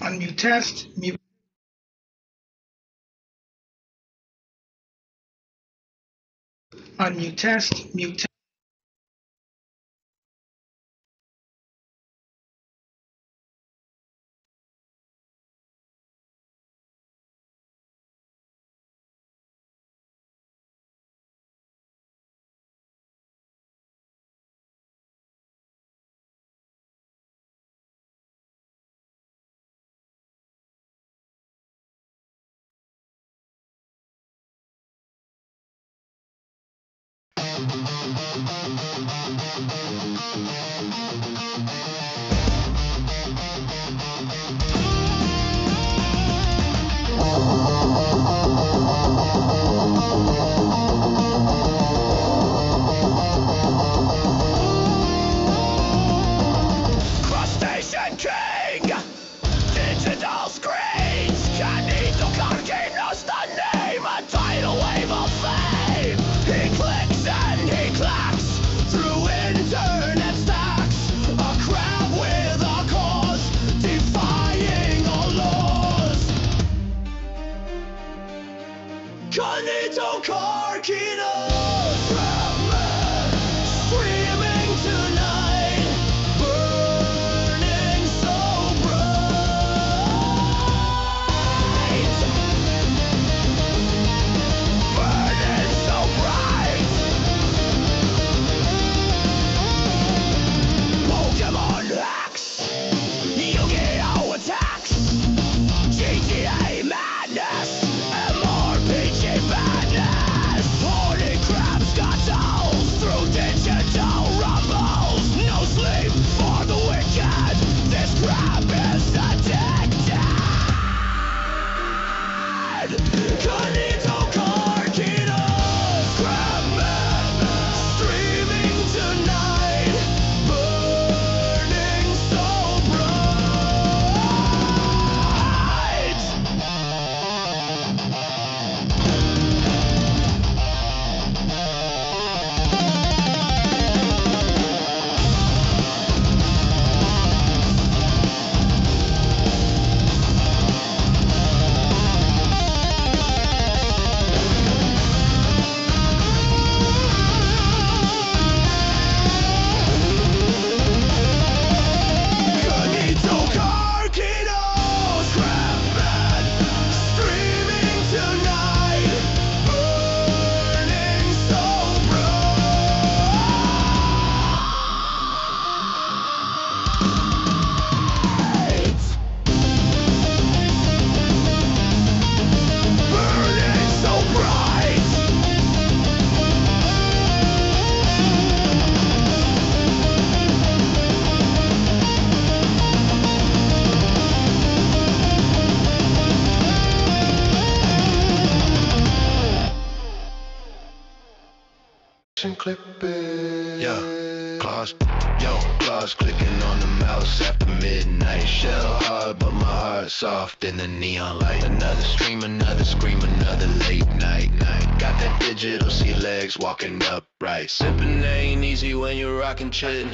Unmute test. Mute. Unmute test. Mute test. Crustacean King! Digital screens! Canito Carquenos, the name, a tidal wave of fame! He clicks and he clacks through internet stacks. A crowd with a cause, defying all laws. Canito Carquenos! Streaming tonight, burning so bright, burning so bright. Pokemon hacks, Yu-Gi-Oh attacks, GTA madness, MRPG madness. Holy crap, scuttles through digital rumbles. No sleep for the wicked. This crap is addicted. Canito Carquenos, Crabman, streaming tonight, burning so bright. Canito Carquenos, Crabman, streaming tonight, burning so bright. Burning so bright. Clip it. Claws clicking on the mouse after midnight. Shell hard, but my heart soft in the neon light. Another stream, another scream, another late night. Got that digital sea legs walking upright. Sipping ain't easy when you're rocking chillin',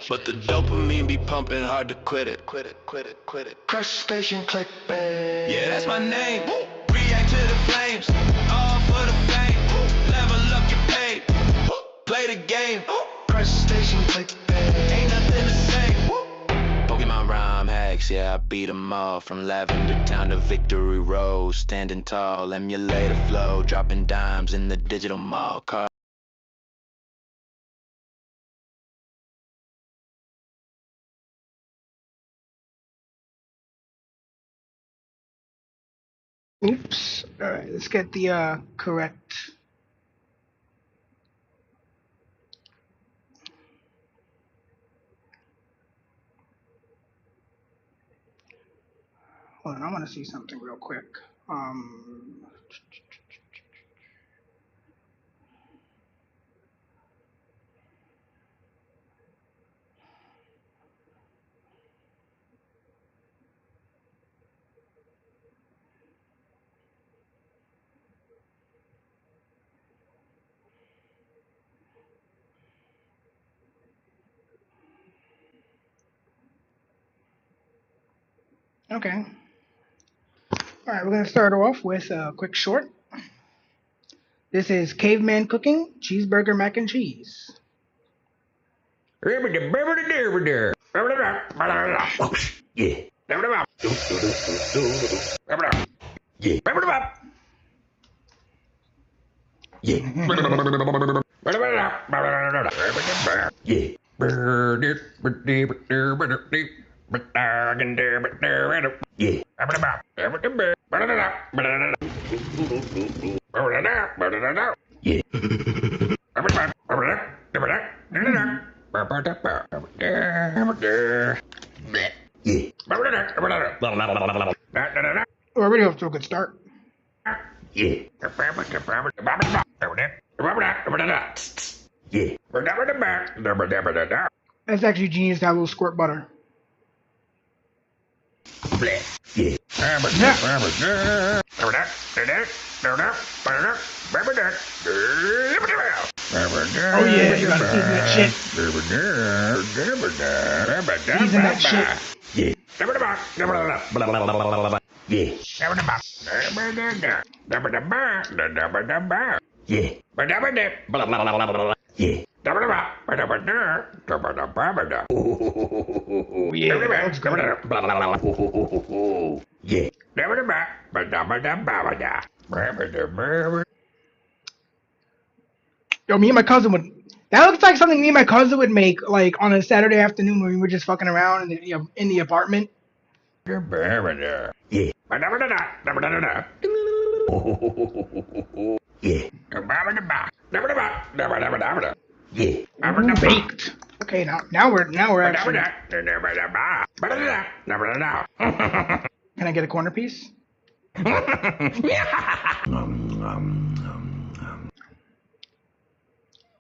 but the dopamine be pumping hard to quit it. Crustacean clickbait. Yeah, that's my name. React to the flames, all for the fame. Level up your pay. Play the game. Crustacean clickbait. Ain't nothing to say. Pokemon rhyme hacks, yeah, I beat 'em all. From Lavender Town to Victory Road. Standing tall, emulate a flow. Dropping dimes in the digital mall. Oops. All right. Let's get the correct. Hold on. I want to see something real quick. Um. Okay. All right, we're gonna start off with a quick short. This is Caveman Cooking Cheeseburger Mac and Cheese. We're already off to a good start. That's actually genius to have a little squirt butter. Oh yeah, you gotta season that shit. Season that shit. Oh yeah, that looks good. Yo, me and my cousin would. That looks like something me and my cousin would make, like on a Saturday afternoon when we were just fucking around in the apartment. Baked. Okay, now we're actually. Can I get a corner piece?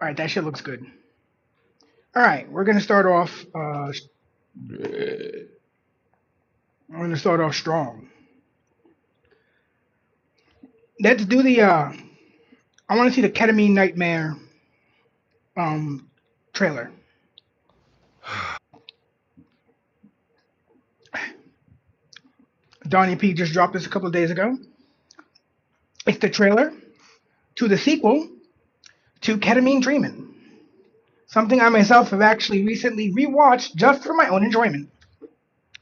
All right, that shit looks good. All right, we're gonna start off. We're gonna start off strong. Let's do the. I want to see the Ketamine Nightmare. Trailer. Donnie P just dropped this a couple of days ago. It's the trailer to the sequel to Ketamine Dreamin'. Something I myself have actually recently rewatched just for my own enjoyment.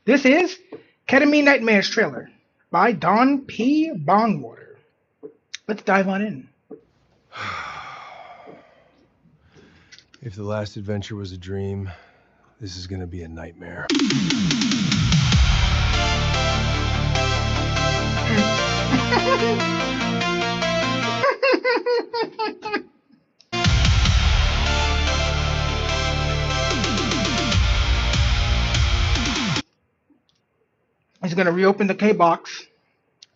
This is Ketamine Nightmares trailer by Don P. Bongwater. Let's dive on in. If the last adventure was a dream, this is gonna be a nightmare. He's gonna reopen the K box,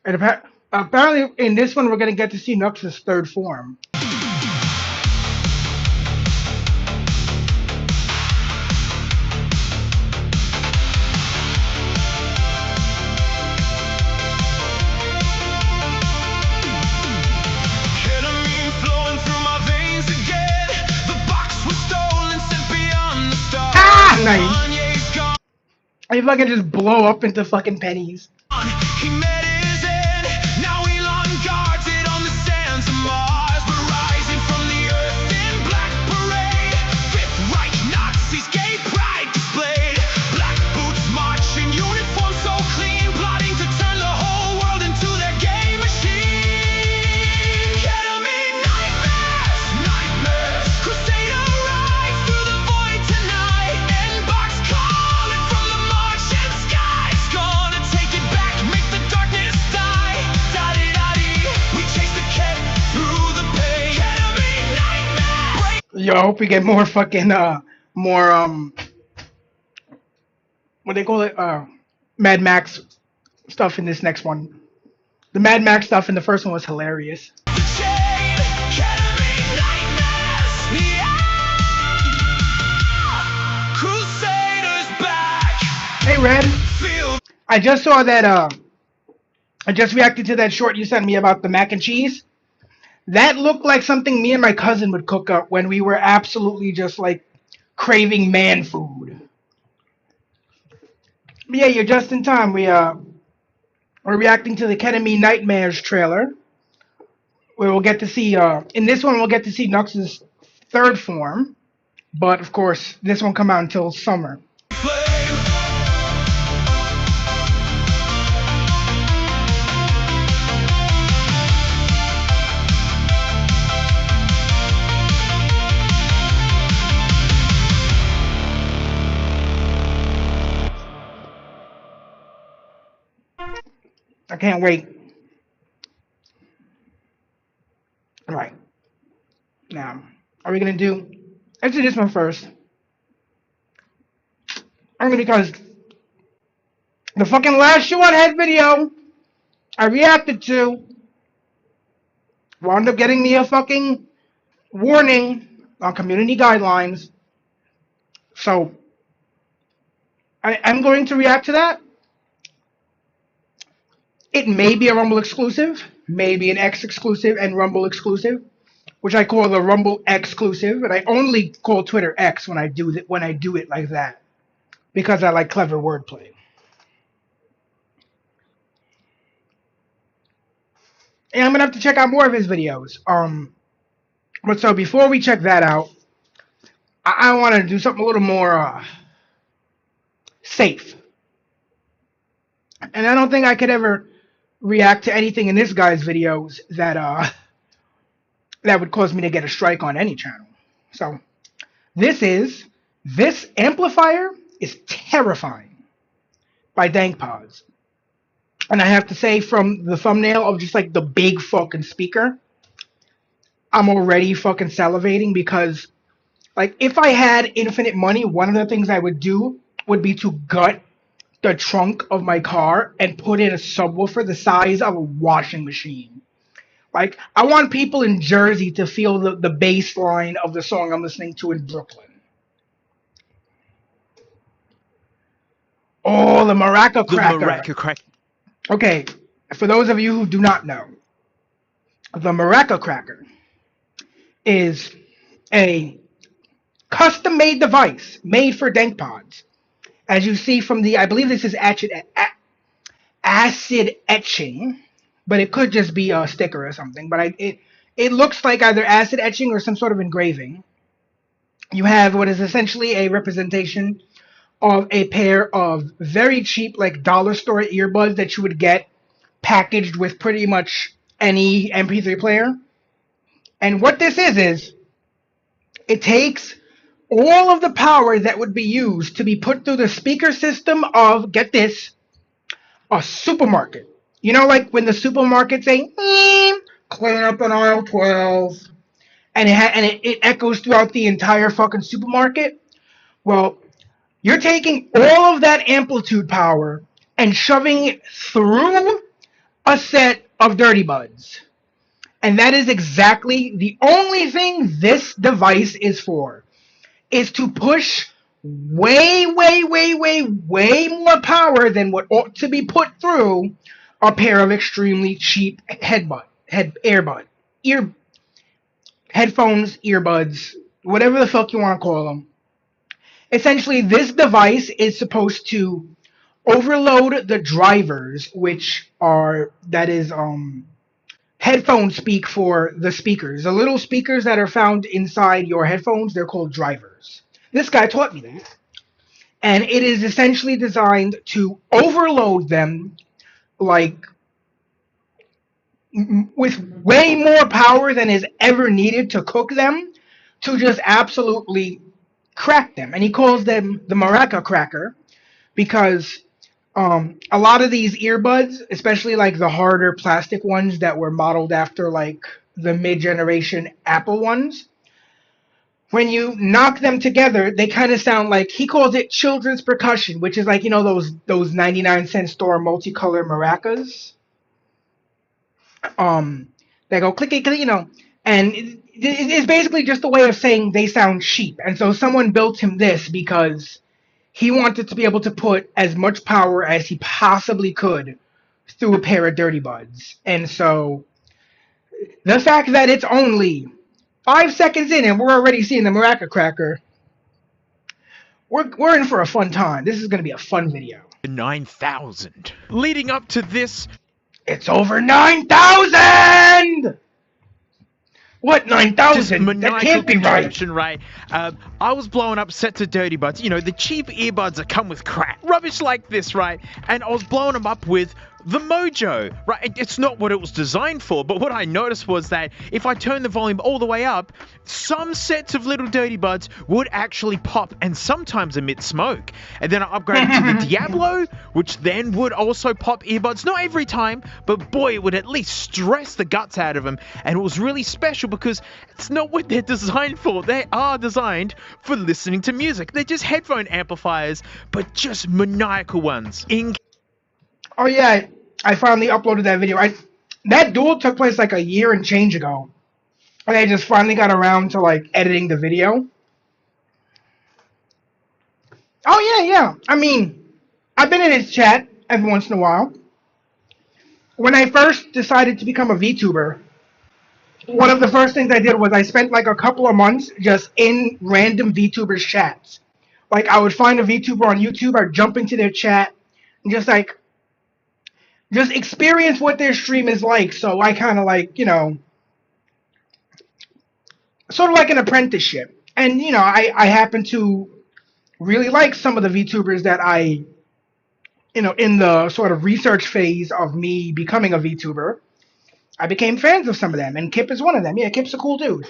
and apparently in this one we're gonna get to see Nux's third form. Nice. If I could just blow up into fucking pennies. He met his end. Now Elon guards it on the sands of Mars. We're rising from the earth in black parade. Fifth Reich Nazis, gay pride displayed. Black boots march in uniform so clean, plotting to turn the whole world into their gay machine. Ketamine nightmares, nightmares. Crusader rides through the void tonight. N-box calling from the Martian skies. Gonna take it back, make the darkness die. Da-di-da-di, we chase the cat through the pain. Ketamine nightmares. Yo, I hope we get more fucking more what they call it, Mad Max stuff in this next one. The Mad Max stuff in the first one was hilarious. Chain, ketamine nightmares. Yeah. Crusaders back. Hey Red, Feel I just saw that I just reacted to that short you sent me about the mac and cheese. That looked like something me and my cousin would cook up when we were absolutely just like craving man food. But yeah, you're just in time. We're reacting to the Ketamine Nightmares trailer, where we'll get to see, in this one, we'll get to see Nux's third form. But, of course, this won't come out until summer. I can't wait. All right. Now, are we going to do... Let's do this one first. Only because the fucking last Shoe on Head video I reacted to wound up getting me a fucking warning on community guidelines. So, I'm going to react to that. It may be a Rumble exclusive, maybe an X exclusive and Rumble exclusive, which I call the Rumble exclusive, and I only call Twitter X when I do it like that, because I like clever wordplay. And I'm gonna have to check out more of his videos. But so before we check that out, I want to do something a little more safe. And I don't think I could ever react to anything in this guy's videos that would cause me to get a strike on any channel. So this amplifier is terrifying by DankPods. And I have to say, from the thumbnail of just like the big fucking speaker, I'm already fucking salivating, because like if I had infinite money, one of the things I would do would be to gut the trunk of my car and put in a subwoofer the size of a washing machine. Like, I want people in Jersey to feel the bass line of the song I'm listening to in Brooklyn. Oh, the Maraca Cracker. The Maraca Cracker. Okay, for those of you who do not know, the Maraca Cracker is a custom-made device made for DankPods. As you see from the, I believe this is acid etching, but it could just be a sticker or something. But it looks like either acid etching or some sort of engraving. You have what is essentially a representation of a pair of very cheap, like dollar store earbuds that you would get packaged with pretty much any MP3 player. And what this is it takes all of the power that would be used to be put through the speaker system of, get this, a supermarket. You know, like when the supermarkets say, clean up on aisle 12, and it echoes throughout the entire fucking supermarket? Well, you're taking all of that amplitude power and shoving it through a set of Dirty Buds. And that is exactly the only thing this device is for. Is to push way more power than what ought to be put through a pair of extremely cheap headphones, earbuds, whatever the fuck you want to call them. Essentially, this device is supposed to overload the drivers, which are, headphone speak for the speakers. The little speakers that are found inside your headphones, they're called drivers. This guy taught me that. And it is essentially designed to overload them, like, with way more power than is ever needed to cook them, to just absolutely crack them. And he calls them the Maraca Cracker because a lot of these earbuds, especially like the harder plastic ones that were modeled after like the mid-generation Apple ones, when you knock them together, they kind of sound like, he calls it children's percussion, which is like, you know, those 99-cent store multicolor maracas. They go clicky click, you know, and it's basically just a way of saying they sound cheap. And so someone built him this because he wanted to be able to put as much power as he possibly could through a pair of Dirty Buds. And so the fact that it's only 5 seconds in and we're already seeing the Maraca Cracker, we're in for a fun time. This is going to be a fun video. 9,000. Leading up to this, It's over 9,000! What, just 9,000? That maniacal can't be right. contraption, right? I was blowing up sets of dirty buds. You know, the cheap earbuds that come with crap. Rubbish like this, right? And I was blowing them up with the Mojo, right? It's not what it was designed for, but what I noticed was that if I turned the volume all the way up, some sets of little dirty buds would actually pop and sometimes emit smoke. And then I upgraded to the Diablo, which then would also pop earbuds. Not every time, but boy, it would at least stress the guts out of them. And it was really special because it's not what they're designed for. They are designed for listening to music. They're just headphone amplifiers, but just maniacal ones. Oh yeah, I finally uploaded that video. That duel took place like a year and change ago. And I just finally got around to like editing the video. Oh yeah. I mean, I've been in his chat every once in a while. When I first decided to become a VTuber, one of the first things I did was I spent like a couple of months just in random VTubers chats. Like I would find a VTuber on YouTube, I'd jump into their chat and just experience what their stream is like. So I kind of like, you know, sort of like an apprenticeship. And, you know, I happen to really like some of the VTubers that I, you know, in the sort of research phase of me becoming a VTuber, I became fans of some of them. And Kip is one of them. Yeah, Kip's a cool dude.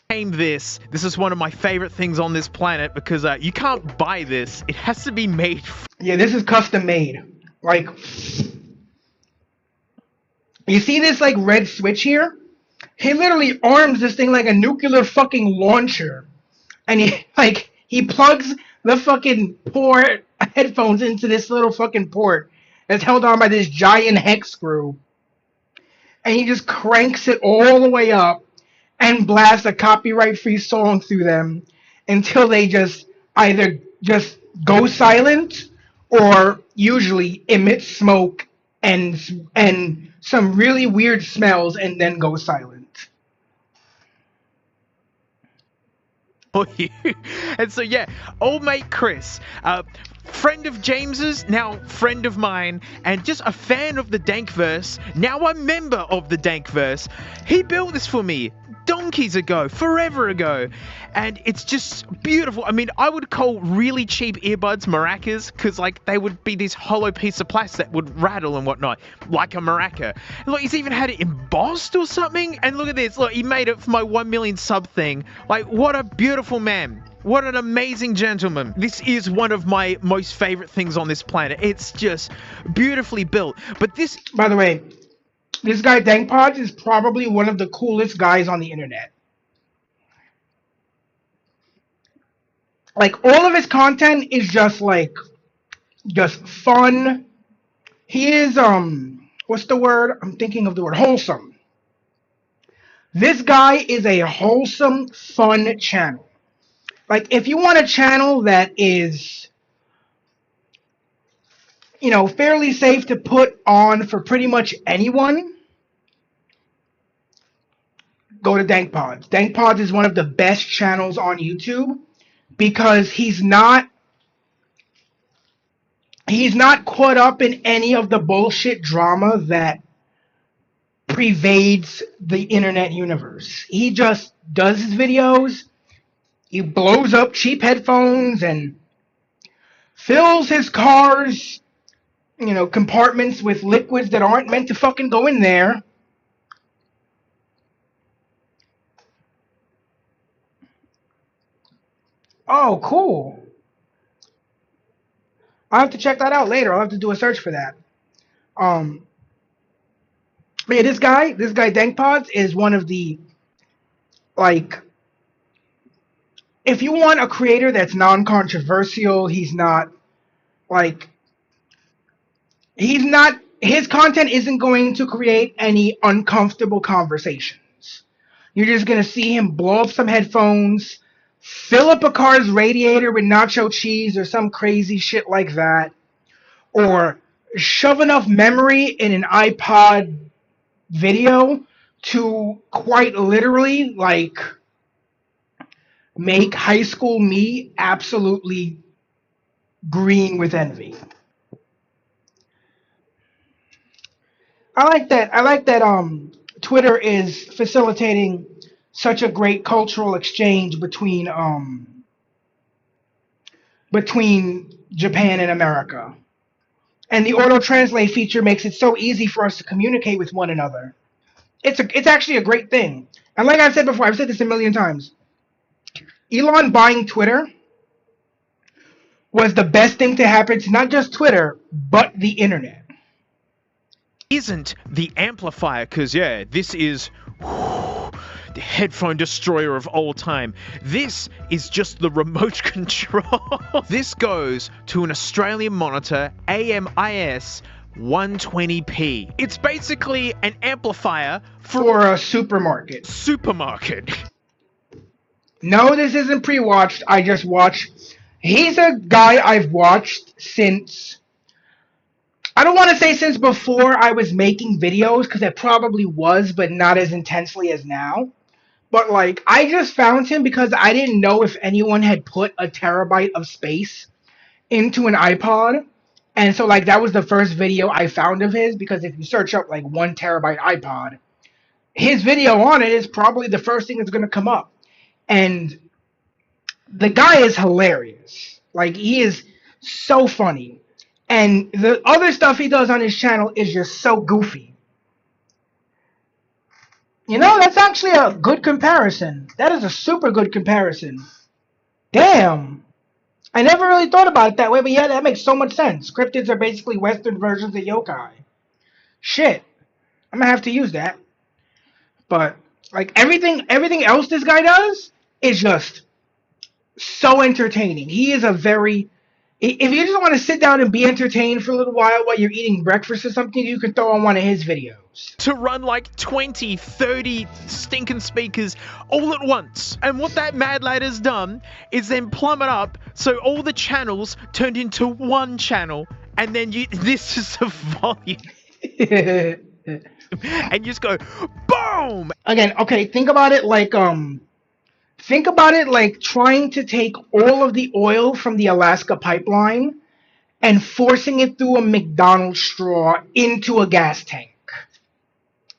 This is one of my favorite things on this planet because you can't buy this. It has to be made. Yeah, this is custom made. Like, you see this like red switch here? He literally arms this thing like a nuclear fucking launcher. And he plugs the fucking port headphones into this little fucking port that's held on by this giant hex screw. And he just cranks it all the way up and blasts a copyright-free song through them until they just either just go silent or usually emit smoke and some really weird smells and then go silent. For you. And so yeah, old mate Chris, friend of James's, now friend of mine, and just a fan of the Dankverse, now a member of the Dankverse. He built this for me donkeys ago, forever ago, and it's just beautiful. I mean, I would call really cheap earbuds maracas because like they would be this hollow piece of plastic that would rattle and whatnot, like a maraca. And look, he's even had it embossed or something, and look at this. Look, he made it for my 1 million sub thing. Like, what a beautiful man. What an amazing gentleman. This is one of my most favorite things on this planet. It's just beautifully built. But this... By the way, this guy Dankpods is probably one of the coolest guys on the internet. Like, all of his content is just fun. He is, what's the word? I'm thinking of the word wholesome. This guy is a wholesome, fun channel. Like, if you want a channel that is, you know, fairly safe to put on for pretty much anyone, go to Dankpods. Dankpods is one of the best channels on YouTube because he's not caught up in any of the bullshit drama that pervades the internet universe. He just does his videos. He blows up cheap headphones and fills his car's, you know, compartments with liquids that aren't meant to fucking go in there. Oh, cool. I'll have to check that out later. I'll have to do a search for that. But yeah, this guy Dankpods is one of the, like, if you want a creator that's non-controversial, his content isn't going to create any uncomfortable conversations. You're just going to see him blow up some headphones, fill up a car's radiator with nacho cheese or some crazy shit like that, or shove enough memory in an iPod video to quite literally, like, make high school me absolutely green with envy. I like that Twitter is facilitating such a great cultural exchange between Japan and America. And the auto translate feature makes it so easy for us to communicate with one another. It's actually a great thing. And like I've said before, I've said this a million times. Elon buying Twitter was the best thing to happen to not just Twitter, but the internet. Isn't the amplifier, because yeah, this is the headphone destroyer of all time. This is just the remote control. This goes to an Australian monitor AMIS 120p. It's basically an amplifier For a supermarket. supermarket. No, this isn't pre-watched. I just watched. He's a guy I've watched since. I don't want to say since before I was making videos, because it probably was, but not as intensely as now. But like, I just found him because I didn't know if anyone had put a terabyte of space into an iPod. And so like that was the first video I found of his, because if you search up like 1 terabyte iPod, his video on it is probably the first thing that's gonna come up. And the guy is hilarious. Like, he is so funny. And the other stuff he does on his channel is just so goofy. You know, that's actually a good comparison. That is a super good comparison. Damn. I never really thought about it that way, but yeah, that makes so much sense. Cryptids are basically Western versions of yokai. Shit. I'm gonna have to use that. But like everything else this guy does is just so entertaining. He is a very if you just want to sit down and be entertained for a little while you're eating breakfast or something, you can throw on one of his videos. To run like 20, 30 stinking speakers all at once. And what that mad lad has done is then plummet up so all the channels turned into one channel, and then this is the volume. And you just go boom. Again, okay, think about it like trying to take all of the oil from the Alaska pipeline and forcing it through a McDonald's straw into a gas tank.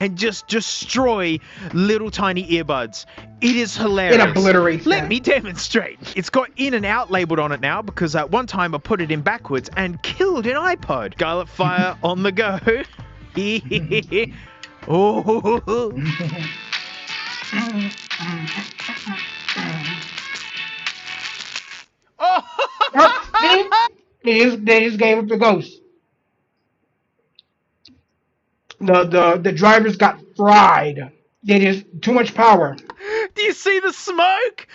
And just destroy little tiny earbuds. It is hilarious. It obliterates Let them. me demonstrate. It's got in and out labeled on it now, because at one time I put it in backwards and killed an iPod. Scarlet Fire on the go. Oh. Oh, see? They just gave up the ghost. The drivers got fried. They just too much power. Do you see the smoke?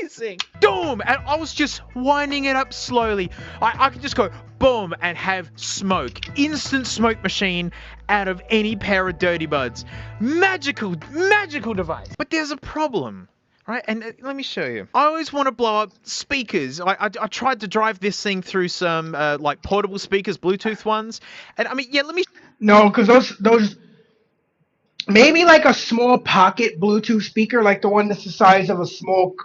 Amazing! Boom! And I was just winding it up slowly. I could just go boom and have smoke. Instant smoke machine out of any pair of dirty buds. Magical device. But there's a problem. Right, and let me show you. I always want to blow up speakers. I tried to drive this thing through some like portable speakers, Bluetooth ones, and I mean, yeah, let me. No, because those maybe like a small pocket Bluetooth speaker, like the one that's the size of a small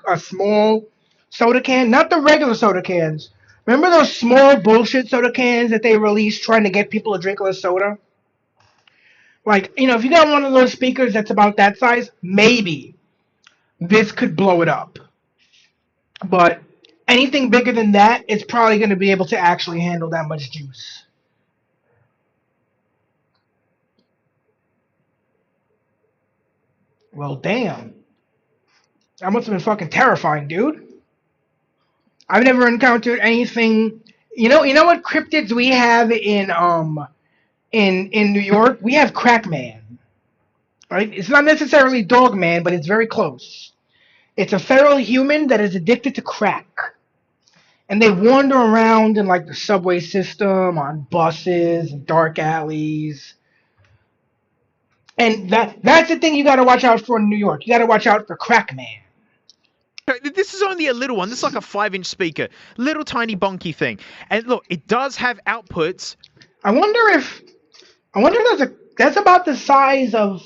soda can, not the regular soda cans. Remember those small bullshit soda cans that they released trying to get people to drink less soda? Like, you know, if you got one of those speakers that's about that size, maybe this could blow it up. But anything bigger than that, it's probably going to be able to actually handle that much juice. Well, damn. That must have been fucking terrifying, dude. I've never encountered anything. You know what cryptids we have in New York? We have Crackman. Right? It's not necessarily Dogman, but it's very close. It's a feral human that is addicted to crack. And they wander around in like the subway system, on buses, and dark alleys. And that's the thing you gotta watch out for in New York. You gotta watch out for Crackman. This is only a little one. This is like a 5-inch speaker. Little tiny bonky thing. And look, it does have outputs. I wonder if that's about the size of.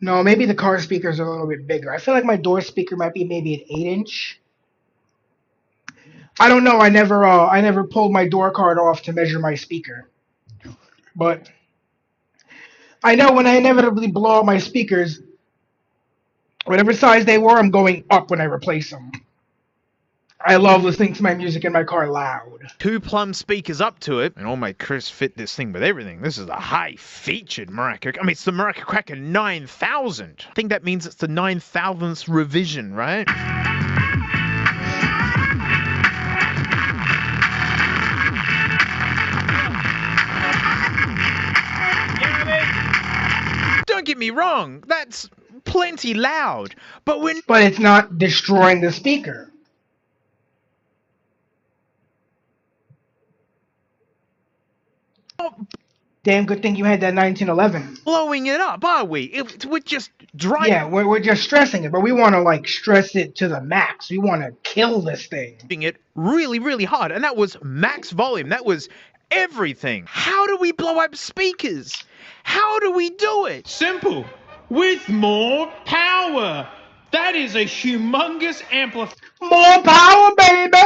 No, maybe the car speakers are a little bit bigger. I feel like my door speaker might be maybe an 8-inch. I don't know. I never pulled my door card off to measure my speaker, but I know when I inevitably blow out my speakers, whatever size they were, I'm going up when I replace them. I love listening to my music in my car loud. 2 plumb speakers up to it, and old mate Chris fit this thing with everything. This is a high-featured Maraca. I mean, it's the Maraca Cracker 9000. I think that means it's the 9000th revision, right? Don't get me wrong, that's plenty loud, but it's not destroying the speaker. Damn good thing you had that 1911. Blowing it up, are we? We're just driving. Yeah, we're just stressing it, but we want to like stress it to the max. We want to kill this thing. It really, really hard, and that was max volume. That was everything. How do we blow up speakers? How do we do it? Simple. With more power. That is a humongous amplifier. More power, baby.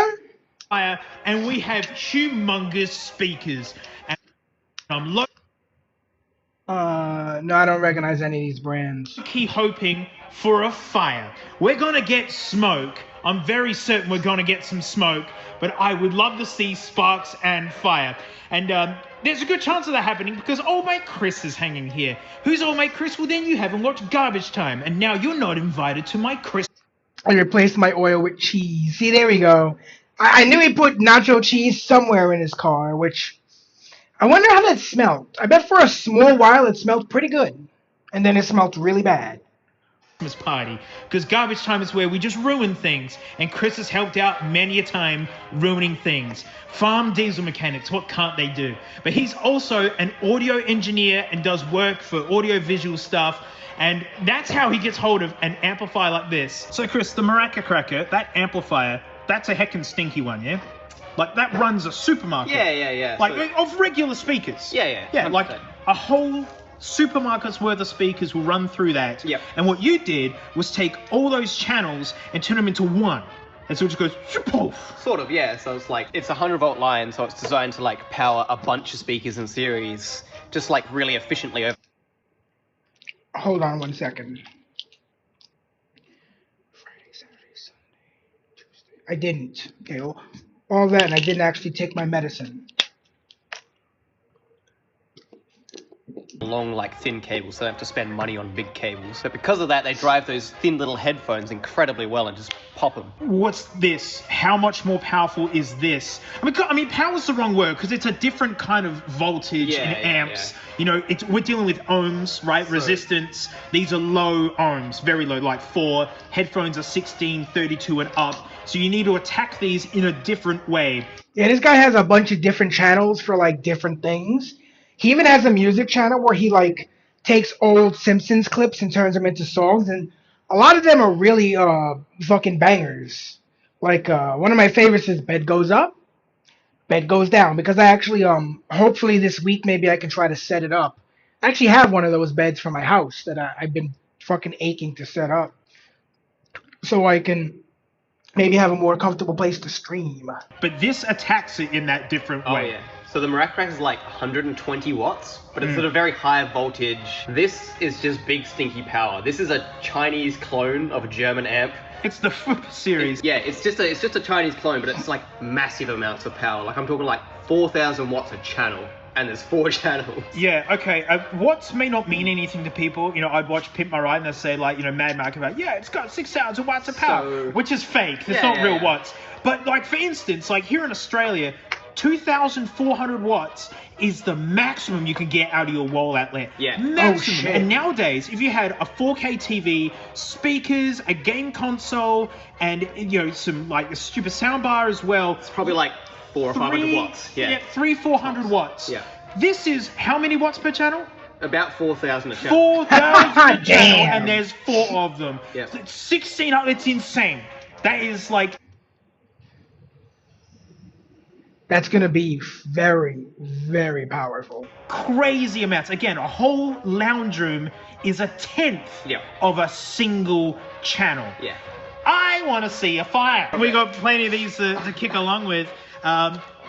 And we have humongous speakers. And I'm No, I don't recognize any of these brands. low-key hoping for a fire. We're gonna get smoke. I'm very certain we're gonna get some smoke, but I would love to see sparks and fire. And there's a good chance of that happening because old mate Chris is hanging here. Who's old mate Chris? Well, then you haven't watched Garbage Time, and now you're not invited to my Chris. I replaced my oil with cheese. See, there we go. I knew he put nacho cheese somewhere in his car, which I wonder how that smelled. I bet for a small while it smelled pretty good, and then it smelled really bad. Christmas party, because Garbage Time is where we just ruin things, and Chris has helped out many a time ruining things. Farm diesel mechanics, what can't they do? But he's also an audio engineer and does work for audio visual stuff, and that's how he gets hold of an amplifier like this. So Chris, the Maraca Cracker, that amplifier, that's a heckin' stinky one, yeah? Like that runs a supermarket. Yeah. Like So- of regular speakers. Yeah. Yeah, like 100%. a whole supermarket's worth of speakers will run through that. Yep. And what you did was take all those channels and turn them into one. And so it just goes poof. Sort of, yeah. So it's like, it's a 100-volt line, so it's designed to like power a bunch of speakers in series, just like really efficiently over. Hold on one second. Friday, Saturday, Sunday, Tuesday. I didn't. Okay, all that, and I didn't actually take my medicine. long, like thin cables, so they have to spend money on big cables. But because of that, they drive those thin little headphones incredibly well and just pop them. What's this? How much more powerful is this? I mean, power's the wrong word because it's a different kind of voltage in amps. You know, we're dealing with ohms, right? Resistance. These are low ohms, very low, like 4. Headphones are 16, 32 and up. So you need to attack these in a different way. Yeah, this guy has a bunch of different channels for like different things. He even has a music channel where he like takes old Simpsons clips and turns them into songs, and a lot of them are really fucking bangers. Like one of my favorites is Bed Goes Up, Bed Goes Down, because I actually hopefully this week maybe I can try to set it up. I actually have one of those beds for my house that I've been fucking aching to set up, so I can maybe have a more comfortable place to stream. But this attacks it in that different way. Oh yeah. So the Maraca is like 120 watts, but it's at a very high voltage. This is just big stinky power. This is a Chinese clone of a German amp. It's the FUP series. It's just a Chinese clone, but it's like massive amounts of power. Like I'm talking like 4,000 watts a channel, and there's 4 channels. Yeah, okay. Watts may not mean anything to people. You know, I'd watch Pimp My Ride and they'd say like, you know, Mad Max about, yeah, it's got 6,000 watts of power, which is fake. It's not real watts. But like, for instance, like here in Australia, 2,400 watts is the maximum you can get out of your wall outlet. Yeah. Maximum. Oh, shit. And nowadays, if you had a 4K TV, speakers, a game console, and, you know, some like a stupid soundbar as well. It's probably like 400 or 500 watts. Yeah. 300-400 watts. Yeah. This is how many watts per channel? About 4,000 a channel. 4,000 a channel, Damn. and there's 4 of them. Yeah. 1,600, it's insane. That is like... That's gonna be very, very powerful. crazy amounts. Again, a whole lounge room is a tenth of a single channel. Yeah. I I want to see a fire. We got plenty of these to kick along with.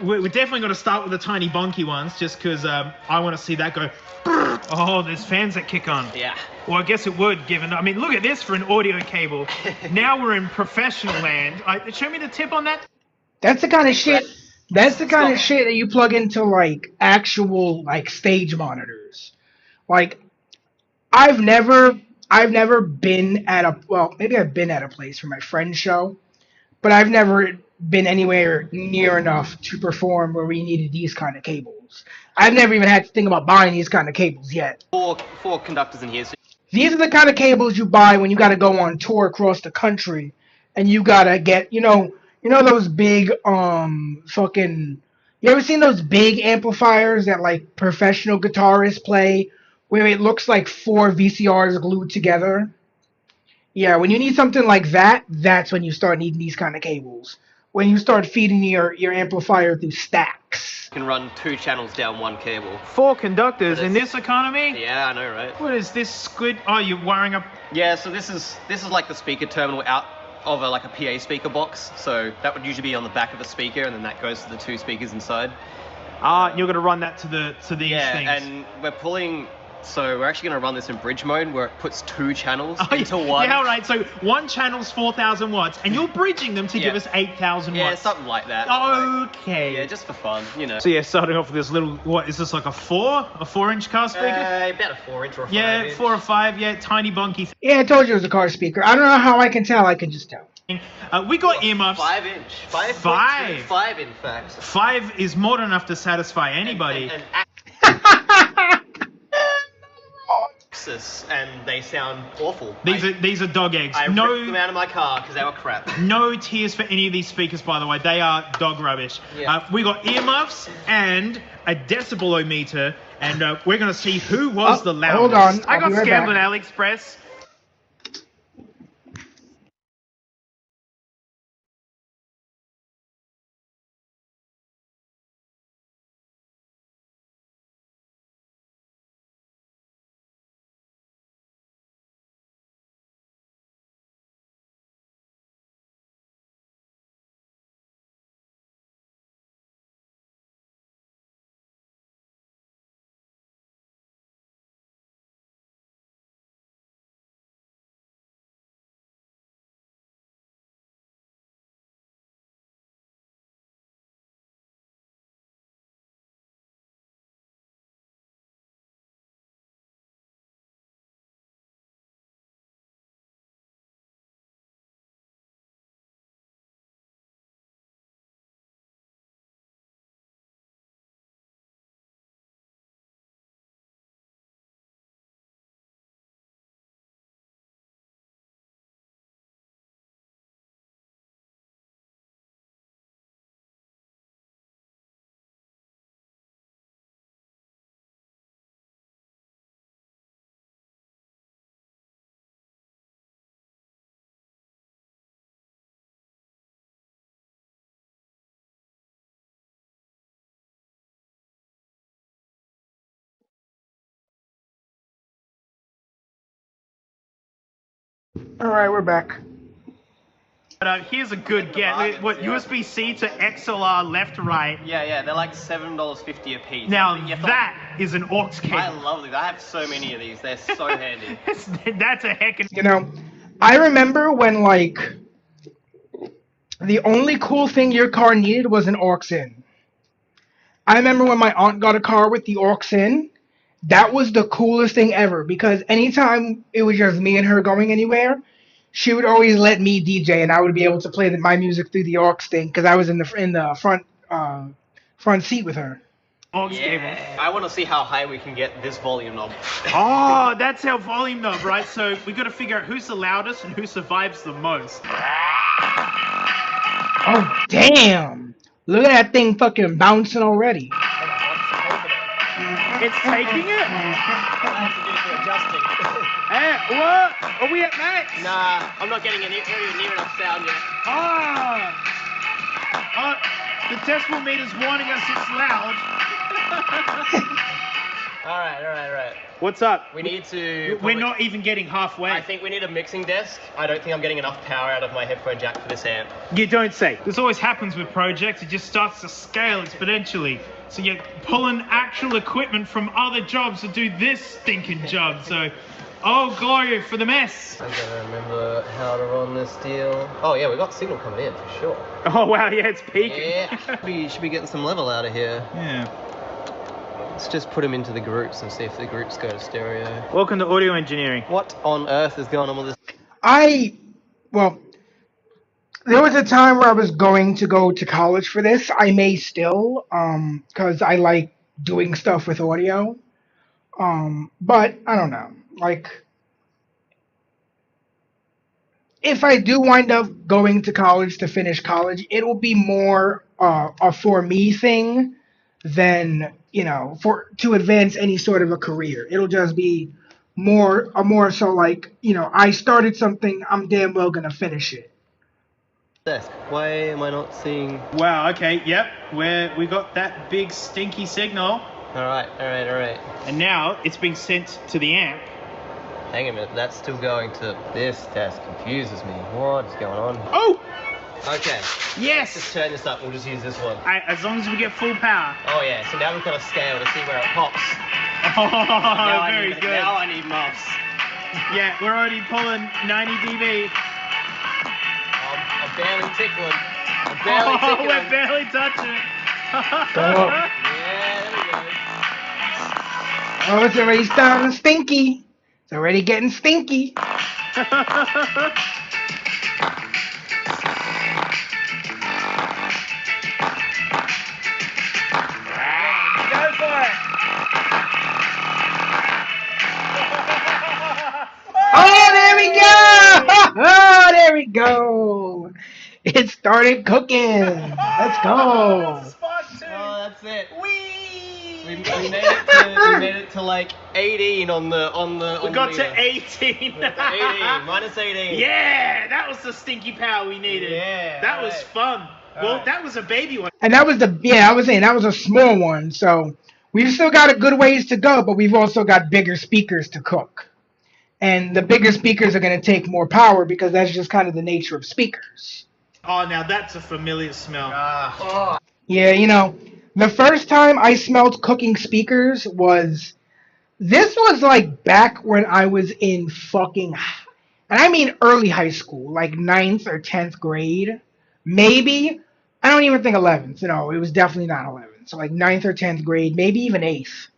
We're definitely going to start with the tiny bonky ones, just because I want to see that go. Oh, there's fans that kick on. Yeah. Well, I guess it would, given. I mean, look at this for an audio cable. Now we're in professional land. Show me the tip on that. That's the kind of shit. That's the kind of shit that you plug into like actual like stage monitors. Like, I've never been at a, well, maybe I've been at a place for my friend's show, but I've never been anywhere near enough to perform where we needed these kind of cables. I've never even had to think about buying these kind of cables yet. Four conductors in here. So These are the kind of cables you buy when you got to go on tour across the country, and you gotta get, you know those big fucking. You ever seen those big amplifiers that like professional guitarists play, where it looks like 4 VCRs glued together? Yeah, when you need something like that, that's when you start needing these kind of cables. When you start feeding your amplifier through stacks. you can run 2 channels down 1 cable. 4 conductors in this economy? Yeah, I know, right? What is this squid? Oh, you're wiring up. Yeah, so this is like the speaker terminal out of like a PA speaker box. So that would usually be on the back of the speaker, and then that goes to the 2 speakers inside. You're gonna run that to these things. And we're pulling. So we're actually going to run this in bridge mode, where it puts 2 channels into one. Yeah, right. So one channel's 4,000 watts, and you're bridging them to give us 8,000 watts. Yeah, something like that. Okay. Yeah, just for fun, you know. So yeah, starting off with this little, what is this, like a 4-inch car speaker? About a 4-inch or a 5-inch. Yeah, 4 or 5. Yeah, tiny bunky. Yeah, I told you it was a car speaker. I don't know how I can tell. I can just tell. We got earmuffs. 5-inch. 5 in fact. 5 is more than enough to satisfy anybody. And they sound awful. These are dog eggs. I ripped them out of my car because they were crap. No tears for any of these speakers, by the way. They are dog rubbish. Yeah. We got earmuffs and a decibelometer, and we're going to see who was the loudest. Hold on. I got I'll be right scammed on back. AliExpress. All right, we're back. But here's a good get. What, USB-C to XLR left to right. Yeah, they're like $7.50 a piece. Now that is an aux cable. I love these. I have so many of these. They're so handy. That's a heckin'. You know, I remember when like the only cool thing your car needed was an aux in. I remember when my aunt got a car with the aux in. That was the coolest thing ever, because anytime it was just me and her going anywhere, she would always let me DJ, and I would be able to play my music through the aux thing because I was in the front seat with her. Aux cable. I want to see how high we can get this volume knob. Oh, that's our volume knob, right? So we got to figure out who's the loudest and who survives the most. Oh damn! Look at that thing fucking bouncing already. It's taking it? Adjusting. Hey, what? Are we at max? Nah, I'm not getting anywhere near enough sound yet. The decibel meter's warning us it's loud. Alright. What's up? We need to... We're not even getting halfway. I think we need a mixing desk. I don't think I'm getting enough power out of my headphone jack for this amp. You don't say. This always happens with projects. It just starts to scale exponentially. So you're pulling actual equipment from other jobs to do this stinking job. So, oh, glory for the mess. I gotta remember how to run this deal. Oh yeah, we got signal coming in for sure. Oh wow, yeah, it's peaking. Yeah, we should be getting some level out of here. Yeah. Let's just put them into the groups and see if the groups go to stereo. Welcome to audio engineering. What on earth is going on with this? Well, there was a time where I was going to go to college for this. I may still, because I like doing stuff with audio. But I don't know. Like, if I do wind up going to college to finish college, it will be more a for me thing than, to advance any sort of a career. It'll just be more so like, I started something, I'm damn well gonna finish it. Desk. Why am I not seeing? Wow, okay, yep. We got that big stinky signal. Alright. And now it's being sent to the amp. Hang a minute, that's still going to this desk. Confuses me. What's going on? Oh! Okay. Yes! Just turn this up, we'll just use this one. As long as we get full power. Oh yeah, so now we've got a scale to see where it pops. Oh, Now very good. Now I need muffs. Yeah, we're already pulling 90 dB. I'm barely tickling. I'm barely tickling. We're barely touching it. Yeah, there we go. Oh, it's already starting stinky. It's already getting stinky. Go for it. Oh, there we go! Oh, there we go. It started cooking. Let's go. Oh, that's it. We made it to like 18 on the. We got to 18. 18, minus 18. Yeah, that was the stinky power we needed. Yeah, that was alright. fun. Well, Alright. that was a baby one. And that was I was saying that was a small one. So we've still got a good ways to go, but we've also got bigger speakers to cook. And the bigger speakers are going to take more power because that's just kind of the nature of speakers. Oh, now that's a familiar smell. Yeah, the first time I smelled cooking speakers was like back when I was in fucking, and I mean early high school, like 9th or 10th grade, maybe. I don't even think 11th. No, it was definitely not 11th. So like 9th or 10th grade, maybe even 8th.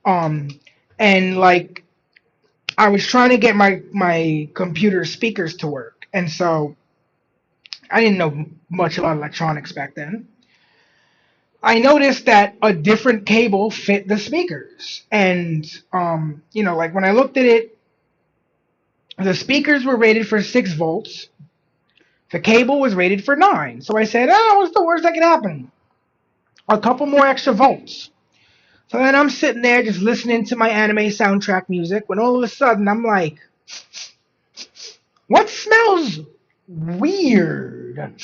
And like I was trying to get my computer speakers to work, and so I didn't know much about electronics back then. I noticed that a different cable fit the speakers. And, like when I looked at it, the speakers were rated for 6 volts. The cable was rated for 9. So I said, what's the worst that can happen? A couple more extra volts. So then I'm sitting there just listening to my anime soundtrack music when all of a sudden I'm like, what smells weird?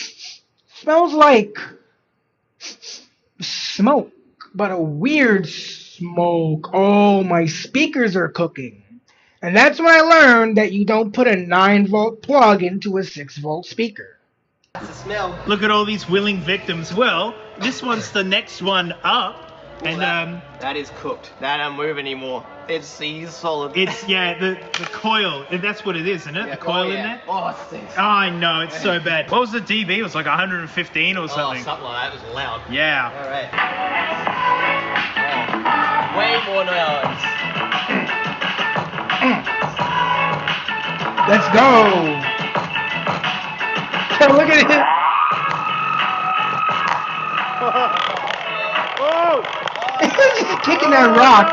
Smells like smoke, but a weird smoke. Oh, my speakers are cooking. And that's when I learned that you don't put a 9-volt plug into a 6-volt speaker. That's the smell. Look at all these willing victims. Well, this one's the next one up. And that is cooked. That don't move anymore. He's solid. it's the coil. That's what it is, isn't it? Yeah, the coil in yeah. there. Oh, it stinks. Oh, I know, it's so bad. What was the dB? It was like 115 or something. Oh, something like that. It was loud. Yeah. All right. Oh, way more noise. Let's go. Look at it. Oh! It's just kicking that rock.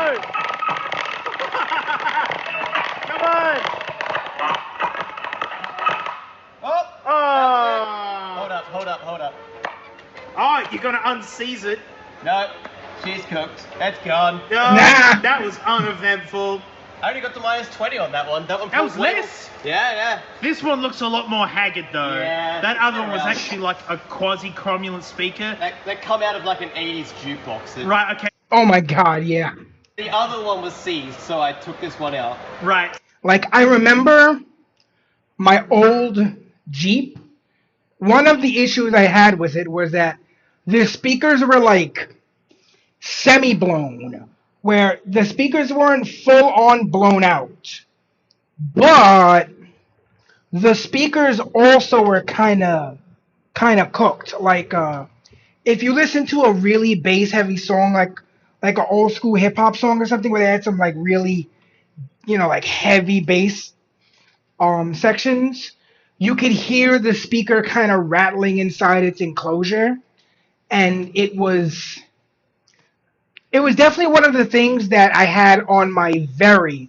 Come on! Oh! Oh! Hold up. Oh, you're gonna unseize it. No, she's cooked. That's gone. No, Nah. that was uneventful. I only got to minus 20 on that one. That one That was feels way less. more- Yeah. This one looks a lot more haggard though. Yeah, that other one was around. actually like a quasi-cromulent speaker. They come out of like an 80s jukebox. Right, okay. Oh my god, yeah. The other one was seized, so I took this one out. Right. Like, I remember my old Jeep. One of the issues I had with it was that the speakers were like semi-blown, where the speakers weren't full-on blown out, but the speakers also were kind of cooked. Like, if you listen to a really bass-heavy song, like an old school hip hop song or something, where they had some like really, like heavy bass sections, you could hear the speaker kind of rattling inside its enclosure, and it was definitely one of the things that I had on my very,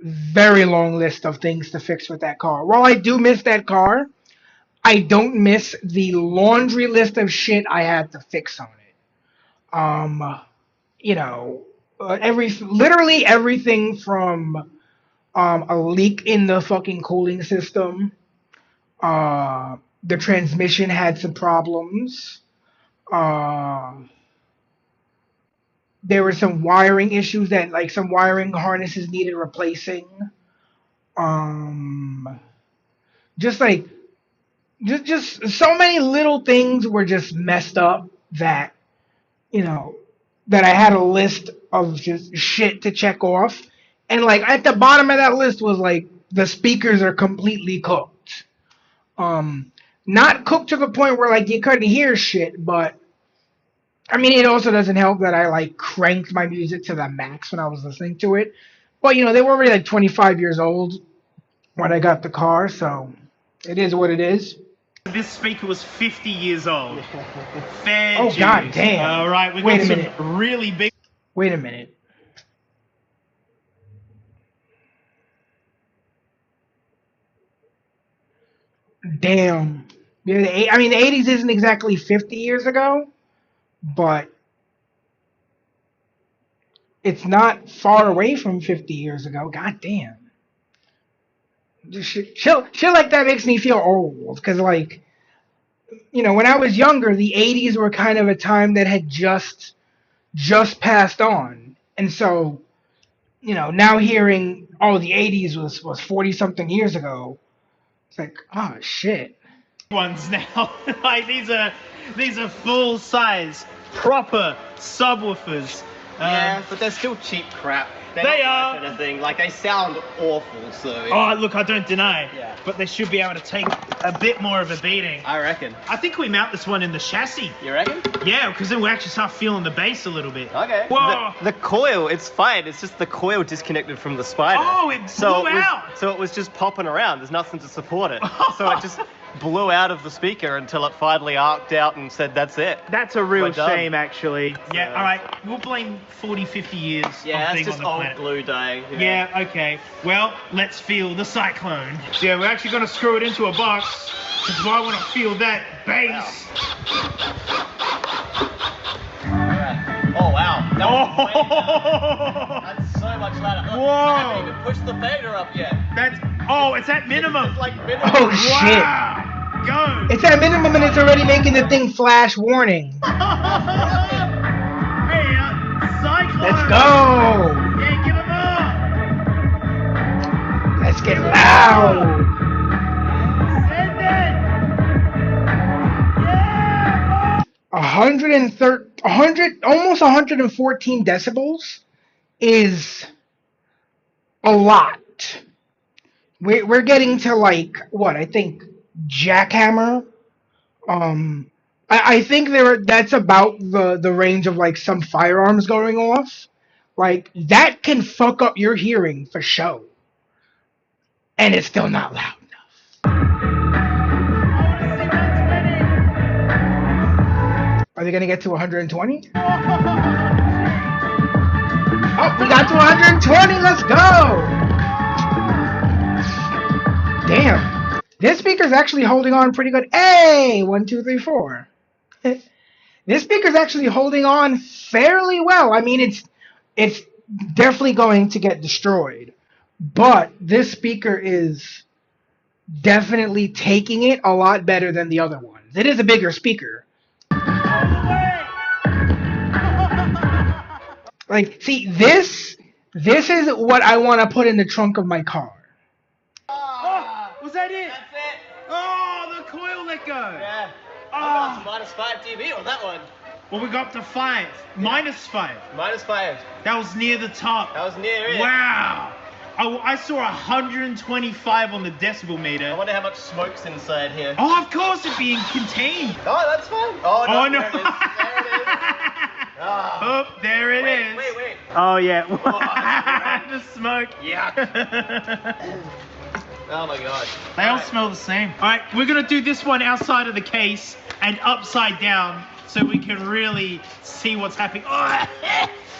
very long list of things to fix with that car. While I do miss that car, I don't miss the laundry list of shit I had to fix on it. Literally everything from a leak in the fucking cooling system. The transmission had some problems. There were some wiring issues that, like, some wiring harnesses needed replacing. Just like, just so many little things were just messed up that, that I had a list of just shit to check off. And like at the bottom of that list was like, the speakers are completely cooked. Not cooked to the point where like you couldn't hear shit, but I mean, it also doesn't help that I like cranked my music to the max when I was listening to it. But they were already like 25 years old when I got the car, so it is what it is. This speaker was 50 years old. Fair Oh, dues. god damn. All right, we Wait got a some minute. really big. Wait a minute. Damn. Yeah, the 80s isn't exactly 50 years ago, but it's not far away from 50 years ago. God damn. Just shit like that makes me feel old, because like, when I was younger, the 80s were kind of a time that had just passed on. And so, now hearing, oh, the 80s was 40 something years ago, it's like, oh shit. Ones now. Like these are full size, proper subwoofers. Yeah, but they're still cheap crap. They're They not are. worth anything. Like, they sound awful, so... Oh, look, I don't deny. Yeah. But they should be able to take a bit more of a beating. I reckon. I think we mount this one in the chassis. You reckon? Yeah, because then we actually start feeling the bass a little bit. Okay. Whoa. The coil, it's fine. It's just the coil disconnected from the spider. Oh, it blew out. So it was just popping around. There's nothing to support it. So it just blew out of the speaker until it finally arced out and said, that's it. That's a real We're done. shame, actually. Yeah, all right. We'll blame 40, 50 years Yeah, of that's being just on the old planet. glue day. Yeah, okay. Well, let's feel the cyclone. So yeah, we're actually going to screw it into a box, because I want to feel that bass. Oh, wow. That was way Oh! down. That's so much louder. Look, Whoa. I haven't even pushed the fader up yet. It's at minimum. It's like minimum. Oh shit. Wow! Go! It's at minimum and it's already making the thing flash warning. Hey, cyclone! Let's go. Yeah, give him up! Let's get loud. Send it! Yeah! 100, almost 114 decibels is a lot. We're getting to like what I think jackhammer. I think that's about the range of like some firearms going off. Like that can fuck up your hearing for show, and it's still not loud enough. Are they gonna get to 120? Oh, we got to 120. Let's go. Damn. This speaker's actually holding on pretty good. Hey, 1, 2, 3, 4. This speaker's actually holding on fairly well. I mean, it's definitely going to get destroyed, but this speaker is definitely taking it a lot better than the other ones. It is a bigger speaker. Like, see, this is what I want to put in the trunk of my car. Oh, was that it? That's it. Oh, the coil let go. Yeah. Oh. -5 dB on that one. Well, we got up to 5. -5. -5. That was near the top. That was near it. Wow. I saw 125 on the decibel I meter. wonder how much smoke's inside here. Oh, of course, it's being contained. Oh, that's fine. Oh, no. Oh, no. There it is. There it is. Ah. Oh, there it is. Wait. Oh, yeah. that's The smoke. Yuck. Oh, my God. They all smell the same. All right, we're going to do this one outside of the case and upside down so we can really see what's happening. Oh,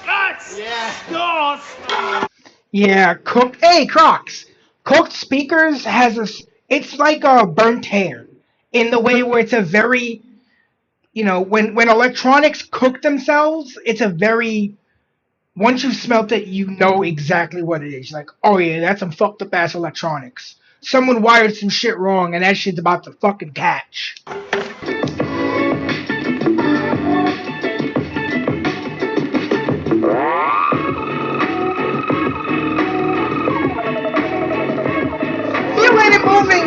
guts! Yeah. Oh, stop. Yeah, cooked. Hey, Crocs. Cooked speakers has a. It's like a burnt hair in the way where it's a very, when electronics cook themselves, it's a very. Once you've smelt it, you know exactly what it is. You're like, oh yeah, that's some fucked up ass electronics. Someone wired some shit wrong, and that shit's about to fucking catch. Feel it moving.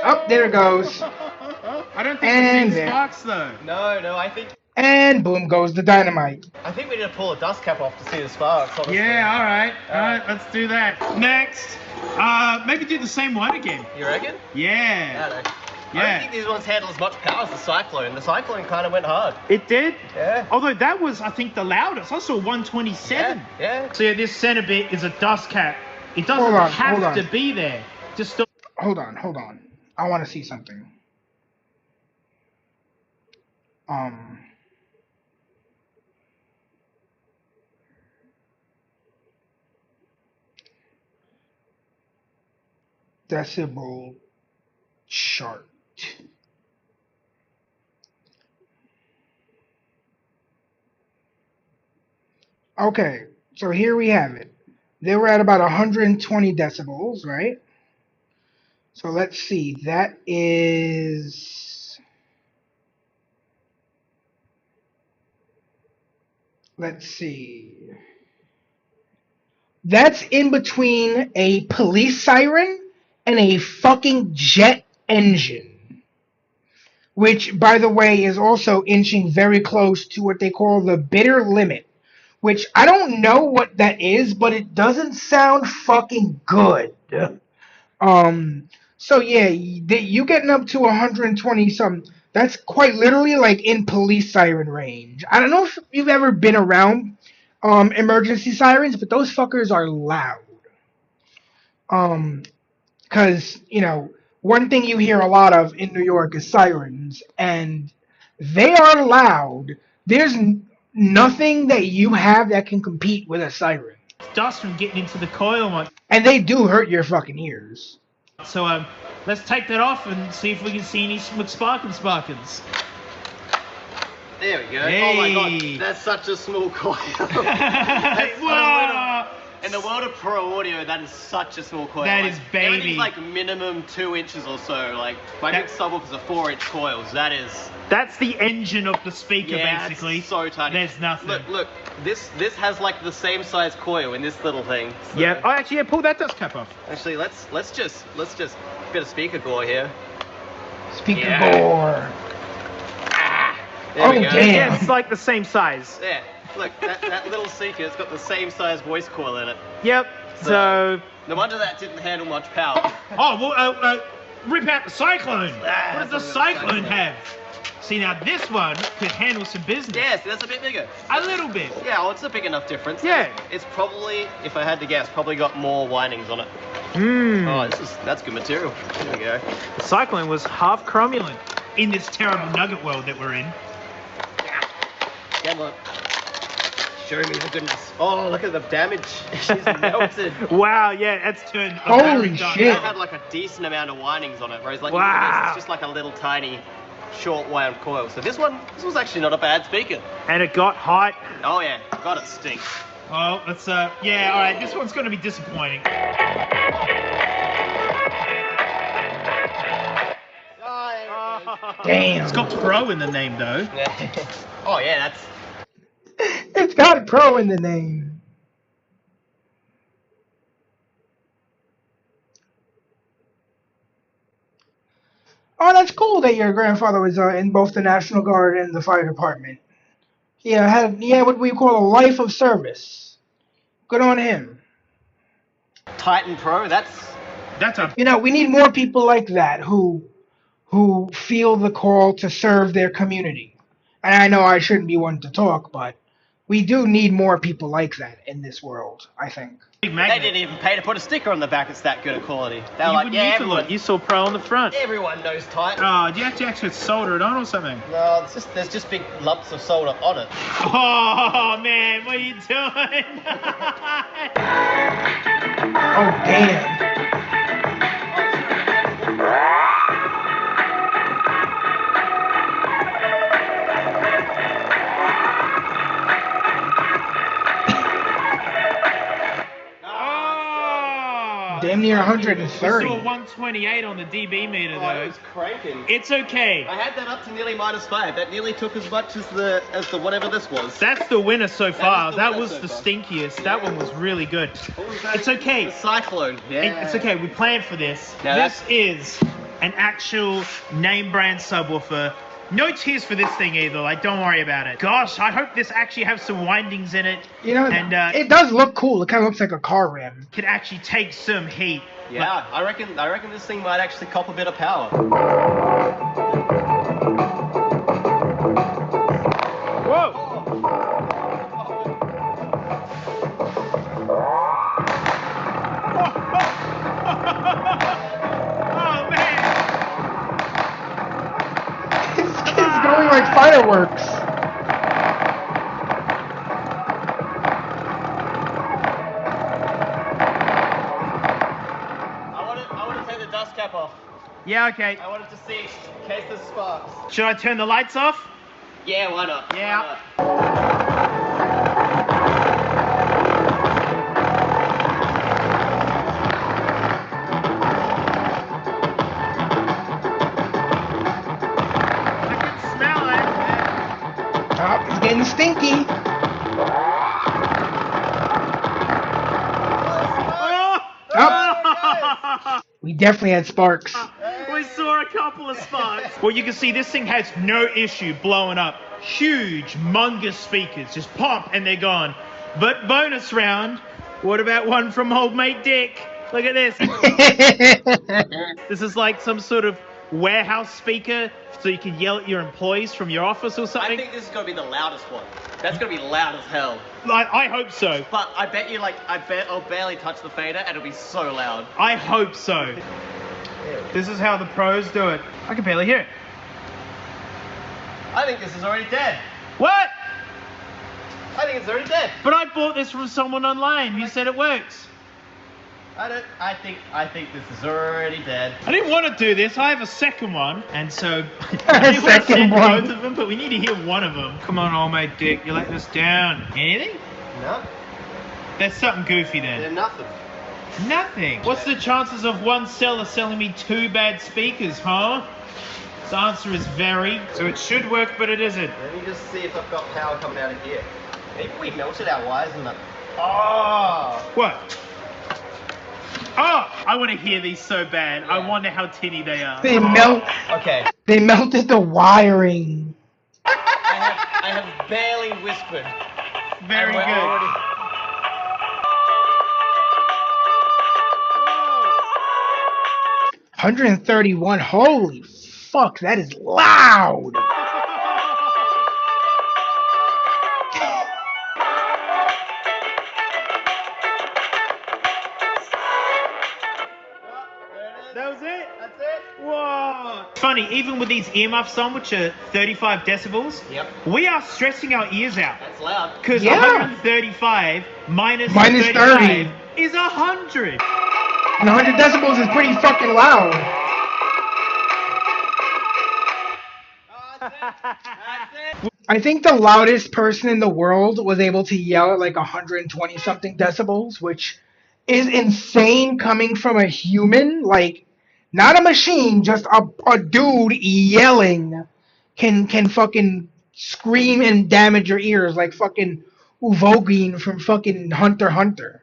Oh, there it goes. I don't think And it's there. sparks, though. No, I think And boom goes the dynamite. we need to pull a dust cap off to see the sparks. Honestly. Yeah, all right, let's do that. Next, maybe do the same one again. You reckon? Yeah. I don't know. I Yeah. don't think these ones handle as much power as the Cyclone. The Cyclone kind of went hard. It did? Yeah. Although that was, I think, the loudest. I saw 127. Yeah. So yeah, this center bit is a dust cap. It doesn't Hold on, have hold on. to be there. Just stop. Hold on. I want to see something. Decibel chart. Okay, so here we have it. They were at about 120 decibels, right? So let's see. That is. Let's see. That's in between a police siren and a fucking jet engine. Which, by the way, is also inching very close to what they call the bitter limit. Which I don't know what that is, but it doesn't sound fucking good. So yeah, you getting up to 120 something. That's quite literally like in police siren range. I don't know if you've ever been around emergency sirens, but those fuckers are loud. Cause one thing you hear a lot of in New York is sirens, and they are loud. There's nothing that you have that can compete with a siren. Dust from getting into the coil. And they do hurt your fucking ears. So let's take that off and see if we can see any sparkins. There we go. Hey. Oh my God, that's such a small coil. Whoa. In the world of pro audio, that is such a small coil. That Like, is baby. Everything's like minimum 2 inches or so. Like my big subwoofer is a 4-inch coil. So that is. That's the engine of the speaker, Yeah, basically. it's so tiny. There's nothing. Look. This has like the same size coil in this little thing. So- Yeah. Oh, actually, yeah. Pull that dust cap off. Actually, let's just bit of speaker gore here. Speaker Yeah. gore. There we Oh, go. damn. Yeah, it's like the same size. Yeah. Look, that little seeker, it's got the same size voice coil in it. Yep. So. No wonder that didn't handle much power. Oh, well, rip out the Cyclone. Ah, What does the that's a Cyclone Cyclone. have? See, now this one could handle some business. Yes, that's a bit bigger. A little bit. Yeah, well, it's a big enough difference. Yeah. It's probably, if I had to guess, probably got more windings on it. Hmm. Oh, that's good material. There we go. The Cyclone was half cromulent in this terrible nugget world that we're in. Come on. Show me the goodness. Oh, look at the damage. She's melted. Wow, yeah, that's turned. a Holy battery dark. shit. That had like a decent amount of windings on it, whereas like Wow. this is just like a little tiny short wound coil. So this was actually not a bad speaker. And it got hot. Oh yeah, God, it stinks. Oh, let's yeah, all right. This one's going to be disappointing. Damn. It's got pro in the name though. Oh yeah, that's. It's got pro in the name. Oh, that's cool that your grandfather was in both the National Guard and the fire department. Yeah, had what we call a life of service. Good on him. Titan Pro, that's a You know, we need more people like that who feel the call to serve their community. And I know I shouldn't be one to talk, but we do need more people like that in this world, I think. big they magnet. didn't even pay to put a sticker on the back. It's that good a quality. They're You like, wouldn't yeah, need to everyone, look. You saw pro on the front. everyone knows Titan. Oh, do you have to actually solder it on or something? No, it's just there's just big lumps of solder on it. Oh man, what are you doing? Oh, damn. Damn near We 130. saw 128 on the DB meter Oh, though. it was cranking. It's okay. I had that up to nearly -5. That nearly took as much as the whatever this was. That's the winner so far. the That winner was so the far. stinkiest. That one was really good. What was that? It's okay. The Cyclone. Yeah. It's okay. We planned for this. Now This is an actual name brand subwoofer. No tears for this thing either. Like, don't worry about it. Gosh, I hope this actually has some windings in it. You know, and it does look cool. It kind of looks like a car rim. can actually take some heat. Yeah, I reckon this thing might actually cop a bit of power. Whoa! Oh man! It's going like fireworks. I want to take the dust cap off. Yeah, okay. I wanted to see in case there's sparks. Should I turn the lights off? Yeah, why not? Yeah. Why not? I can smell it. Oh, it's getting stinky. Oh! We definitely had sparks. We saw a couple of sparks. Well, you can see this thing has no issue blowing up. Huge, mongous speakers just pop and they're gone. But bonus round, what about one from old mate Dick? Look at this. This is like some sort of warehouse speaker so you can yell at your employees from your office or I something. think this is gonna be the loudest one. That's gonna be loud as hell. I hope so. But I bet you, I'll barely touch the fader and it'll be so loud. I hope so. This is how the pros do it. I can barely hear it. I think this is already dead. What? I think it's already dead. But I bought this from someone online who said it works. I think this is already dead. I didn't want to do this. I have a second one, and so I didn't want to Second send one. both of them, but we need to hear one of them. Come on, old mate Dick, you're letting us down. Anything? No, There's something goofy they're there. nothing. Nothing. What's the chances of one seller selling me 2 bad speakers, huh? The answer is very. So it should work, but it isn't. Let me just see if I've got power coming out of here. Maybe we melted our wires in the. Oh! What? Oh, I want to hear these so bad. I wonder how tinny they are. They Okay. melted the wiring. I have barely whispered. Very And we're good. already- 131. Holy fuck, that is loud. That was it? That's it. Whoa. Funny, even with these earmuffs on, which are 35 decibels, Yep. we are stressing our ears out. That's loud. Because Yeah. 135 minus Minus 35 30. is 100. And 100 decibels is pretty fucking loud. Oh, that's it. I think the loudest person in the world was able to yell at like 120 something decibels, which is insane coming from a human, like not a machine, just a dude yelling can fucking scream and damage your ears like fucking Uvogin from fucking Hunter x Hunter.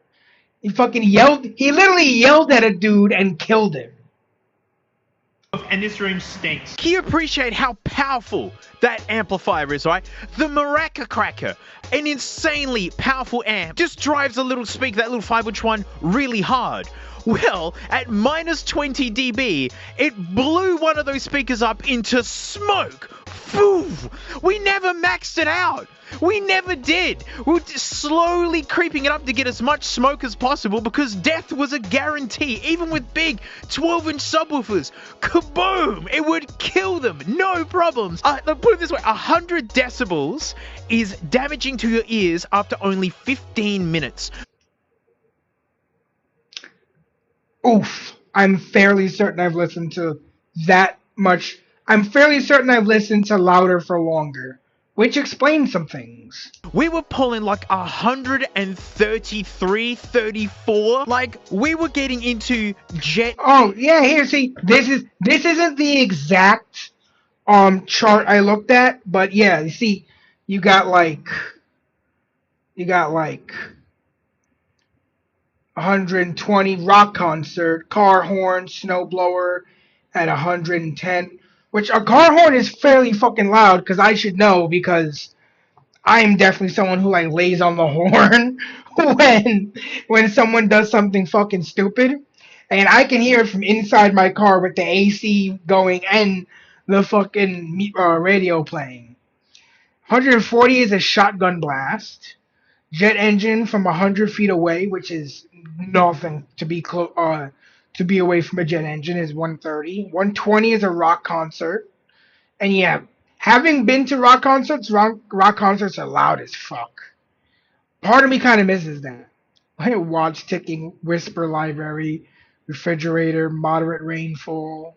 He literally yelled at a dude and killed him. And this room stinks. Can you appreciate how powerful that amplifier is, right? The Maraca Cracker, an insanely powerful amp, just drives a little speaker, that little 5-inch one, really hard. Well, at minus 20 dB, it blew one of those speakers up into smoke. Phew! We never maxed it out. We never did. We were just slowly creeping it up to get as much smoke as possible because death was a guarantee. Even with big 12-inch subwoofers, kaboom! It would kill them, no problems. Put it this way, 100 decibels is damaging to your ears after only 15 minutes. Oof. I'm fairly certain I've listened to that much. I'm fairly certain I've listened to louder for longer, which explains some things. We were pulling like 133, 34. Like, we were getting into jet. Oh, yeah, here, see, this isn't the exact chart I looked at, but yeah, you see, you got like 120 rock concert, car horn, snowblower at 110, which a car horn is fairly fucking loud, because I should know, because I am definitely someone who like lays on the horn when someone does something fucking stupid, and I can hear it from inside my car with the AC going and the fucking radio playing. 140 is a shotgun blast. Jet engine from 100 feet away, which is nothing to be away from a jet engine, is 130. 120 is a rock concert, and yeah, having been to rock concerts are loud as fuck. Part of me kind of misses that. Watch ticking, whisper library, refrigerator, moderate rainfall.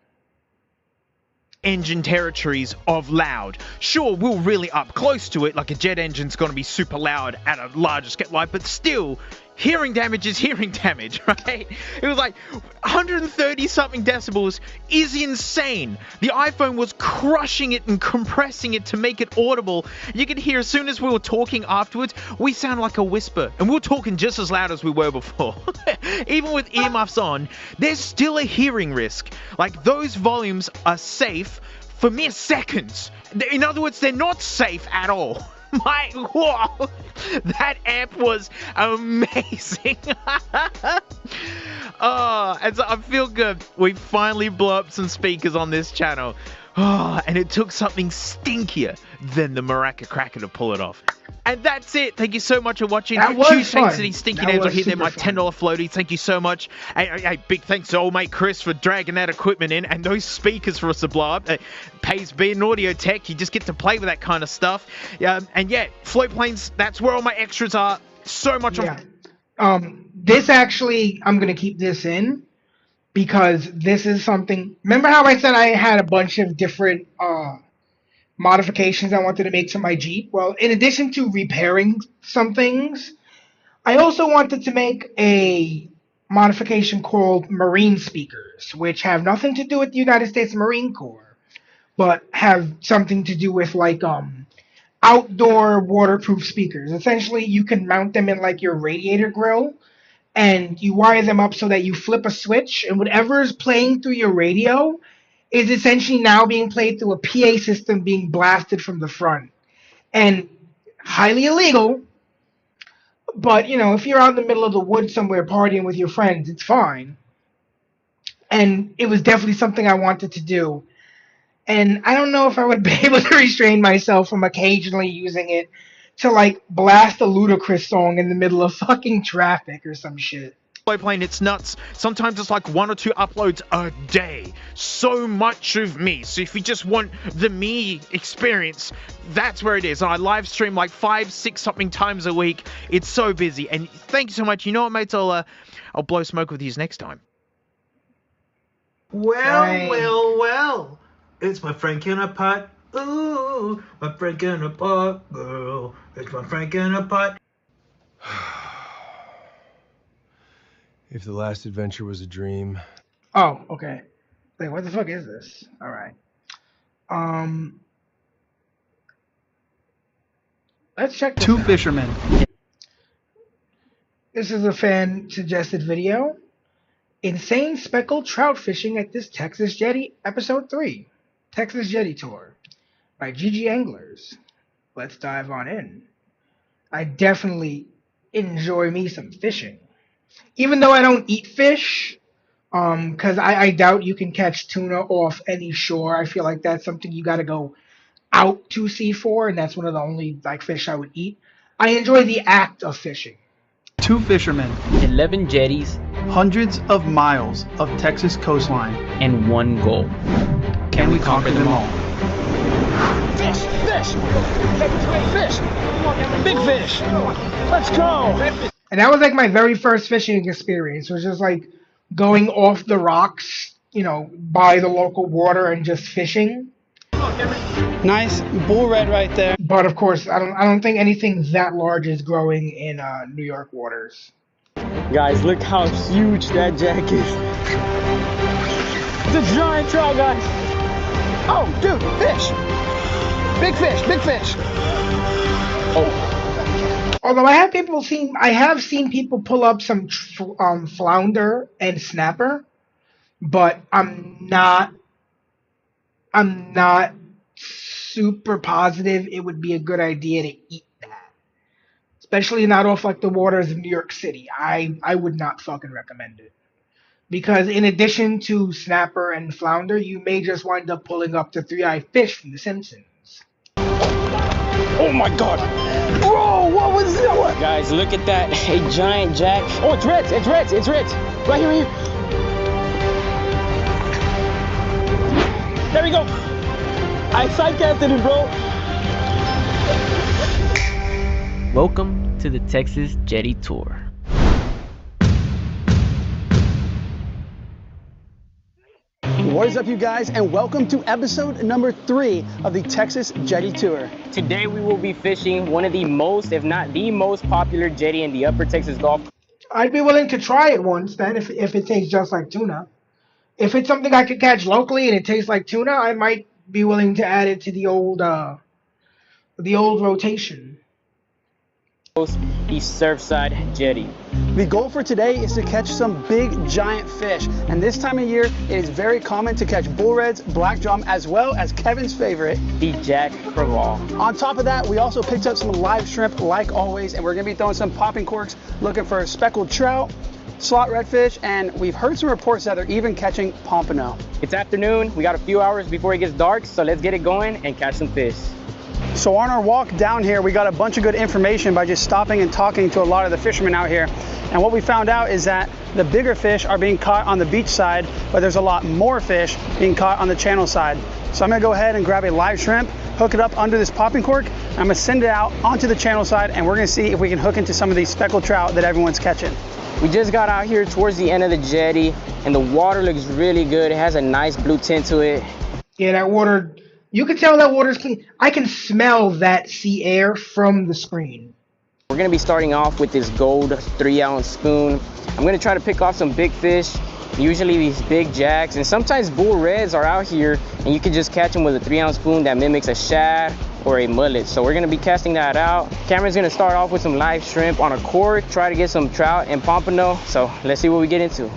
Engine territories of loud. Sure, we're really up close to it, like a jet engine's gonna be super loud at a larger scale, like, but still, hearing damage is hearing damage, right? It was like 130 something decibels is insane. The iPhone was crushing it and compressing it to make it audible. You could hear as soon as we were talking afterwards, we sound like a whisper, and we were talking just as loud as we were before. Even with earmuffs on, there's still a hearing risk. Like, those volumes are safe for mere seconds. In other words, they're not safe at all. Whoa, that amp was amazing. Oh, and so I feel good. We finally blew up some speakers on this channel. Oh, and it took something stinkier than the Maraca Cracker to pull it off. And that's it. Thank you so much for watching. That was Huge fun. thanks to these stinky names right here. They're my $10 floaties. Thank you so much. Hey, big thanks to old mate Chris for dragging that equipment in and those speakers for us to blow up. It pays being audio tech. You just get to play with that kind of stuff. And yeah, float planes, that's where all my extras are. So much. Yeah. This actually, I'm going to keep this in because this is something. Remember how I said I had a bunch of different modifications I wanted to make to my Jeep? Well, in addition to repairing some things, I also wanted to make a modification called Marine Speakers, which have nothing to do with the United States Marine Corps, but have something to do with like outdoor waterproof speakers. Essentially, you can mount them in like your radiator grill, and you wire them up so that you flip a switch, and whatever is playing through your radio is essentially now being played through a PA system being blasted from the front. And highly illegal, but, you know, if you're out in the middle of the woods somewhere partying with your friends, it's fine. And it was definitely something I wanted to do. And I don't know if I would be able to restrain myself from occasionally using it to, like, blast a Ludacris song in the middle of fucking traffic or some shit. Plane, it's nuts. Sometimes it's like 1 or 2 uploads a day. So much of me. So if you just want the me experience, that's where it is. I live stream like 5, 6 something times a week. It's so busy. And thank you so much. You know what, mates? I'll blow smoke with you next time. Well, it's my friend Counterpart Ooh, my Franken apart, girl. It's my Franken apart. If the last adventure was a dream. Oh, okay. Wait, what the fuck is this? All right. Let's check this Two out. fishermen. This is a fan suggested video. Insane speckled trout fishing at this Texas Jetty, episode 3. Texas Jetty Tour by GG Anglers. Let's dive on in. I definitely enjoy me some fishing. Even though I don't eat fish, because I doubt you can catch tuna off any shore. I feel like that's something you gotta go out to sea for, and that's one of the only like fish I would eat. I enjoy the act of fishing. Two fishermen. 11 jetties, Hundreds of miles of Texas coastline. and one goal. Can we conquer them all? Fish! Fish! Fish! Big fish! Let's go! And that was like my very first fishing experience. It was just like going off the rocks, by the local water and just fishing. Nice bull red right there. But of course, I don't think anything that large is growing in New York waters. Guys, look how huge that jack is. It's a giant trout, guys. Oh, dude, fish! Big fish, big fish. Although I have seen people pull up some flounder and snapper, but I'm not super positive it would be a good idea to eat that, especially not off like the waters of New York City. I would not fucking recommend it, because in addition to snapper and flounder, you may just wind up pulling up the three-eyed fish from The Simpsons. Oh my god! Bro, what was that? Guys, look at that. A giant jack. Oh, it's red, it's red, it's red. Right here, right here. There we go. I side-casted it, bro. Welcome to the Texas Jetty Tour. What is up, you guys, and welcome to episode number 3 of the Texas Jetty Tour. Today we will be fishing one of the most, if not the most popular jetty in the Upper Texas Gulf. I'd be willing to try it once then if it tastes just like tuna. If it's something I could catch locally and it tastes like tuna, I might be willing to add it to the old rotation. The Surfside Jetty. The goal for today is to catch some big giant fish, and this time of year it is very common to catch bull reds, black drum, as well as Kevin's favorite, The Jack Crevalle. On top of that, we also picked up some live shrimp like always, and we're going to be throwing some popping corks looking for speckled trout, slot redfish, and we've heard some reports that they're even catching pompano. It's afternoon, we got a few hours before it gets dark, so let's get it going and catch some fish. So on our walk down here, we got a bunch of good information by just stopping and talking to a lot of the fishermen out here. And what we found out is that the bigger fish are being caught on the beach side, but there's a lot more fish being caught on the channel side. So I'm gonna go ahead and grab a live shrimp, hook it up under this popping cork, and I'm gonna send it out onto the channel side, and we're gonna see if we can hook into some of these speckled trout that everyone's catching. We just got out here towards the end of the jetty, and the water looks really good. It has a nice blue tint to it. Yeah, that water, you can tell that water's clean. I can smell that sea air from the screen. We're gonna be starting off with this gold 3-ounce spoon. I'm gonna try to pick off some big fish, usually these big jacks, and sometimes bull reds are out here, and you can just catch them with a 3-ounce spoon that mimics a shad or a mullet. So we're gonna be casting that out. Cameron's gonna start off with some live shrimp on a cork, try to get some trout and pompano. So let's see what we get into.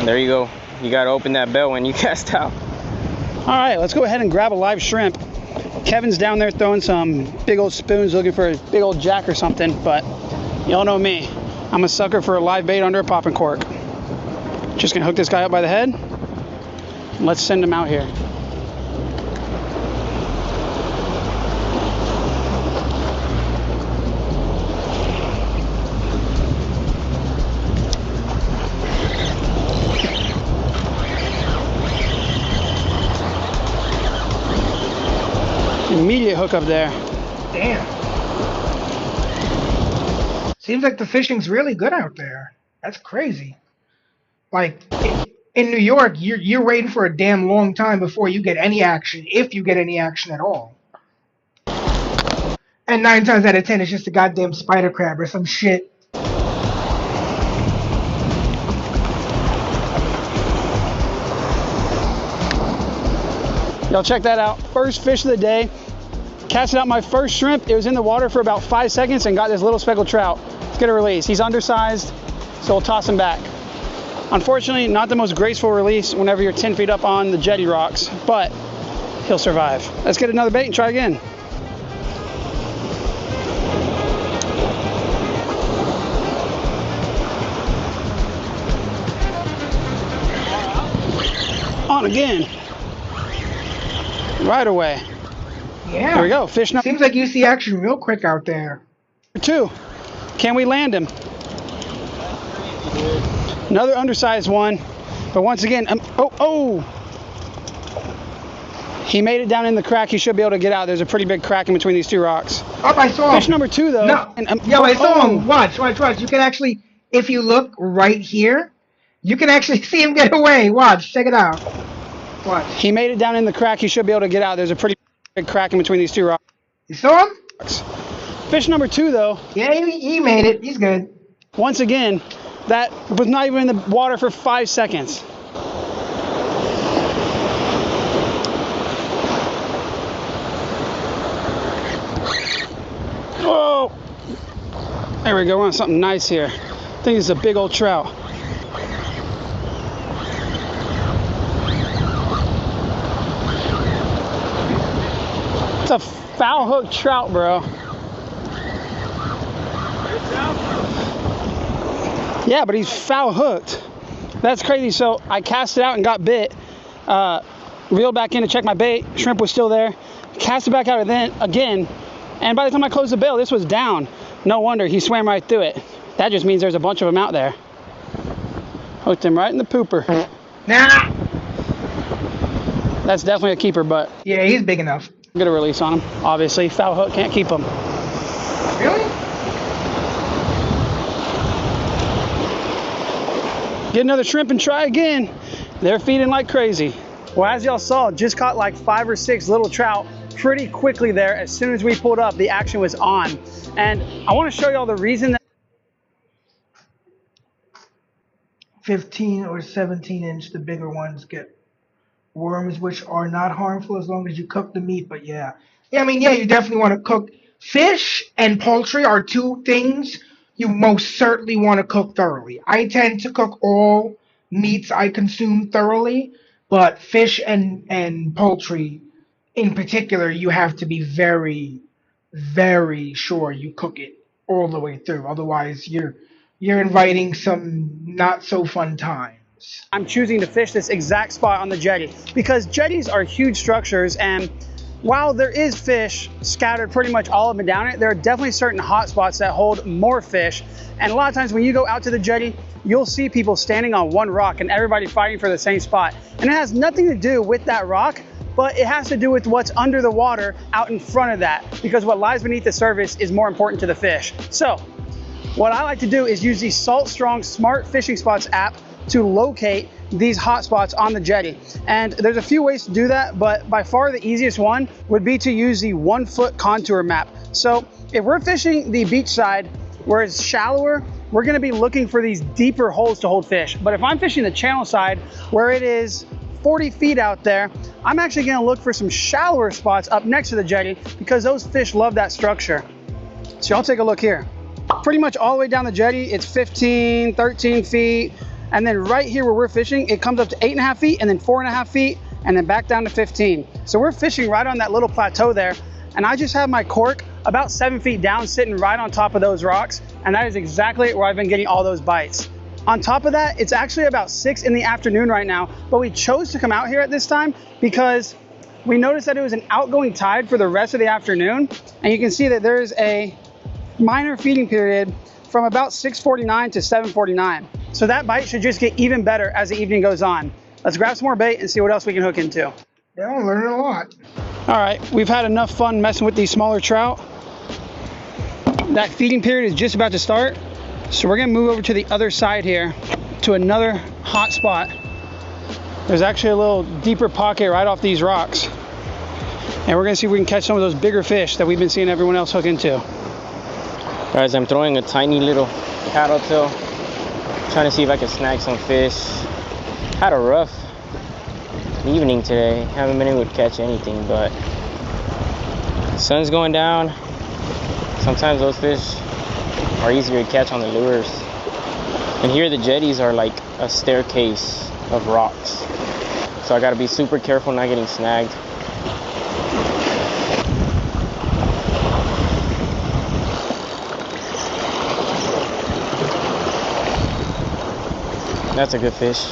There you go. You gotta open that bell when you cast out. All right, let's go ahead and grab a live shrimp. Kevin's down there throwing some big old spoons looking for a big old jack or something, but y'all know me. I'm a sucker for a live bait under a popping cork. Just gonna hook this guy up by the head. Let's send him out here. hookup there. Damn. Seems like the fishing's really good out there. That's crazy. Like in New York, you're waiting for a damn long time before you get any action, if you get any action at all. And 9 times out of 10, it's just a goddamn spider crab or some shit. Y'all check that out. First fish of the day. Casted out my first shrimp. It was in the water for about 5 seconds and got this little speckled trout. Let's get a release. He's undersized, so we'll toss him back. Unfortunately, not the most graceful release whenever you're 10 feet up on the jetty rocks, but he'll survive. Let's get another bait and try again. On again. Right away. Yeah. There we go. Fish number Seems like you see action real quick out there. 2. Can we land him? Another undersized one. But once again, he made it down in the crack. He should be able to get out. There's a pretty big crack in between these 2 rocks. Oh, I saw him. Fish number 2, though. No. Yo, I saw him. Watch. You can actually, if you look right here, you can actually see him get away. Watch. Check it out. Watch. He made it down in the crack. He should be able to get out. There's a pretty big crack in between these 2 rocks. You saw him? Fish number 2, though. Yeah, he made it. He's good. Once again, that was not even in the water for 5 seconds. Oh! There we go. We're on something nice here. I think it's a big old trout. It's a foul hook trout, bro. Yeah, but he's foul hooked. That's crazy. So I cast it out and got bit. Reeled back in to check my bait. Shrimp was still there. Cast it back out again. And by the time I closed the bail, this was down. No wonder he swam right through it. That just means there's a bunch of them out there. Hooked him right in the pooper. Nah. That's definitely a keeper, but yeah, he's big enough. Get a release on him. Obviously, foul hook can't keep him. Really? Get another shrimp and try again. They're feeding like crazy. Well, as y'all saw, just caught like 5 or 6 little trout pretty quickly there. As soon as we pulled up, the action was on. And I want to show y'all the reason that 15 or 17 inch, the bigger ones get worms, which are not harmful as long as you cook the meat. But yeah, I mean, yeah, you definitely want to cook. Fish and poultry are 2 things you most certainly want to cook thoroughly. I tend to cook all meats I consume thoroughly, but fish and poultry in particular, you have to be very, very sure you cook it all the way through. Otherwise, you're inviting some not so fun times. I'm choosing to fish this exact spot on the jetty because jetties are huge structures, and while there is fish scattered pretty much all up and down it, there are definitely certain hot spots that hold more fish. And a lot of times when you go out to the jetty, you'll see people standing on one rock and everybody fighting for the same spot. And it has nothing to do with that rock, but it has to do with what's under the water out in front of that, because what lies beneath the surface is more important to the fish. So what I like to do is use the Salt Strong Smart Fishing Spots app to locate these hot spots on the jetty. And there's a few ways to do that, but by far the easiest one would be to use the 1-foot contour map. So if we're fishing the beach side where it's shallower, we're gonna be looking for these deeper holes to hold fish. But if I'm fishing the channel side where it is 40 feet out there, I'm actually gonna look for some shallower spots up next to the jetty because those fish love that structure. So y'all take a look here. Pretty much all the way down the jetty, it's 15, 13 feet. And then right here where we're fishing, it comes up to 8.5 feet and then 4.5 feet and then back down to 15. So we're fishing right on that little plateau there. And I just have my cork about 7 feet down, sitting right on top of those rocks. And that is exactly where I've been getting all those bites. On top of that, it's actually about 6 in the afternoon right now, but we chose to come out here at this time because we noticed that it was an outgoing tide for the rest of the afternoon. And you can see that there is a minor feeding period from about 6:49 to 7:49. So that bite should just get even better as the evening goes on. Let's grab some more bait and see what else we can hook into. Yeah, I'm learning a lot. All right, we've had enough fun messing with these smaller trout. That feeding period is just about to start. So we're gonna move over to the other side here to another hot spot. There's actually a little deeper pocket right off these rocks. And we're gonna see if we can catch some of those bigger fish that we've been seeing everyone else hook into. Guys, I'm throwing a tiny little paddle tail, trying to see if I can snag some fish. Had a rough evening today. Haven't been able to catch anything, but sun's going down. Sometimes those fish are easier to catch on the lures. And here the jetties are like a staircase of rocks. So I gotta be super careful not getting snagged. That's a good fish.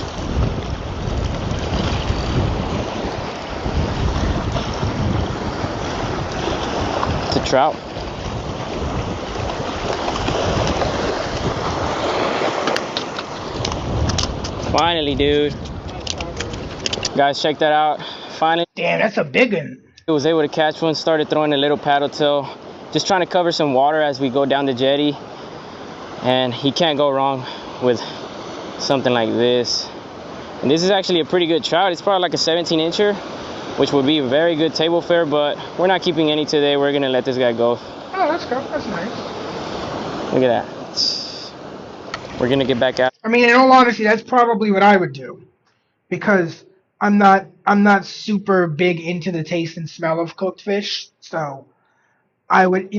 It's a trout. Finally, dude. Guys, check that out. Finally. Damn, that's a big one. I was able to catch one, started throwing a little paddle tail. Just trying to cover some water as we go down the jetty. And you can't go wrong with something like this. And this is actually a pretty good trout. It's probably like a 17-incher, which would be a very good table fare, but we're not keeping any today. We're gonna let this guy go. Oh, that's good. That's nice. Look at that. We're gonna get back out. I mean, in all honesty, that's probably what I would do, because I'm not super big into the taste and smell of cooked fish, so I would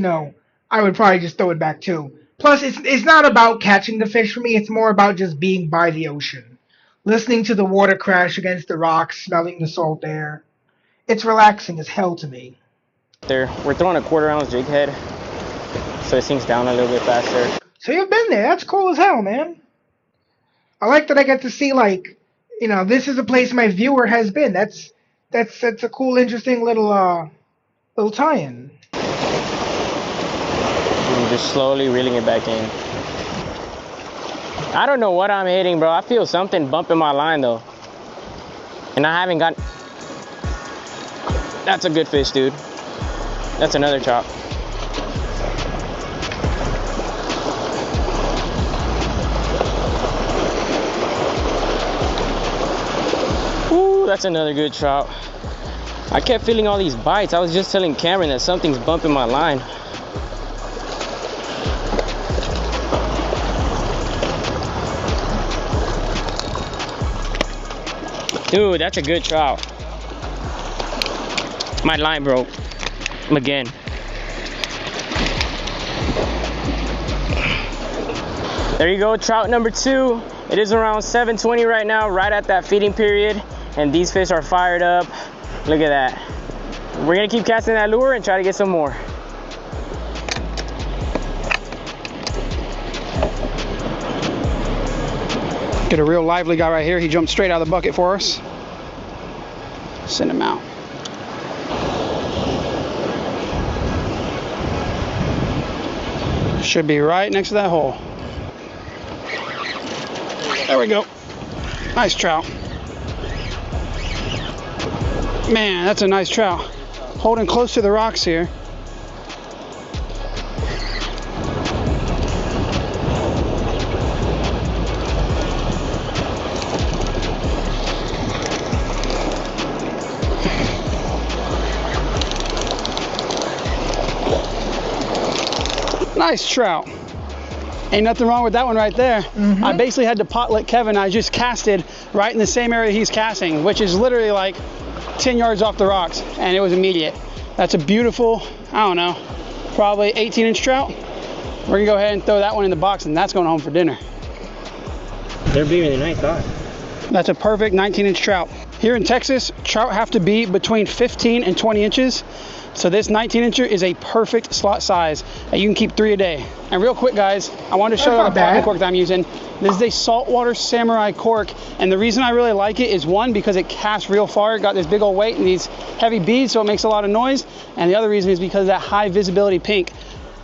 probably just throw it back too. Plus, it's not about catching the fish for me. It's more about just being by the ocean, listening to the water crash against the rocks, smelling the salt air. It's relaxing as hell to me. We're throwing a 1/4 ounce jig head, so it sinks down a little bit faster. So you've been there. That's cool as hell, man. I like that I get to see, like, this is a place my viewer has been. That's a cool, interesting little tie-in. I'm just slowly reeling it back in. I don't know what I'm hitting, bro. I feel something bumping my line though, and I haven't got. That's a good fish, dude. That's another chop. Ooh, that's another good trout. I kept feeling all these bites. I was just telling Cameron that something's bumping my line. Dude, that's a good trout. My line broke again. There you go, trout number 2. It is around 7:20 right now, right at that feeding period, and these fish are fired up. Look at that. We're gonna keep casting that lure and try to get some more. Get a real lively guy right here. He jumped straight out of the bucket for us. Send him out. Should be right next to that hole. There we go. Nice trout. Man, that's a nice trout. Holding close to the rocks here. Nice trout. Ain't nothing wrong with that one right there. I basically had to potlick Kevin. I just casted right in the same area he's casting, which is literally like 10 yards off the rocks, and it was immediate. That's a beautiful, I don't know, probably 18-inch trout. We're gonna go ahead and throw that one in the box, and that's going home for dinner. They're bigger than I thought. That's a perfect 19-inch trout. Here in Texas, trout have to be between 15 and 20 inches. So this 19-incher is a perfect slot size. You can keep 3 a day. And real quick, guys, I wanted to show you the pocket cork that I'm using. This is a saltwater samurai cork, and the reason I really like it is, one, because it casts real far. It got this big old weight and these heavy beads, so it makes a lot of noise. And the other reason is because of that high visibility pink.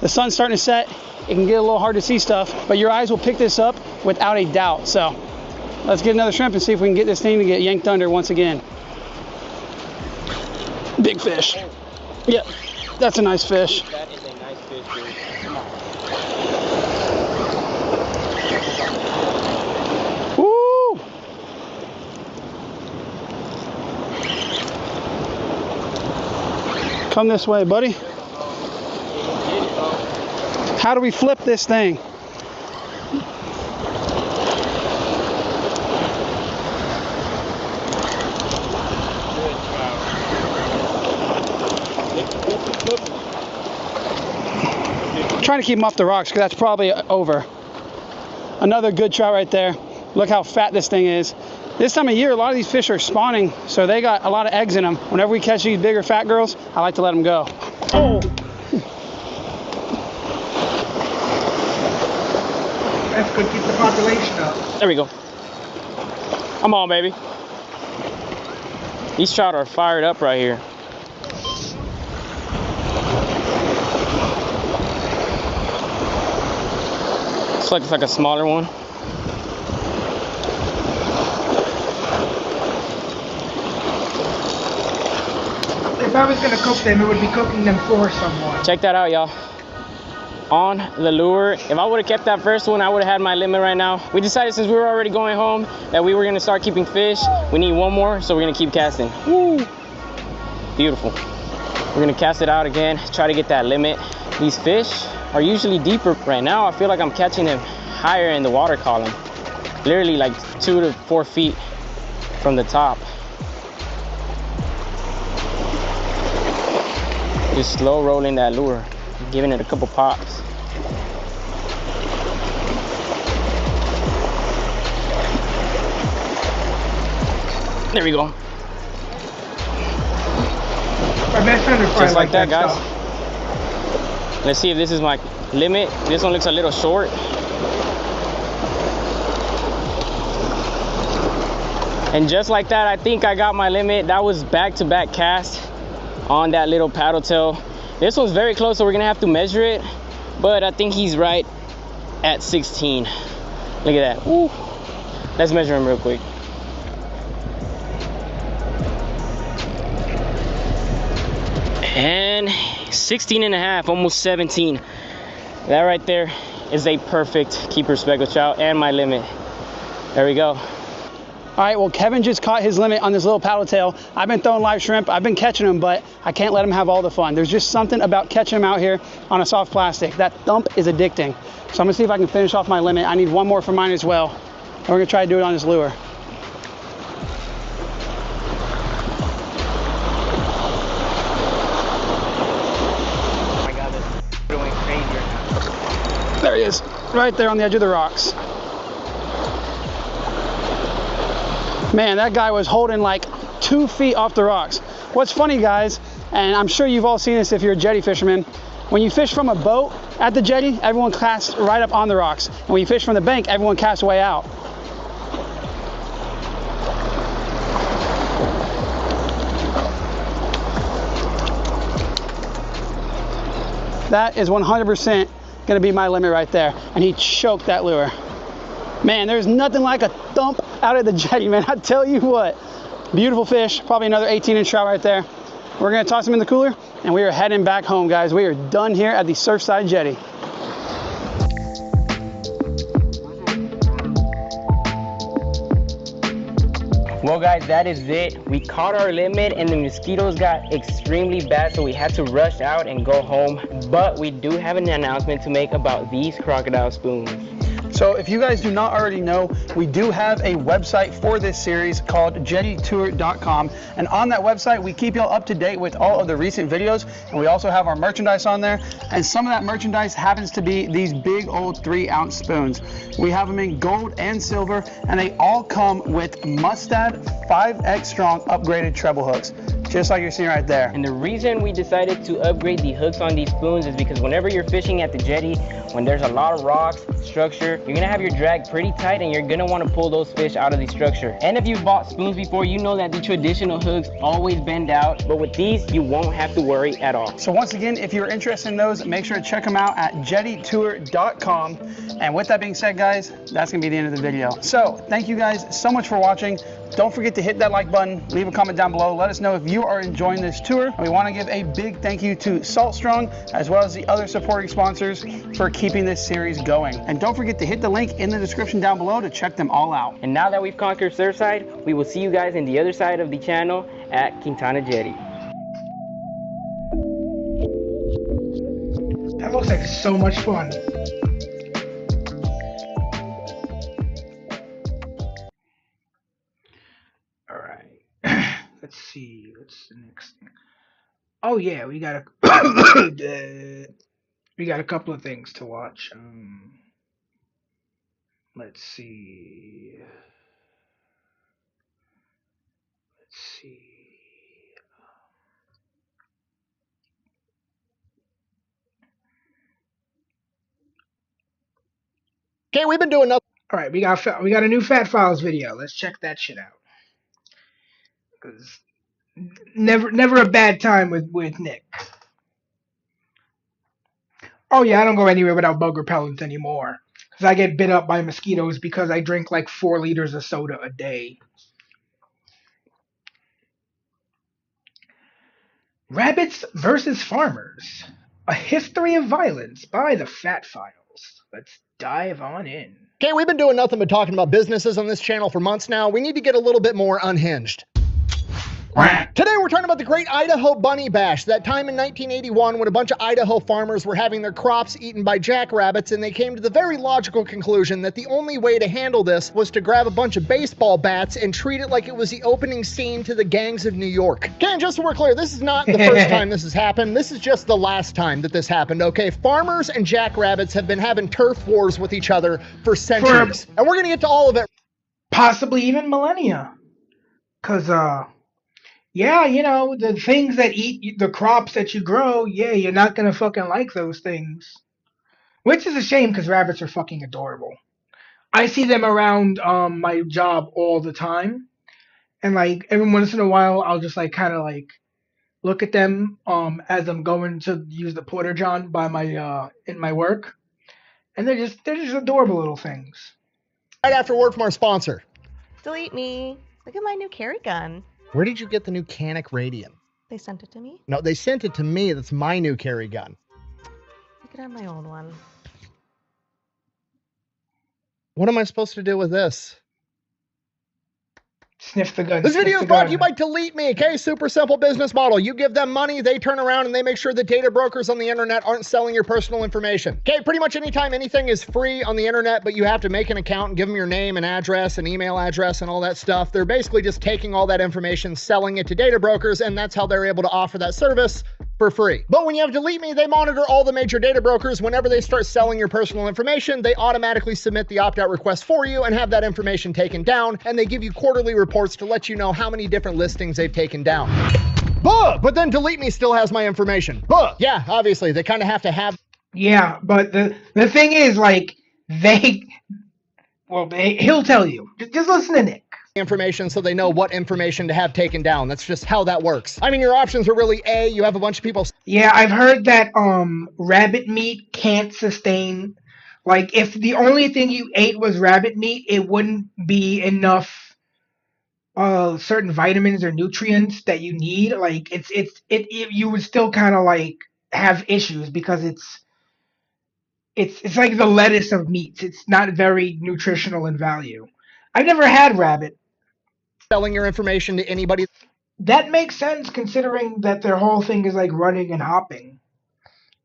The sun's starting to set. It can get a little hard to see stuff, but your eyes will pick this up without a doubt. So let's get another shrimp and see if we can get this thing to get yanked under once again. Big fish. Yep, that's a nice fish. That is a nice fish, dude. Come on. Woo! Come this way, buddy. How do we flip this thing? Trying to keep him off the rocks because that's probably over. Another good trout right there. Look how fat this thing is. This time of year, a lot of these fish are spawning, so they got a lot of eggs in them. Whenever we catch these bigger fat girls, I like to let them go. Oh! That's good. Keep the population up. There we go. Come on, baby. These trout are fired up right here. Looks like a smaller one. If I was going to cook them, it would be cooking them for someone. Check that out, y'all. On the lure. If I would have kept that first one, I would have had my limit right now. We decided since we were already going home that we were going to start keeping fish. We need one more, so we're going to keep casting. Woo! Beautiful. We're going to cast it out again, try to get that limit. These fish are usually deeper. Right now, I feel like I'm catching them higher in the water column. Literally like 2 to 4 feet from the top. Just slow rolling that lure, giving it a couple pops. There we go. My best friend is Just like that, guys. Stuff. Let's see if this is my limit. This one looks a little short. And just like that, I think I got my limit. That was back-to-back cast on that little paddle tail. This one's very close, so we're gonna have to measure it, but I think he's right at 16. Look at that. Ooh. Let's measure him real quick. And 16 and a half, almost 17. That right there is a perfect keeper speckled trout and my limit. There we go. All right, well, Kevin just caught his limit on this little paddle tail. I've been throwing live shrimp. I've been catching them, but I can't let him have all the fun. There's just something about catching them out here on a soft plastic. That thump is addicting. So I'm gonna see if I can finish off my limit. I need one more for mine as well. And we're gonna try to do it on this lure. Oh my God, this is going crazy right now. There he is, right there on the edge of the rocks. Man, that guy was holding like 2 feet off the rocks. What's funny, guys, and I'm sure you've all seen this if you're a jetty fisherman, when you fish from a boat at the jetty, everyone casts right up on the rocks. And when you fish from the bank, everyone casts way out. That is 100% gonna be my limit right there. And he choked that lure. Man, there's nothing like a thump out of the jetty, man. I tell you what. Beautiful fish, probably another 18-inch trout right there. We're gonna toss him in the cooler and we are heading back home, guys. We are done here at the Surfside Jetty. Well, guys, that is it. We caught our limit and the mosquitoes got extremely bad, so we had to rush out and go home. But we do have an announcement to make about these crocodile spoons. So if you guys do not already know, we do have a website for this series called jettytour.com, and on that website we keep y'all up to date with all of the recent videos, and we also have our merchandise on there, and some of that merchandise happens to be these big old 3-ounce spoons. We have them in gold and silver, and they all come with Mustad 5X strong upgraded treble hooks, just like you're seeing right there. And the reason we decided to upgrade the hooks on these spoons is because whenever you're fishing at the jetty, when there's a lot of rocks, structure, you're gonna have your drag pretty tight and you're gonna wanna pull those fish out of the structure. And if you've bought spoons before, you know that the traditional hooks always bend out, but with these, you won't have to worry at all. So once again, if you're interested in those, make sure to check them out at jettytour.com. And with that being said, guys, that's gonna be the end of the video. So thank you guys so much for watching. Don't forget to hit that like button, leave a comment down below. Let us know if you you are enjoying this tour. And we want to give a big thank you to Salt Strong, as well as the other supporting sponsors, for keeping this series going. And don't forget to hit the link in the description down below to check them all out. And now that we've conquered Surfside, we will see you guys in the other side of the channel at Quintana Jetty. That looks like so much fun. All right. Let's see. What's the next thing? Oh yeah, we got a couple of things to watch. Let's see. Okay, we've been doing nothing. All right, we got a new Fat Files video. Let's check that shit out. Cause never a bad time with Nick. Oh yeah, I don't go anywhere without bug repellent anymore. Cause I get bit up by mosquitoes because I drink like 4 liters of soda a day. Rabbits versus Farmers. A History of Violence by the Fat Files. Let's dive on in. Okay, we've been doing nothing but talking about businesses on this channel for months now. We need to get a little bit more unhinged. Today we're talking about the Great Idaho Bunny Bash, that time in 1981 when a bunch of Idaho farmers were having their crops eaten by jackrabbits, and they came to the very logical conclusion that the only way to handle this was to grab a bunch of baseball bats and treat it like it was the opening scene to the Gangs of New York. Okay, and just so we're clear, this is not the first time this has happened. This is just the last time that this happened, okay? Farmers and jackrabbits have been having turf wars with each other for centuries, and we're gonna get to all of it. Possibly even millennia. Cause yeah, you know, the things that eat the crops that you grow, yeah, you're not gonna fucking like those things. Which is a shame because rabbits are fucking adorable. I see them around my job all the time. And like every once in a while I'll just like kinda like look at them as I'm going to use the Porta John by my in my work. And they're just adorable little things. Right after word from our sponsor. Delete me. Look at my new carry gun. Where did you get the new Canic Radian? They sent it to me. No, they sent it to me. That's my new carry gun. You could have my old one. What am I supposed to do with this? Sniff the gun. This video is brought to you by Delete Me, okay? Super simple business model. You give them money, they turn around and they make sure that data brokers on the internet aren't selling your personal information. Okay, pretty much anytime anything is free on the internet, but you have to make an account and give them your name and address and email address and all that stuff, they're basically just taking all that information, selling it to data brokers, and that's how they're able to offer that service for free. But when you have Delete Me, they monitor all the major data brokers. Whenever they start selling your personal information, they automatically submit the opt-out request for you and have that information taken down, and they give you quarterly reports to let you know how many different listings they've taken down. But then Delete Me still has my information. Yeah, obviously, they kind of have to have... Yeah, but the thing is, like, he'll tell you. Just listen to Nick. Information so they know what information to have taken down. That's just how that works. I mean, your options are really A, you have a bunch of people... Yeah, I've heard that rabbit meat can't sustain... Like, if the only thing you ate was rabbit meat, it wouldn't be enough certain vitamins or nutrients that you need. Like, you would still kind of, like, have issues because it's like the lettuce of meats. It's not very nutritional in value. I've never had rabbit. Selling your information to anybody. That makes sense considering that their whole thing is like running and hopping.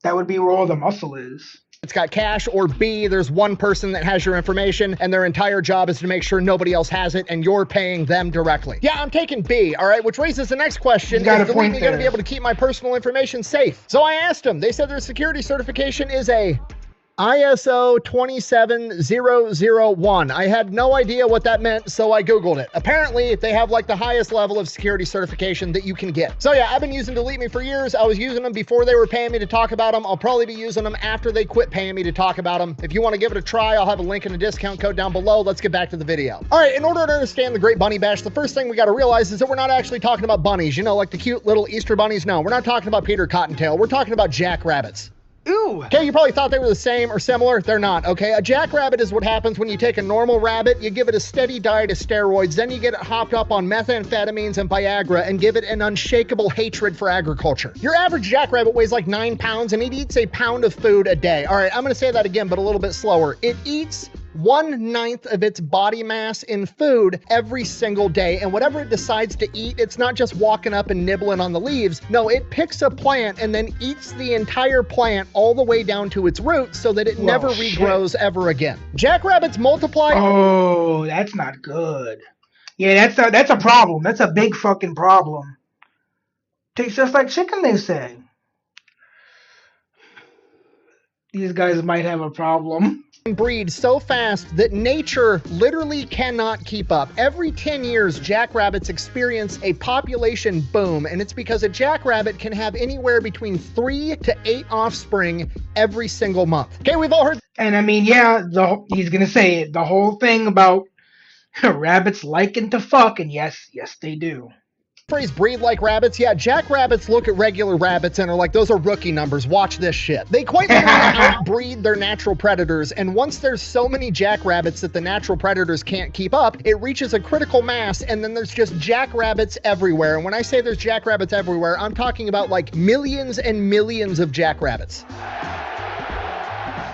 That would be where all the muscle is. It's got cash, or B, there's one person that has your information and their entire job is to make sure nobody else has it and you're paying them directly. Yeah, I'm taking B, all right, which raises the next question. Is Delete Me going to be able to keep my personal information safe? So I asked them. They said their security certification is a ISO 27001. I had no idea what that meant, so I Googled it. Apparently, they have like the highest level of security certification that you can get. So yeah, I've been using Delete Me for years. I was using them before they were paying me to talk about them. I'll probably be using them after they quit paying me to talk about them. If you want to give it a try, I'll have a link and a discount code down below. Let's get back to the video. All right, in order to understand the Great Bunny Bash, the first thing we got to realize is that we're not actually talking about bunnies, you know, like the cute little Easter bunnies. No, we're not talking about Peter Cottontail. We're talking about jackrabbits. Ooh. Okay, you probably thought they were the same or similar. They're not, okay? A jackrabbit is what happens when you take a normal rabbit, you give it a steady diet of steroids, then you get it hopped up on methamphetamines and Viagra and give it an unshakable hatred for agriculture. Your average jackrabbit weighs like 9 pounds and it eats a pound of food a day. All right, I'm gonna say that again, but a little bit slower. It eats 1/9 of its body mass in food every single day. And whatever it decides to eat, it's not just walking up and nibbling on the leaves. No, it picks a plant and then eats the entire plant all the way down to its roots so that it never regrows ever again. Jackrabbits multiply. Oh, that's not good. Yeah, that's a problem. That's a big fucking problem. Tastes just like chicken, they say. These guys might have a problem. Breed so fast that nature literally cannot keep up. Every 10 years, jackrabbits experience a population boom, and it's because a jackrabbit can have anywhere between 3 to 8 offspring every single month. Okay, we've all heard. And I mean, yeah, he's gonna say it. The whole thing about rabbits liking to fuck, and yes, they do. Phrase breed like rabbits. Yeah, jackrabbits look at regular rabbits and are like, those are rookie numbers. Watch this shit. They quite literally outbreed their natural predators. And once there's so many jackrabbits that the natural predators can't keep up, it reaches a critical mass. And then there's just jackrabbits everywhere. And when I say there's jackrabbits everywhere, I'm talking about like millions and millions of jackrabbits.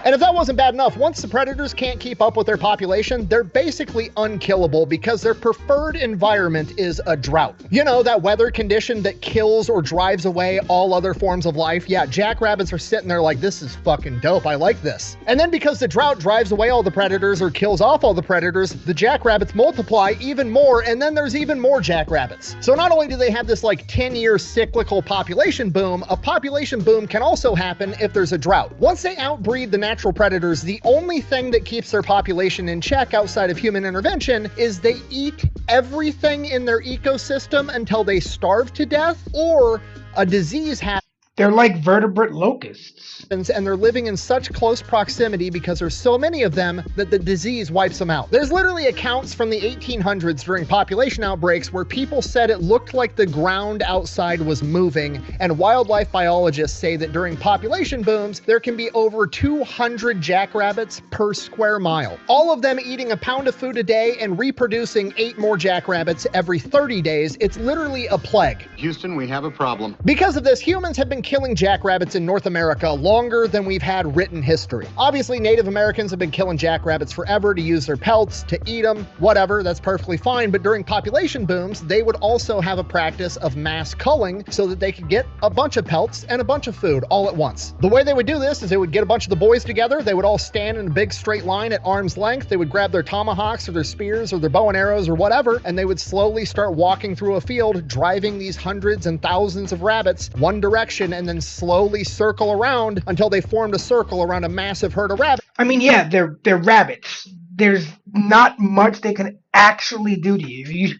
And if that wasn't bad enough, once the predators can't keep up with their population, they're basically unkillable because their preferred environment is a drought. You know, that weather condition that kills or drives away all other forms of life? Yeah, jackrabbits are sitting there like, this is fucking dope, I like this. And then because the drought drives away all the predators or kills off all the predators, the jackrabbits multiply even more, and then there's even more jackrabbits. So not only do they have this like 10-year cyclical population boom, a population boom can also happen if there's a drought. Once they outbreed the natural predators, the only thing that keeps their population in check outside of human intervention is they eat everything in their ecosystem until they starve to death or a disease happens. They're like vertebrate locusts. And they're living in such close proximity because there's so many of them that the disease wipes them out. There's literally accounts from the 1800s during population outbreaks where people said it looked like the ground outside was moving, and wildlife biologists say that during population booms, there can be over 200 jackrabbits per square mile. All of them eating a pound of food a day and reproducing 8 more jackrabbits every 30 days. It's literally a plague. Houston, we have a problem. Because of this, humans have been killing jackrabbits in North America longer than we've had written history. Obviously, Native Americans have been killing jackrabbits forever to use their pelts, to eat them, whatever, that's perfectly fine. But during population booms, they would also have a practice of mass culling so that they could get a bunch of pelts and a bunch of food all at once. The way they would do this is they would get a bunch of the boys together, they would all stand in a big straight line at arm's length, they would grab their tomahawks or their spears or their bow and arrows or whatever, and they would slowly start walking through a field, driving these hundreds and thousands of rabbits one direction and then slowly circle around until they formed a circle around a massive herd of rabbits. I mean, yeah, they're rabbits. There's not much they can actually do to you.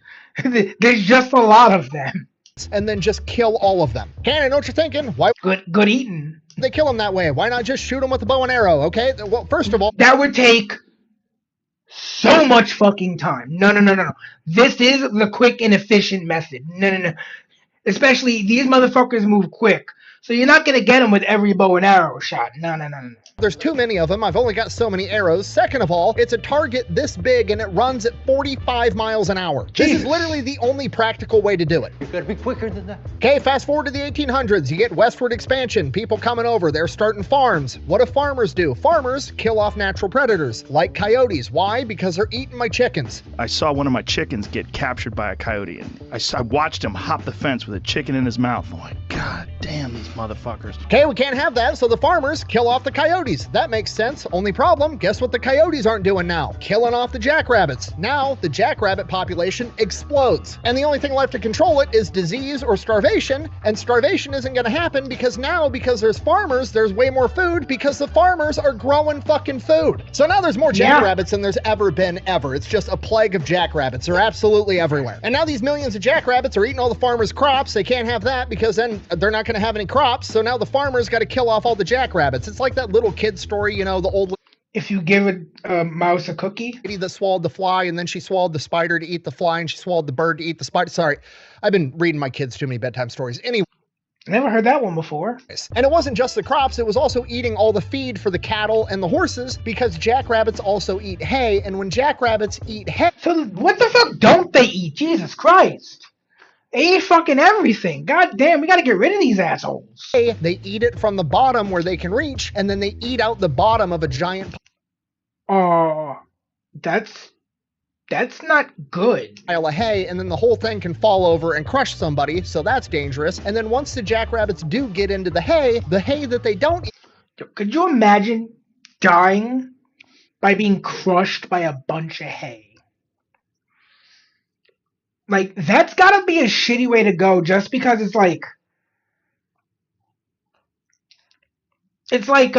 There's just a lot of them. And then just kill all of them. Ken, I know what you're thinking. Why? Good eating. They kill them that way. Why not just shoot them with a bow and arrow? Okay. Well, first of all, that would take so much fucking time. No. This is the quick and efficient method. No. Especially these motherfuckers move quick. So you're not going to get them with every bow and arrow shot. No. There's too many of them. I've only got so many arrows. Second of all, it's a target this big and it runs at 45 miles an hour. Jesus. This is literally the only practical way to do it. You gotta be quicker than that. Okay, fast forward to the 1800s. You get westward expansion. People coming over. They're starting farms. What do farmers do? Farmers kill off natural predators, like coyotes. Why? Because they're eating my chickens. I saw one of my chickens get captured by a coyote, and I watched him hop the fence with a chicken in his mouth. I'm like, God damn these motherfuckers. Okay, we can't have that, so the farmers kill off the coyotes. That makes sense. Only problem, guess what the coyotes aren't doing now? Killing off the jackrabbits. Now, the jackrabbit population explodes. And the only thing left to control it is disease or starvation, and starvation isn't gonna happen because there's farmers, there's way more food because the farmers are growing fucking food. So now there's more jackrabbits than there's ever been ever. It's just a plague of jackrabbits. They're absolutely everywhere. And now these millions of jackrabbits are eating all the farmers' crops. They can't have that because then they're not gonna have any crops. So now the farmers gotta kill off all the jackrabbits. It's like that little kid story, you know, the old... If you give a mouse a cookie? Lady that swallowed the fly, and then she swallowed the spider to eat the fly, and she swallowed the bird to eat the spider. Sorry, I've been reading my kids too many bedtime stories. Anyway. Never heard that one before. And it wasn't just the crops, it was also eating all the feed for the cattle and the horses, because jackrabbits also eat hay, and when jackrabbits eat hay... So what the fuck don't they eat? Jesus Christ. They eat fucking everything. God damn, we gotta get rid of these assholes. They eat it from the bottom where they can reach, and then they eat out the bottom of a giant... Oh, that's not good. Pile of hay, and then the whole thing can fall over and crush somebody, so that's dangerous. And then once the jackrabbits do get into the hay that they don't eat... Could you imagine dying by being crushed by a bunch of hay? Like, that's gotta be a shitty way to go, just because it's like... It's like,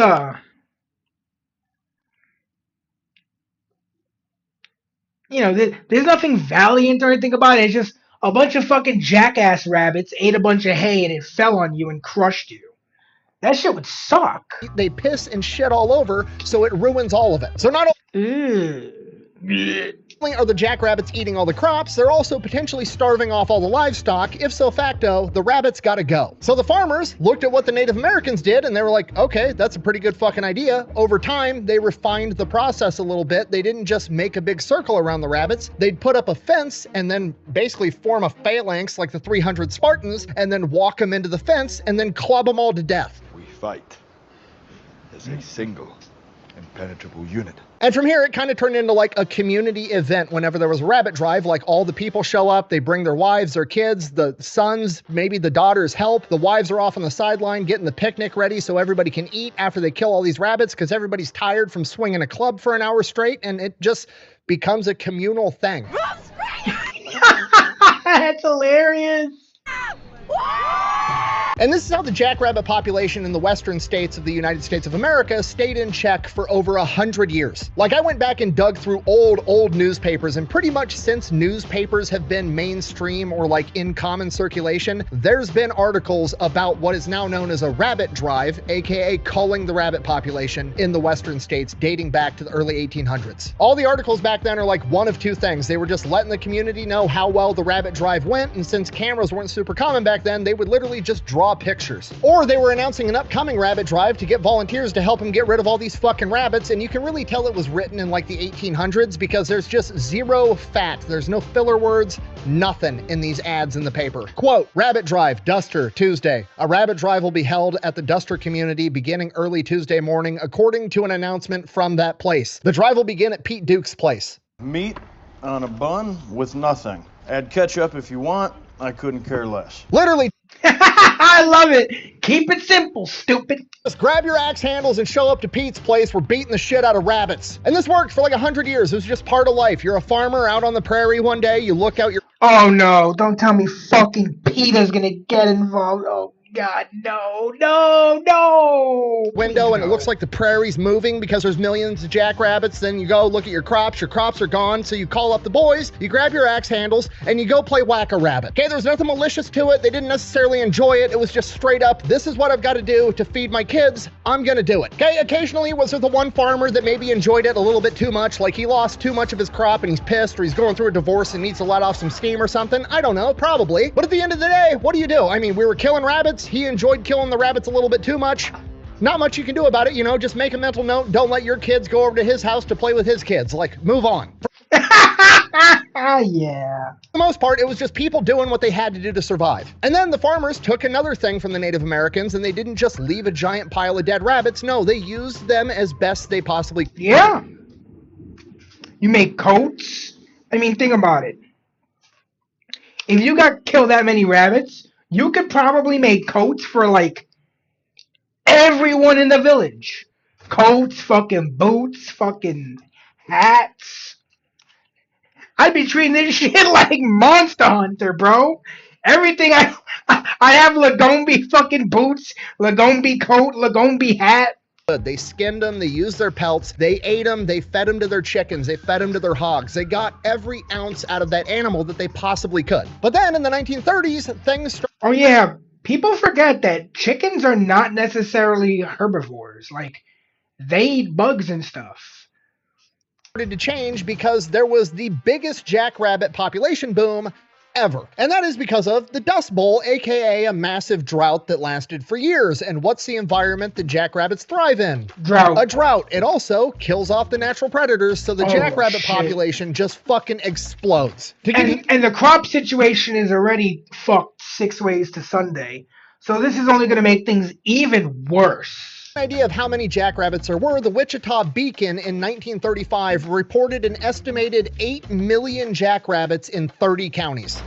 you know, there's nothing valiant or anything about it. It's just a bunch of fucking jackass rabbits ate a bunch of hay and it fell on you and crushed you. That shit would suck. They piss and shit all over, so it ruins all of it. So not only are the jackrabbits eating all the crops, they're also potentially starving off all the livestock. If so facto, the rabbits gotta go. So the farmers looked at what the Native Americans did and they were like, okay, that's a pretty good fucking idea. Over time, they refined the process a little bit. They didn't just make a big circle around the rabbits. They'd put up a fence and then basically form a phalanx like the 300 Spartans and then walk them into the fence and then club them all to death. We fight as a single, impenetrable unit. And from here, it kind of turned into like a community event whenever there was a rabbit drive. Like all the people show up, they bring their wives, their kids, the sons, maybe the daughters help. The wives are off on the sideline getting the picnic ready so everybody can eat after they kill all these rabbits because everybody's tired from swinging a club for an hour straight. And it just becomes a communal thing. That's hilarious. And this is how the jackrabbit population in the western states of the United States of America stayed in check for over 100 years. Like, I went back and dug through old newspapers, and pretty much since newspapers have been mainstream or like in common circulation, there's been articles about what is now known as a rabbit drive, aka culling the rabbit population in the western states dating back to the early 1800s. All the articles back then are like one of two things. They were just letting the community know how well the rabbit drive went, and since cameras weren't super common back then, they would literally just draw pictures. Or they were announcing an upcoming rabbit drive to get volunteers to help them get rid of all these fucking rabbits, and you can really tell it was written in like the 1800s because there's just zero fat. There's no filler words, nothing in these ads in the paper. Quote, rabbit drive, Duster, Tuesday. A rabbit drive will be held at the Duster community beginning early Tuesday morning, according to an announcement from that place. The drive will begin at Pete Duke's place. Meat on a bun with nothing. Add ketchup if you want. I couldn't care less. Literally. I love it. Keep it simple, stupid. Just grab your axe handles and show up to Pete's place. We're beating the shit out of rabbits. And this worked for like 100 years. It was just part of life. You're a farmer out on the prairie one day. You look out your... Oh no, don't tell me fucking PETA's gonna get involved. Oh God, no. Window, and it looks like the prairie's moving because there's millions of jackrabbits. Then you go look at your crops are gone. So you call up the boys, you grab your axe handles, and you go play whack-a-rabbit. Okay, there's nothing malicious to it. They didn't necessarily enjoy it. It was just straight up, this is what I've got to do to feed my kids. I'm gonna do it. Okay, occasionally was there the one farmer that maybe enjoyed it a little bit too much, like he lost too much of his crop and he's pissed, or he's going through a divorce and needs to let off some steam or something. I don't know, probably. But at the end of the day, what do? I mean, we were killing rabbits. He enjoyed killing the rabbits a little bit too much. Not much you can do about it, you know, just make a mental note. Don't let your kids go over to his house to play with his kids. Like, move on. Yeah. For the most part, it was just people doing what they had to do to survive. And then the farmers took another thing from the Native Americans, and they didn't just leave a giant pile of dead rabbits. No, they used them as best they possibly could. Yeah. You make coats. I mean, think about it. If you got killed that many rabbits, you could probably make coats for like everyone in the village. Coats, fucking boots, fucking hats. I'd be treating this shit like Monster Hunter, bro. Everything I have Lagombi fucking boots, Lagombi coat, Lagombi hat. They skinned them, they used their pelts, they ate them, they fed them to their chickens, they fed them to their hogs. They got every ounce out of that animal that they possibly could. But then in the 1930s, things started. Oh yeah, people forget that chickens are not necessarily herbivores. Like, they eat bugs and stuff. To change because there was the biggest jackrabbit population boom ever. And that is because of the Dust Bowl, aka a massive drought that lasted for years. And what's the environment that jackrabbits thrive in? Drought. A drought. It also kills off the natural predators, so the jackrabbit population just fucking explodes. And the crop situation is already fucked 6 ways to Sunday. So this is only going to make things even worse. Idea of how many jackrabbits there were, the Wichita Beacon in 1935 reported an estimated 8 million jackrabbits in 30 counties.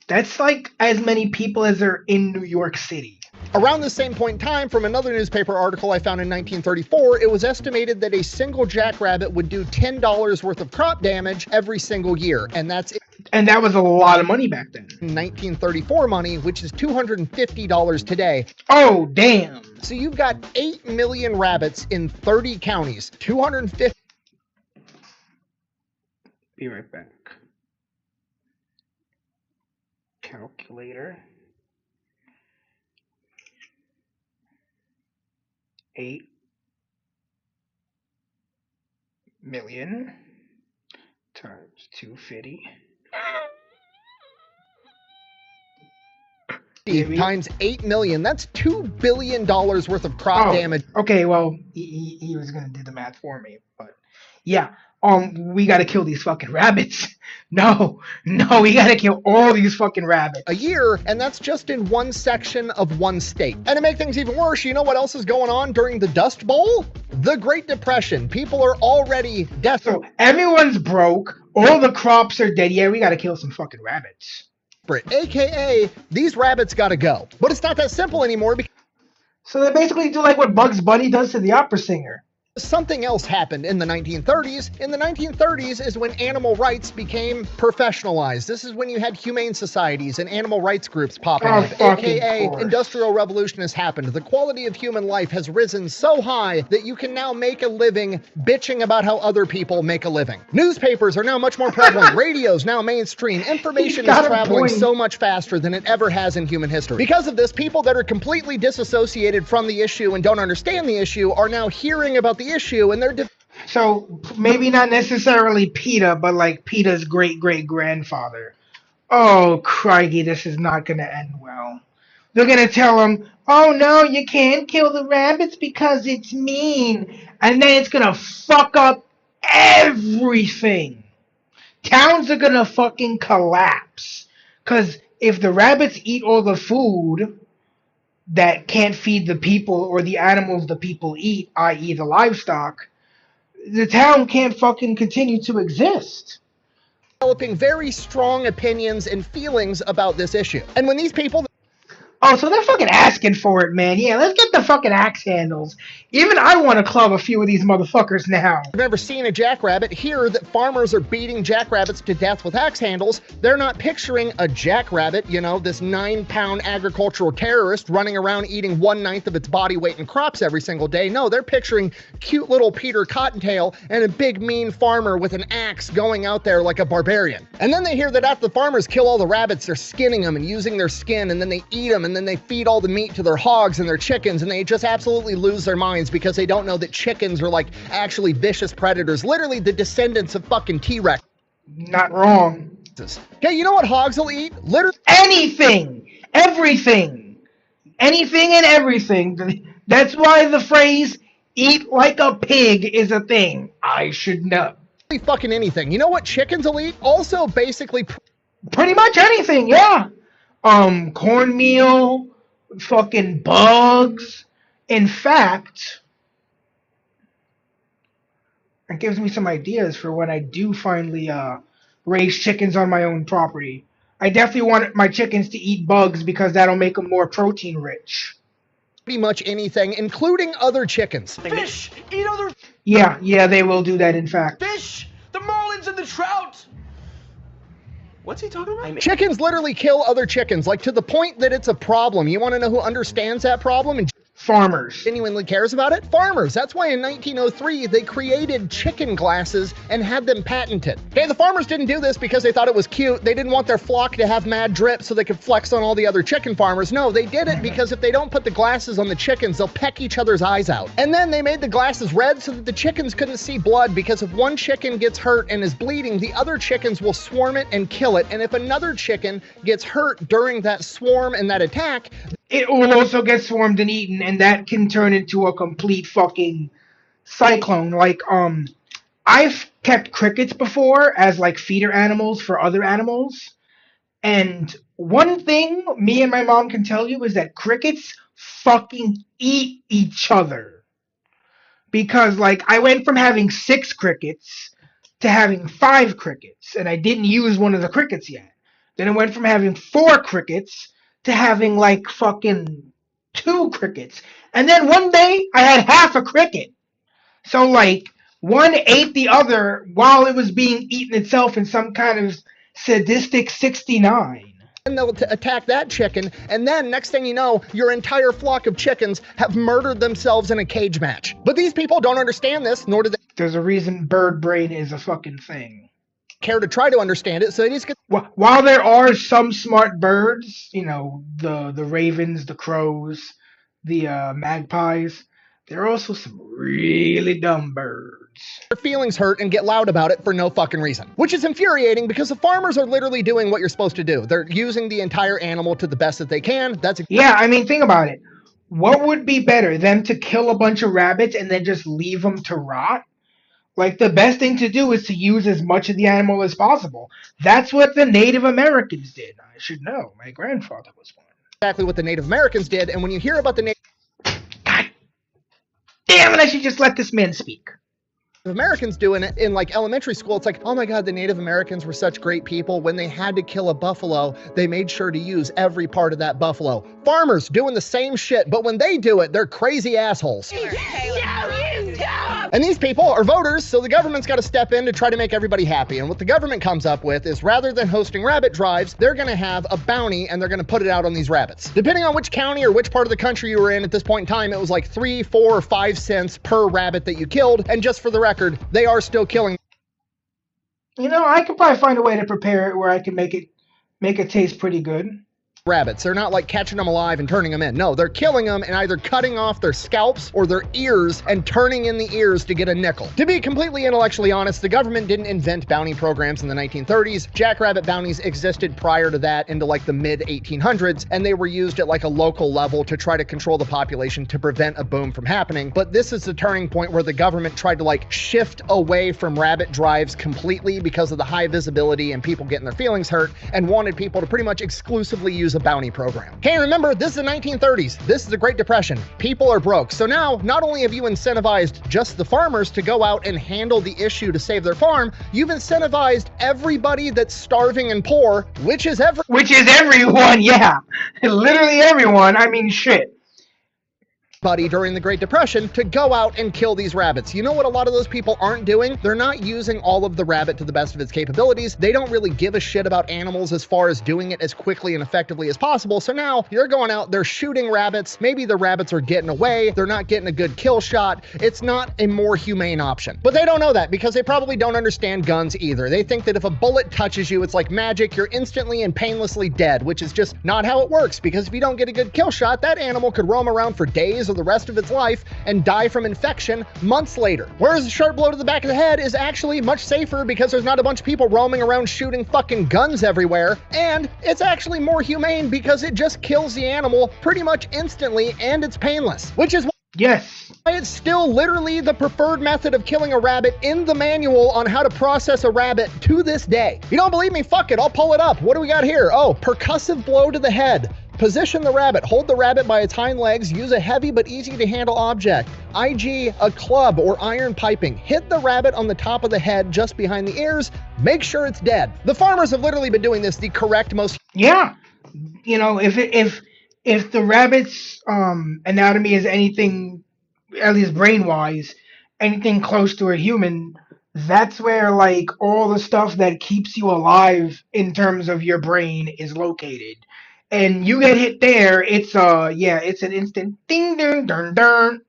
That's like as many people as are in New York City. Around the same point in time, from another newspaper article I found in 1934, it was estimated that a single jackrabbit would do $10 worth of crop damage every single year, and that's it. And that was a lot of money back then. 1934 money, which is $250 today. Oh, damn. So you've got 8 million rabbits in 30 counties. 250. Be right back. Calculator. 8 million times 250. Times 8 million. That's $2 billion worth of crop damage. Okay, well, he was gonna do the math for me, but yeah. We gotta kill these fucking rabbits. No, we gotta kill all these fucking rabbits. A year, and that's just in one section of one state. And to make things even worse, you know what else is going on during the Dust Bowl? The Great Depression. People are already desperate. So everyone's broke. All the crops are dead. Yeah, we gotta kill some fucking rabbits. AKA, these rabbits gotta go. But it's not that simple anymore. So they basically do like what Bugs Bunny does to the opera singer. Something else happened in the 1930s. In the 1930s is when animal rights became professionalized. This is when you had humane societies and animal rights groups popping up. AKA, Industrial Revolution has happened. The quality of human life has risen so high that you can now make a living bitching about how other people make a living. Newspapers are now much more prevalent. Radio's now mainstream. Information is traveling so much faster than it ever has in human history. Because of this, people that are completely disassociated from the issue and don't understand the issue are now hearing about the issue, and they're so maybe not necessarily PETA, but like PETA's great-great-grandfather. Oh, crikey, this is not going to end well. They're going to tell him, oh no, you can't kill the rabbits because it's mean. And then it's going to fuck up everything. Towns are going to fucking collapse. Because if the rabbits eat all the food that can't feed the people or the animals the people eat, i.e. the livestock, the town can't fucking continue to exist. Developing very strong opinions and feelings about this issue. And when these people... Oh, so they're fucking asking for it, man. Yeah, let's get the fucking axe handles. Even I want to club a few of these motherfuckers now. I've never seen a jackrabbit. Hear that farmers are beating jackrabbits to death with axe handles. They're not picturing a jackrabbit, you know, this 9-pound agricultural terrorist running around eating 1/9 of its body weight in crops every single day. No, they're picturing cute little Peter Cottontail and a big mean farmer with an axe going out there like a barbarian. And then they hear that after the farmers kill all the rabbits, they're skinning them and using their skin, and then they eat them, and then they feed all the meat to their hogs and their chickens, and they just absolutely lose their minds because they don't know that chickens are like actually vicious predators, literally the descendants of fucking T-Rex. Not wrong. Okay, you know what hogs will eat? Literally anything, everything, anything and everything. That's why the phrase "eat like a pig" is a thing. I should know. Fucking anything. You know what chickens will eat? Also, basically, pretty much anything. Yeah. Cornmeal, fucking bugs. In fact, it gives me some ideas for when I do finally raise chickens on my own property. I definitely want my chickens to eat bugs because that'll make them more protein rich. Pretty much anything, including other chickens. Fish! Eat other... Yeah, they will do that, in fact. Fish! The marlins and the trout! What's he talking about? Chickens literally kill other chickens, like to the point that it's a problem. You want to know who understands that problem? Farmers. Genuinely cares about it? Farmers. That's why in 1903 they created chicken glasses and had them patented. Okay, the farmers didn't do this because they thought it was cute. They didn't want their flock to have mad drip so they could flex on all the other chicken farmers. No, they did it because if they don't put the glasses on the chickens, they'll peck each other's eyes out. And then they made the glasses red so that the chickens couldn't see blood, because if one chicken gets hurt and is bleeding, the other chickens will swarm it and kill it. And if another chicken gets hurt during that swarm and that attack, it will also get swarmed and eaten, and that can turn into a complete fucking cyclone. Like, I've kept crickets before as like feeder animals for other animals, and one thing me and my mom can tell you is that crickets fucking eat each other. Because, like, I went from having 6 crickets to having 5 crickets, and I didn't use one of the crickets yet. Then I went from having 4 crickets to having like fucking 2 crickets. And then one day I had half a cricket. So like one ate the other while it was being eaten itself in some kind of sadistic 69. And they'll attack that chicken, and then next thing you know, your entire flock of chickens have murdered themselves in a cage match. But these people don't understand this, nor do they. There's a reason bird brain is a fucking thing. Care to try to understand it, so they just get. While there are some smart birds, you know, the ravens, the crows, the magpies, there are also some really dumb birds. Their feelings hurt and get loud about it for no fucking reason. Which is infuriating because the farmers are literally doing what you're supposed to do. They're using the entire animal to the best that they can. Yeah, I mean, think about it. What would be better, them to kill a bunch of rabbits and then just leave them to rot? Like, the best thing to do is to use as much of the animal as possible. That's what the Native Americans did. I should know. My grandfather was one. Exactly what the Native Americans did, and when you hear about the Native... God damn it, I should just let this man speak. Americans doing it in like elementary school, it's like, oh my god, the Native Americans were such great people. When they had to kill a buffalo, they made sure to use every part of that buffalo. Farmers doing the same shit, but when they do it, they're crazy assholes. And these people are voters, so the government's got to step in to try to make everybody happy. And what the government comes up with is, rather than hosting rabbit drives, they're going to have a bounty and they're going to put it out on these rabbits. Depending on which county or which part of the country you were in at this point in time, it was like 3, 4, or 5 cents per rabbit that you killed. And just for the record, they are still killing. You know, I could probably find a way to prepare it where I can make it taste pretty good. Rabbits. They're not like catching them alive and turning them in. No, they're killing them and either cutting off their scalps or their ears and turning in the ears to get a nickel. To be completely intellectually honest, the government didn't invent bounty programs in the 1930s. Jackrabbit bounties existed prior to that into like the mid 1800s, and they were used at like a local level to try to control the population to prevent a boom from happening. But this is the turning point where the government tried to like shift away from rabbit drives completely because of the high visibility and people getting their feelings hurt, and wanted people to pretty much exclusively use a bounty program. Okay, remember, this is the 1930s. This is the Great Depression. People are broke. So now, not only have you incentivized just the farmers to go out and handle the issue to save their farm, you've incentivized everybody that's starving and poor, which is everyone, yeah. Literally everyone. I mean, shit. During the Great Depression to go out and kill these rabbits. You know what a lot of those people aren't doing? They're not using all of the rabbit to the best of its capabilities. They don't really give a shit about animals as far as doing it as quickly and effectively as possible. So now you're going out, they're shooting rabbits. Maybe the rabbits are getting away. They're not getting a good kill shot. It's not a more humane option. But they don't know that because they probably don't understand guns either. They think that if a bullet touches you, it's like magic. You're instantly and painlessly dead, which is just not how it works, because if you don't get a good kill shot, that animal could roam around for days or the rest of its life and die from infection months later. Whereas a sharp blow to the back of the head is actually much safer because there's not a bunch of people roaming around shooting fucking guns everywhere, and it's actually more humane because it just kills the animal pretty much instantly and it's painless, which is yes, it's still literally the preferred method of killing a rabbit in the manual on how to process a rabbit to this day. You don't believe me? Fuck it, I'll pull it up. What do we got here? Oh, percussive blow to the head. Position the rabbit. Hold the rabbit by its hind legs. Use a heavy but easy to handle object. IG, a club or iron piping. Hit the rabbit on the top of the head just behind the ears. Make sure it's dead. The farmers have literally been doing this the correct most. Yeah. You know, if the rabbit's anatomy is anything, at least brain-wise, anything close to a human, that's where like all the stuff that keeps you alive in terms of your brain is located. and you get hit there, it's it's an instant ding ding dun dun.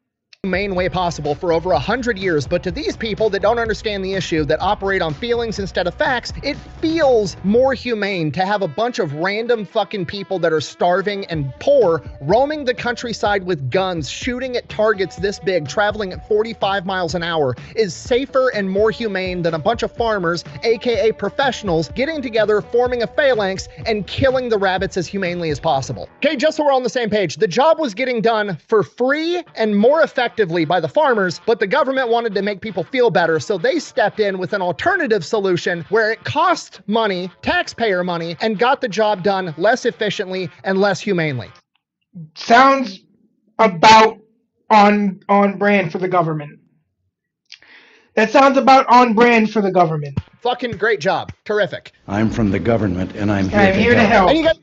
Main way possible for over 100 years, but to these people that don't understand the issue, that operate on feelings instead of facts, it feels more humane to have a bunch of random fucking people that are starving and poor roaming the countryside with guns, shooting at targets this big, traveling at 45 miles an hour, is safer and more humane than a bunch of farmers, aka professionals, getting together, forming a phalanx, and killing the rabbits as humanely as possible. Okay, just so we're on the same page, the job was getting done for free and more effectively by the farmers, but the government wanted to make people feel better, so they stepped in with an alternative solution where it cost money, taxpayer money, and got the job done less efficiently and less humanely. Sounds about on brand for the government. That sounds about on brand for the government. Fucking great job. Terrific. I'm from the government, and I'm here, I'm here to help. And you guys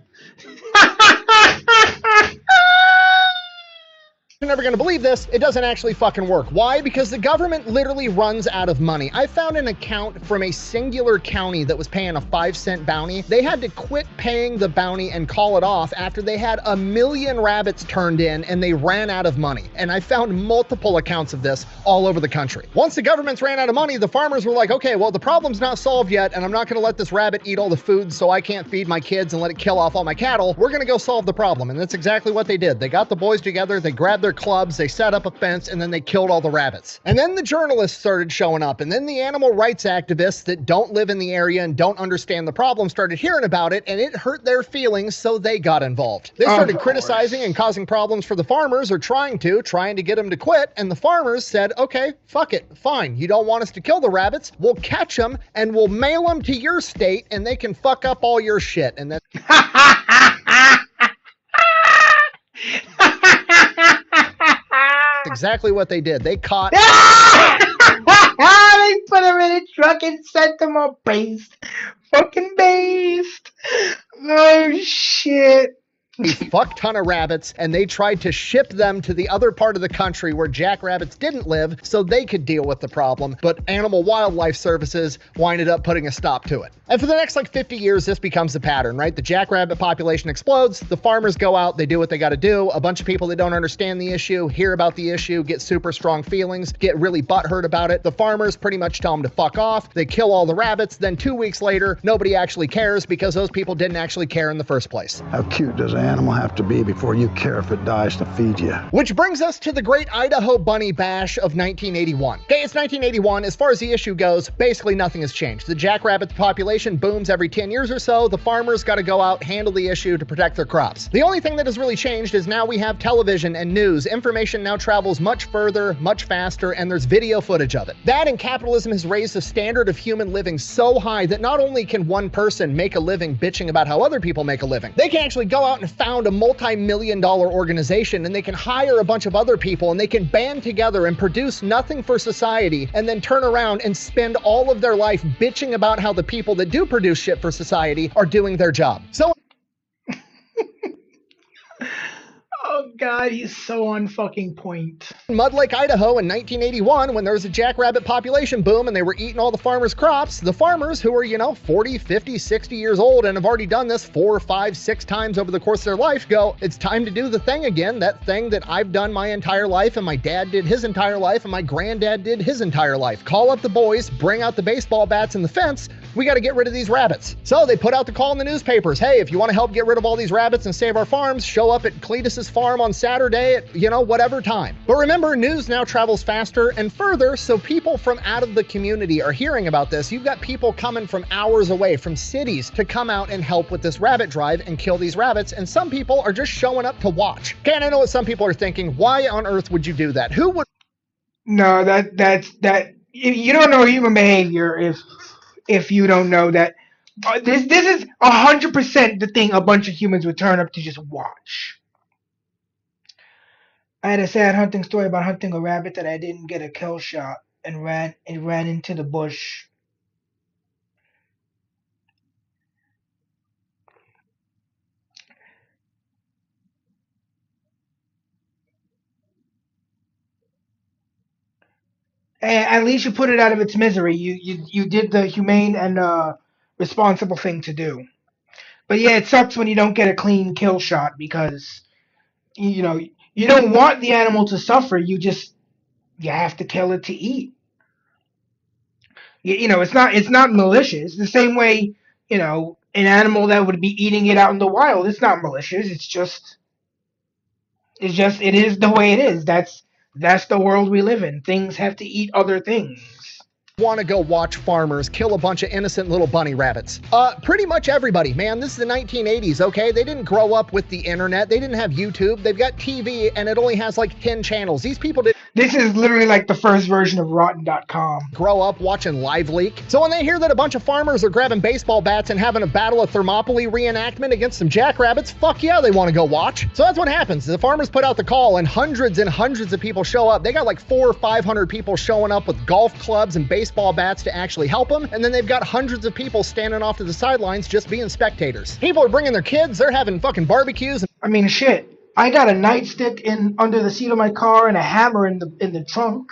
You're never gonna believe this, it doesn't actually fucking work. Why? Because the government literally runs out of money. I found an account from a singular county that was paying a 5-cent bounty. They had to quit paying the bounty and call it off after they had 1 million rabbits turned in and they ran out of money. And I found multiple accounts of this all over the country. Once the governments ran out of money, the farmers were like, okay, well, the problem's not solved yet, and I'm not gonna let this rabbit eat all the food so I can't feed my kids and let it kill off all my cattle. We're gonna go solve the problem. And that's exactly what they did. They got the boys together, they grabbed their clubs, they set up a fence, and then they killed all the rabbits. And then the journalists started showing up, and then the animal rights activists that don't live in the area and don't understand the problem started hearing about it, and it hurt their feelings, so they got involved. They started criticizing and causing problems for the farmers, or trying to get them to quit, and the farmers said, okay, fuck it, fine, you don't want us to kill the rabbits, we'll catch them, and we'll mail them to your state, and they can fuck up all your shit. And then exactly what they did. They caught. They put him in a truck and sent him all based. Fucking based. Oh shit. A fuck ton of rabbits, and they tried to ship them to the other part of the country where jackrabbits didn't live so they could deal with the problem, but Animal Wildlife Services winded up putting a stop to it. And for the next 50 years, this becomes the pattern, right? The jackrabbit population explodes, the farmers go out, they do what they gotta do, a bunch of people that don't understand the issue, hear about the issue, get super strong feelings, get really butthurt about it. The farmers pretty much tell them to fuck off, they kill all the rabbits, then 2 weeks later, nobody actually cares because those people didn't actually care in the first place. How cute does an animal have to be before you care if it dies to feed you? Which brings us to the Great Idaho Bunny Bash of 1981. Okay, it's 1981. As far as the issue goes, basically nothing has changed. The jackrabbit population booms every 10 years or so. The farmers got to go out, handle the issue to protect their crops. The only thing that has really changed is now we have television and news. Information now travels much further, much faster, and there's video footage of it. That and capitalism has raised the standard of human living so high that not only can one person make a living bitching about how other people make a living, they can actually go out and found a multi-million-dollar organization, and they can hire a bunch of other people, and they can band together and produce nothing for society, and then turn around and spend all of their life bitching about how the people that do produce shit for society are doing their job. So oh god, he's so on fucking point. in Mud Lake, Idaho in 1981, when there was a jackrabbit population boom and they were eating all the farmers' crops, the farmers who were, 40, 50, 60 years old and have already done this 4, 5, 6 times over the course of their life go, it's time to do the thing again, that thing that I've done my entire life and my dad did his entire life and my granddad did his entire life. Call up the boys, bring out the baseball bats and the fence, we got to get rid of these rabbits. So they put out the call in the newspapers, hey, if you want to help get rid of all these rabbits and save our farms, show up at Cletus's farm on Saturday at, whatever time. But remember, news now travels faster and further, so people from out of the community are hearing about this. You've got people coming from hours away, from cities, to come out and help with this rabbit drive and kill these rabbits, and some people are just showing up to watch. Okay, and I know what some people are thinking, why on earth would you do that? Who would... No, that's you don't know human behavior if you don't know that. This is 100% the thing a bunch of humans would turn up to just watch. I had a sad hunting story about hunting a rabbit that I didn't get a kill shot and ran into the bush. And at least you put it out of its misery. You did the humane and responsible thing to do. But yeah, it sucks when you don't get a clean kill shot because, you know, you don't want the animal to suffer. You have to kill it to eat. You know, it's not malicious. The same way, you know, an animal that would be eating it out in the wild, it's not malicious. It is the way it is. That's the world we live in. Things have to eat other things. Want to go watch farmers kill a bunch of innocent little bunny rabbits? Pretty much everybody, man. This is the 1980s, okay? They didn't grow up with the internet. They didn't have YouTube. They've got TV, and it only has like 10 channels. These people did. This is literally like the first version of Rotten.com. Grow up watching Live Leak. So when they hear that a bunch of farmers are grabbing baseball bats and having a Battle of Thermopylae reenactment against some jackrabbits, fuck yeah, they want to go watch. So that's what happens. The farmers put out the call, and hundreds of people show up. They got like 400 or 500 people showing up with golf clubs and baseball bats to actually help them, and then they've got hundreds of people standing off to the sidelines just being spectators. People are bringing their kids. They're having fucking barbecues. I mean, shit. I got a nightstick under the seat of my car and a hammer in the trunk.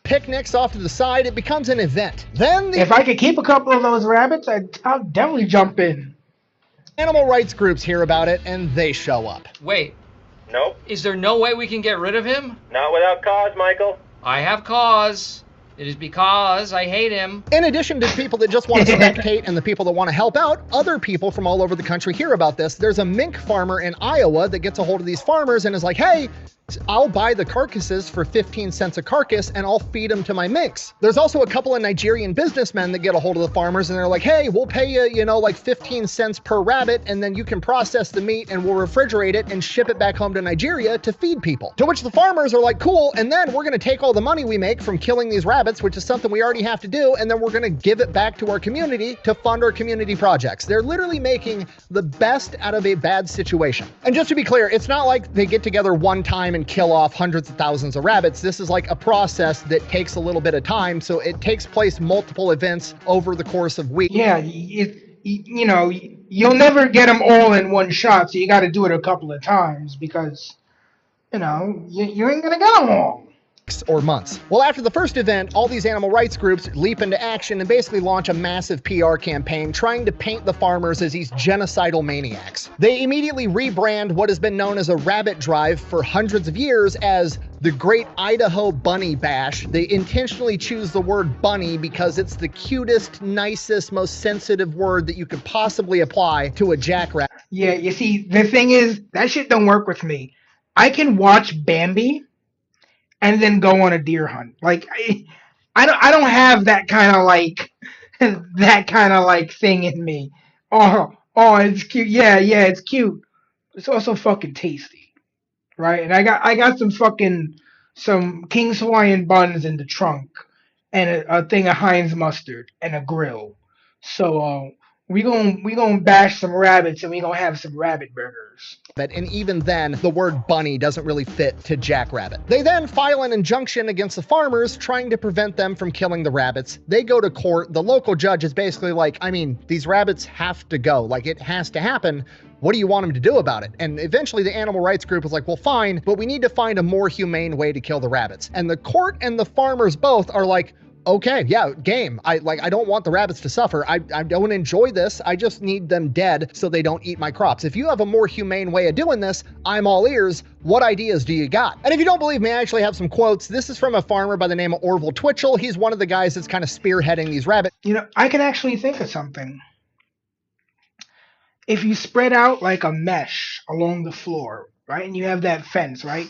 Picnics off to the side. It becomes an event. Then if I could keep a couple of those rabbits, I'll definitely jump in. Animal rights groups hear about it and they show up. Wait. Nope. Is there no way we can get rid of him? Not without cause, Michael. I have cause. It is because I hate him. In addition to people that just want to spectate and the people that want to help out, other people from all over the country hear about this. There's a mink farmer in Iowa that gets a hold of these farmers and is like, hey, I'll buy the carcasses for 15 cents a carcass and I'll feed them to my minks. There's also a couple of Nigerian businessmen that get a hold of the farmers and they're like, hey, we'll pay you, like 15 cents per rabbit and then you can process the meat and we'll refrigerate it and ship it back home to Nigeria to feed people. To which the farmers are like, cool, and then we're going to take all the money we make from killing these rabbits, which is something we already have to do, and then we're going to give it back to our community to fund our community projects. They're literally making the best out of a bad situation. And just to be clear, it's not like they get together one time and kill off hundreds of thousands of rabbits. This is like a process that takes a little bit of time, so it takes place multiple events over the course of weeks. Yeah, you'll never get them all in one shot, so you got to do it a couple of times because, you ain't gonna get them all. Or months. Well, after the first event, all these animal rights groups leap into action and basically launch a massive PR campaign trying to paint the farmers as these genocidal maniacs. They immediately rebrand what has been known as a rabbit drive for hundreds of years as the Great Idaho Bunny Bash. They intentionally choose the word bunny because it's the cutest, nicest, most sensitive word that you could possibly apply to a jackrabbit. Yeah, you see, the thing is, that shit don't work with me. I can watch Bambi and then go on a deer hunt. Like, I don't have that kind of thing in me. Oh, it's cute. Yeah, it's cute. It's also fucking tasty, right? And I got some King Hawaiian buns in the trunk, and a thing of Heinz mustard and a grill. So we gonna bash some rabbits and we gonna have some rabbit burgers. And even then, the word bunny doesn't really fit to jackrabbit. They then file an injunction against the farmers, trying to prevent them from killing the rabbits. They go to court. The local judge is basically like, I mean, these rabbits have to go. Like, it has to happen. What do you want them to do about it? And eventually the animal rights group was like, well, fine, but we need to find a more humane way to kill the rabbits. And the court and the farmers both are like, okay, yeah, game. I don't want the rabbits to suffer. I don't enjoy this. I just need them dead so they don't eat my crops. If you have a more humane way of doing this, I'm all ears. What ideas do you got? And if you don't believe me, I actually have some quotes. This is from a farmer by the name of Orville Twitchell. He's one of the guys that's kind of spearheading these rabbits. I can actually think of something. If you spread out like a mesh along the floor, right, and you have that fence, right,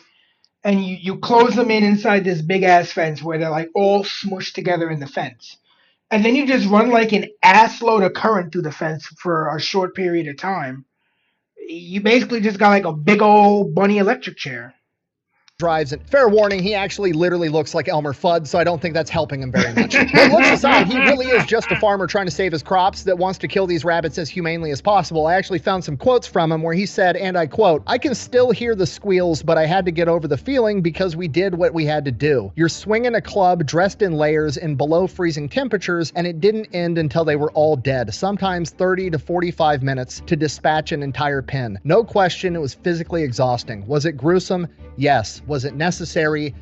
and you close them inside this big ass fence where they're like all smushed together in the fence. And then you just run like an ass load of current through the fence for a short period of time. You basically just got like a big old bunny electric chair. Drives it. Fair warning, he actually literally looks like Elmer Fudd, so I don't think that's helping him very much. But looks aside, he really is just a farmer trying to save his crops that wants to kill these rabbits as humanely as possible. I actually found some quotes from him where he said, and I quote, "I can still hear the squeals, but I had to get over the feeling because we did what we had to do. You're swinging a club dressed in layers in below freezing temperatures, and it didn't end until they were all dead, sometimes 30 to 45 minutes to dispatch an entire pen. No question, it was physically exhausting. Was it gruesome? Yes. Was it necessary?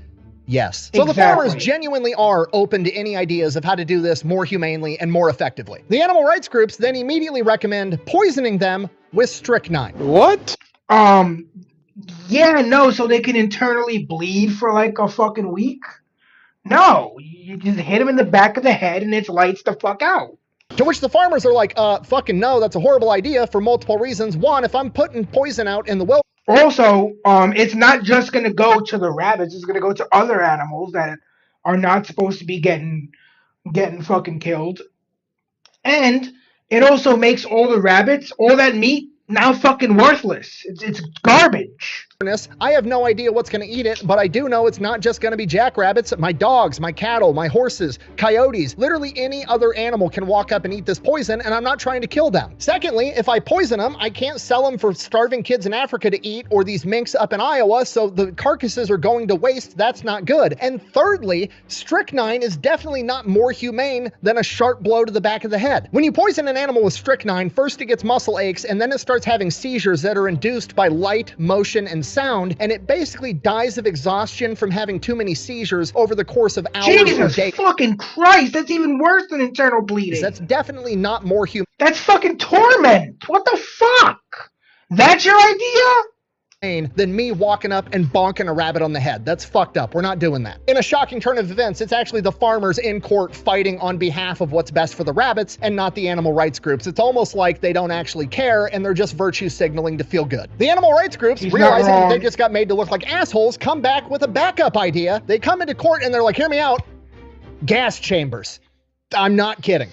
Yes. So the Exactly. farmers genuinely are open to any ideas of how to do this more humanely and more effectively. The animal rights groups then immediately recommend poisoning them with strychnine. What? Yeah, no, so they can internally bleed for like a fucking week? No, you just hit them in the back of the head and it lights the fuck out. To which the farmers are like, fucking no, that's a horrible idea for multiple reasons. One, if I'm putting poison out in the wilderness. Also, it's not just going to go to the rabbits, it's going to go to other animals that are not supposed to be getting fucking killed. And it also makes all the rabbits, all that meat, now fucking worthless. It's garbage. I have no idea what's going to eat it, but I do know it's not just going to be jackrabbits. My dogs, my cattle, my horses, coyotes, literally any other animal can walk up and eat this poison, and I'm not trying to kill them. Secondly, if I poison them, I can't sell them for starving kids in Africa to eat or these minks up in Iowa, so the carcasses are going to waste. That's not good. And thirdly, strychnine is definitely not more humane than a sharp blow to the back of the head. When you poison an animal with strychnine, first it gets muscle aches, and then it starts having seizures that are induced by light, motion, and sound, and it basically dies of exhaustion from having too many seizures over the course of hours or Jesus days. fucking Christ, that's even worse than internal bleeding. That's definitely not more human. That's fucking torment. What the fuck? That's your idea? Than me walking up and bonking a rabbit on the head. That's fucked up. We're not doing that. In a shocking turn of events, it's actually the farmers in court fighting on behalf of what's best for the rabbits and not the animal rights groups. It's almost like they don't actually care and they're just virtue signaling to feel good. The animal rights groups, realizing that they just got made to look like assholes, come back with a backup idea. They come into court and they're like, hear me out. Gas chambers. I'm not kidding.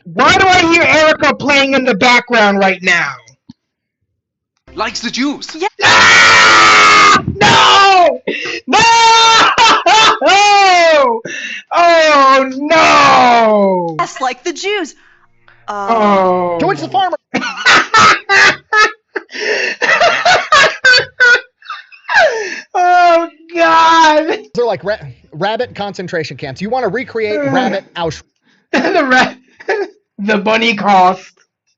Why do I hear Erica playing in the background right now? Likes the juice. Yeah. Ah! No! No! Oh no! Yes, like the Jews. Oh. To which the farmer. Oh God! They're like rabbit concentration camps. You want to recreate rabbit Auschwitz? The bunny cost.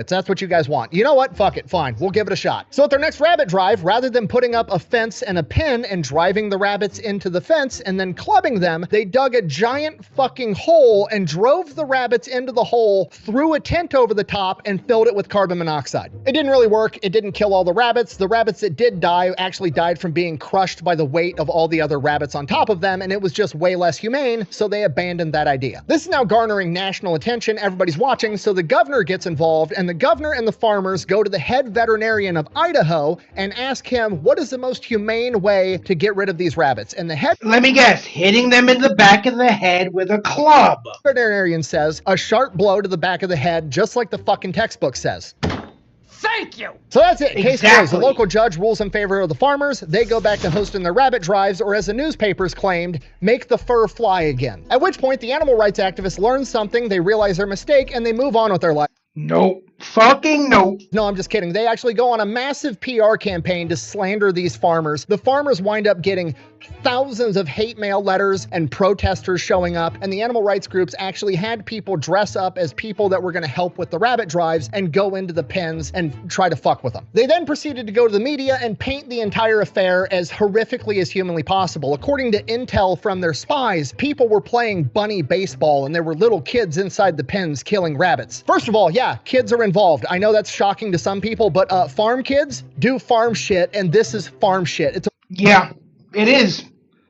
That's what you guys want. You know what? Fuck it. Fine. We'll give it a shot. So at their next rabbit drive, rather than putting up a fence and a pin and driving the rabbits into the fence and then clubbing them, they dug a giant fucking hole and drove the rabbits into the hole, threw a tent over the top, and filled it with carbon monoxide. It didn't really work. It didn't kill all the rabbits. The rabbits that did die actually died from being crushed by the weight of all the other rabbits on top of them, and it was just way less humane, so they abandoned that idea. This is now garnering national attention. Everybody's watching, so the governor gets involved, and the governor and the farmers go to the head veterinarian of Idaho and ask him what is the most humane way to get rid of these rabbits. And the head... Let me guess, hitting them in the back of the head with a club. Veterinarian says a sharp blow to the back of the head, just like the fucking textbook says. Thank you. So that's it. Case Exactly. closed. The local judge rules in favor of the farmers. They go back to hosting their rabbit drives, or as the newspapers claimed, make the fur fly again. At which point, the animal rights activists learn something, they realize their mistake, and they move on with their life. Nope. Fucking nope. No, I'm just kidding. They actually go on a massive PR campaign to slander these farmers. The farmers wind up getting thousands of hate mail letters and protesters showing up, and the animal rights groups actually had people dress up as people that were going to help with the rabbit drives and go into the pens and try to fuck with them. They then proceeded to go to the media and paint the entire affair as horrifically as humanly possible. According to intel from their spies, people were playing bunny baseball and there were little kids inside the pens killing rabbits. First of all, yeah, kids are involved. I know that's shocking to some people, but farm kids do farm shit, and this is farm shit. It's a Yeah, it is.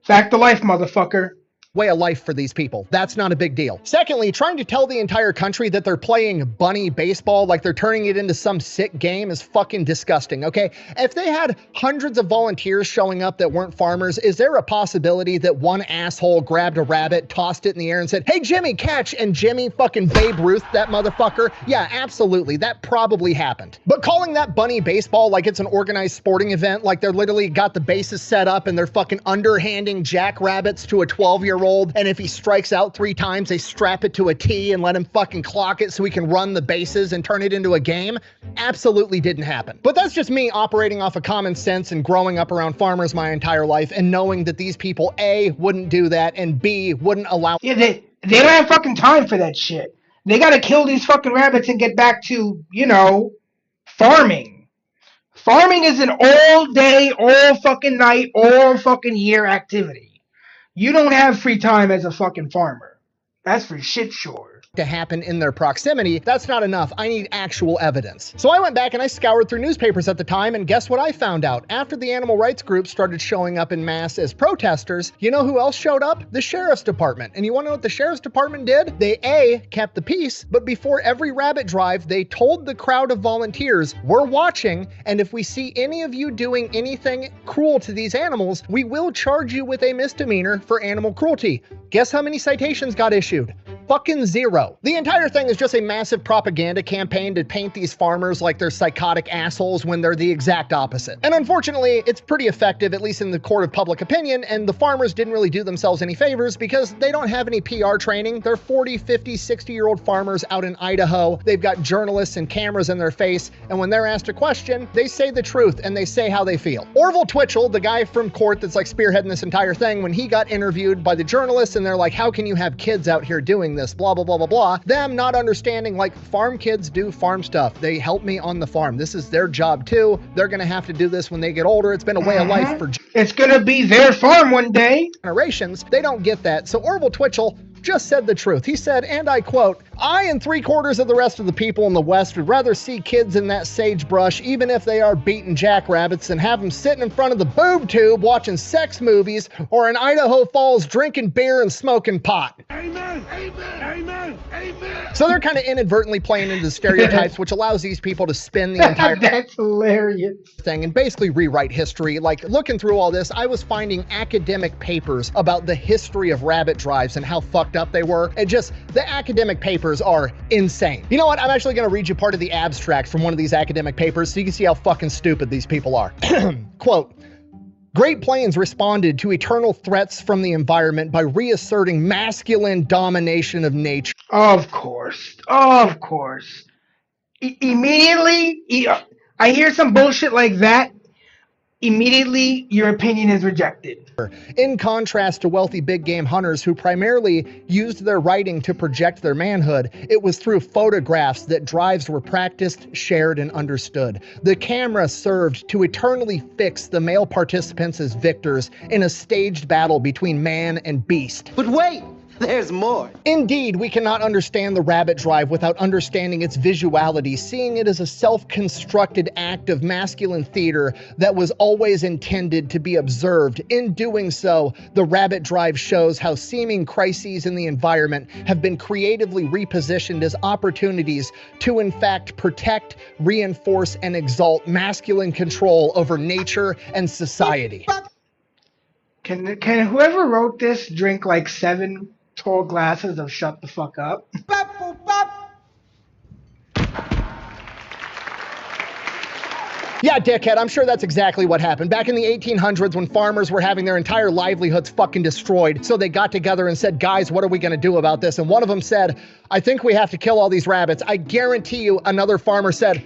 Fact of life, motherfucker. way of life for these people. That's not a big deal. Secondly, trying to tell the entire country that they're playing bunny baseball, like they're turning it into some sick game, is fucking disgusting, okay? If they had hundreds of volunteers showing up that weren't farmers, is there a possibility that one asshole grabbed a rabbit, tossed it in the air and said, hey, Jimmy, catch, and Jimmy fucking Babe Ruth that motherfucker? Yeah, absolutely. That probably happened. But calling that bunny baseball like it's an organized sporting event, like they're literally got the bases set up and they're fucking underhanding jackrabbits to a 12-year-old, and if he strikes out 3 times, they strap it to a tee and let him fucking clock it so he can run the bases and turn it into a game, absolutely didn't happen. But that's just me operating off of common sense and growing up around farmers my entire life and knowing that these people, A, wouldn't do that, and B, wouldn't allow... Yeah, they don't have fucking time for that shit. They gotta kill these fucking rabbits and get back to, you know, farming. Farming is an all day, all fucking night, all fucking year activity. You don't have free time as a fucking farmer. That's for shit sure. To happen in their proximity, that's not enough. I need actual evidence. So I went back and I scoured through newspapers at the time, and guess what I found out? After the animal rights groups started showing up in mass as protesters, you know who else showed up? The sheriff's department. And you want to know what the sheriff's department did? They kept the peace, but before every rabbit drive, they told the crowd of volunteers, we're watching, and if we see any of you doing anything cruel to these animals, we will charge you with a misdemeanor for animal cruelty. Guess how many citations got issued? Fucking 0. The entire thing is just a massive propaganda campaign to paint these farmers like they're psychotic assholes when they're the exact opposite. And unfortunately, it's pretty effective, at least in the court of public opinion, and the farmers didn't really do themselves any favors because they don't have any PR training. They're 40, 50, 60-year-old farmers out in Idaho. They've got journalists and cameras in their face, and when they're asked a question, they say the truth and they say how they feel. Orville Twitchell, the guy from court that's like spearheading this entire thing, when he got interviewed by the journalists and they're like, how can you have kids out here doing this, blah, blah, blah, blah, blah. Them not understanding, like, farm kids do farm stuff. They help me on the farm. This is their job too. They're gonna have to do this when they get older. It's been a way of life for It's gonna be their farm one day. Generations. They don't get that. So Orville Twitchell just said the truth. He said, and I quote, I and 3/4 of the rest of the people in the West would rather see kids in that sagebrush, even if they are beating jackrabbits, than have them sitting in front of the boob tube watching sex movies or in Idaho Falls drinking beer and smoking pot. Amen. Amen. Amen. Amen. So they're kind of inadvertently playing into the stereotypes, which allows these people to spin the entire That's hilarious. thing and basically rewrite history. Like, looking through all this, I was finding academic papers about the history of rabbit drives and how fucked up they were. And just, the academic papers are insane. You know what? I'm actually going to read you part of the abstract from one of these academic papers so you can see how fucking stupid these people are. Quote, Great Plains responded to eternal threats from the environment by reasserting masculine domination of nature. Of course. Of course. Immediately, I hear some bullshit like that. Immediately, your opinion is rejected. In contrast to wealthy big game hunters who primarily used their writing to project their manhood, it was through photographs that drives were practiced, shared, and understood. The camera served to eternally fix the male participants as victors in a staged battle between man and beast. But wait! There's more. Indeed, we cannot understand the rabbit drive without understanding its visuality, seeing it as a self-constructed act of masculine theater that was always intended to be observed. In doing so, the rabbit drive shows how seeming crises in the environment have been creatively repositioned as opportunities to in fact protect, reinforce, and exalt masculine control over nature and society. Can whoever wrote this drink like 7 tall glasses of shut the fuck up? Yeah, dickhead, I'm sure that's exactly what happened. Back in the 1800s when farmers were having their entire livelihoods fucking destroyed, so they got together and said, guys, what are we gonna do about this? And one of them said, I think we have to kill all these rabbits. I guarantee you another farmer said,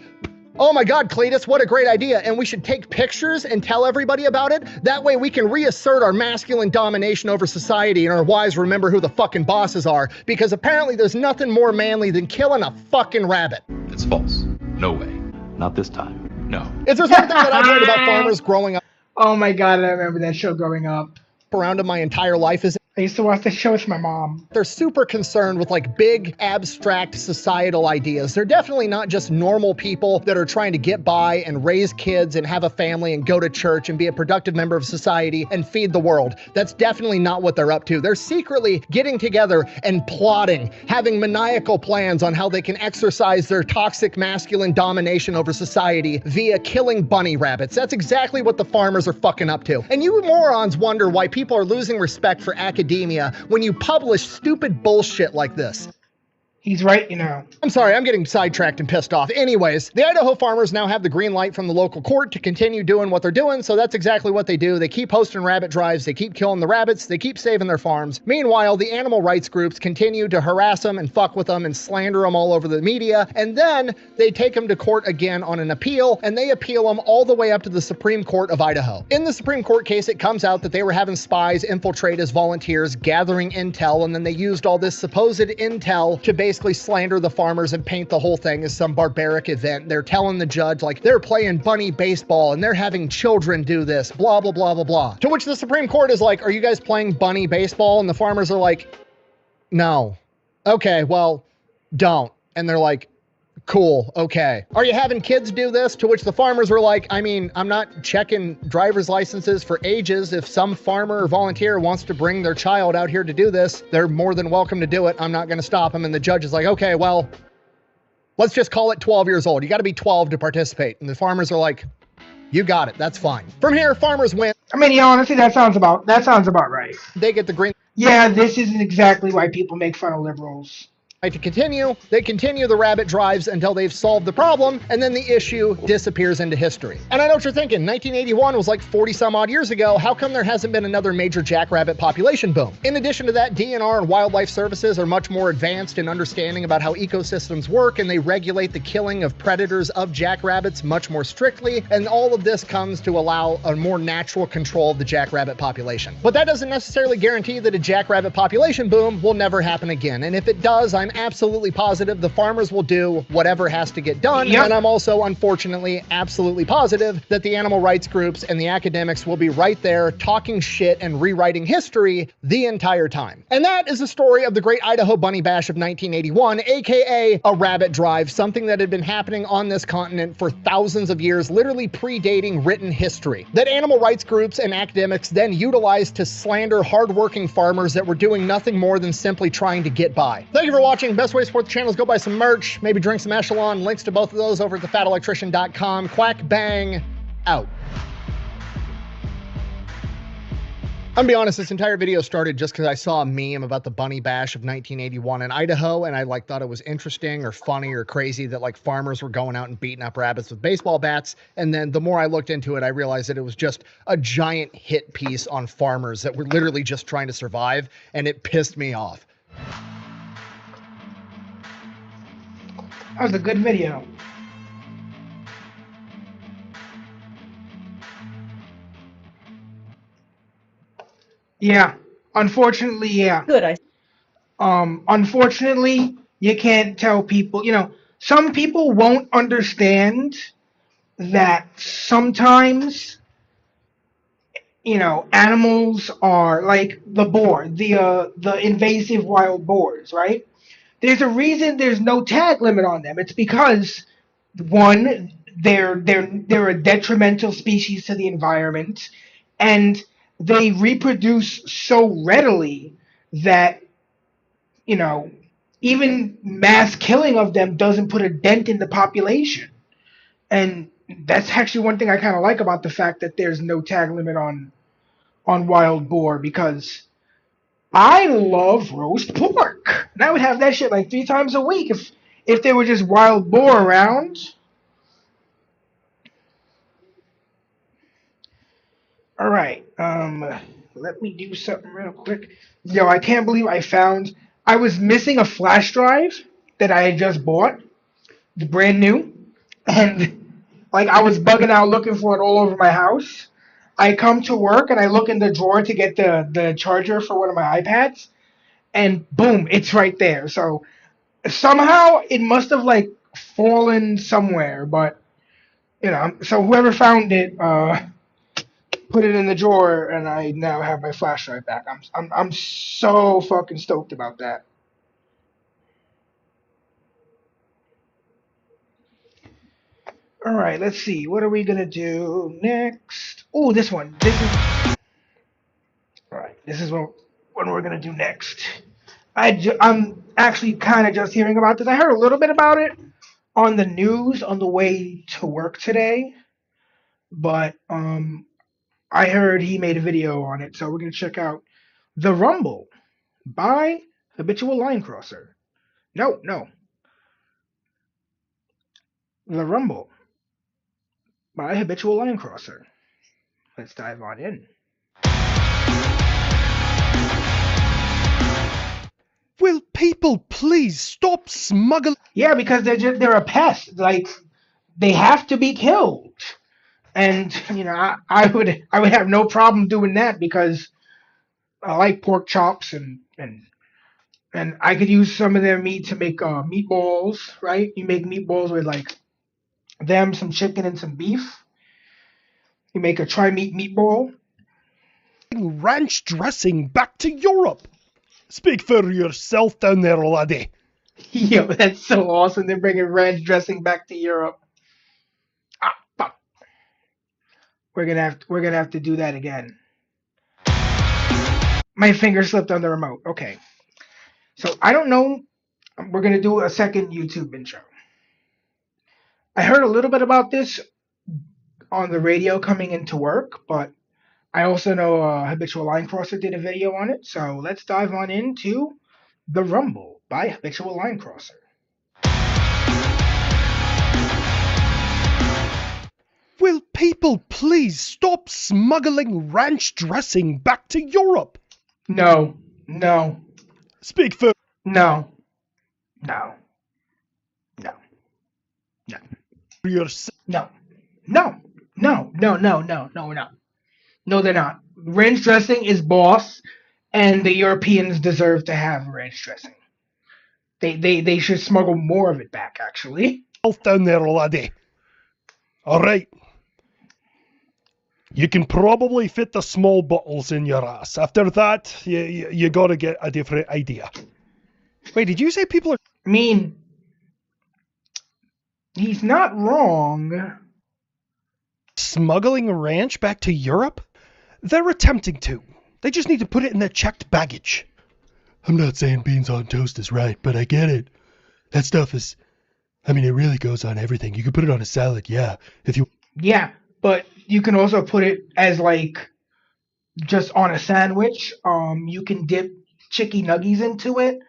oh my God, Cletus, what a great idea. And we should take pictures and tell everybody about it. That way we can reassert our masculine domination over society and our wives remember who the fucking bosses are. Because apparently there's nothing more manly than killing a fucking rabbit. It's false. No way. Not this time. No. Is there something that I've heard about farmers growing up? Oh my God, I remember that show growing up. Around in my entire life is I used to watch the show with my mom. They're super concerned with like big abstract societal ideas. They're definitely not just normal people that are trying to get by and raise kids and have a family and go to church and be a productive member of society and feed the world. That's definitely not what they're up to. They're secretly getting together and plotting, having maniacal plans on how they can exercise their toxic masculine domination over society via killing bunny rabbits. That's exactly what the farmers are fucking up to. And you morons wonder why people are losing respect for academia when you publish stupid bullshit like this. He's right, you know. I'm sorry, I'm getting sidetracked and pissed off. Anyways, the Idaho farmers now have the green light from the local court to continue doing what they're doing, so that's exactly what they do. They keep hosting rabbit drives, they keep killing the rabbits, they keep saving their farms. Meanwhile, the animal rights groups continue to harass them and fuck with them and slander them all over the media, and then they take them to court again on an appeal, and they appeal them all the way up to the Supreme Court of Idaho. In the Supreme Court case, it comes out that they were having spies infiltrate as volunteers, gathering intel, and then they used all this supposed intel to basically basically slander the farmers and paint the whole thing as some barbaric event. They're telling the judge, like, they're playing bunny baseball and they're having children do this, blah, blah, blah, blah, blah. To which the Supreme Court is like, are you guys playing bunny baseball? And the farmers are like, no. Okay, well, don't. And they're like, cool, okay. Are you having kids do this? To which the farmers were like, I mean, I'm not checking driver's licenses for ages. If some farmer or volunteer wants to bring their child out here to do this, they're more than welcome to do it. I'm not going to stop them. And the judge is like, okay, well, let's just call it 12 years old. You got to be 12 to participate. And the farmers are like, you got it. That's fine. From here, farmers win. I mean, yeah, honestly, that sounds about right. They get the green. Yeah, this isn't exactly why people make fun of liberals. To continue, they continue the rabbit drives until they've solved the problem, and then the issue disappears into history. And I know what you're thinking, 1981 was like 40 some odd years ago. How come there hasn't been another major jackrabbit population boom? In addition to that, DNR and wildlife services are much more advanced in understanding about how ecosystems work, and they regulate the killing of predators of jackrabbits much more strictly, and all of this comes to allow a more natural control of the jackrabbit population. But that doesn't necessarily guarantee that a jackrabbit population boom will never happen again, and if it does, I'm absolutely positive the farmers will do whatever has to get done. Yep. And I'm also, unfortunately, absolutely positive that the animal rights groups and the academics will be right there talking shit and rewriting history the entire time. And that is the story of the Great Idaho Bunny Bash of 1981, aka a rabbit drive, something that had been happening on this continent for thousands of years, literally predating written history, that animal rights groups and academics then utilized to slander hardworking farmers that were doing nothing more than simply trying to get by. Thank you for watching. Best way to support the channel is go buy some merch, maybe drink some Echelon. Links to both of those over at thefatelectrician.com. Quack bang out. I'm gonna be honest, this entire video started just because I saw a meme about the Bunny Bash of 1981 in Idaho, and I thought it was interesting or funny or crazy that like farmers were going out and beating up rabbits with baseball bats. And then the more I looked into it, I realized that it was just a giant hit piece on farmers that were literally just trying to survive, and it pissed me off. That was a good video. Yeah, unfortunately, yeah. Good. Unfortunately, you can't tell people, some people won't understand that sometimes, animals are like the boar, the invasive wild boars, right? There's a reason there's no tag limit on them. It's because, one, they're a detrimental species to the environment, and they reproduce so readily that, even mass killing of them doesn't put a dent in the population. And that's actually one thing I kind of like about the fact that there's no tag limit on wild boar, because I love roast pork. And I would have that shit like 3 times a week if there were just wild boar around. All right. Let me do something real quick. Yo, I can't believe I was missing a flash drive that I had just bought, brand new, and like I was bugging out looking for it all over my house. I come to work and I look in the drawer to get the charger for one of my iPads, and boom, it's right there. So somehow it must have like fallen somewhere, but so whoever found it put it in the drawer, and I now have my flash drive back. I'm so fucking stoked about that. All right, let's see. What are we gonna do next? Oh, this one. All right, this is what we're gonna do next. I'm actually kind of just hearing about this. I heard a little bit about it on the news on the way to work today, but I heard he made a video on it, so we're gonna check out The Rumble by Habitual Line Crosser. No. The Rumble by Habitual Line Crosser. Let's dive on in. Will people please stop smuggling? Yeah, because they're a pest. Like, they have to be killed. And I would have no problem doing that because I like pork chops and And I could use some of their meat to make meatballs, right? You make meatballs with like them, some chicken, and some beef. You make a tri-meat meatball. Ranch dressing back to Europe. Speak for yourself down there, laddie. Yo, that's so awesome. They're bringing ranch dressing back to Europe. Ah, fuck. We're gonna have to do that again. My finger slipped on the remote. Okay. So I don't know. We're gonna do a second YouTube intro. I heard a little bit about this on the radio coming into work, but I also know Habitual Line Crosser did a video on it. So let's dive on into The Rumble by Habitual Line Crosser. Will people please stop smuggling ranch dressing back to Europe? No. Speak for... No. Yourself. No, we're not. No, they're not. Ranch dressing is boss, and the Europeans deserve to have ranch dressing. They should smuggle more of it back, actually. Down there, laddie. All right. You can probably fit the small bottles in your ass. After that, you gotta get a different idea. Wait, did you say people are... I mean, he's not wrong. Smuggling ranch back to Europe? They're attempting to. They just need to put it in their checked baggage. I'm not saying beans on toast is right, but I get it. That stuff is... I mean, it really goes on everything. You could put it on a salad, yeah. If you... Yeah, but you can also put it as, like, just on a sandwich. You can dip chicky nuggies into it.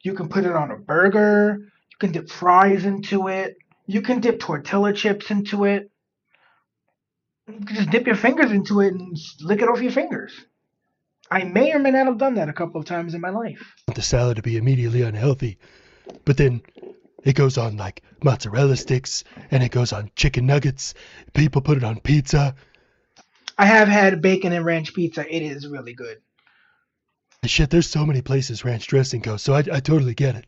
You can put it on a burger. You can dip fries into it. You can dip tortilla chips into it. You can just dip your fingers into it and lick it off your fingers. I may or may not have done that a couple of times in my life. Want the salad to be immediately unhealthy, but then it goes on like mozzarella sticks, and it goes on chicken nuggets. People put it on pizza. I have had bacon and ranch pizza. It is really good. Shit, there's so many places ranch dressing goes, so I totally get it.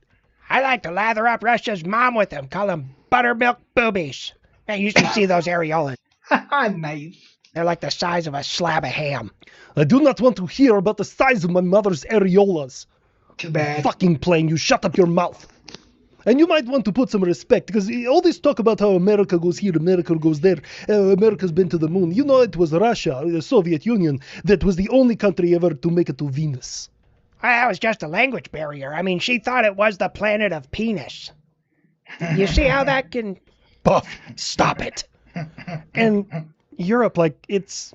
I like to lather up Russia's mom with them, call them buttermilk boobies. Hey, you should see those areolas. Nice. They're like the size of a slab of ham. I do not want to hear about the size of my mother's areolas. Too bad. Fucking plane, you shut up your mouth. And you might want to put some respect, because all this talk about how America goes here, America goes there, America's been to the moon. You know, it was Russia, the Soviet Union, that was the only country ever to make it to Venus. That was just a language barrier. I mean, she thought it was the planet of penis. You see how that can... Buff, stop it. And Europe, like, it's...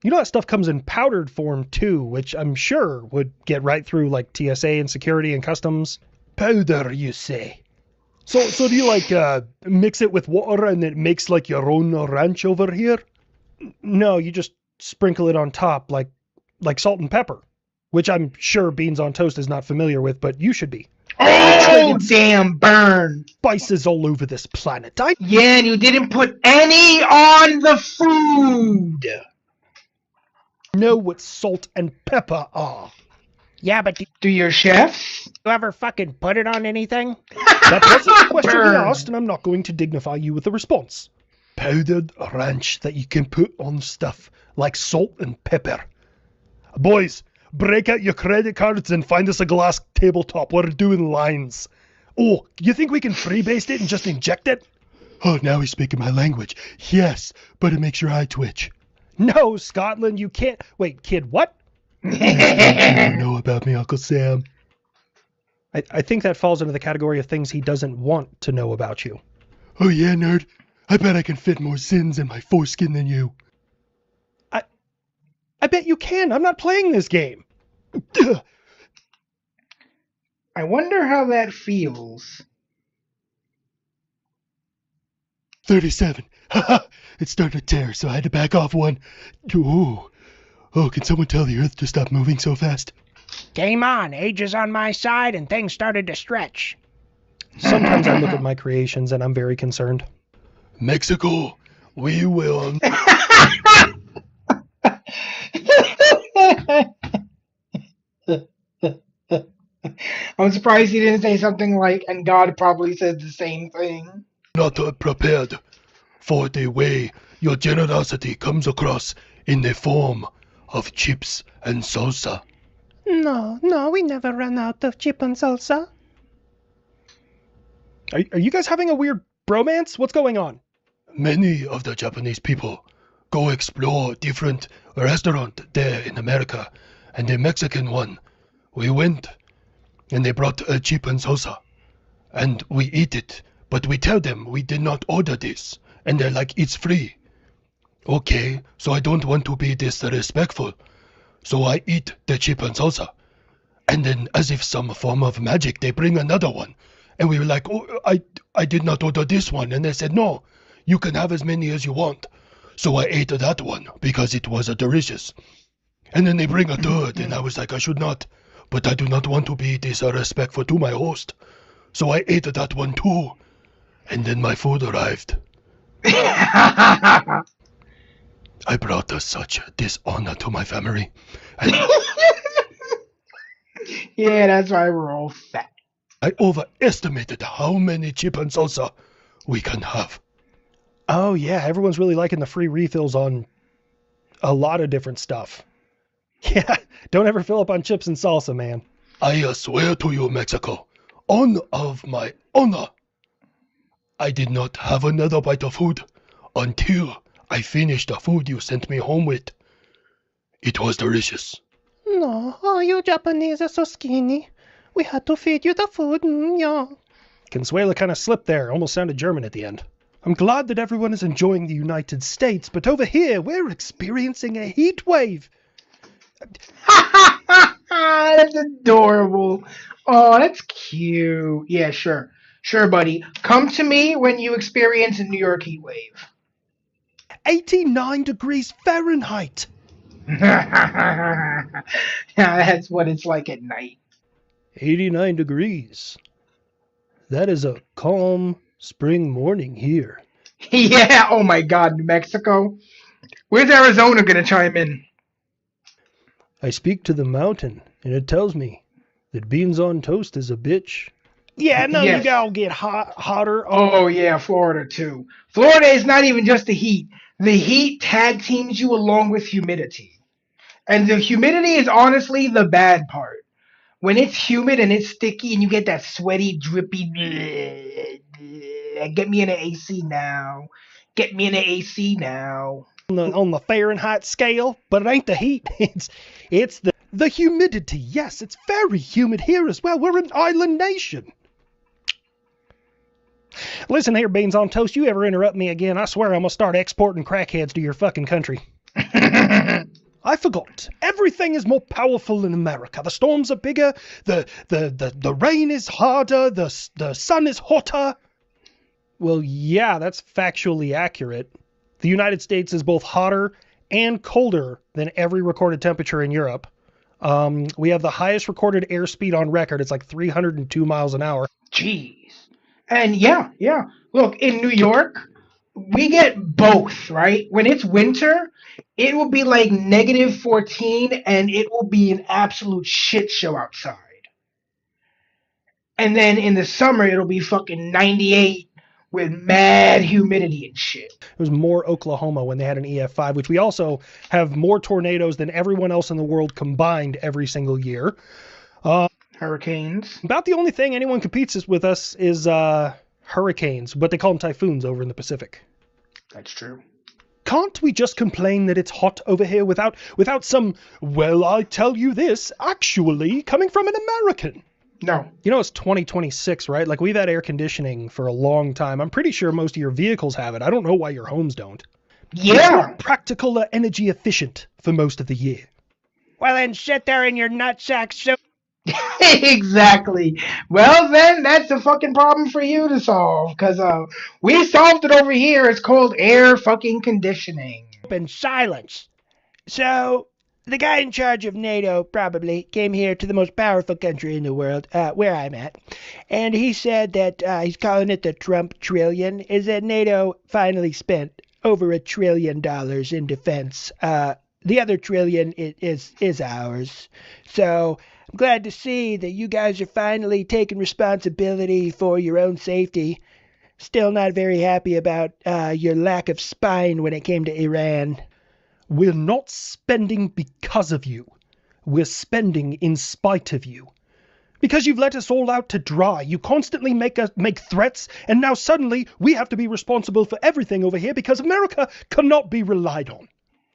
You know that stuff comes in powdered form, too, which I'm sure would get right through, like, TSA and security and customs. Powder, you say? So do you, like, mix it with water and it makes, like, your own ranch over here? No, you just sprinkle it on top, like salt and pepper. Which I'm sure Beans on Toast is not familiar with, but you should be. Oh, damn, burn. Spices all over this planet. Yeah, and you didn't put any on the food. Know what salt and pepper are. Yeah, but do your chefs? You ever fucking put it on anything? That wasn't the question we asked, and I'm not going to dignify you with a response. Powdered ranch that you can put on stuff like salt and pepper. Boys, break out your credit cards and find us a glass tabletop. We're doing lines. Oh, you think we can freebase it and just inject it? Oh, now he's speaking my language. Yes, but it makes your eye twitch. No, Scotland, you can't. Wait, kid, what? What do you know about me, Uncle Sam? I think that falls into the category of things he doesn't want to know about you. Oh yeah, nerd. I bet I can fit more sins in my foreskin than you. I bet you can. I'm not playing this game. I wonder how that feels. 37. Haha. It's starting to tear, so I had to back off one. Ooh. Oh, can someone tell the Earth to stop moving so fast? Game on. Age is on my side, and things started to stretch. Sometimes I look at my creations, and I'm very concerned. Mexico, we will... I'm surprised he didn't say something like, and God probably says the same thing. Not prepared for the way your generosity comes across in the form of chips and salsa. No, we never run out of chip and salsa. Are you guys having a weird bromance? What's going on? Many of the Japanese people go explore different restaurants there in America, and the Mexican one, we went, and they brought a chip and salsa, and we eat it, but we tell them we did not order this, and they're like, it's free. Okay, so I don't want to be disrespectful, so I eat the chip and salsa, and then as if some form of magic, they bring another one, and we were like, oh, I did not order this one, and they said, no, you can have as many as you want. So I ate that one because it was delicious. And then they bring a third, and I was like, I should not, but I do not want to be disrespectful to my host. So I ate that one too, and then my food arrived. I brought such dishonor to my family. Yeah, that's why we're all fat. I overestimated how many chip and salsa we can have. Oh, yeah, everyone's really liking the free refills on a lot of different stuff. Yeah, don't ever fill up on chips and salsa, man. I swear to you, Mexico, on of my honor, I did not have another bite of food until I finished the food you sent me home with. It was delicious. No, oh, you Japanese are so skinny. We had to feed you the food, yeah. Consuela kind of slipped there, almost sounded German at the end. I'm glad that everyone is enjoying the United States, but over here, we're experiencing a heat wave. That's adorable. Oh, that's cute. Yeah, sure. Sure, buddy. Come to me when you experience a New York heat wave. 89 degrees Fahrenheit. That's what it's like at night. 89 degrees. That is a calm spring morning here. Yeah, oh my God, New Mexico. Where's Arizona gonna chime in? I speak to the mountain, and it tells me that beans on toast is a bitch. Yeah, no, Yes. you gotta get hotter. Oh yeah, Florida too. Florida is not even just the heat. The heat tag teams you along with humidity. And the humidity is honestly the bad part. When it's humid and it's sticky and you get that sweaty, drippy, get me in an AC now. Get me in an AC now. On the Fahrenheit scale, but it ain't the heat. It's the humidity. Yes, it's very humid here as well. We're an island nation. Listen here, beans on toast, you ever interrupt me again, I swear I'm gonna start exporting crackheads to your fucking country. I forgot. Everything is more powerful in America. The storms are bigger, the rain is harder, the sun is hotter. Well, yeah, that's factually accurate. The United States is both hotter and colder than every recorded temperature in Europe. We have the highest recorded airspeed on record. It's like 302 miles an hour. Jeez. And yeah. Look, in New York, we get both, right? When it's winter, it will be like -14 and it will be an absolute shit show outside. And then in the summer, it'll be fucking 98 with mad humidity and shit. It was more Oklahoma when they had an EF5, which we also have more tornadoes than everyone else in the world combined every single year. Hurricanes. About the only thing anyone competes with us is hurricanes, but they call them typhoons over in the Pacific. That's true. Can't we just complain that it's hot over here without some, well, I tell you this, actually coming from an American? No. You know, it's 2026, right? Like, we've had air conditioning for a long time. I'm pretty sure most of your vehicles have it. I don't know why your homes don't. Yeah. It's not practical or energy efficient for most of the year. Well, then sit there in your nutsack so... Exactly. Well, then, that's a fucking problem for you to solve, because we solved it over here. It's called air fucking conditioning. In silence. So, the guy in charge of NATO probably came here to the most powerful country in the world, where I'm at, and he said that he's calling it the Trump trillion, is that NATO finally spent over $1 trillion in defense. The other trillion is ours. So, I'm glad to see that you guys are finally taking responsibility for your own safety. Still not very happy about your lack of spine when it came to Iran. We're not spending because of you. We're spending in spite of you. Because you've let us all out to dry. You constantly make threats, and now suddenly we have to be responsible for everything over here because America cannot be relied on.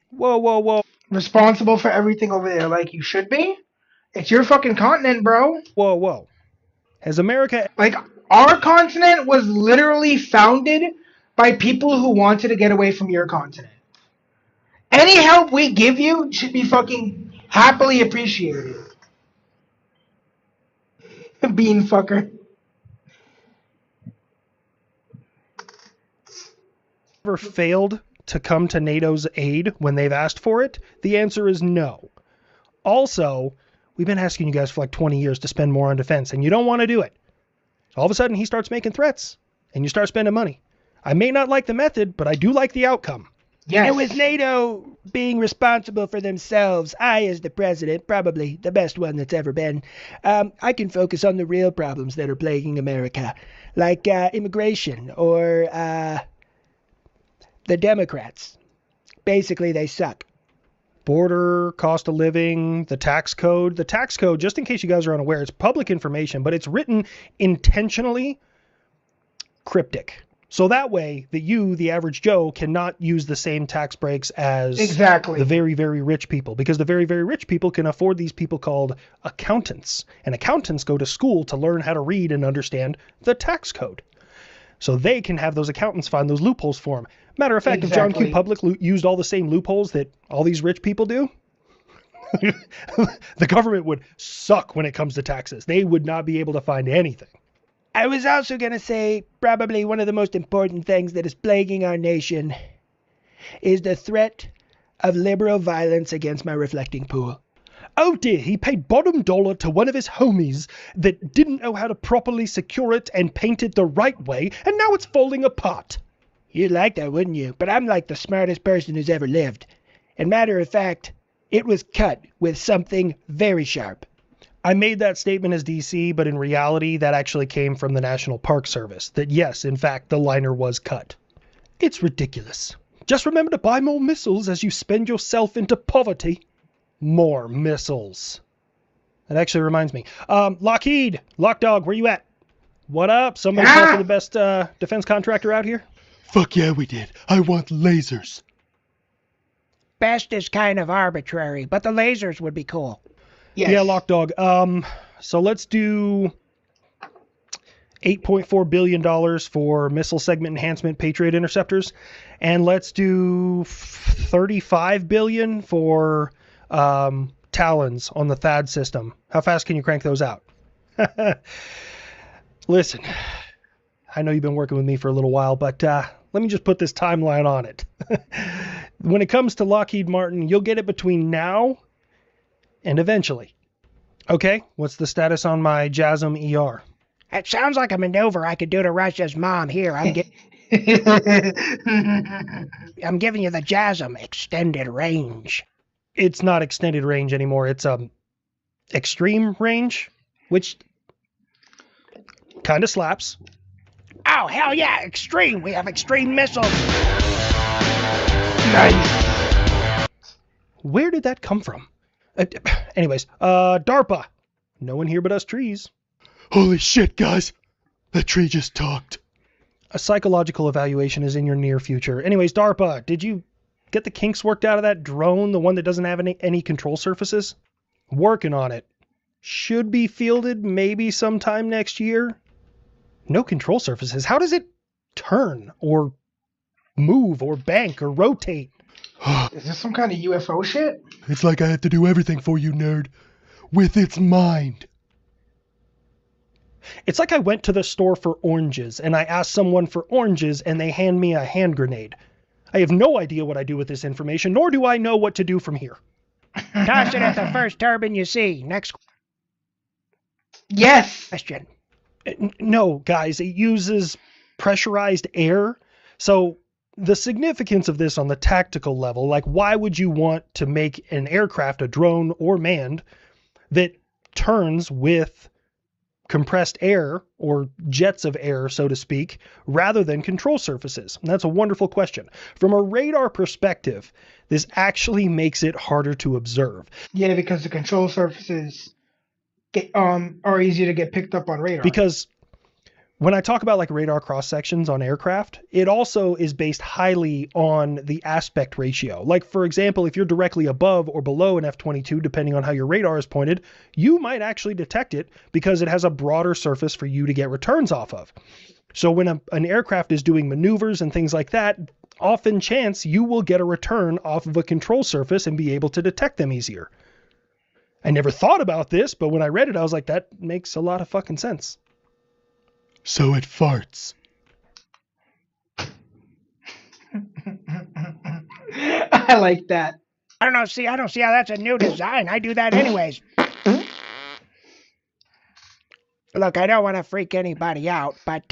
Whoa, whoa, whoa. Responsible for everything over there like you should be? It's your fucking continent, bro. Whoa, whoa. Has America... Like, our continent was literally founded by people who wanted to get away from your continent. Any help we give you should be fucking happily appreciated. Bean fucker. Ever failed to come to NATO's aid when they've asked for it? The answer is no. Also, we've been asking you guys for like 20 years to spend more on defense, and you don't want to do it. All of a sudden, he starts making threats, and you start spending money. I may not like the method, but I do like the outcome. Yes. And with NATO being responsible for themselves, I, as the president, probably the best one that's ever been, I can focus on the real problems that are plaguing America, like immigration or the Democrats. Basically, they suck. Border, cost of living, the tax code. The tax code, just in case you guys are unaware, it's public information, but it's written intentionally cryptic. So that way, that you, the average Joe, cannot use the same tax breaks as the very, very rich people. Because the very, very rich people can afford these people called accountants. And accountants go to school to learn how to read and understand the tax code. So they can have those accountants find those loopholes for them. Matter of fact, if John Q. Public used all the same loopholes that all these rich people do, the government would suck when it comes to taxes. They would not be able to find anything. I was also going to say probably one of the most important things that is plaguing our nation is the threat of liberal violence against my reflecting pool. Oh dear, he paid bottom dollar to one of his homies that didn't know how to properly secure it and paint it the right way, and now it's falling apart. You'd like that, wouldn't you? But I'm like the smartest person who's ever lived. And matter of fact, it was cut with something very sharp. I made that statement as DC, but in reality, that actually came from the National Park Service. That yes, in fact, the liner was cut. It's ridiculous. Just remember to buy more missiles as you spend yourself into poverty. More missiles. That actually reminds me. Lockheed, Lockdog, where you at? What up? Somebody call for the best defense contractor out here? Fuck yeah, we did. I want lasers. Best is kind of arbitrary, but the lasers would be cool. Yes. Yeah, Lockdog. So let's do $8.4 billion for missile segment enhancement Patriot interceptors, and let's do $35 billion for Talons on the THAAD system. How fast can you crank those out? Listen, I know you've been working with me for a little while, but let me just put this timeline on it. When it comes to Lockheed Martin, you'll get it between now and eventually. Okay, what's the status on my JASM ER? It sounds like a maneuver I could do to Russia's mom. Here, I'm giving you the JASM extended range. It's not extended range anymore. It's extreme range, which kind of slaps. Oh, hell yeah, extreme. We have extreme missiles. Nice. Where did that come from? Anyways, DARPA. No one here but us trees. Holy shit, guys. That tree just talked. A psychological evaluation is in your near future. Anyways, DARPA, did you get the kinks worked out of that drone, the one that doesn't have any control surfaces? Working on it. Should be fielded maybe sometime next year. No control surfaces. How does it turn or move or bank or rotate? Is this some kind of UFO shit? It's like I have to do everything for you, nerd. With its mind. It's like I went to the store for oranges, and I asked someone for oranges, and they hand me a hand grenade. I have no idea what I do with this information, nor do I know what to do from here. Toss it at the first turbine you see. Next Yes. question. No, guys, it uses pressurized air. So the significance of this on the tactical level, like why would you want to make an aircraft, a drone or manned, that turns with compressed air or jets of air, so to speak, rather than control surfaces? And that's a wonderful question. From a radar perspective, this actually makes it harder to observe. Yeah, because the control surfaces are easier to get picked up on radar. Because when I talk about like radar cross sections on aircraft, it also is based highly on the aspect ratio. Like, for example, if you're directly above or below an F-22, depending on how your radar is pointed, you might actually detect it because it has a broader surface for you to get returns off of. So when an aircraft is doing maneuvers and things like that, often chance you will get a return off of a control surface and be able to detect them easier. I never thought about this, but when I read it, I was like, that makes a lot of fucking sense. So it farts. I like that. I don't know. See, I don't see how that's a new design. I do that anyways. Look, I don't want to freak anybody out, but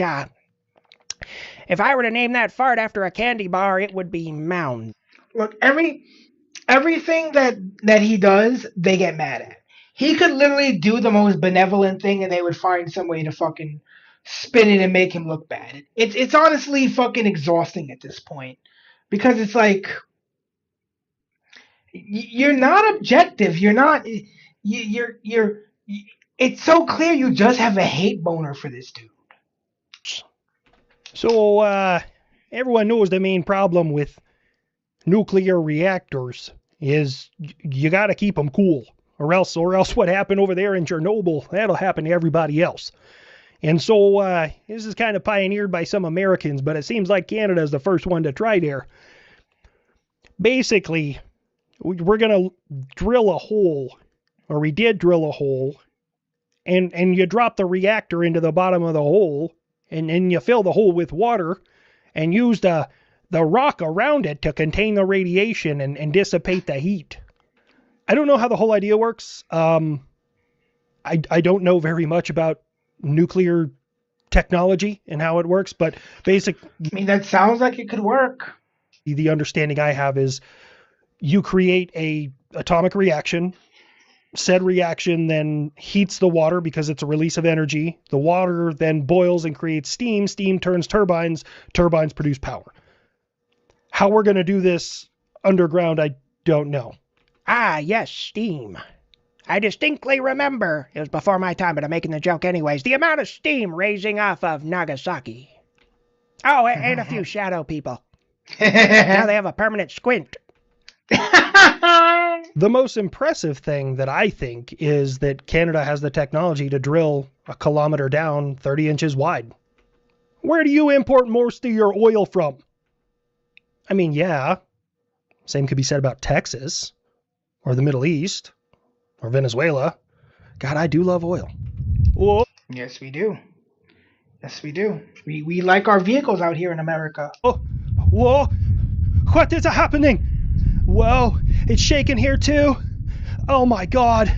if I were to name that fart after a candy bar, it would be Mound. Look, everything that he does, they get mad at. He could literally do the most benevolent thing, and they would find some way to fucking spin it and make him look bad. It's honestly fucking exhausting at this point, because it's like you're not objective. You're not. You're. It's so clear you just have a hate boner for this dude. So everyone knows the main problem with nuclear reactors is you got to keep them cool, or else what happened over there in Chernobyl, that'll happen to everybody else. And so this is kind of pioneered by some Americans, but it seems like Canada is the first one to try there. Basically, we're going to drill a hole, or we did drill a hole, and you drop the reactor into the bottom of the hole, and then you fill the hole with water, and use the rock around it to contain the radiation and dissipate the heat. I don't know how the whole idea works. I don't know very much about nuclear technology and how it works, but basically, I mean, that sounds like it could work. The understanding I have is you create a atomic reaction. Said reaction then heats the water because it's a release of energy. The water then boils and creates steam. Steam turns turbines. Turbines produce power. How we're going to do this underground, I don't know. Ah, yes, steam. I distinctly remember, it was before my time, but I'm making the joke anyways, the amount of steam raising off of Nagasaki. Oh, and a few shadow people. Now they have a permanent squint. The most impressive thing that I think is that Canada has the technology to drill a kilometer down, 30 inches wide. Where do you import most of your oil from? I mean, yeah, same could be said about Texas, or the Middle East, or Venezuela. God, I do love oil. Whoa. Yes, we do. Yes, we do. We like our vehicles out here in America. Oh, whoa! What is happening? Whoa, it's shaking here too. Oh my God.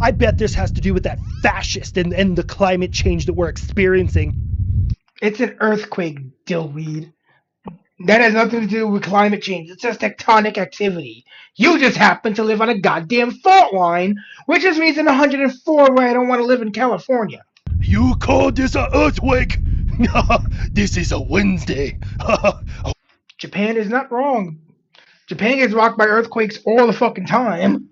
I bet this has to do with that fascist and the climate change that we're experiencing. It's an earthquake, dillweed. That has nothing to do with climate change. It's just tectonic activity. You just happen to live on a goddamn fault line, which is reason 104 why I don't want to live in California. You call this an earthquake? This is a Wednesday. Japan is not wrong. Japan gets rocked by earthquakes all the fucking time.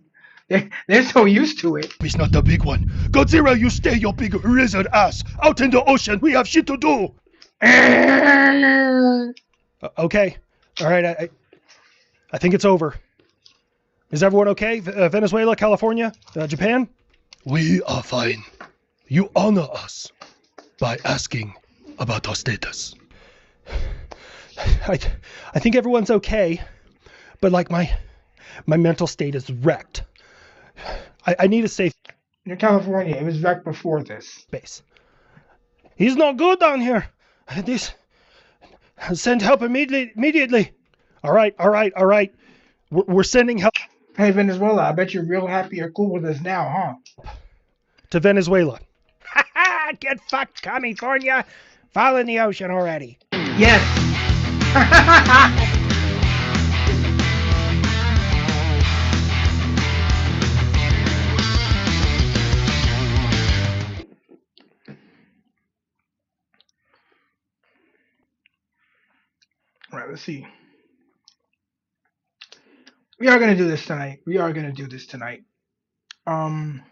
They're so used to it. It's not the big one. Godzilla, you stay your big lizard ass out in the ocean. We have shit to do. Okay. All right. I think it's over. Is everyone okay? Venezuela, California, Japan? We are fine. You honor us by asking about our status. I think everyone's okay, but like my mental state is wrecked. I need a safe. In California, it was wrecked before this. Space. He's not good down here. This. Send help immediately. All right. We're sending help. Hey, Venezuela, I bet you're real happy you're cool with us now, huh? To Venezuela. Get fucked, California. Fall in the ocean already. Yes. All right, let's see. We are gonna do this tonight. We are gonna do this tonight. Gohan.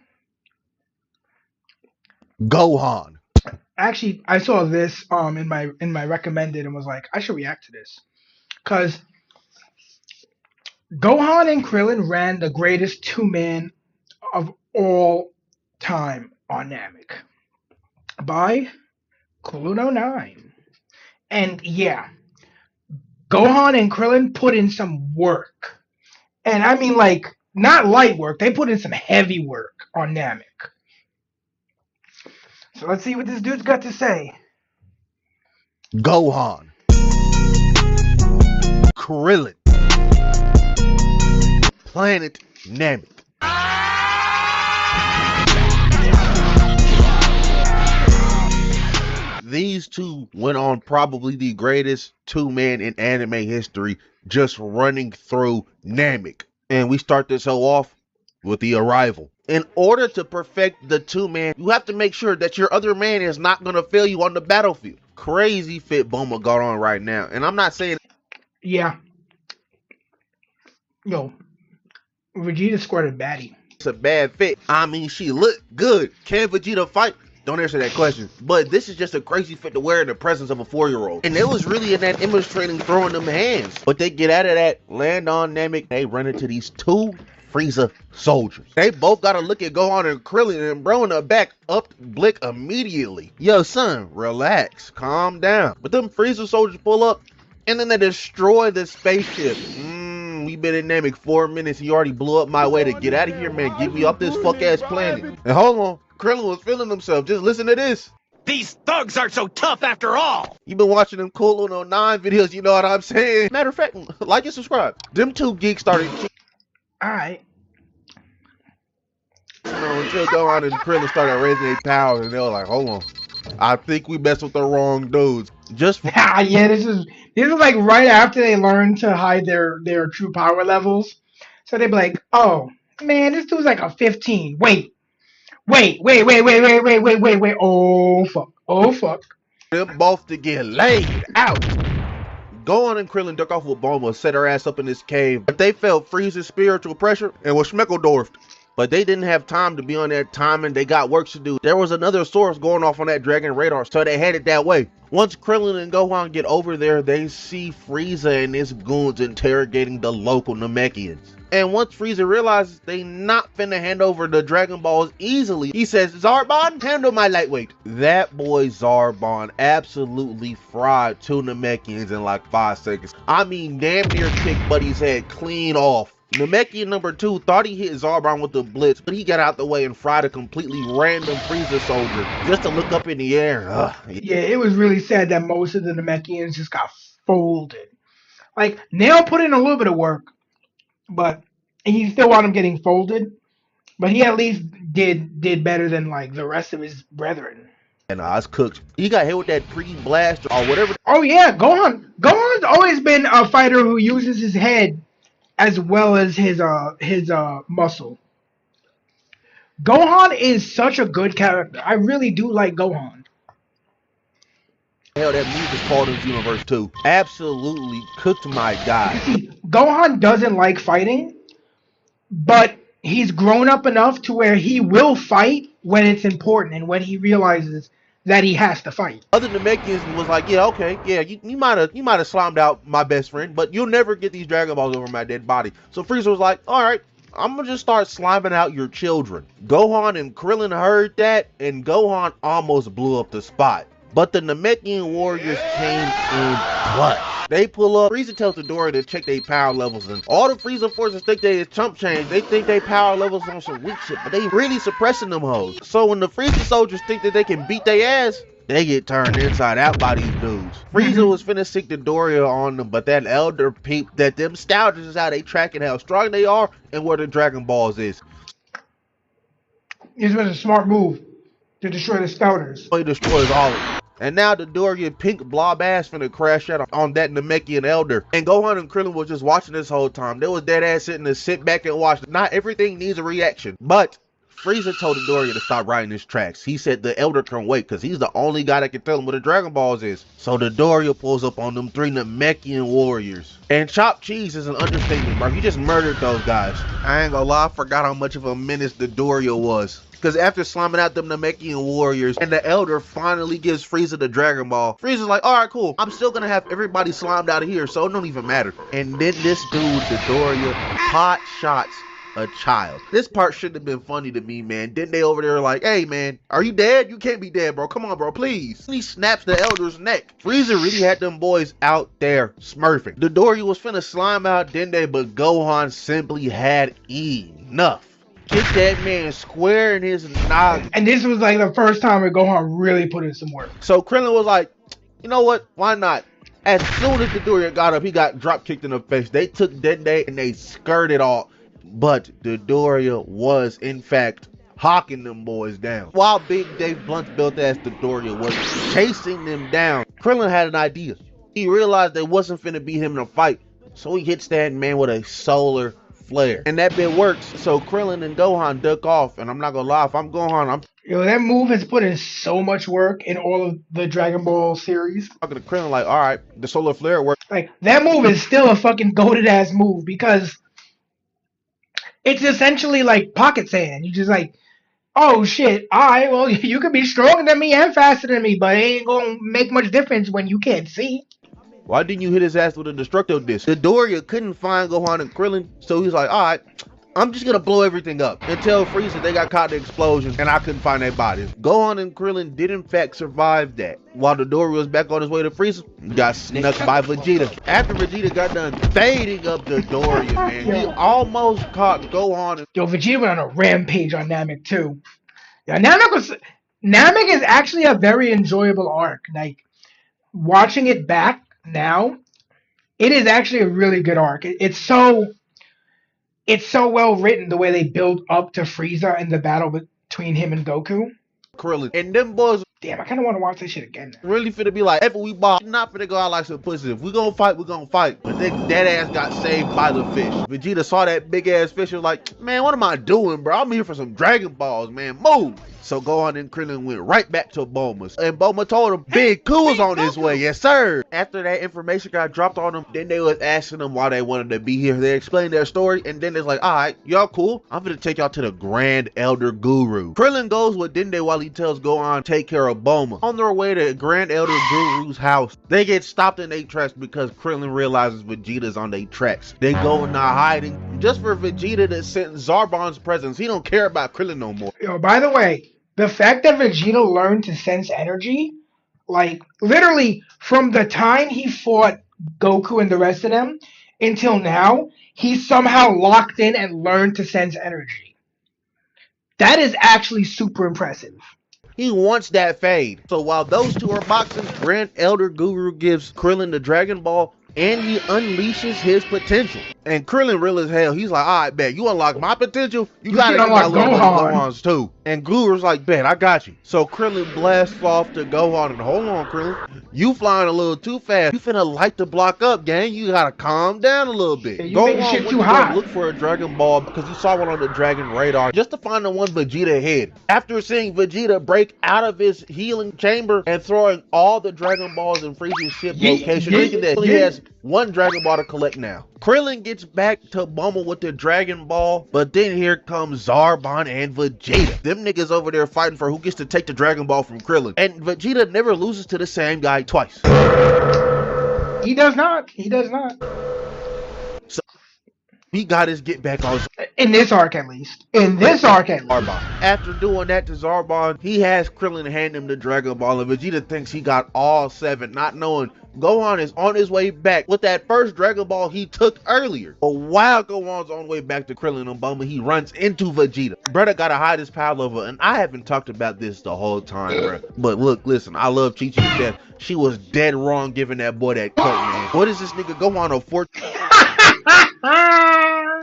Actually, I saw this in my recommended and was like, I should react to this because Gohan and Krillin ran the greatest two-man of all time on Namek by Cluno 9. And yeah, Gohan and Krillin put in some work. And I mean, like, not light work. They put in some heavy work on Namek. So let's see what this dude's got to say. Gohan. Krillin. Planet Namek. These two went on probably the greatest two-man in anime history, just running through Namek. And we start this show off with the arrival. In order to perfect the two-man, you have to make sure that your other man is not going to fail you on the battlefield. Crazy fit Bulma got on right now. And I'm not saying... Yeah. Yo, Vegeta squirted baddie. It's a bad fit. I mean, she looked good. Can Vegeta fight? Don't answer that question. But this is just a crazy fit to wear in the presence of a 4-year-old. And it was really in that image training throwing them hands. But they get out of that, land on Namek, they run into these two Frieza soldiers. They both gotta look at Gohan and Krillin, and bro in the back up Blick immediately. Yo, son, relax, calm down. But them Frieza soldiers pull up, and then they destroy the spaceship. We've been in Namek 4 minutes, you already blew up my way to get out of here, man. Get me off this fuck-ass planet. And hold on, Krillin was feeling himself. Just listen to this. These thugs aren't so tough after all. You've been watching them Cool 09 videos, you know what I'm saying? Matter of fact, like and subscribe. Them two geeks started... Alright. You know, until Gohan and Krillin started raising their powers, and they were like, hold on. I think we messed with the wrong dudes. Just for... Yeah, this is like right after they learned to hide their true power levels. So they'd be like, oh, man, this dude's like a 15. Wait. Oh, fuck. Them both to get laid out. Gohan and Krillin duck off with Bulma, set her ass up in this cave. But they felt Frieza's spiritual pressure and was schmeckledorfed. But they didn't have time to be on that timing. They got work to do. There was another source going off on that dragon radar, so they headed that way. Once Krillin and Gohan get over there, they see Frieza and his goons interrogating the local Namekians. And once Frieza realizes they not finna hand over the Dragon Balls easily, he says, Zarbon, handle my lightweight. That boy Zarbon absolutely fried two Namekians in like 5 seconds. I mean, damn near kicked Buddy's head clean off. Namekian number 2 thought he hit Zarbon with the blitz, but he got out the way and fried a completely random Frieza soldier just to look up in the air. Yeah, it was really sad that most of the Namekians just got folded. Like, Nail put in a little bit of work, but he still wound up getting folded. But he at least did better than like the rest of his brethren. And I was cooked. He got hit with that pre-blaster or whatever. Oh yeah, Gohan's always been a fighter who uses his head as well as his muscle. Gohan is such a good character. I really do like Gohan. Hell, that move is called in universe too. Absolutely cooked my guy. See, Gohan doesn't like fighting, but he's grown up enough to where he will fight when it's important and when he realizes that he has to fight. Other Namekians was like, yeah, okay, yeah, you might have slimed out my best friend, but you'll never get these Dragon Balls over my dead body. So Frieza was like, all right, I'm gonna just start sliming out your children. Gohan and Krillin heard that, and Gohan almost blew up the spot. But the Namekian warriors came in clutch. They pull up, Frieza tells Dodoria to check their power levels, and all the Frieza forces think they is chump change. They think they power levels on some weak shit, but they really suppressing them hoes. So when the Frieza soldiers think that they can beat their ass, they get turned inside out by these dudes. Frieza was finna sick Dodoria on them, but that elder peeped that them scouters is how they tracking how strong they are and where the Dragon Balls is. This was a smart move to destroy the scouters. He destroys all of them. And now the Dodoria pink blob ass finna crash out on that Namekian elder. And Gohan and Krillin was just watching this whole time. They was dead ass sitting to sit back and watch. Not everything needs a reaction. But Frieza told Dodoria to stop riding his tracks. He said the Elder can wait because he's the only guy that can tell him what the Dragon Balls is. So Dodoria pulls up on them 3 Namekian warriors. And chopped cheese is an understatement, bro. He just murdered those guys. I ain't gonna lie, I forgot how much of a menace Dodoria was. Because after slamming out them Namekian warriors and the Elder finally gives Frieza the Dragon Ball, Frieza's like, alright, cool. I'm still gonna have everybody slimed out of here, so it don't even matter. And then this dude, Dodoria, pot shots a child. This part shouldn't have been funny to me, man. Then they over there like, hey, man, are you dead? You can't be dead, bro. Come on, bro, please. And he snaps the Elder's neck. Frieza really had them boys out there smurfing. Dodoria was finna slime out Dende, but Gohan simply had enough. Kick that man square in his noggin. And this was like the first time where Gohan really put in some work. So Krillin was like, you know what? Why not? As soon as Dodoria got up, he got drop kicked in the face. They took Dende and they skirted off. But Dodoria was, in fact, hawking them boys down. While Big Dave Blunt's built ass Dodoria was chasing them down, Krillin had an idea. He realized they wasn't finna beat him in a fight. So he hits that man with a solar flare. And that bit works. So Krillin and Gohan duck off. And I'm not gonna lie, if I'm Gohan, Yo, that move has put in so much work in all of the Dragon Ball series. talking to Krillin like, alright, the solar flare works. Like, that move is still a fucking goated ass move because it's essentially like pocket sand. You just like, oh shit, alright, well, you could be stronger than me and faster than me, but it ain't gonna make much difference when you can't see. Why didn't you hit his ass with a destructo disc? Dodoria couldn't find Gohan and Krillin, so he's like, alright, I'm just gonna blow everything up. And tell Frieza they got caught in the explosion and I couldn't find their bodies. Gohan and Krillin did in fact survive that. While Dodoria was back on his way to Frieza, he got snuck by Vegeta. After Vegeta got done fading up Dodoria, man, he almost caught Gohan. Yo, Vegeta went on a rampage on Namek too. Yeah, Namek is actually a very enjoyable arc. Like, watching it back now, it is actually a really good arc. It's so well written the way they build up to Frieza and the battle between him and Goku. Krillin and them boys. Damn, I kind of want to watch this shit again. Really finna be like, if we ball, not finna go out like some pussy. If we gonna fight, we gonna fight. But then that ass got saved by the fish. Vegeta saw that big ass fish and was like, man, what am I doing, bro? I'm here for some Dragon Balls, man. Move. So Gohan and Krillin went right back to Bulma's. And Bulma told him, Big Coup is on his way. Yes, sir. After that information got dropped on them, then they was asking them why they wanted to be here. They explained their story, and then it's like, all right, y'all cool. I'm gonna take y'all to the Grand Elder Guru. Krillin goes with Dende while he tells Gohan take care of Bulma. On their way to Grand Elder Guru's house, they get stopped in their tracks because Krillin realizes Vegeta's on their tracks. They go into hiding just for Vegeta to sense Zarbon's presence. He don't care about Krillin no more. Yo, by the way, the fact that Vegeta learned to sense energy, like, literally from the time he fought Goku and the rest of them until now, he somehow locked in and learned to sense energy. That is actually super impressive. He wants that fade. So while those two are boxing, Grand Elder Guru gives Krillin the Dragon Ball and he unleashes his potential. And Krillin real as hell. He's like, all right, bet, you unlock my potential, you gotta unlock Gohan's too. And Guru's like, bet, I got you. So Krillin blasts off to Gohan and hold on, Krillin. You flying a little too fast. You finna light the block up, gang. You gotta calm down a little bit. You making shit too hot. Look for a Dragon Ball because he saw one on the Dragon radar just to find the one Vegeta had. After seeing Vegeta break out of his healing chamber and throwing all the Dragon Balls in Frieza's ship location, he has one Dragon Ball to collect now. Krillin gets back to Bulma with the Dragon Ball, but then here comes Zarbon and Vegeta. Them niggas over there fighting for who gets to take the Dragon Ball from Krillin. And Vegeta never loses to the same guy twice. He does not. He does not. So he got his get back on. In this arc, at least. In this arc, at least. Zarbon. After doing that to Zarbon, he has Krillin hand him the Dragon Ball, and Vegeta thinks he got all 7, not knowing Gohan is on his way back with that first Dragon Ball he took earlier. But while Gohan's on the way back to Krillin and Bulma, he runs into Vegeta. Brother gotta hide his power level, and I haven't talked about this the whole time, bro. But look, listen, I love Chi Chi to death. She was dead wrong giving that boy that coat, man. What is this nigga Gohan a 14?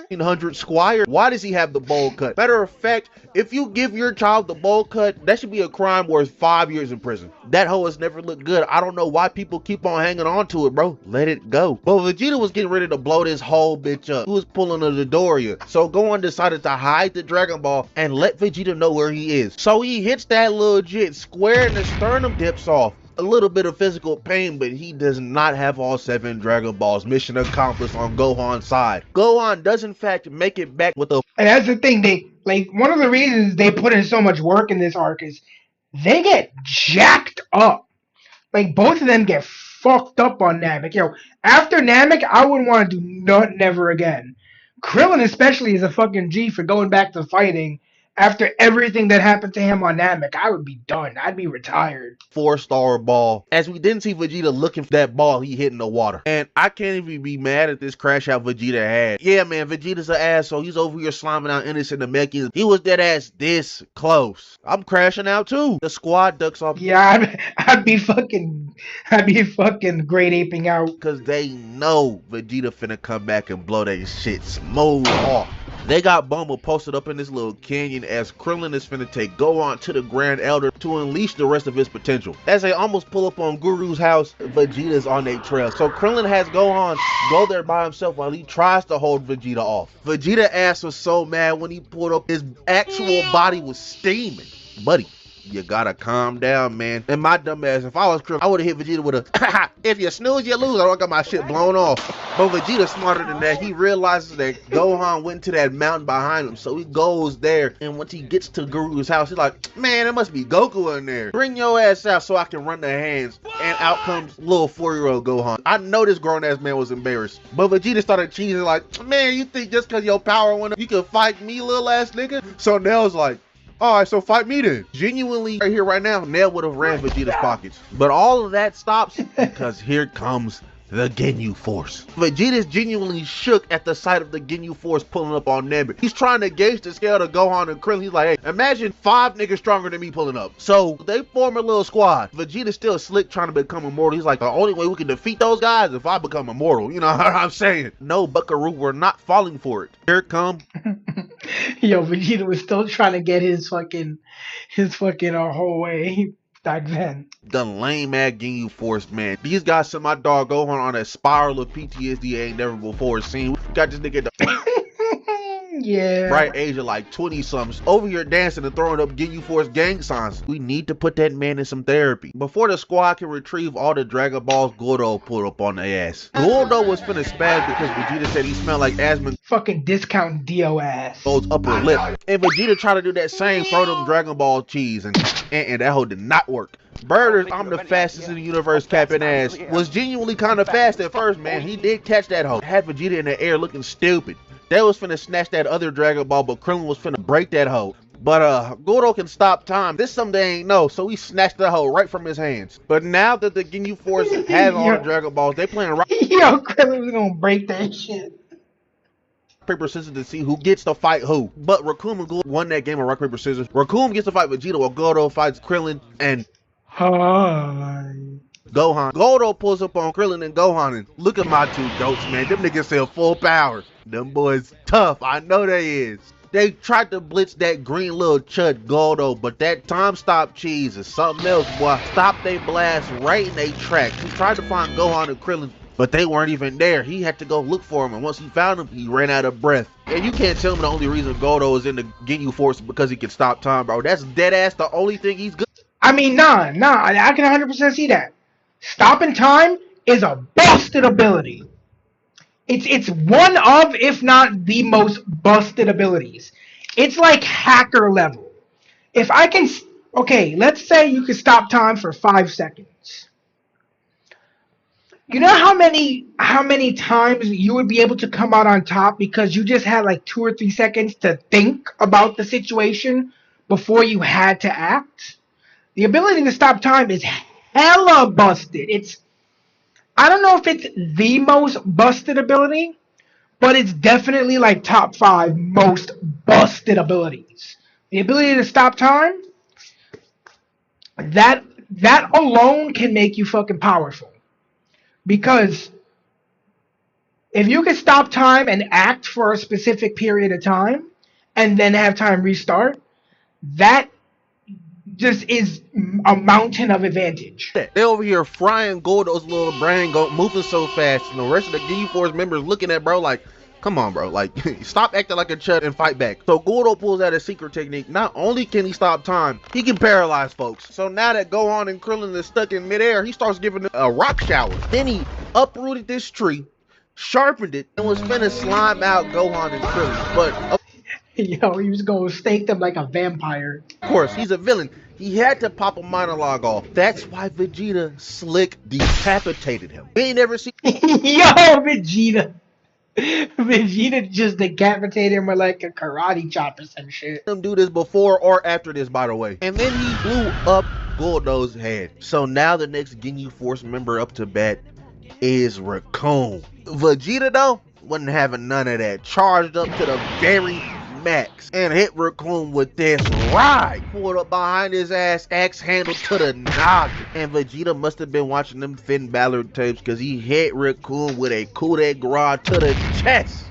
100 Squire. Why does he have the bowl cut? Matter of fact, if you give your child the bowl cut, that should be a crime worth 5 years in prison. That hoe has never looked good. I don't know why people keep on hanging on to it, bro. Let it go. But Vegeta was getting ready to blow this whole bitch up. He was pulling a Dodoria. So Gohan decided to hide the Dragon Ball and let Vegeta know where he is. So he hits that little jit square and the sternum dips off. A little bit of physical pain, but he does not have all 7 Dragon Balls. Mission accomplished on Gohan's side. Gohan does in fact make it back with a... And that's the thing, they like one of the reasons they put in so much work in this arc is they get jacked up. Like both of them get fucked up on Namek. Yo, after Namek, I wouldn't want to do never again. Krillin especially is a fucking G for going back to fighting after everything that happened to him on Namek. I would be done. I'd be retired. 4-star ball, as we didn't see Vegeta looking for that ball he hit in the water. And I can't even be mad at this crash out Vegeta had. Yeah, man, Vegeta's an asshole. He's over here sliming out innocent Namekians. He was dead ass this close. I'm crashing out too. The squad ducks off. Yeah, I'd be fucking great aping out. Because they know Vegeta finna come back and blow that shit smooth off. They got Bulma posted up in this little canyon as Krillin is finna take Gohan to the Grand Elder to unleash the rest of his potential. As they almost pull up on Guru's house, Vegeta's on their trail. So Krillin has Gohan go there by himself while he tries to hold Vegeta off. Vegeta's ass was so mad when he pulled up, his actual body was steaming. Buddy, you gotta calm down, man. And my dumb ass, if I was Krillin, I would've hit Vegeta with a if you snooze, you lose. I don't got my shit blown off. But Vegeta's smarter than that. He realizes that Gohan went to that mountain behind him. So he goes there. And once he gets to Guru's house, he's like, man, it must be Goku in there. Bring your ass out so I can run the hands. And out comes little 4-year-old Gohan. I know this grown ass man was embarrassed. But Vegeta started cheesing like, man, you think just cause your power went up, you can fight me, little ass nigga? So Nell's like, alright, so fight me then. Genuinely, right here, right now, Nell would have ran Vegeta's pockets. But all of that stops because here comes the Ginyu Force. Vegeta's genuinely shook at the sight of the Ginyu Force pulling up on Namek. He's trying to gauge the scale to Gohan and Krillin. He's like, hey, imagine 5 niggas stronger than me pulling up. So they form a little squad. Vegeta's still slick trying to become immortal. He's like, the only way we can defeat those guys is if I become immortal. You know what I'm saying? No, Buckaroo, we're not falling for it. Here it come. Yo, Vegeta was still trying to get his fucking whole way back then. The lame ass Ginyu Force, man. These guys sent my dog Gohan on a spiral of PTSD ain't never before seen. We got this nigga at the yeah, right age of like 20 something over here dancing and throwing up Ginyu Force gang signs. We need to put that man in some therapy. Before the squad can retrieve all the Dragon Balls, Gordo pulled up on their ass. Gordo was finna spaz because Vegeta said he smelled like asthma. Fucking discount Dio ass. Goes upper lip. And Vegeta tried to do that same, throw them Dragon Ball cheese, and that hoe did not work. Birders, I'm the fastest in the universe, capping ass, was genuinely kind of fast at first, man. He did catch that hoe. Had Vegeta in the air looking stupid. They was finna snatch that other Dragon Ball, but Krillin was finna break that hoe. But Gordo can stop time. This something they ain't know, so he snatched the hoe right from his hands. But now that the Ginyu Force has all the Dragon Balls, they playing rock. Yo, Krillin was gonna break that shit. Paper, scissors to see who gets to fight who. But Raccoon and Gordo won that game of rock, paper, scissors. Raccoon gets to fight Vegeta while Gordo fights Krillin and Gohan. Gordo pulls up on Krillin and Gohan, and look at my two goats, man. Them niggas sell full power. Them boys tough. I know they is. They tried to blitz that green little chud Gordo, but that time stop cheese is something else, boy. Stop they blast right in they tracks. He tried to find Gohan and Krillin, but they weren't even there. He had to go look for him, and once he found him, he ran out of breath. And you can't tell me the only reason Gordo is in the Ginyu Force is because he can stop time, bro. That's dead ass the only thing he's good. I mean, nah, I can 100% see that. Stopping time is a busted ability. It's one of, if not the most busted abilities. It's like hacker level. If I can, okay, let's say you can stop time for 5 seconds. You know how many times you would be able to come out on top because you just had like 2 or 3 seconds to think about the situation before you had to act? The ability to stop time is hella busted. I don't know if it's the most busted ability, but it's definitely like top 5 most busted abilities. The ability to stop time, that alone can make you fucking powerful. Because If you could stop time and act for a specific period of time, and then have time restart, that just is a mountain of advantage. They over here frying Gordo's little brain moving so fast, and the rest of the Ginyu Force members looking at bro like, come on, bro, like stop acting like a chud and fight back. So Gordo pulls out a secret technique. Not only can he stop time, he can paralyze folks. So now that Gohan and Krillin is stuck in midair, he starts giving them a rock shower. Then he uprooted this tree, sharpened it, and was finna slime out Gohan and Krillin. But yo, he was gonna stake them like a vampire. Of course, he's a villain. He had to pop a monologue off. That's why Vegeta slick decapitated him. We ain't never seen Yo, Vegeta. Vegeta just decapitated him with like a karate chop or some shit. him do this before or after this, by the way. And then he blew up Gordo's head. So now the next Ginyu Force member up to bat is Raccoon. Vegeta, though, wasn't having none of that. Charged up to the very max and hit Raccoon with this right. Pulled up behind his ass, axe handle to the noggin. And Vegeta must have been watching them Finn Balor tapes because he hit Raccoon with a coup de grace to the chest.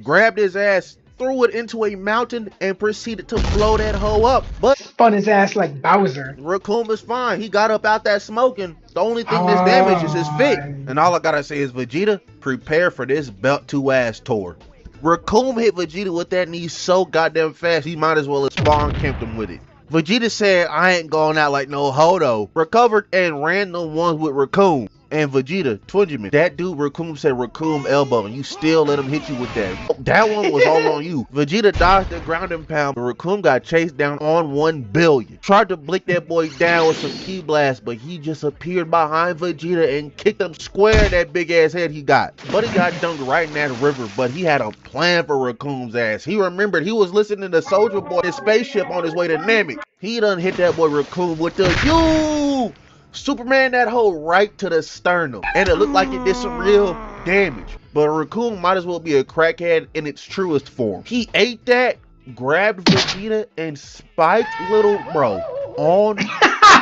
Grabbed his ass, threw it into a mountain, and proceeded to blow that hoe up. But spun his ass like Bowser. Raccoon was fine. He got up out that smoking. The only thing that's damaged is his feet. And all I gotta say is, Vegeta, prepare for this belt to ass tour. Raccoon hit Vegeta with that knee so goddamn fast, he might as well have spawn camped him with it. Vegeta said, I ain't going out like no hodo. Recovered and ran the ones with Raccoon. And Vegeta, Twinjamin, that dude Raccoon said Raccoon elbow, and you still let him hit you with that. That one was all on you. Vegeta dodged the ground and pound, but Raccoon got chased down on 1 billion. Tried to blick that boy down with some ki blast, but he just appeared behind Vegeta and kicked him square in that big ass head he got. But he got dunked right in that river, but he had a plan for Raccoon's ass. He remembered he was listening to Soldier Boy, his spaceship on his way to Namek. He done hit that boy Raccoon with the you. Superman that hole right to the sternum, and it looked like it did some real damage. But Raccoon might as well be a crackhead in its truest form. He ate that, grabbed Vegeta, and spiked little bro on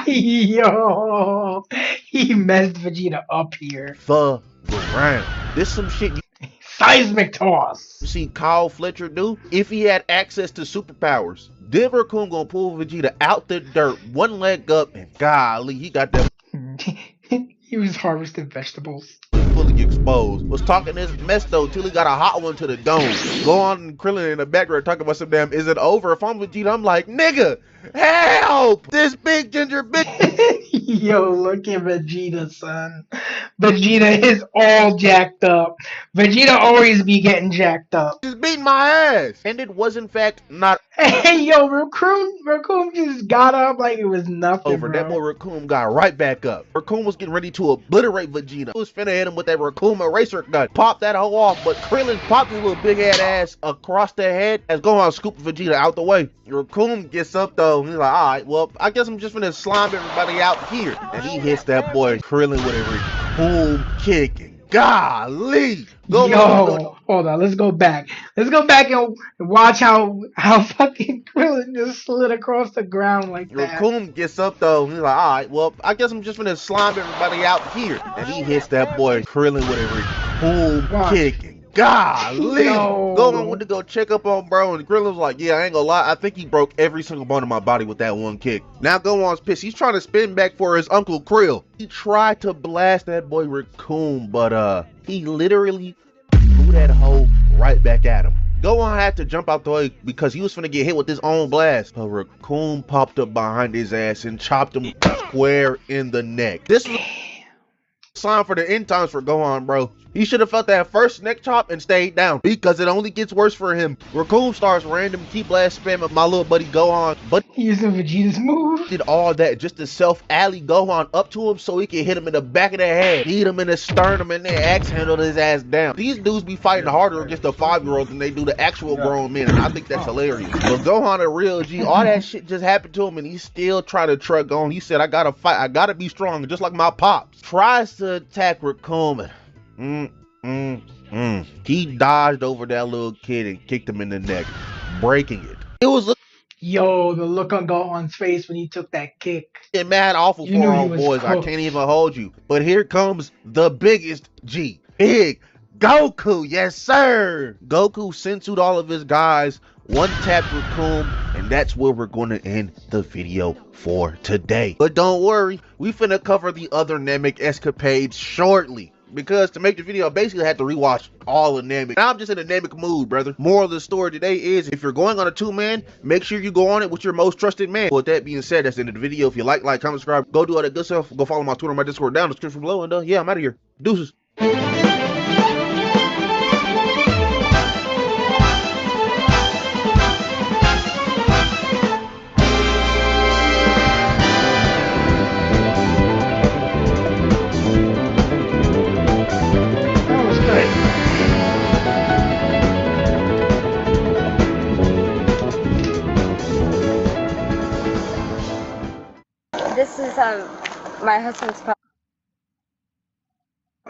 yo, he messed Vegeta up here. the ground. This some shit you seismic toss. You see Kyle Fletcher do if he had access to superpowers. Then Raccoon gonna pull Vegeta out the dirt, 1 leg up, and golly, he got that he was harvesting vegetables. Fully exposed. Was talking this mess though till he got a hot one to the dome. Go on and Krillin in the background talking about some damn, is it over? If I'm Vegeta, I'm like, nigga, help! This big ginger bitch. Yo, look at Vegeta, son. Vegeta is all jacked up. Vegeta always be getting jacked up. Just beating my ass. And it was in fact not. Hey, yo, Raccoon just got up like it was nothing, over. bro. That boy Raccoon got right back up. Raccoon was getting ready to obliterate Vegeta. He was finna hit him with that Raccoon eraser gun. Pop that hoe off, but Krillin popped his little big head ass across the head as Gohan scooped Vegeta out the way. Raccoon gets up though, and he's like, alright, well, I guess I'm just finna slime everybody out here. And he hits that boy Krillin with a Raccoon kick. Golly! Yo, hold on, let's go back. Let's go back and watch how fucking Krillin just slid across the ground like that. Raccoon gets up though, and he's like, alright, well, I guess I'm just gonna slime everybody out here. And he hits that boy Krillin with a Raccoon kick. Golly! Gohan went to go check up on bro, and Krillin was like, yeah, I ain't gonna lie, I think he broke every single bone in my body with that 1 kick. Now Gohan's pissed. He's trying to spin back for his Uncle Krill. He tried to blast that boy Raccoon, but he literally threw that hoe right back at him. Gohan had to jump out the way because he was finna get hit with his own blast. But Raccoon popped up behind his ass and chopped him square in the neck. This was a sign for the end times for Gohan, bro. He should have felt that first neck chop and stayed down because it only gets worse for him. Raccoon starts random key blast spamming my little buddy Gohan, but using Vegeta's move. Did all that just to self-alley Gohan up to him so he can hit him in the back of the head, hit him in the sternum, and then axe handled his ass down. These dudes be fighting harder against the 5-year-olds than they do the actual grown men, and I think that's hilarious. But Gohan a real G, all that shit just happened to him, and he's still trying to truck on. He said, I gotta fight, I gotta be strong, just like my pops. Tries to attack Raccoon. He dodged over that little kid and kicked him in the neck, breaking it. It was yo, the look on Gohan's face when he took that kick. It mad awful for our boys. I can't even hold you. But here comes the biggest G. Big Goku, yes sir. Goku sensued all of his guys, one tapped Raccoon, and that's where we're going to end the video for today. But don't worry, we finna cover the other Namek escapades shortly. Because to make the video, I basically had to rewatch all of Namek. Now I'm just in a Namek mood, brother. Moral of the story today is, if you're going on a 2-man, make sure you go on it with your most trusted man. With that being said, that's the end of the video. If you like, comment, subscribe, go do all that good stuff. Go follow my Twitter, my Discord down in the description below. And yeah, I'm out of here. Deuces. This is my husband's car.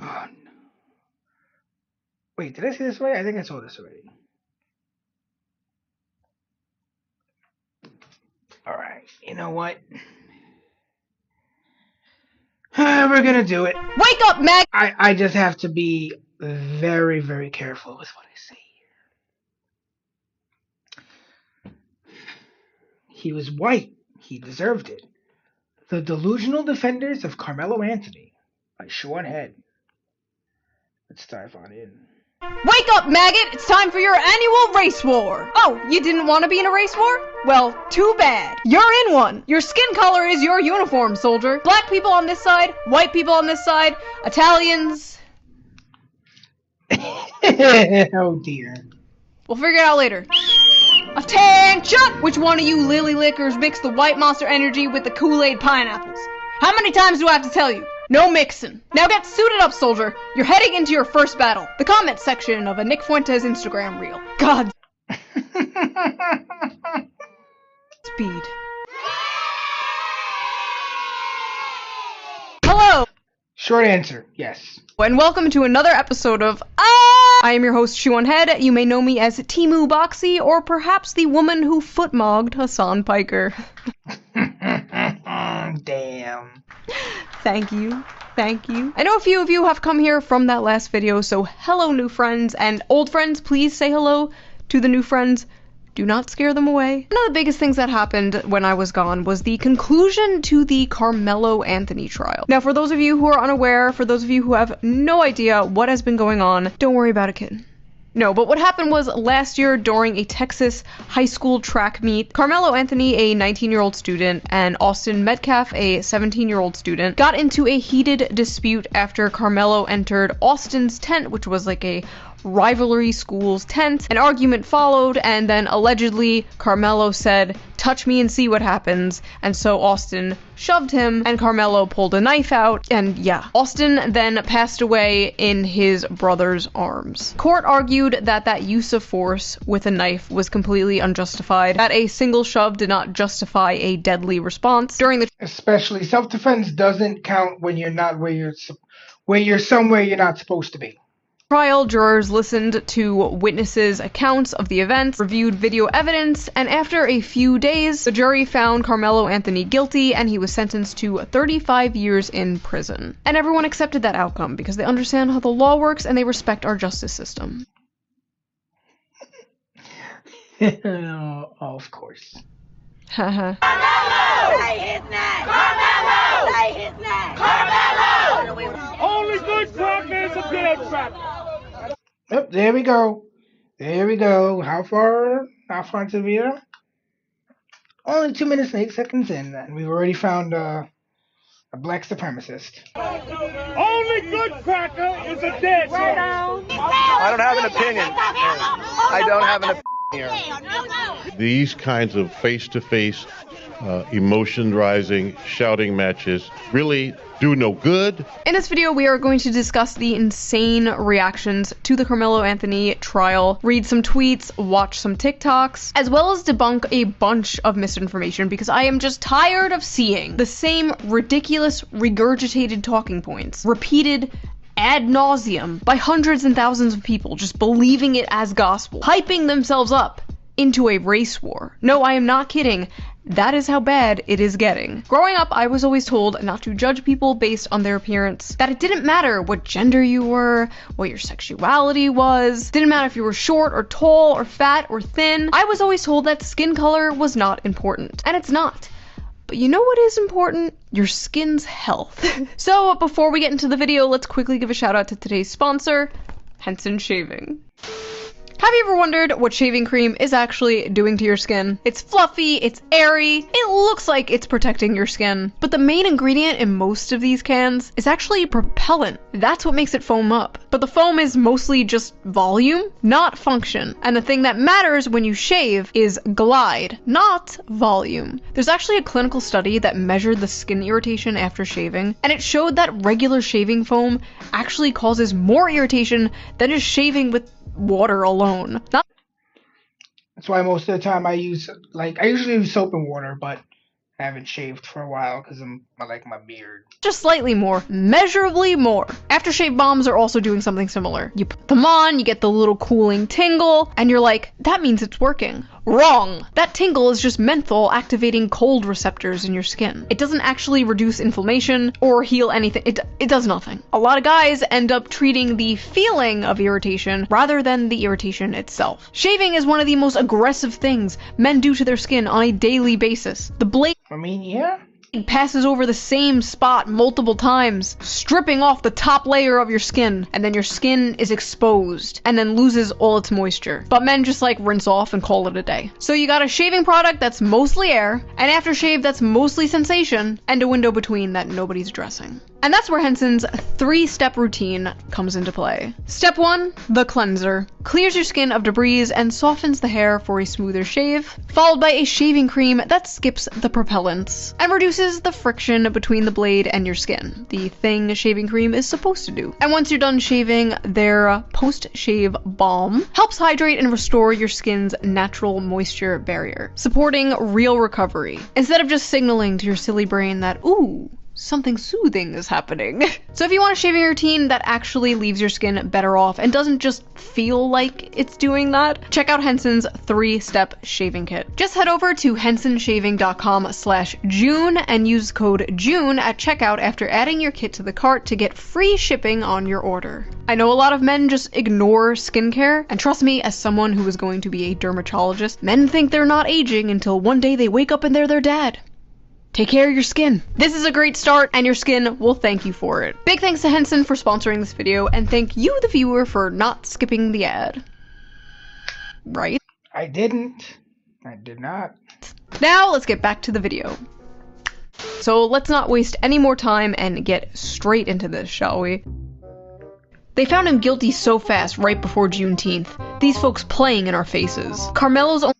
Oh, no. Wait, did I see this already? I think I saw this already. Alright, you know what? We're gonna do it. Wake up, Meg! I just have to be very, very careful with what I say here. He was white. He deserved it. The Delusional Defenders of Carmelo Anthony by Sean Head. Let's dive on in. Wake up, maggot! It's time for your annual race war! Oh, you didn't want to be in a race war? Well, too bad. You're in one. Your skin color is your uniform, soldier. Black people on this side, white people on this side, Italians. Oh dear. We'll figure it out later. Attention! Which one of you lily lickers mixed the white Monster Energy with the Kool-Aid pineapples? How many times do I have to tell you? No mixing. Now get suited up, soldier. You're heading into your first battle. The comment section of a Nick Fuentes Instagram reel. God. Speed. Hello. Short answer, yes. And welcome to another episode of I am your host, Sean Head. You may know me as Timu Boxy, or perhaps the woman who footmogged Hassan Piker. Damn. Thank you. Thank you. I know a few of you have come here from that last video, so hello, new friends. And old friends, please say hello to the new friends. Do not scare them away. One of the biggest things that happened when I was gone was the conclusion to the Carmelo Anthony trial. Now, for those of you who are unaware, for those of you who have no idea what has been going on, don't worry about it, kid. No, but what happened was last year during a Texas high school track meet, Carmelo Anthony, a 19-year-old student, and Austin Metcalf, a 17-year-old student, got into a heated dispute after Carmelo entered Austin's tent, which was like a rivalry school's tent. An argument followed, and then allegedly Carmelo said, "Touch me and see what happens," and so Austin shoved him, and Carmelo pulled a knife out, and yeah. Austin then passed away in his brother's arms. Court argued that that use of force with a knife was completely unjustified, that a single shove did not justify a deadly response. During the Especially self-defense doesn't count when you're not where you're somewhere you're not supposed to be. trial, jurors listened to witnesses' accounts of the events, reviewed video evidence, and after a few days, the jury found Carmelo Anthony guilty, and he was sentenced to 35 years in prison. And everyone accepted that outcome because they understand how the law works and they respect our justice system. Oh, of course. Haha. Lay his neck! Carmelo! Lay his neck! Carmelo! Only good crackers are good crackers! Yep, there we go. There we go. How far into the video? Only 2 minutes and 8 seconds in, and we've already found a black supremacist. Only good cracker is a dead man. I don't have an opinion. I don't have an opinion here. These kinds of face-to-face, emotion-rising, shouting matches really do no good. In this video, we are going to discuss the insane reactions to the Carmelo Anthony trial, read some tweets, watch some TikToks, as well as debunk a bunch of misinformation because I am just tired of seeing the same ridiculous, regurgitated talking points repeated ad nauseum by hundreds and thousands of people just believing it as gospel, hyping themselves up into a race war. No, I am not kidding. That is how bad it is getting. Growing up, I was always told not to judge people based on their appearance, that it didn't matter what gender you were, what your sexuality was, didn't matter if you were short or tall or fat or thin. I was always told that skin color was not important, and it's not. But you know what is important? Your skin's health. So before we get into the video, let's quickly give a shout out to today's sponsor, Henson Shaving. Have you ever wondered what shaving cream is actually doing to your skin? It's fluffy, it's airy, it looks like it's protecting your skin. But the main ingredient in most of these cans is actually propellant. That's what makes it foam up. But the foam is mostly just volume, not function. And the thing that matters when you shave is glide, not volume. There's actually a clinical study that measured the skin irritation after shaving, and it showed that regular shaving foam actually causes more irritation than just shaving with water alone. That's why most of the time I usually use soap and water, but I haven't shaved for a while because I like my beard. Just slightly more, measurably more. Aftershave bombs are also doing something similar. You put them on, you get the little cooling tingle, and you're like, that means it's working. Wrong! That tingle is just menthol activating cold receptors in your skin. It doesn't actually reduce inflammation or heal anything. It does nothing. A lot of guys end up treating the feeling of irritation rather than the irritation itself. Shaving is one of the most aggressive things men do to their skin on a daily basis. The blade passes over the same spot multiple times, stripping off the top layer of your skin, and then your skin is exposed and then loses all its moisture. But men just like rinse off and call it a day. So you got a shaving product that's mostly air, an aftershave that's mostly sensation, and a window between that nobody's addressing. And that's where Henson's 3-step routine comes into play. Step 1, the cleanser. Clears your skin of debris and softens the hair for a smoother shave, followed by a shaving cream that skips the propellants and reduces the friction between the blade and your skin, the thing shaving cream is supposed to do. And once you're done shaving, their post-shave balm helps hydrate and restore your skin's natural moisture barrier, supporting real recovery, instead of just signaling to your silly brain that, ooh, something soothing is happening. So if you want a shaving routine that actually leaves your skin better off and doesn't just feel like it's doing that, check out Henson's 3-step shaving kit. Just head over to hensonshaving.com/June and use code JUNE at checkout after adding your kit to the cart to get free shipping on your order. I know a lot of men just ignore skincare, and trust me, as someone who is going to be a dermatologist, men think they're not aging until one day they wake up and they're their dad. Take care of your skin. This is a great start, and your skin will thank you for it. Big thanks to Henson for sponsoring this video, and thank you, the viewer, for not skipping the ad. Right? I didn't. I did not. Now, let's get back to the video. So let's not waste any more time and get straight into this, shall we? They found him guilty so fast right before Juneteenth. These folks playing in our faces. Carmelo's only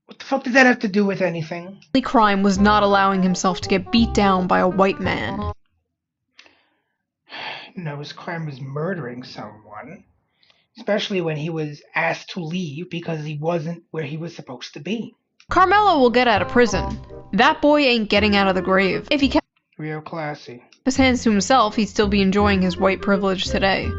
What the fuck does that have to do with anything? crime was not allowing himself to get beat down by a white man. No, his crime was murdering someone. Especially when he was asked to leave because he wasn't where he was supposed to be. Carmelo will get out of prison. That boy ain't getting out of the grave. If he kept Real classy. his hands to himself, he'd still be enjoying his white privilege today.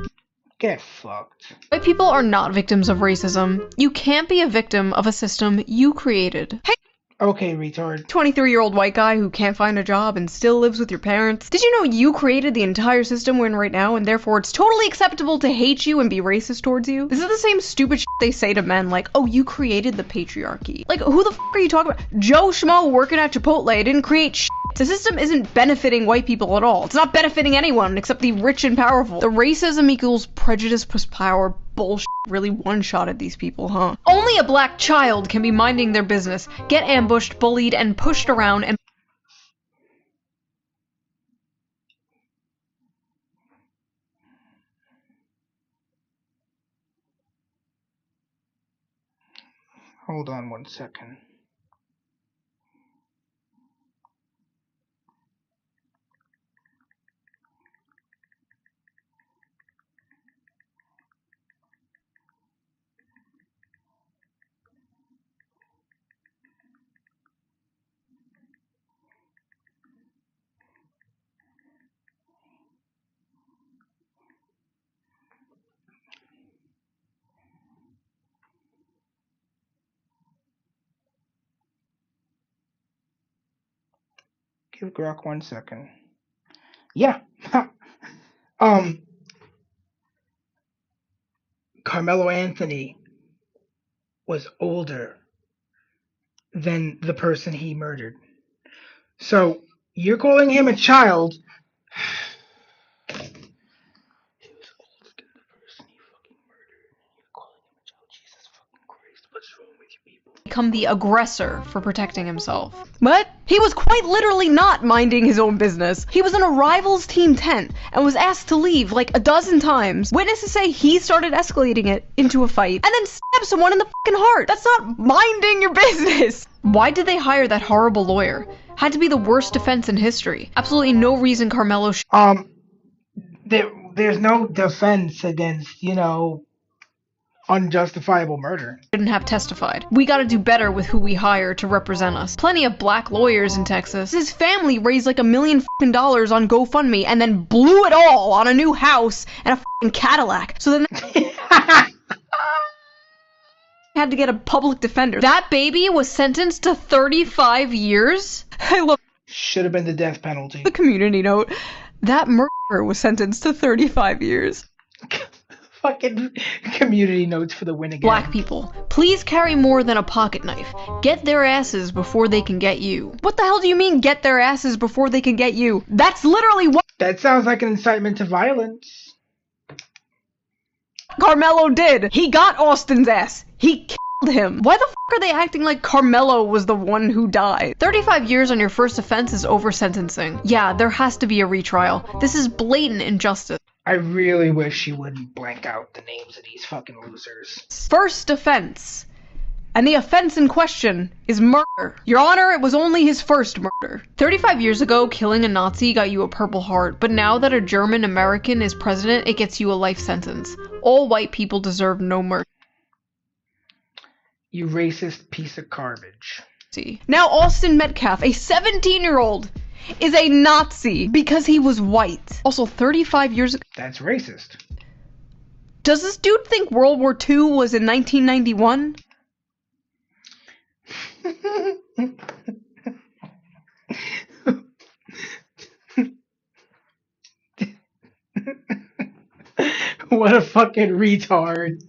Get fucked. White people are not victims of racism. You can't be a victim of a system you created. Hey, Okay, retard. 23-year-old white guy who can't find a job and still lives with your parents. Did you know you created the entire system we're in right now, and therefore it's totally acceptable to hate you and be racist towards you? This is the same stupid shit they say to men, like, oh, you created the patriarchy. Like, who the fuck are you talking about? Joe Schmo working at Chipotle didn't create shit. The system isn't benefiting white people at all. It's not benefiting anyone except the rich and powerful. The racism equals prejudice plus power bullshit really one-shotted these people, huh? Only a black child can be minding their business, get ambushed, bullied, and pushed around and Hold on 1 second. Give Grok 1 second. Yeah. Carmelo Anthony was older than the person he murdered. So you're calling him a child. Become the aggressor for protecting himself. But he was quite literally not minding his own business. He was in a rival's team tent and was asked to leave like a dozen times. Witnesses say he started escalating it into a fight and then stabbed someone in the fucking heart. That's not minding your business. Why did they hire that horrible lawyer? Had to be the worst defense in history. Absolutely no reason Carmelo there's no defense against, unjustifiable murder. Shouldn't have testified. We gotta do better with who we hire to represent us. Plenty of black lawyers in Texas. His family raised like $1 million on GoFundMe and then blew it all on a new house and a Cadillac. So then had to get a public defender. That baby was sentenced to 35 years? I love Should have been the death penalty. the community note. That murderer was sentenced to 35 years. Fucking community notes for the win again. Black people, please carry more than a pocket knife. Get their asses before they can get you. What the hell do you mean, get their asses before they can get you? That's literally what That sounds like an incitement to violence. Carmelo did. He got Austin's ass. He killed him. Why the fuck are they acting like Carmelo was the one who died? 35 years on your first offense is over sentencing. Yeah, there has to be a retrial. This is blatant injustice. I really wish she wouldn't blank out the names of these fucking losers. First offense. And the offense in question is murder. Your Honor, it was only his first murder. 35 years ago, killing a Nazi got you a Purple Heart, but now that a German American is president, it gets you a life sentence. All white people deserve no mercy. You racist piece of garbage. Now Austin Metcalf, a 17-year-old, is a Nazi because he was white. Also, 35 years ago. That's racist. Does this dude think World War II was in 1991? What a fucking retard.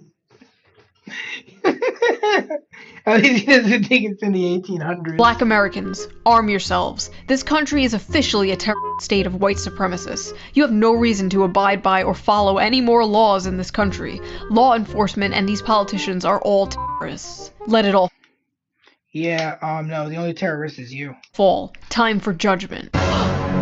At least he doesn't think it's in the 1800s. Black Americans, arm yourselves. This country is officially a terrorist state of white supremacists. You have no reason to abide by or follow any more laws in this country. Law enforcement and these politicians are all terrorists. Let it all Yeah, no, the only terrorist is you. fall. Time for judgment.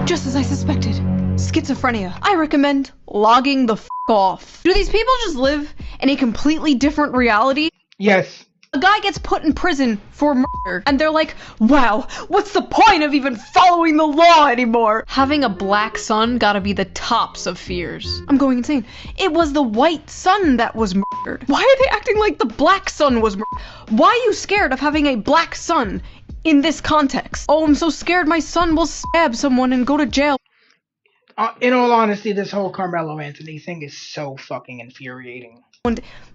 Just as I suspected. Schizophrenia. I recommend logging the f*** off. Do these people just live in a completely different reality? Yes. A guy gets put in prison for murder, and they're like, wow, what's the point of even following the law anymore? Having a black son gotta be the tops of fears. I'm going insane. It was the white son that was murdered. Why are they acting like the black son was murdered? Why are you scared of having a black son in this context? Oh, I'm so scared my son will stab someone and go to jail. In all honesty, this whole Carmelo Anthony thing is so fucking infuriating.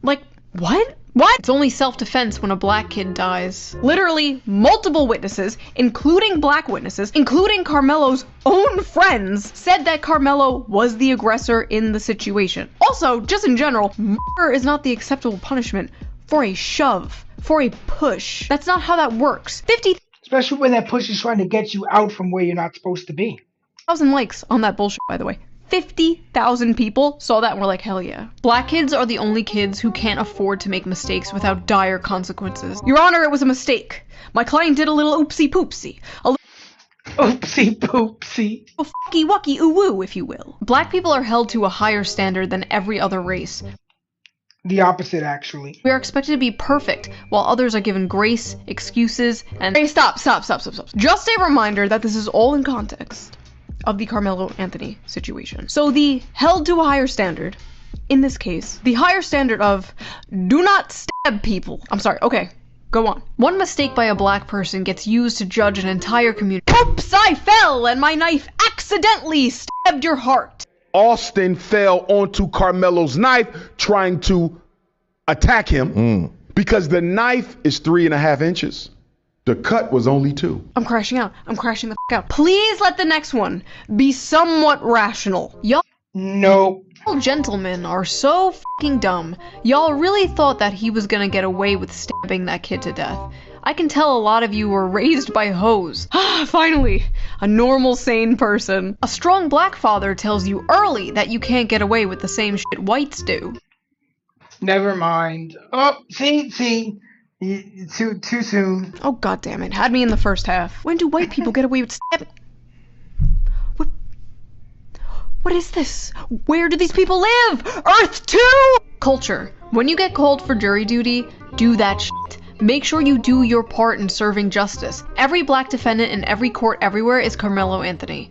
Like, what? What? It's only self-defense when a black kid dies. Literally, multiple witnesses, including black witnesses, including Carmelo's own friends, said that Carmelo was the aggressor in the situation. Also, just in general, murder is not the acceptable punishment for a shove, for a push. That's not how that works. 50,000 when that push is trying to get you out from where you're not supposed to be. likes on that bullshit, by the way. 50,000 people saw that and were like, hell yeah. Black kids are the only kids who can't afford to make mistakes without dire consequences. Your Honor, it was a mistake. My client did a little oopsie poopsie. Oopsie poopsie. A fucky wucky ooh woo, if you will. Black people are held to a higher standard than every other race. The opposite, actually. We are expected to be perfect, while others are given grace, excuses, and— Hey, stop. Just a reminder that this is all in context of the Carmelo Anthony situation. So the held to a higher standard, in this case, the higher standard of do not stab people. I'm sorry, okay, go on. One mistake by a black person gets used to judge an entire community. Oops, I fell and my knife accidentally stabbed your heart. Austin fell onto Carmelo's knife trying to attack him because the knife is 3.5 inches. The cut was only 2. I'm crashing out. I'm crashing the f out. Please let the next one be somewhat rational. Y'all gentlemen are so fucking dumb. Y'all really thought that he was gonna get away with stabbing that kid to death. I can tell a lot of you were raised by hoes. Finally, a normal, sane person. A strong black father tells you early that you can't get away with the same shit whites do. Never mind. Oh, see. Too soon. Oh, god damn it. Had me in the first half. When do white people get away with stabbing? What is this? Where do these people live? Earth 2? Culture. When you get called for jury duty, do that shit. Make sure you do your part in serving justice. Every black defendant in every court everywhere is Carmelo Anthony.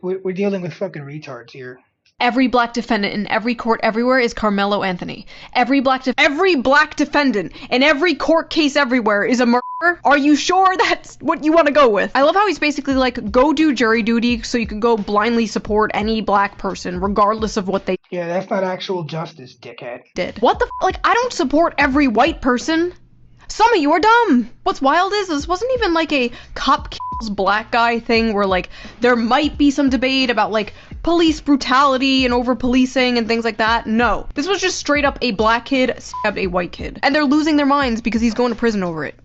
We're dealing with fucking retards here. Every black defendant in every court everywhere is Carmelo Anthony. Every black defendant in every court case everywhere is a murderer? Are you sure that's what you want to go with? I love how he's basically like, go do jury duty so you can go blindly support any black person regardless of what they Yeah, that's not actual justice, dickhead. did. What the f- Like, I don't support every white person. Some of you are dumb. What's wild is this wasn't even like a cop kills black guy thing where like there might be some debate about like police brutality and over policing and things like that. No. This was just straight up a black kid stabbed a white kid. And they're losing their minds because he's going to prison over it.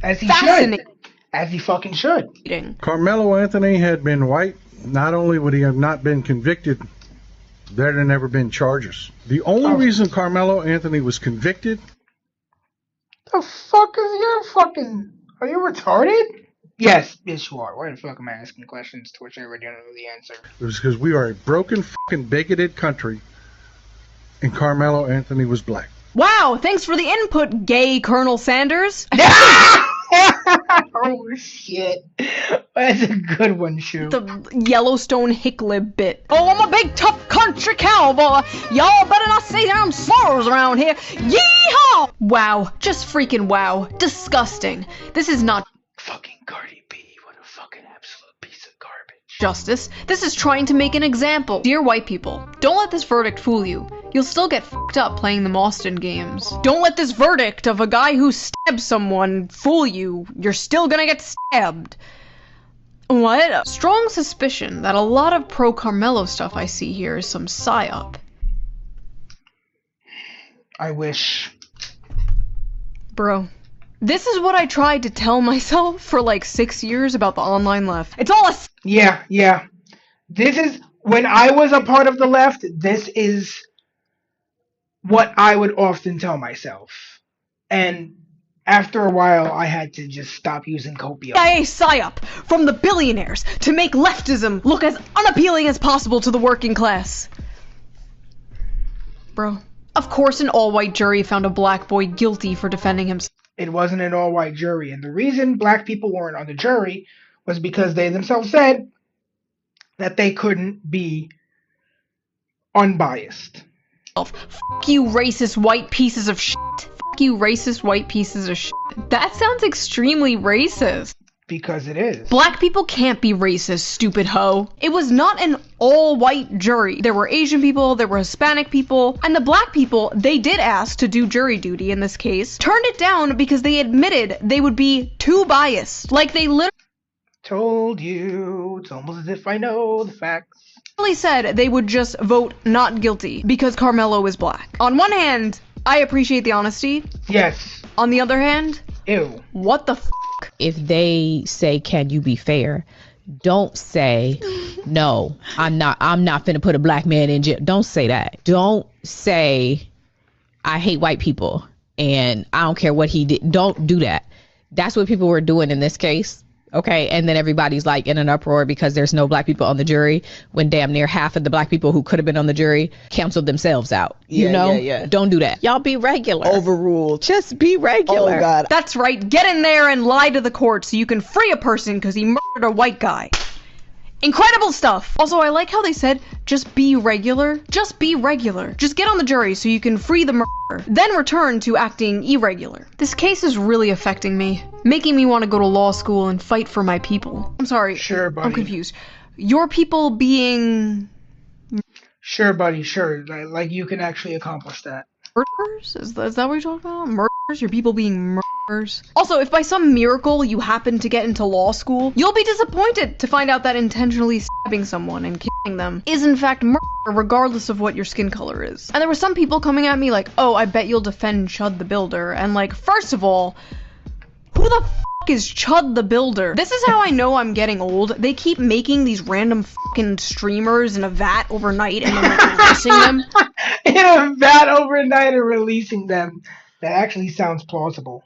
As he should. As he fucking should. Carmelo Anthony had been white, not only would he have not been convicted, there'd have never been charges. The only reason Carmelo Anthony was convicted. The fuck is your fucking... Are you retarded? Yes, you are. Why the fuck am I asking questions to which I already know the answer? It was because we are a broken, fucking bigoted country, and Carmelo Anthony was black. Wow, thanks for the input, gay Colonel Sanders. Oh shit. That's a good one, Shu. The Yellowstone hicklib bit. Oh, I'm a big tough country cowboy. Y'all better not say I'm sorrows around here. Yeehaw! Wow, just freaking wow. Disgusting. This is not fucking Cardi B. What a fucking absolute piece of garbage. Justice. This is trying to make an example. Dear white people, don't let this verdict fool you. You'll still get fucked up playing the Austin games. Don't let this verdict of a guy who stabbed someone fool you. You're still gonna get stabbed. What? Strong suspicion that a lot of pro-Carmelo stuff I see here is some psyop. I wish. Bro. This is what I tried to tell myself for like 6 years about the online left. It's all a... Yeah. This is... When I was a part of the left, this is what I would often tell myself. And after a while, I had to just stop using copium. CIA psyop from the billionaires to make leftism look as unappealing as possible to the working class. Bro. Of course an all-white jury found a black boy guilty for defending himself. It wasn't an all-white jury, and the reason black people weren't on the jury was because they themselves said that they couldn't be unbiased. Fuck you, racist white pieces of shit. Fuck you, racist white pieces of shit. That sounds extremely racist. Because it is. Black people can't be racist, stupid hoe. It was not an all-white jury. There were Asian people, there were Hispanic people, and the black people they did ask to do jury duty in this case turned it down because they admitted they would be too biased. Like they literally told you. It's almost as if I know the facts. Said they would just vote not guilty because Carmelo is black. On one hand, I appreciate the honesty. Yes. On the other hand, ew. What the f***? If they say, can you be fair? Don't say, no, I'm not finna put a black man in jail. Don't say that. Don't say, I hate white people and I don't care what he did. Don't do that. That's what people were doing in this case. Okay, and then everybody's like in an uproar because there's no black people on the jury when damn near half of the black people who could have been on the jury canceled themselves out. You know? Yeah. Don't do that. Y'all be regular. Overruled. Just be regular. Oh, God. That's right. Get in there and lie to the court so you can free a person because he murdered a white guy. Incredible stuff. Also, I like how they said, just be regular. Just be regular. Just get on the jury so you can free the murderer. Then return to acting irregular. This case is really affecting me. Making me want to go to law school and fight for my people. I'm sorry. Sure, buddy. I'm confused. Your people being... Sure, buddy, sure. Like you can actually accomplish that. murders? Is that what you're talking about? Murders? Your people being murders? Also, if by some miracle you happen to get into law school, you'll be disappointed to find out that intentionally stabbing someone and killing them is in fact murder, regardless of what your skin color is. And there were some people coming at me like, oh, I bet you'll defend Chud the Builder. And like, first of all, who the fuck is Chud the Builder? This is how I know I'm getting old. They keep making these random fucking streamers in a vat overnight and then like releasing them. In a vat overnight and releasing them. That actually sounds plausible.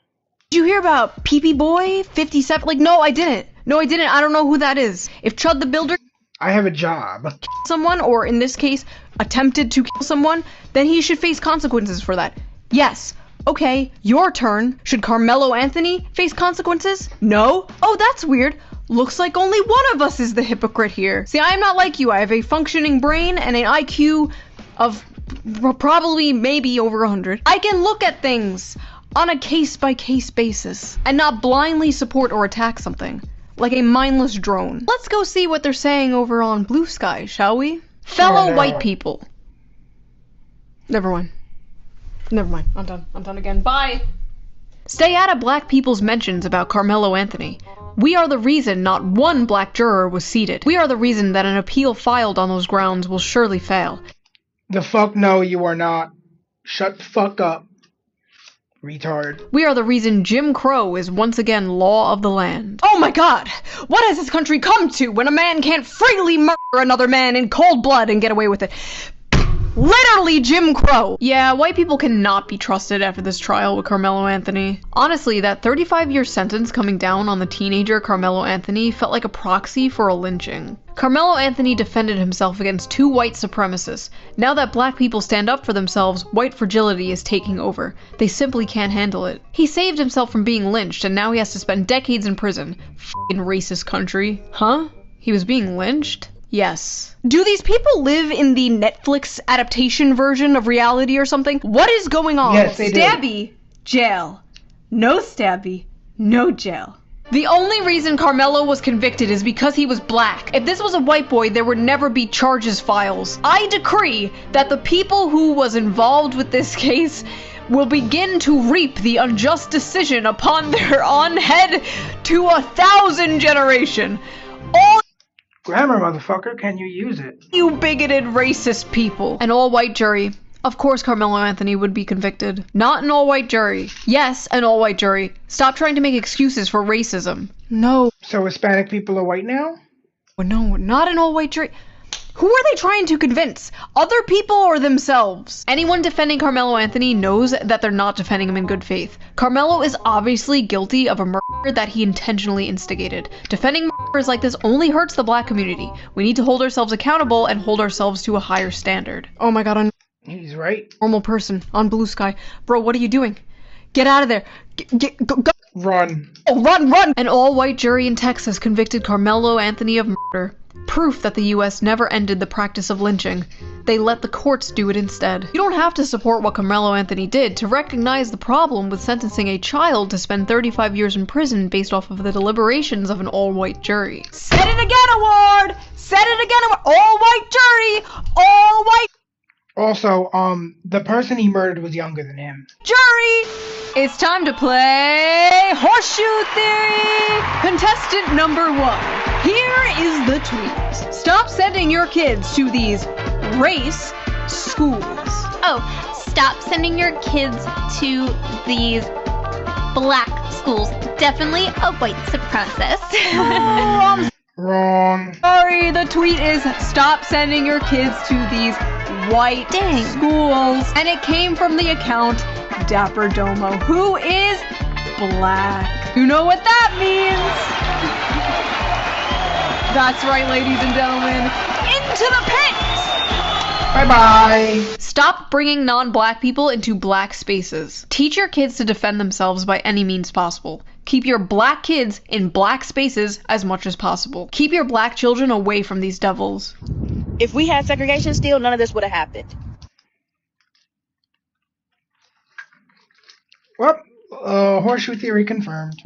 Did you hear about PP Boy 57? Like, no, I didn't. No, I didn't. I don't know who that is. If Chud the Builder I have a job. killed someone, or in this case, attempted to kill someone, then he should face consequences for that. Yes. Okay, your turn. Should Carmelo Anthony face consequences? No? Oh, that's weird. Looks like only one of us is the hypocrite here. See, I am not like you. I have a functioning brain and an IQ of probably maybe over 100. I can look at things on a case-by-case basis and not blindly support or attack something, like a mindless drone. Let's go see what they're saying over on Blue Sky, shall we? Fellow white people. Never mind. Never mind. I'm done. I'm done again. Bye! Stay out of black people's mentions about Carmelo Anthony. We are the reason not one black juror was seated. We are the reason that an appeal filed on those grounds will surely fail. The fuck no, you are not. Shut the fuck up. Retard. We are the reason Jim Crow is once again law of the land. Oh my god! What has this country come to when a man can't freely murder another man in cold blood and get away with it? Literally Jim Crow! Yeah, white people cannot be trusted after this trial with Carmelo Anthony. Honestly, that 35-year sentence coming down on the teenager Carmelo Anthony felt like a proxy for a lynching. Carmelo Anthony defended himself against two white supremacists. Now that black people stand up for themselves, white fragility is taking over. They simply can't handle it. He saved himself from being lynched, and now he has to spend decades in prison. F***ing racist country. Huh? He was being lynched? Yes. Do these people live in the Netflix adaptation version of reality or something? What is going on? Yes, they do. Stabby, jail. No stabby, no jail. The only reason Carmelo was convicted is because he was black. If this was a white boy, there would never be charges files. I decree that the people who was involved with this case will begin to reap the unjust decision upon their own head to 1,000 generation. All Grammar, motherfucker, can you use it? you bigoted racist people. An all-white jury. Of course Carmelo Anthony would be convicted. Not an all-white jury. Yes, an all-white jury. Stop trying to make excuses for racism. No. So Hispanic people are white now? No, not an all-white jury. Who are they trying to convince? Other people or themselves? Anyone defending Carmelo Anthony knows that they're not defending him in good faith. Carmelo is obviously guilty of a murder that he intentionally instigated. Defending murderers like this only hurts the black community. We need to hold ourselves accountable and hold ourselves to a higher standard. Oh my god, He's right. normal person on Blue Sky. Bro, what are you doing? Get out of there. Go. Run. Oh, run! An all-white jury in Texas convicted Carmelo Anthony of murder. Proof that the US never ended the practice of lynching. They let the courts do it instead. You don't have to support what Carmelo Anthony did to recognize the problem with sentencing a child to spend 35 years in prison based off of the deliberations of an all-white jury. Said it again, award! Said it again, award! All-white jury! All-white Also, the person he murdered was younger than him. jury! It's time to play Horseshoe Theory! Contestant number 1. Here is the tweet. Stop sending your kids to these race schools. Oh, stop sending your kids to these black schools. Definitely a white supremacist. Oh, Wrong. sorry, the tweet is stop sending your kids to these white schools. And it came from the account Dapper Domo, who is black. You know what that means? That's right, ladies and gentlemen. Into the pit! Bye-bye. Stop bringing non-black people into black spaces. Teach your kids to defend themselves by any means possible. Keep your black kids in black spaces as much as possible. Keep your black children away from these devils. If we had segregation still, none of this would have happened. Well, horseshoe theory confirmed.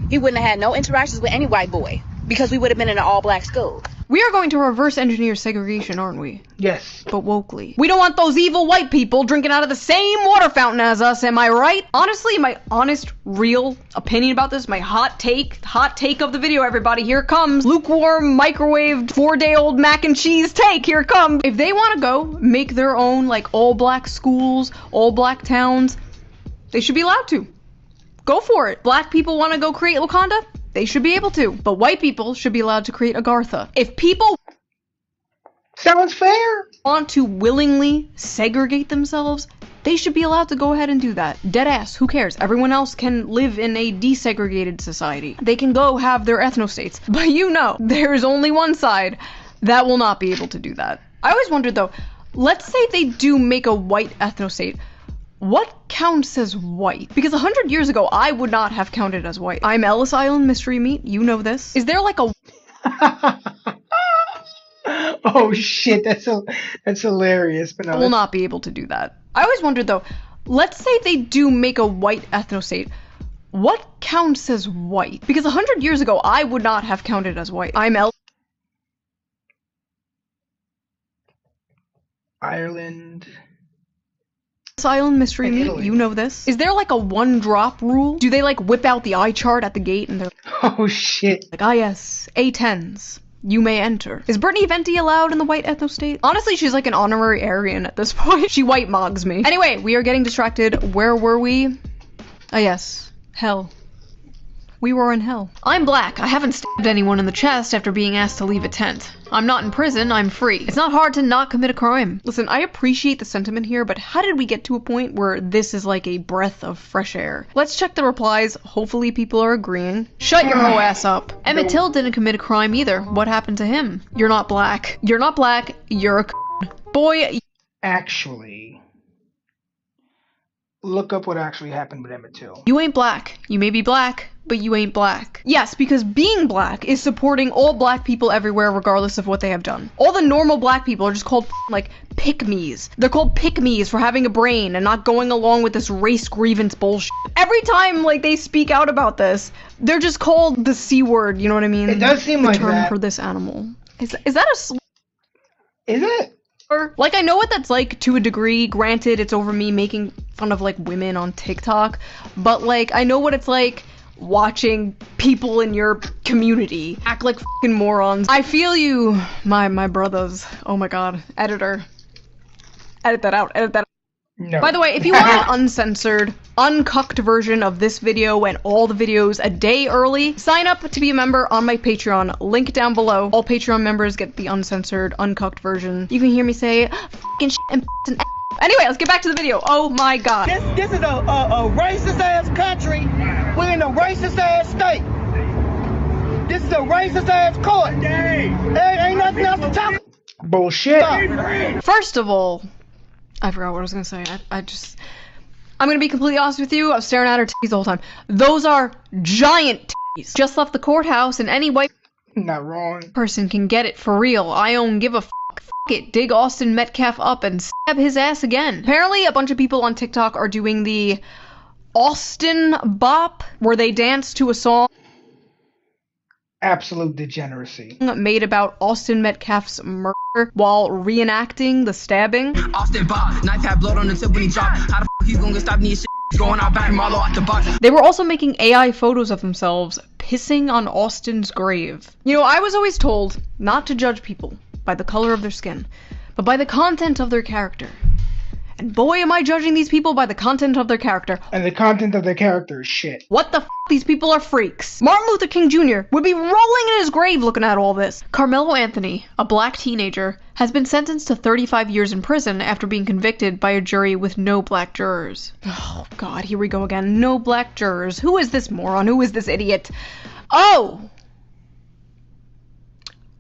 He wouldn't have had no interactions with any white boy. because we would have been in an all-black school. We are going to reverse engineer segregation, aren't we? Yes. But wokely. We don't want those evil white people drinking out of the same water fountain as us, am I right? Honestly, my honest, real opinion about this, my hot take of the video, everybody, here it comes. Lukewarm, microwaved, 4-day-old mac and cheese take, here it comes. If they want to go make their own, like, all-black schools, all-black towns, they should be allowed to. Go for it. Black people want to go create Wakanda? They should be able to. But white people should be allowed to create Agartha. If people sounds fair want to willingly segregate themselves, they should be allowed to go ahead and do that. Deadass, who cares? Everyone else can live in a desegregated society. They can go have their ethnostates. But you know, there's only one side that will not be able to do that. I always wondered though, let's say they do make a white ethnostate. What counts as white? Because 100 years ago, I would not have counted as white. I'm Ellis Island mystery meat. You know this. Is there like a... Oh shit, that's hilarious. But no, I will not be able to do that. I always wondered though, let's say they do make a white ethnostate. What counts as white? Because 100 years ago, I would not have counted as white. I'm Ireland. Island mystery meat, you know this. Is there like a one-drop rule? Do they like whip out the eye chart at the gate and they're oh shit. Like, ah yes, A10s. You may enter. Is Brittany Venti allowed in the white ethnostate? Honestly, she's like an honorary Aryan at this point. She white mogs me. Anyway, we are getting distracted. Where were we? Ah yes, hell. We were in hell. I'm black. I haven't stabbed anyone in the chest after being asked to leave a tent. I'm not in prison, I'm free. It's not hard to not commit a crime. Listen, I appreciate the sentiment here, but how did we get to a point where this is like a breath of fresh air? Let's check the replies. Hopefully people are agreeing. Shut your hoe ass up. Emmett Till didn't commit a crime either. What happened to him? You're not black. You're not black. You're a boy. Actually, look up what actually happened with Emmett Till. You ain't black. You may be black, but you ain't black. Yes, because being black is supporting all black people everywhere regardless of what they have done. All the normal black people are just called like pick-me's. They're called pick-me's for having a brain and not going along with this race grievance bullshit. Every time like they speak out about this, they're just called the C word, you know what I mean? It does seem the like term that. for this animal. Is that a Is it? Like, I know what that's like to a degree. Granted, it's over me making fun of like women on TikTok, but like I know what it's like watching people in your community act like fucking morons. I feel you, my brothers. Oh my god, editor, edit that out. Edit that out. No. By the way, if you want an uncensored, uncucked version of this video and all the videos a day early, sign up to be a member on my Patreon. Link down below. All Patreon members get the uncensored, uncucked version. You can hear me say fucking shit and Anyway, let's get back to the video. Oh my god. This is a racist ass country. We're in a racist ass state. This is a racist ass court. There ain't nothing else to talk about. Bullshit. First of all, I forgot what I was gonna say. I'm gonna be completely honest with you. I was staring at her titties the whole time. Those are giant titties. Just left the courthouse, and any white not wrong person can get it for real. I don't give a fuck. Fuck it. Dig Austin Metcalf up and stab his ass again. Apparently, a bunch of people on TikTok are doing the Austin Bop, where they dance to a song. Absolute degeneracy. Made about Austin Metcalf's murder while reenacting the stabbing. Austin Bob, knife had blood on the tip when he dropped. How the fuck he's gonna stop me? Going out back, Marlo out the box. They were also making AI photos of themselves pissing on Austin's grave. You know, I was always told not to judge people by the color of their skin, but by the content of their character. And boy, am I judging these people by the content of their character. And the content of their character is shit. What the f? These people are freaks. Martin Luther King Jr. would be rolling in his grave looking at all this. Carmelo Anthony, a black teenager, has been sentenced to 35 years in prison after being convicted by a jury with no black jurors. Oh god, here we go again. No black jurors. Who is this moron? Who is this idiot? Oh!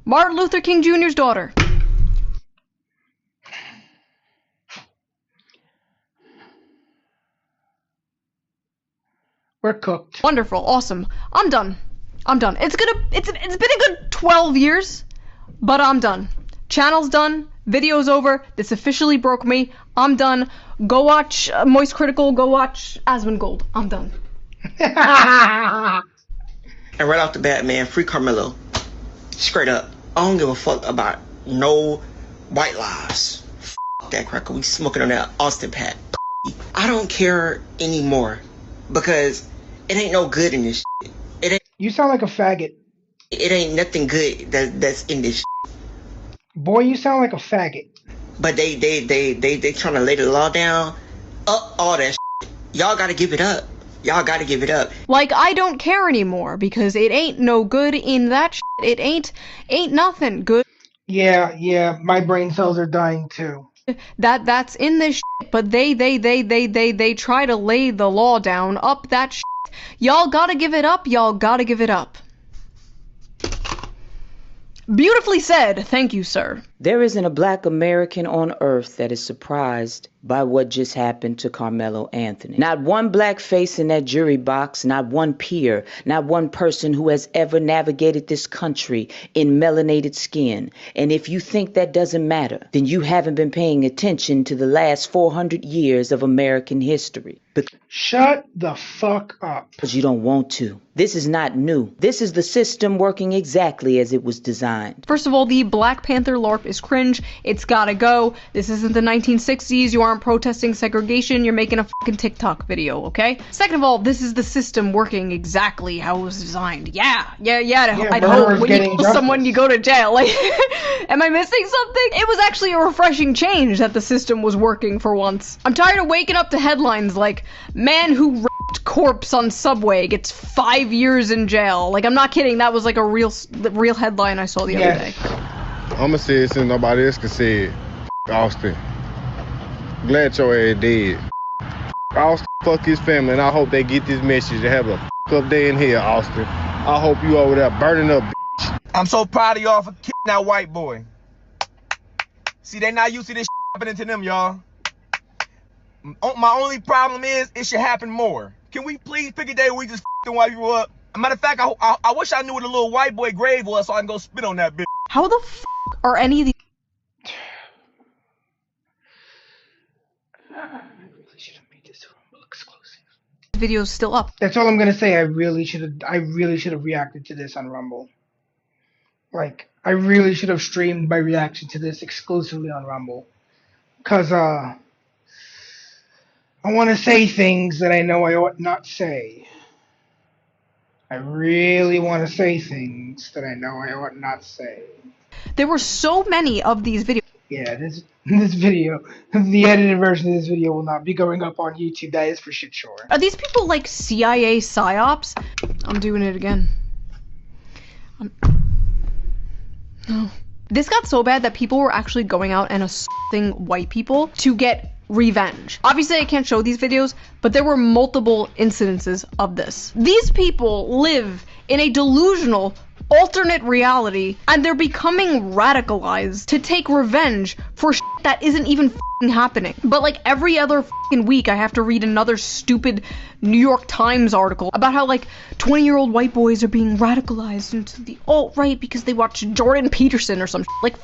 Martin Luther King Jr.'s daughter. We're cooked. Wonderful, awesome. I'm done. It's been a good 12 years, but I'm done. Channel's done. Video's over. This officially broke me. I'm done. Go watch Moist Critical. Go watch Asmongold. I'm done. And right off the bat, man, free Carmelo. straight up, I don't give a fuck about no white lives. F that cracker, we smoking on that Austin Pack. I don't care anymore because it ain't no good in this shit. It ain't. You sound like a faggot. It ain't nothing good that's in this shit. Boy, you sound like a faggot. But they trying to lay the law down. All that shit. Y'all gotta give it up. Y'all gotta give it up. Like, I don't care anymore because it ain't no good in that shit. It ain't nothing good. Yeah, my brain cells are dying too. That's in this shit, but they try to lay the law down up that shit. Y'all gotta give it up. Y'all gotta give it up. Beautifully said. Thank you, sir. There isn't a black American on earth that is surprised by what just happened to Carmelo Anthony. Not one black face in that jury box, not one peer, not one person who has ever navigated this country in melanated skin. And if you think that doesn't matter, then you haven't been paying attention to the last 400 years of American history. Shut the fuck up. Because you don't want to. This is not new. This is the system working exactly as it was designed. First of all, the Black Panther LARP is cringe. It's gotta go. This isn't the 1960s. You aren't protesting segregation. You're making a fucking TikTok video, okay? Second of all, this is the system working exactly how it was designed. Yeah. I'd hope when you kill someone, you go to jail. Like, am I missing something? It was actually a refreshing change that the system was working for once. I'm tired of waking up to headlines like, man who raped corpse on subway gets 5 years in jail. Like, I'm not kidding. That was like a real headline I saw the other day. I'ma say it since nobody else can say it. Austin. Glad your ass dead. Austin, fuck his family, and I hope they get this message to have a up day in here, Austin. I hope you over there burning up, bitch. I'm so proud of y'all for kicking that white boy. See, they not used to this happening to them, y'all. My only problem is it should happen more. Can we please pick a day where we just them white people up? Matter of fact, I wish I knew what a little white boy grave was so I can go spit on that bitch. How the f are any of these videos still up? That's all I'm gonna say. I really should have reacted to this on Rumble. Like, I really should have streamed my reaction to this exclusively on Rumble. Cause I want to say things that I know I ought not say. I really want to say things that I know I ought not say. There were so many of these videos. Yeah, this video, the edited version of this video will not be going up on YouTube. That is for shit sure. Are these people like CIA psyops? I'm doing it again. No. This got so bad that people were actually going out and assaulting white people to get revenge. Obviously, I can't show these videos, but there were multiple incidences of this. These people live in a delusional alternate reality, and they're becoming radicalized to take revenge for shit that isn't even f***ing happening. But like every other f***ing week, I have to read another stupid New York Times article about how like 20-year-old white boys are being radicalized into the alt-right because they watch Jordan Peterson or some shit. Like,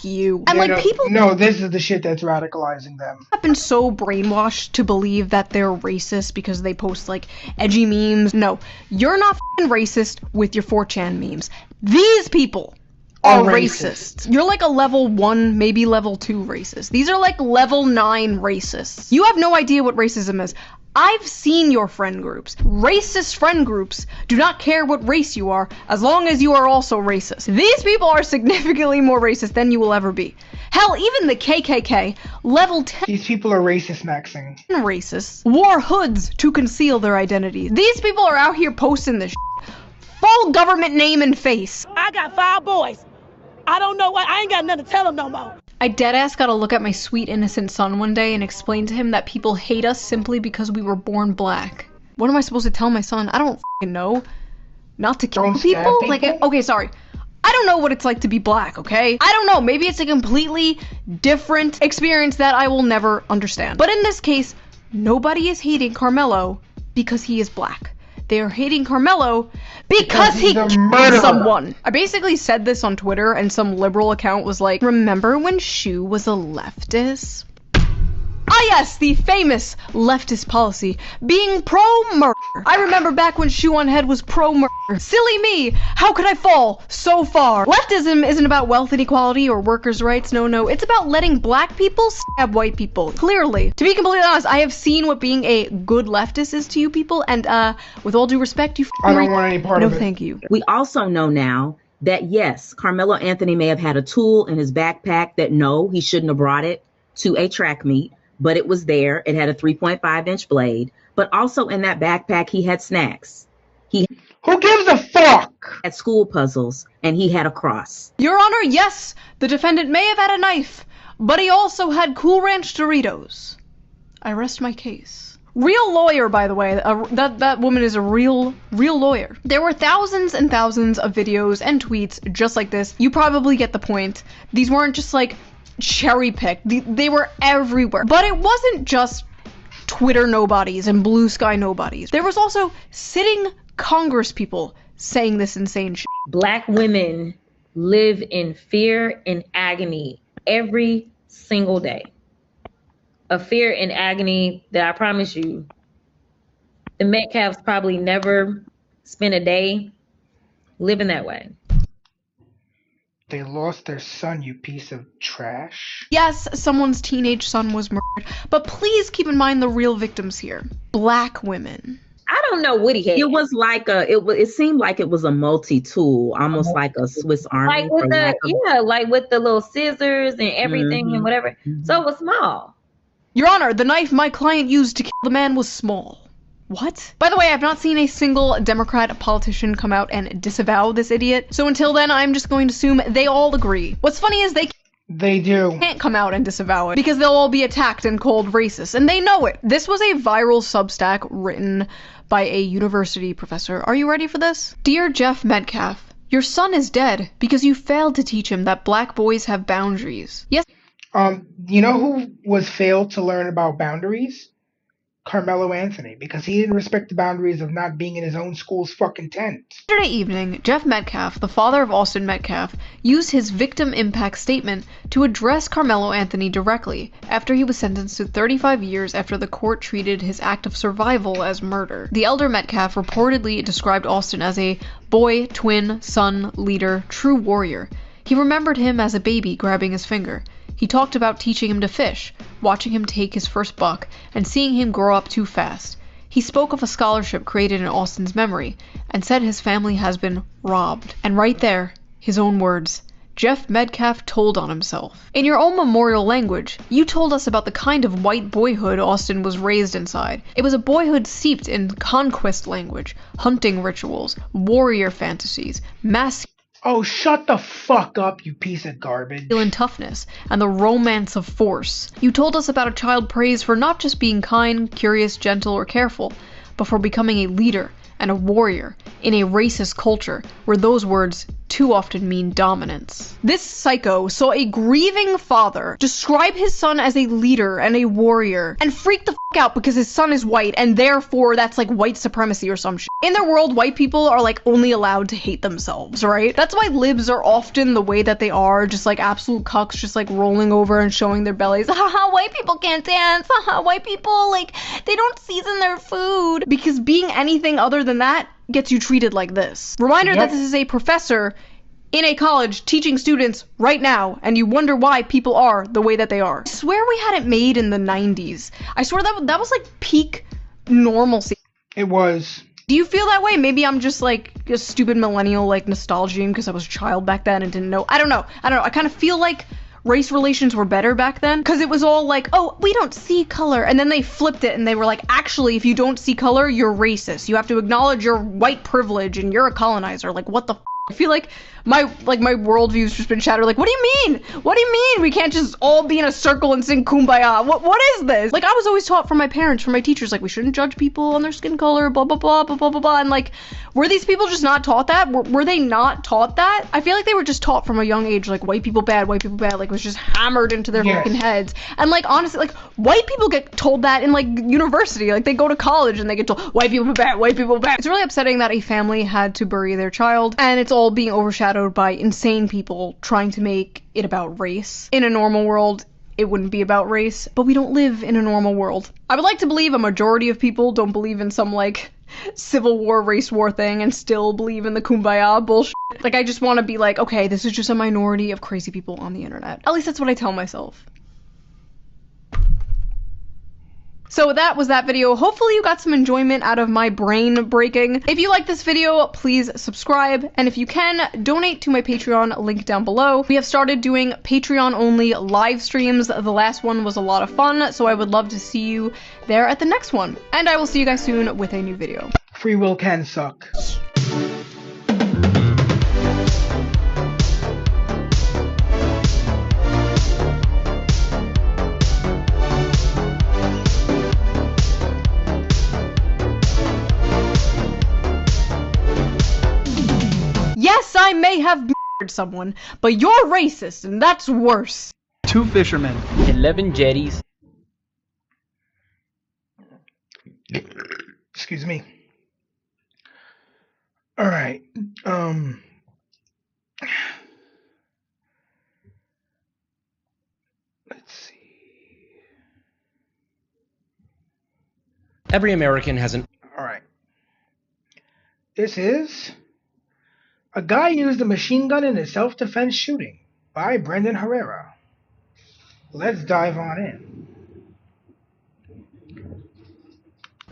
you. And like people. No, this is the shit that's radicalizing them. Have been so brainwashed to believe that they're racist because they post like edgy memes. No, you're not f***ing racist with your 4chan memes. These people are racist. You're like a level 1, maybe level 2 racist. These are like level 9 racists. You have no idea what racism is. I've seen your friend groups. Racist friend groups do not care what race you are as long as you are also racist. These people are significantly more racist than you will ever be. Hell, even the KKK, level 10 These people are racist maxing. Racists wore hoods to conceal their identity. These people are out here posting this shit. Full government name and face. I got 5 boys. I don't know what. I ain't got nothing to tell them no more. I deadass gotta look at my sweet innocent son one day and explain to him that people hate us simply because we were born black. What am I supposed to tell my son? I don't f***ing know. Not to kill people? Like, okay, sorry. I don't know what it's like to be black, okay? I don't know. Maybe it's a completely different experience that I will never understand. But in this case, nobody is hating Carmelo because he is black. They are hating Carmelo because he killed someone. I basically said this on Twitter and some liberal account was like, remember when Shu was a leftist? Ah yes, the famous leftist policy, being pro-murder. I remember back when Shoe on Head was pro-murder. Silly me, how could I fall so far? Leftism isn't about wealth inequality or workers' rights, no, it's about letting black people stab white people, clearly. To be completely honest, I have seen what being a good leftist is to you people, and with all due respect, you I don't want any part of it. No, thank you. We also know now that yes, Carmelo Anthony may have had a tool in his backpack that no, he shouldn't have brought it to a track meet, but it was there. It had a 3.5-inch blade, but also in that backpack, he had snacks. Who gives a fuck? Had school puzzles, and he had a cross. Your Honor, yes, the defendant may have had a knife, but he also had Cool Ranch Doritos. I rest my case. Real lawyer, by the way. That woman is a real lawyer. There were thousands and thousands of videos and tweets just like this. You probably get the point. These weren't just like cherry picked. They were everywhere. But it wasn't just Twitter nobodies and blue sky nobodies. There was also sitting Congress people saying this insane shit. Black women live in fear and agony every single day. A fear and agony that I promise you, the Metcalfs probably never spent a day living that way. They lost their son, you piece of trash. Yes, someone's teenage son was murdered, but please keep in mind the real victims here. Black women. I don't know what he had. It was like it seemed like it was a multi-tool, almost like a Swiss Army. Like with like with the little scissors and everything and whatever. So it was small. Your Honor, the knife my client used to kill the man was small. What? By the way, I've not seen a single Democrat politician come out and disavow this idiot. So until then, I'm just going to assume they all agree. What's funny is they can't come out and disavow it because they'll all be attacked and called racist, and they know it. This was a viral Substack written by a university professor. Are you ready for this? Dear Jeff Metcalf, your son is dead because you failed to teach him that black boys have boundaries. Yes. You know who was failed to learn about boundaries? Carmelo Anthony, because he didn't respect the boundaries of not being in his own school's fucking tent. Yesterday evening, Jeff Metcalf, the father of Austin Metcalf, used his victim impact statement to address Carmelo Anthony directly after he was sentenced to 35 years after the court treated his act of survival as murder. The elder Metcalf reportedly described Austin as a boy, twin, son, leader, true warrior. He remembered him as a baby grabbing his finger. He talked about teaching him to fish, watching him take his first buck, and seeing him grow up too fast. He spoke of a scholarship created in Austin's memory, and said his family has been robbed. And right there, his own words, Jeff Metcalf told on himself. In your own memorial language, you told us about the kind of white boyhood Austin was raised inside. It was a boyhood steeped in conquest language, hunting rituals, warrior fantasies, masculine Oh, shut the fuck up, you piece of garbage. Toughness, and the romance of force. You told us about a child praised for not just being kind, curious, gentle, or careful, but for becoming a leader and a warrior in a racist culture where those words too often mean dominance. This psycho saw a grieving father describe his son as a leader and a warrior and freak the fuck out because his son is white and therefore that's like white supremacy or some shit. In their world, white people are like only allowed to hate themselves, right? That's why libs are often the way that they are, just like absolute cucks, just like rolling over and showing their bellies. Haha, white people can't dance. Haha, white people, like, they don't season their food. Because being anything other than that gets you treated like this. Reminder that this is a professor in a college teaching students right now, and you wonder why people are the way that they are. I swear we had it made in the 90s. I swear that was like peak normalcy. It was. Do you feel that way? Maybe I'm just like a stupid millennial, like nostalgia because I was a child back then and didn't know. I don't know. I kind of feel like race relations were better back then because it was all like, oh, we don't see color, and then they flipped it and they were like, actually, if you don't see color, you're racist. You have to acknowledge your white privilege and you're a colonizer. Like, what the f? I feel like my worldview's just been shattered. Like, what do you mean? What do you mean we can't just all be in a circle and sing Kumbaya? What is this? Like, I was always taught from my parents, from my teachers, like, we shouldn't judge people on their skin color, blah, blah, blah, blah, blah, blah, blah. And, like, were these people just not taught that? Were they not taught that? I feel like they were just taught from a young age, like, white people bad, like, it was just hammered into their fucking heads. And, like, honestly, like, white people get told that in, like, university. Like, they go to college and they get told, white people bad, white people bad. It's really upsetting that a family had to bury their child, and it's all being overshadowed by insane people trying to make it about race. In a normal world, it wouldn't be about race, but we don't live in a normal world. I would like to believe a majority of people don't believe in some, like, Civil War, race war thing and still believe in the kumbaya bullshit. Like, I just want to be like, okay, this is just a minority of crazy people on the internet. At least that's what I tell myself. So that was that video. Hopefully you got some enjoyment out of my brain breaking. If you like this video, please subscribe. And if you can, donate to my Patreon, link down below. We have started doing Patreon only live streams. The last one was a lot of fun, so I would love to see you there at the next one. And I will see you guys soon with a new video. Free will can suck. Yes, I may have murdered someone, but you're racist, and that's worse. 2 fishermen, 11 jetties. Excuse me. All right. Let's see. Every American has an... All right. This is A Guy Used a Machine Gun in a Self-Defense Shooting by Brendan Herrera. Let's dive on in.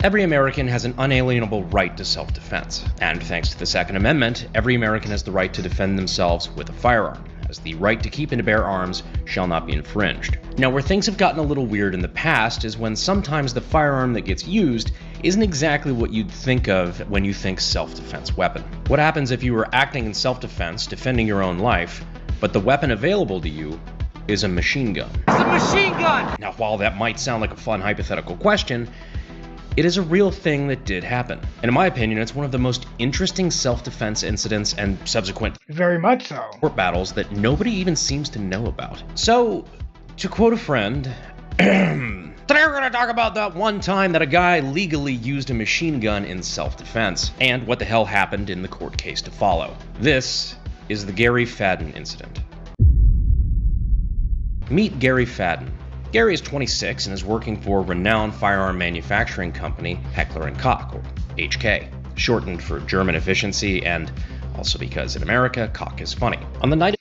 Every American has an unalienable right to self-defense, and thanks to the Second Amendment, every American has the right to defend themselves with a firearm, as the right to keep and to bear arms shall not be infringed. Now, where things have gotten a little weird in the past is when sometimes the firearm that gets used isn't exactly what you'd think of when you think self-defense weapon. What happens if you were acting in self-defense, defending your own life, but the weapon available to you is a machine gun? It's a machine gun! Now, while that might sound like a fun hypothetical question, it is a real thing that did happen. And in my opinion, it's one of the most interesting self-defense incidents and subsequent very much so court battles that nobody even seems to know about. So, to quote a friend, today we're going to talk about that one time that a guy legally used a machine gun in self-defense, and what the hell happened in the court case to follow. This is the Gary Fadden incident. Meet Gary Fadden. Gary is 26 and is working for renowned firearm manufacturing company Heckler & Koch, or HK, shortened for German efficiency and also because in America, cock is funny. On the night of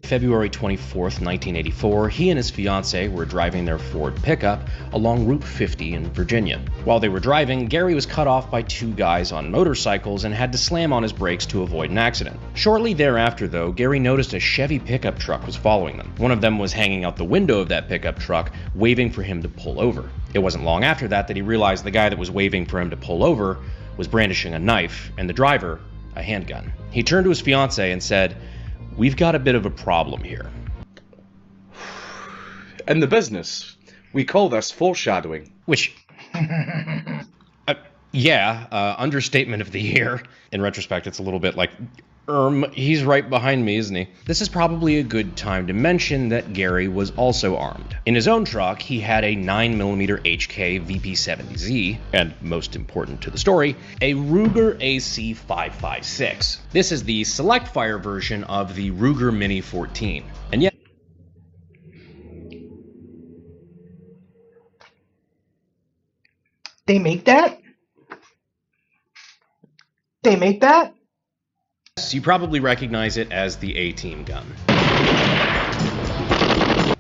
February 24th, 1984, he and his fiancée were driving their Ford pickup along Route 50 in Virginia. While they were driving, Gary was cut off by 2 guys on motorcycles and had to slam on his brakes to avoid an accident. Shortly thereafter, though, Gary noticed a Chevy pickup truck was following them. One of them was hanging out the window of that pickup truck, waving for him to pull over. It wasn't long after that he realized the guy that was waving for him to pull over was brandishing a knife, and the driver, a handgun. He turned to his fiancée and said, "We've got a bit of a problem here." In the business, we call this foreshadowing. Which, understatement of the year. In retrospect, it's a little bit like, he's right behind me, isn't he? This is probably a good time to mention that Gary was also armed. In his own truck, he had a 9mm HK VP70Z, and most important to the story, a Ruger AC 556. This is the select fire version of the Ruger Mini 14. And yet, they make that? They make that? you probably recognize it as the A-Team gun.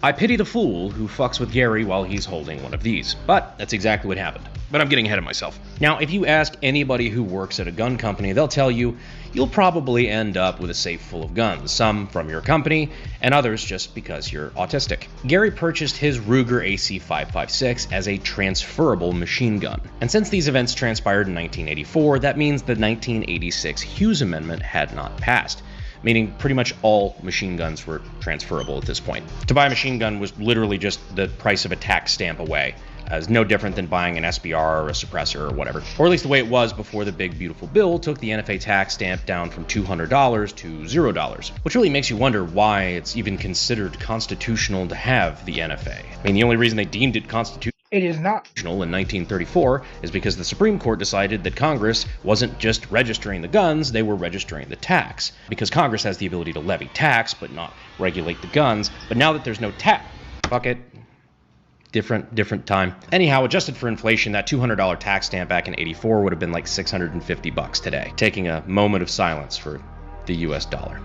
I pity the fool who fucks with Gary while he's holding one of these, but that's exactly what happened. But I'm getting ahead of myself. Now, if you ask anybody who works at a gun company, they'll tell you you'll probably end up with a safe full of guns, some from your company, and others just because you're autistic. Gary purchased his Ruger AC 556 as a transferable machine gun. And since these events transpired in 1984, that means the 1986 Hughes Amendment had not passed, meaning pretty much all machine guns were transferable at this point. To buy a machine gun was literally just the price of a tax stamp away, as no different than buying an SBR or a suppressor or whatever. Or at least the way it was before the big beautiful bill took the NFA tax stamp down from $200 to $0, which really makes you wonder why it's even considered constitutional to have the NFA. I mean, the only reason they deemed it constitutional It is not. In 1934 is because the Supreme Court decided that Congress wasn't just registering the guns, they were registering the tax. Because Congress has the ability to levy tax, but not regulate the guns. But now that there's no tax, fuck it. Different time. Anyhow, adjusted for inflation, that $200 tax stamp back in '84 would have been like $650 today. Taking a moment of silence for the US dollar.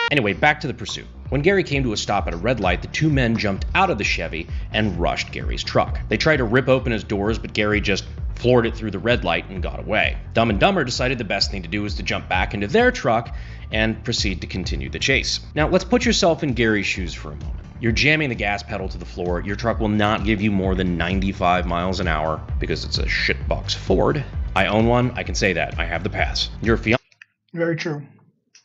Anyway, back to the pursuit. When Gary came to a stop at a red light, the two men jumped out of the Chevy and rushed Gary's truck. They tried to rip open his doors, but Gary just floored it through the red light and got away. Dumb and Dumber decided the best thing to do was to jump back into their truck and proceed to continue the chase. Now, let's put yourself in Gary's shoes for a moment. You're jamming the gas pedal to the floor. Your truck will not give you more than 95 miles an hour because it's a shitbox Ford. I own one. I can say that. I have the pass. Your fiance Very true.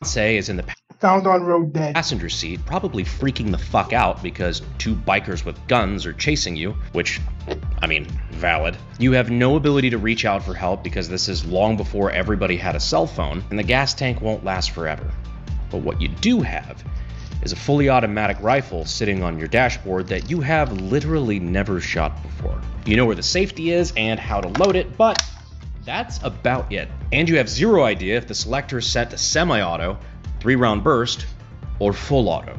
is in the Found on road dead. passenger seat, probably freaking the fuck out because two bikers with guns are chasing you, which, I mean, valid. You have no ability to reach out for help because this is long before everybody had a cell phone, and the gas tank won't last forever. But what you do have is a fully automatic rifle sitting on your dashboard that you have literally never shot before. You know where the safety is and how to load it, but that's about it. And you have zero idea if the selector is set to semi-auto, 3-round burst, or full auto.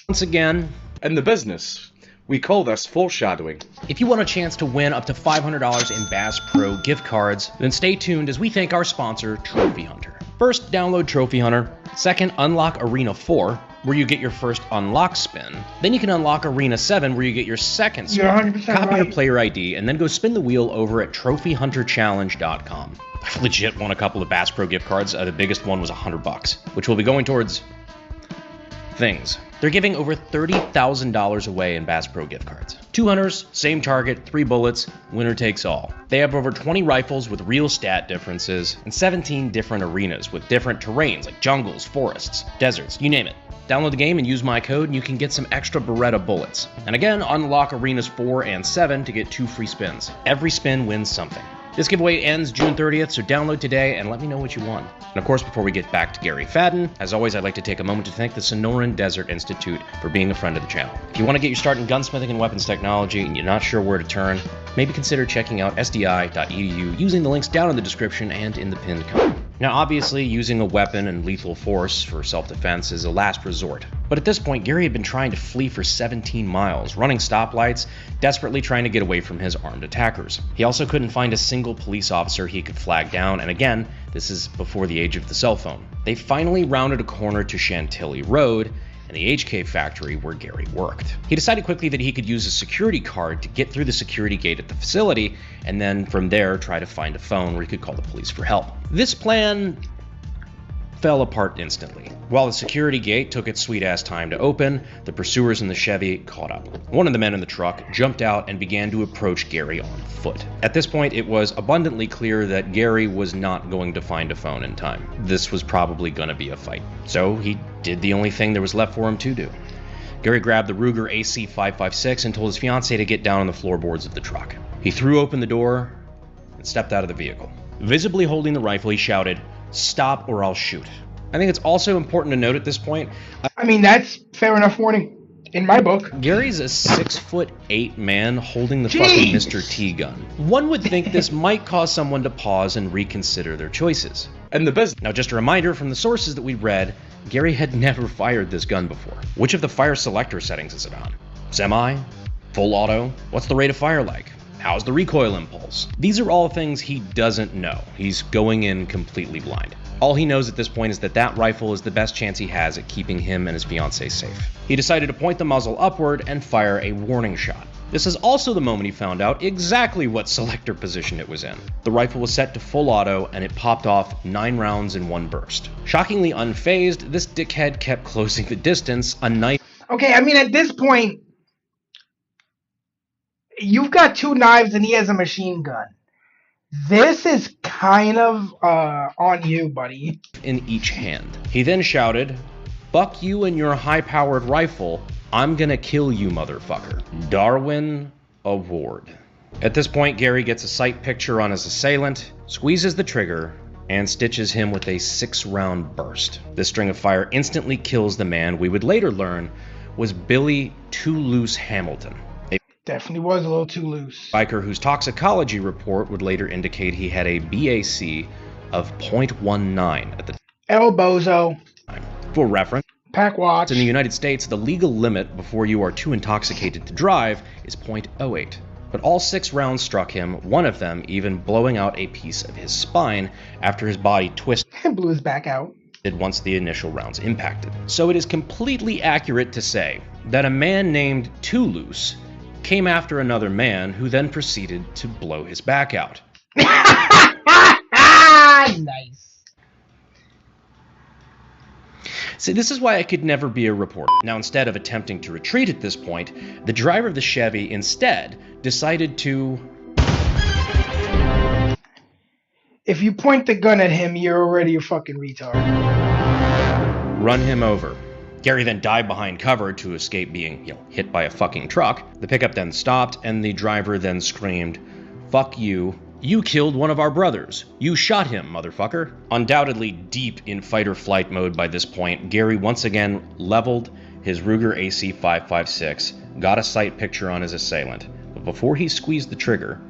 Once again, in the business, we call this foreshadowing. If you want a chance to win up to $500 in Bass Pro gift cards, then stay tuned as we thank our sponsor, Trophy Hunter. First, download Trophy Hunter. Second, unlock Arena 4, where you get your first unlock spin. Then you can unlock Arena 7, where you get your second spin. You're 100% Copy right. your player ID, and then go spin the wheel over at trophyhunterchallenge.com. I've legit won a couple of Bass Pro gift cards. The biggest one was $100, which will be going towards things. They're giving over $30,000 away in Bass Pro gift cards. 2 hunters, same target, 3 bullets, winner takes all. They have over 20 rifles with real stat differences, and 17 different arenas with different terrains like jungles, forests, deserts, you name it. Download the game and use my code and you can get some extra Beretta bullets. And again, unlock Arenas 4 and 7 to get 2 free spins. Every spin wins something. This giveaway ends June 30th, so download today and let me know what you won. And of course, before we get back to Gary Fadden, as always, I'd like to take a moment to thank the Sonoran Desert Institute for being a friend of the channel. If you want to get your start in gunsmithing and weapons technology and you're not sure where to turn, maybe consider checking out sdi.edu using the links down in the description and in the pinned comment. Now, obviously, using a weapon and lethal force for self-defense is a last resort. But at this point, Gary had been trying to flee for 17 miles, running stoplights, desperately trying to get away from his armed attackers. He also couldn't find a single police officer he could flag down, and again, this is before the age of the cell phone. They finally rounded a corner to Chantilly Road, and the HK factory where Gary worked. He decided quickly that he could use a security card to get through the security gate at the facility, and then from there try to find a phone where he could call the police for help. This plan fell apart instantly. While the security gate took its sweet-ass time to open, the pursuers in the Chevy caught up. One of the men in the truck jumped out and began to approach Gary on foot. At this point, it was abundantly clear that Gary was not going to find a phone in time. This was probably going to be a fight. So he did the only thing there was left for him to do. Gary grabbed the Ruger AC-556 and told his fiancée to get down on the floorboards of the truck. He threw open the door and stepped out of the vehicle. Visibly holding the rifle, he shouted, "Stop or I'll shoot." I think it's also important to note at this point, I mean, that's fair enough warning in my book. Gary's a 6'8" man holding the fucking Mr. T gun. One would think this might cause someone to pause and reconsider their choices. And the business. Now, just a reminder from the sources that we read, Gary had never fired this gun before. Which of the fire selector settings is it on? Semi? Full auto? What's the rate of fire like? How's the recoil impulse? These are all things he doesn't know. He's going in completely blind. All he knows at this point is that that rifle is the best chance he has at keeping him and his fiancée safe. He decided to point the muzzle upward and fire a warning shot. This is also the moment he found out exactly what selector position it was in. The rifle was set to full auto and it popped off 9 rounds in one burst. Shockingly unfazed, this dickhead kept closing the distance, a knife. Okay, I mean, at this point, you've got 2 knives and he has a machine gun. This is kind of on you, buddy. In each hand. He then shouted, "Fuck you and your high-powered rifle. I'm gonna kill you, motherfucker." Darwin Award. At this point, Gary gets a sight picture on his assailant, squeezes the trigger, and stitches him with a 6-round burst. This string of fire instantly kills the man we would later learn was Billy Too Loose Hamilton. Definitely was a little too loose. Biker whose toxicology report would later indicate he had a BAC of 0.19 at the El Bozo. time. For reference, Pack watch. in the United States, the legal limit before you are too intoxicated to drive is 0.08. But all 6 rounds struck him, one of them even blowing out a piece of his spine after his body twisted and blew his back out once the initial rounds impacted. So it is completely accurate to say that a man named Too Loose came after another man who then proceeded to blow his back out. Nice. See, this is why I could never be a reporter. Now, instead of attempting to retreat at this point, the driver of the Chevy instead decided to... If you point the gun at him, you're already a fucking retard. run him over. Gary then dived behind cover to escape being, hit by a fucking truck. The pickup then stopped, and the driver then screamed, "Fuck you. You killed one of our brothers. You shot him, motherfucker." Undoubtedly deep in fight-or-flight mode by this point, Gary once again leveled his Ruger AC-556, got a sight picture on his assailant. But before he squeezed the trigger,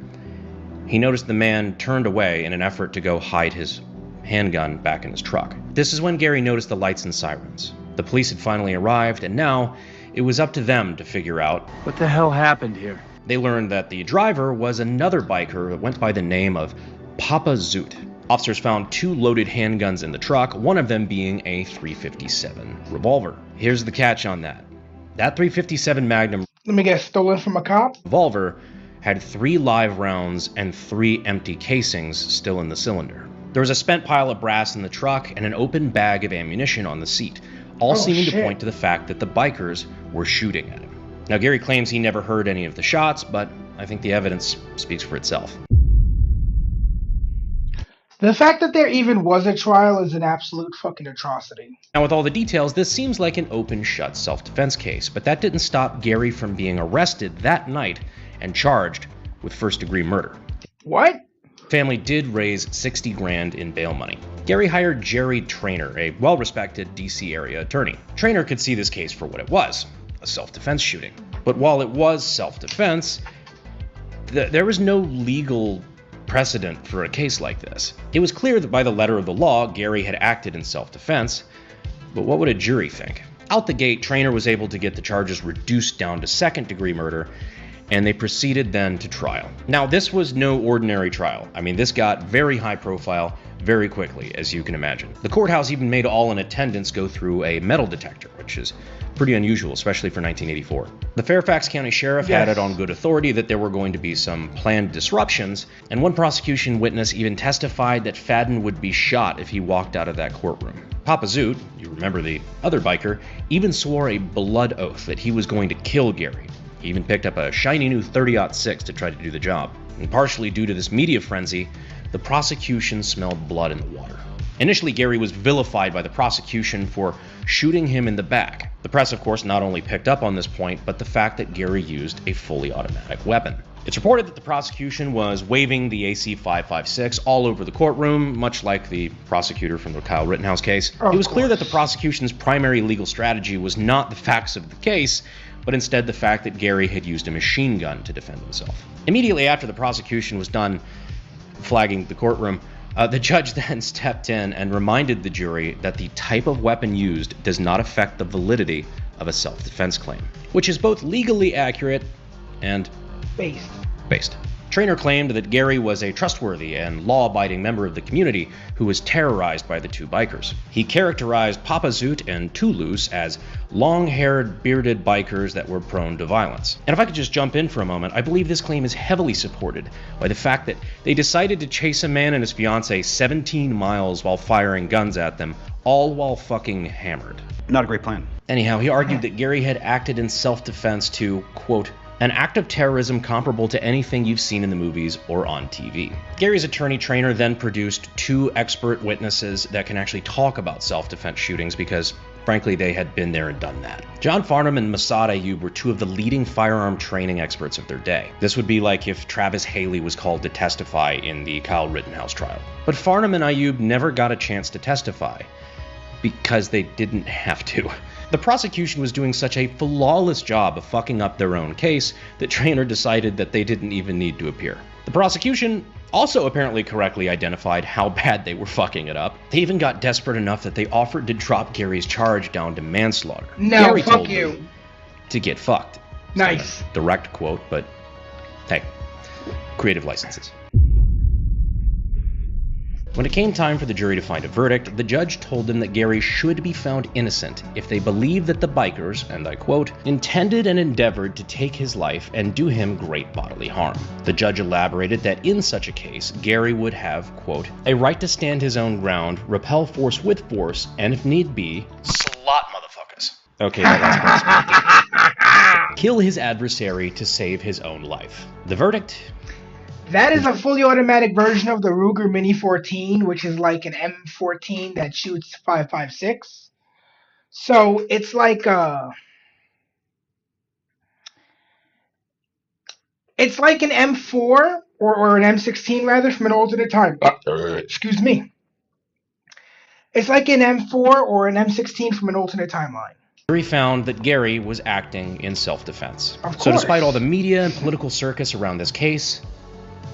he noticed the man turned away in an effort to go hide his handgun back in his truck. This is when Gary noticed the lights and sirens. The police had finally arrived, and now it was up to them to figure out what the hell happened here. They learned that the driver was another biker that went by the name of Papa Zoot. Officers found 2 loaded handguns in the truck, one of them being a .357 revolver. Here's the catch on that. That .357 Magnum Let me guess, stolen from a cop? revolver had 3 live rounds and 3 empty casings still in the cylinder. There was a spent pile of brass in the truck and an open bag of ammunition on the seat, all seeming to point to the fact that the bikers were shooting at him. Now, Gary claims he never heard any of the shots, but I think the evidence speaks for itself. The fact that there even was a trial is an absolute fucking atrocity. Now, with all the details, this seems like an open-shut self-defense case, but that didn't stop Gary from being arrested that night and charged with first-degree murder. What? Family did raise $60,000 in bail money. Gary hired Jerry Traynor, a well-respected DC area attorney. Traynor could see this case for what it was, a self-defense shooting. But while it was self-defense, there was no legal precedent for a case like this. It was clear that by the letter of the law, Gary had acted in self-defense, but what would a jury think? Out the gate, Traynor was able to get the charges reduced down to second-degree murder, and they proceeded then to trial. Now, this was no ordinary trial. I mean, this got very high profile very quickly, as you can imagine. The courthouse even made all in attendance go through a metal detector, which is pretty unusual, especially for 1984. The Fairfax County Sheriff had it on good authority that there were going to be some planned disruptions, and one prosecution witness even testified that Fadden would be shot if he walked out of that courtroom. Papa Zoot, you remember the other biker, even swore a blood oath that he was going to kill Gary. He even picked up a shiny new .30-06 to try to do the job. And partially due to this media frenzy, the prosecution smelled blood in the water. Initially, Gary was vilified by the prosecution for shooting him in the back. The press, of course, not only picked up on this point, but the fact that Gary used a fully automatic weapon. It's reported that the prosecution was waving the AC-556 all over the courtroom, much like the prosecutor from the Kyle Rittenhouse case. It was clear that the prosecution's primary legal strategy was not the facts of the case, but instead the fact that Gary had used a machine gun to defend himself. Immediately after the prosecution was done flagging the courtroom, the judge then stepped in and reminded the jury that the type of weapon used does not affect the validity of a self-defense claim, which is both legally accurate and based. Traynor claimed that Gary was a trustworthy and law-abiding member of the community who was terrorized by the 2 bikers. He characterized Papa Zoot and Too Loose as long-haired, bearded bikers that were prone to violence. And if I could just jump in for a moment, I believe this claim is heavily supported by the fact that they decided to chase a man and his fiancée 17 miles while firing guns at them, all while fucking hammered. Not a great plan. Anyhow, he argued that Gary had acted in self-defense to, quote, an act of terrorism comparable to anything you've seen in the movies or on TV. Gary's attorney Traynor then produced 2 expert witnesses that can actually talk about self-defense shootings because Frankly, they had been there and done that. John Farnham and Massad Ayoob were two of the leading firearm training experts of their day. This would be like if Travis Haley was called to testify in the Kyle Rittenhouse trial. But Farnham and Ayoob never got a chance to testify because they didn't have to. The prosecution was doing such a flawless job of fucking up their own case that Traynor decided that they didn't even need to appear. The prosecution also apparently correctly identified how bad they were fucking it up. They even got desperate enough that they offered to drop Gary's charge down to manslaughter. No, Gary fuck told you. them to get fucked. Nice. Direct quote, but hey, creative licenses. When it came time for the jury to find a verdict, the judge told them that Gary should be found innocent if they believed that the bikers, and I quote, intended and endeavored to take his life and do him great bodily harm. The judge elaborated that in such a case, Gary would have, quote, a right to stand his own ground, repel force with force, and if need be, slot motherfuckers. Okay, that last part's kill his adversary to save his own life. The verdict? That is a fully automatic version of the Ruger Mini 14, which is like an M14 that shoots 5.56. So it's like an M4 or an M16 rather from an alternate time. Excuse me. It's like an M4 or an M16 from an alternate timeline. The jury found that Gary was acting in self-defense. Of course. So despite all the media and political circus around this case,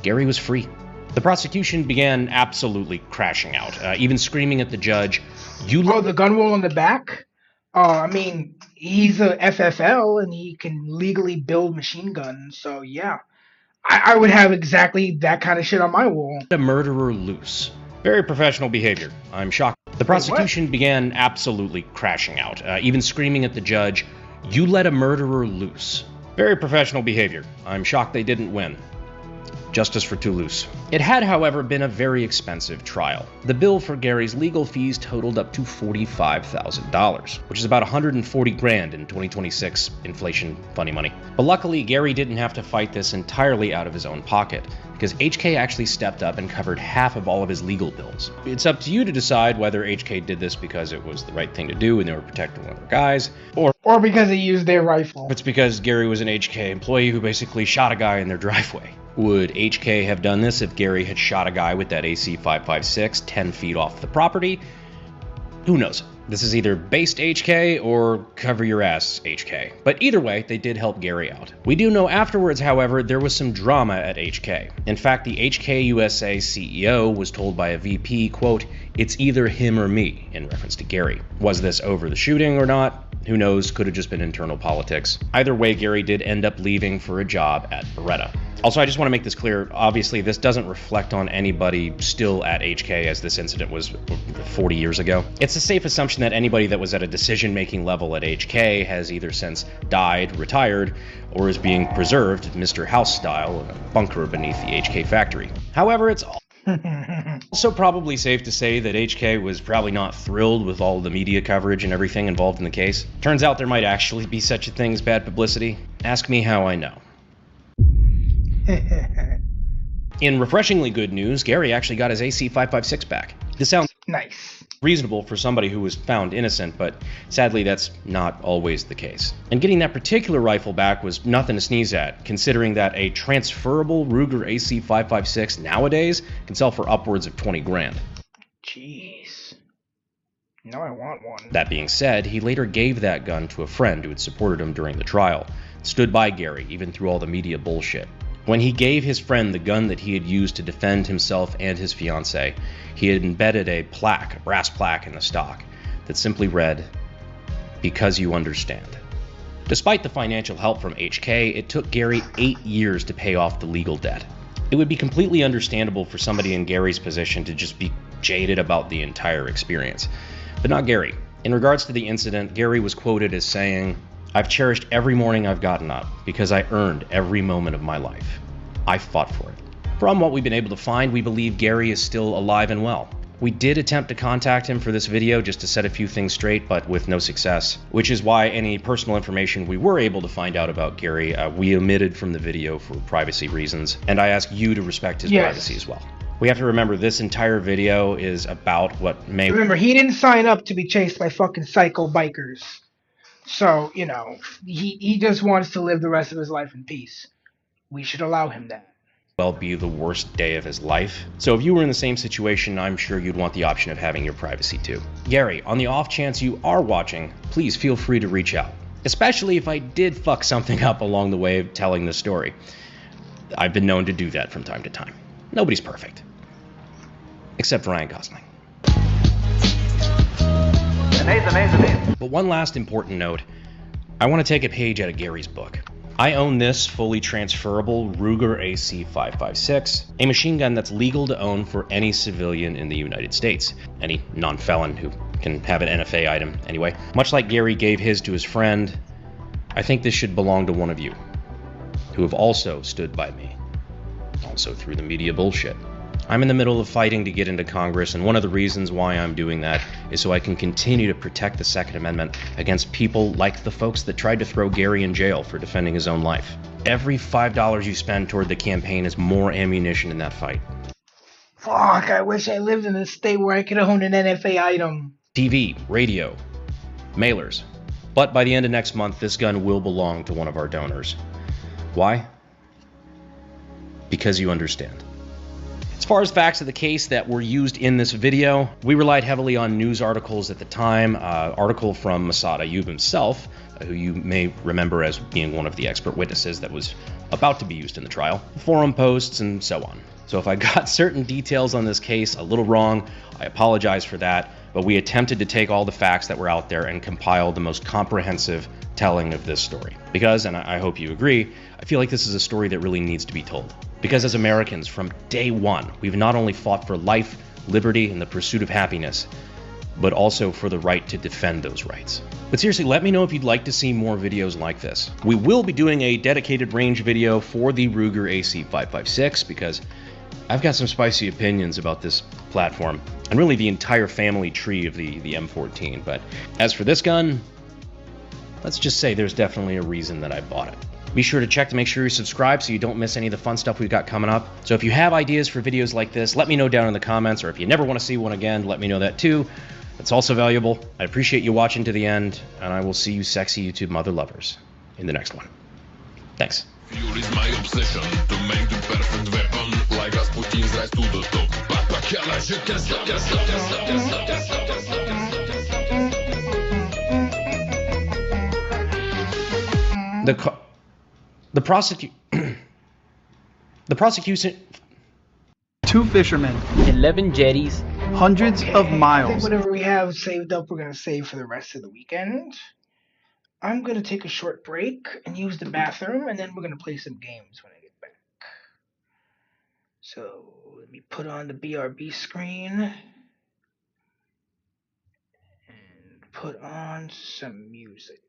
Gary was free. The prosecution began absolutely crashing out, even screaming at the judge, the gun wall on the back? I mean, he's a FFL and he can legally build machine guns, so yeah. I would have exactly that kind of shit on my wall. A murderer loose. Very professional behavior. I'm shocked. The prosecution began absolutely crashing out, even screaming at the judge, you let a murderer loose. Very professional behavior. I'm shocked they didn't win. Justice for Toulouse. It had, however, been a very expensive trial. The bill for Gary's legal fees totaled up to $45,000, which is about $140 grand in 2026 inflation funny money. But luckily, Gary didn't have to fight this entirely out of his own pocket, because HK actually stepped up and covered half of all of his legal bills. It's up to you to decide whether HK did this because it was the right thing to do and they were protecting one of their guys, or because they used their rifle. It's because Gary was an HK employee who basically shot a guy in their driveway. Would HK have done this if Gary had shot a guy with that AC-556 10 feet off the property? Who knows? This is either based HK or cover your ass HK. But either way, they did help Gary out. We do know afterwards, however, there was some drama at HK. In fact, the HK USA CEO was told by a VP, quote, it's either him or me, in reference to Gary. Was this over the shooting or not? Who knows, could have just been internal politics. Either way, Gary did end up leaving for a job at Beretta. Also, I just want to make this clear, obviously this doesn't reflect on anybody still at HK as this incident was 40 years ago. It's a safe assumption that anybody that was at a decision-making level at HK has either since died, retired, or is being preserved, Mr. House style, in a bunker beneath the HK factory. However, it's also probably safe to say that HK was probably not thrilled with all the media coverage and everything involved in the case. Turns out there might actually be such a thing as bad publicity. Ask me how I know. In refreshingly good news, Gary actually got his AC-556 back. This sounds nice. Reasonable for somebody who was found innocent, but sadly that's not always the case. And getting that particular rifle back was nothing to sneeze at, considering that a transferable Ruger AC-556 nowadays can sell for upwards of 20 grand. Jeez. Now I want one. That being said, he later gave that gun to a friend who had supported him during the trial, stood by Gary even through all the media bullshit. When he gave his friend the gun that he had used to defend himself and his fiancée, he had embedded a plaque, a brass plaque in the stock that simply read, "Because you understand." Despite the financial help from HK, it took Gary 8 years to pay off the legal debt. It would be completely understandable for somebody in Gary's position to just be jaded about the entire experience, but not Gary. In regards to the incident, Gary was quoted as saying, "I've cherished every morning I've gotten up because I earned every moment of my life. I fought for it." From what we've been able to find, we believe Gary is still alive and well. We did attempt to contact him for this video just to set a few things straight, but with no success, which is why any personal information we were able to find out about Gary, we omitted from the video for privacy reasons, and I ask you to respect his privacy as well. We have to remember this entire video is about what may... Remember, he didn't sign up to be chased by fucking psycho bikers. So, you know, he just wants to live the rest of his life in peace. We should allow him that. well be the worst day of his life. So if you were in the same situation, I'm sure you'd want the option of having your privacy too. Gary, on the off chance you are watching, please feel free to reach out. Especially if I did fuck something up along the way of telling the story. I've been known to do that from time to time. Nobody's perfect. Except Ryan Gosling. But one last important note. I want to take a page out of Gary's book. I own this fully transferable Ruger AC-556, a machine gun that's legal to own for any civilian in the United States. Any non-felon who can have an NFA item anyway. Much like Gary gave his to his friend, I think this should belong to one of you, who have also stood by me, also through the media bullshit. I'm in the middle of fighting to get into Congress, and one of the reasons why I'm doing that is so I can continue to protect the Second Amendment against people like the folks that tried to throw Gary in jail for defending his own life. Every $5 you spend toward the campaign is more ammunition in that fight. Fuck, I wish I lived in a state where I could own an NFA item. TV, radio, mailers. But by the end of next month, this gun will belong to one of our donors. Why? Because you understand. As far as facts of the case that were used in this video, we relied heavily on news articles at the time. Article from Massad Ayub himself, who you may remember as being one of the expert witnesses that was about to be used in the trial, forum posts, and so on. So if I got certain details on this case a little wrong, I apologize for that, but we attempted to take all the facts that were out there and compile the most comprehensive telling of this story. Because, and I hope you agree, I feel like this is a story that really needs to be told. Because as Americans, from day one, we've not only fought for life, liberty, and the pursuit of happiness, but also for the right to defend those rights. But seriously, let me know if you'd like to see more videos like this. We will be doing a dedicated range video for the Ruger AC-556 because I've got some spicy opinions about this platform, and really the entire family tree of the M14. But as for this gun, let's just say there's definitely a reason that I bought it. Be sure to check to make sure you're subscribed so you don't miss any of the fun stuff we've got coming up. So if you have ideas for videos like this, let me know down in the comments, or if you never want to see one again, let me know that too. That's also valuable. I appreciate you watching to the end, and I will see you sexy YouTube mother lovers in the next one. Thanks. Fuel is my obsession to make the perfect weapon, like Rasputin's rise to the top. The prosecution. 2 fishermen, 11 jetties, hundreds of I think miles. whatever we have saved up, we're going to save for the rest of the weekend. I'm going to take a short break and use the bathroom, and then we're going to play some games when I get back. So let me put on the BRB screen and put on some music.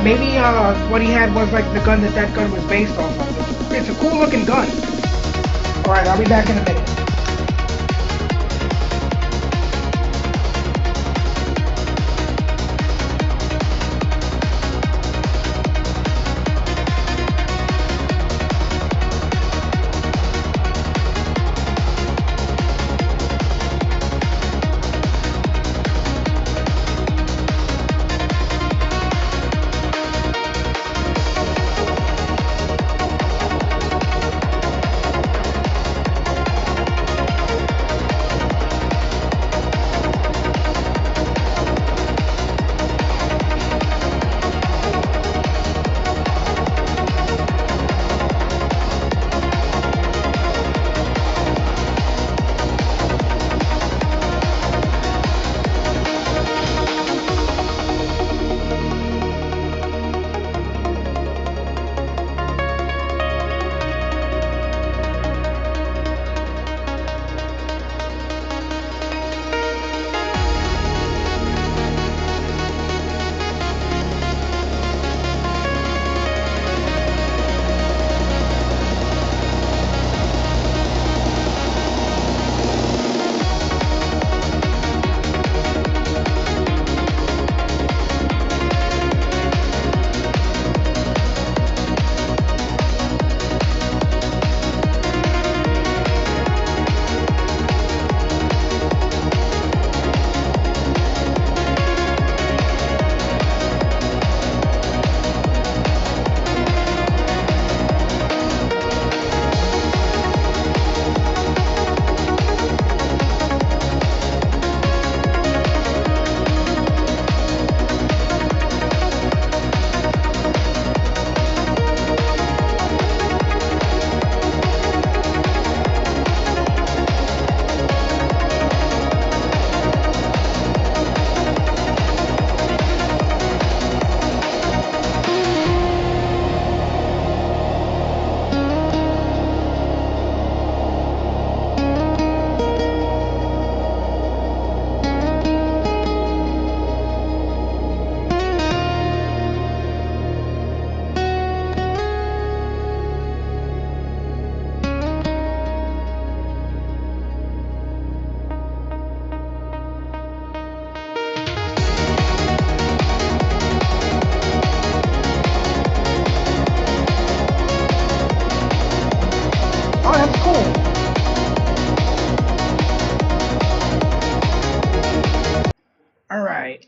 Maybe what he had was like the gun that gun was based off of. It's a cool looking gun. Alright, I'll be back in a minute.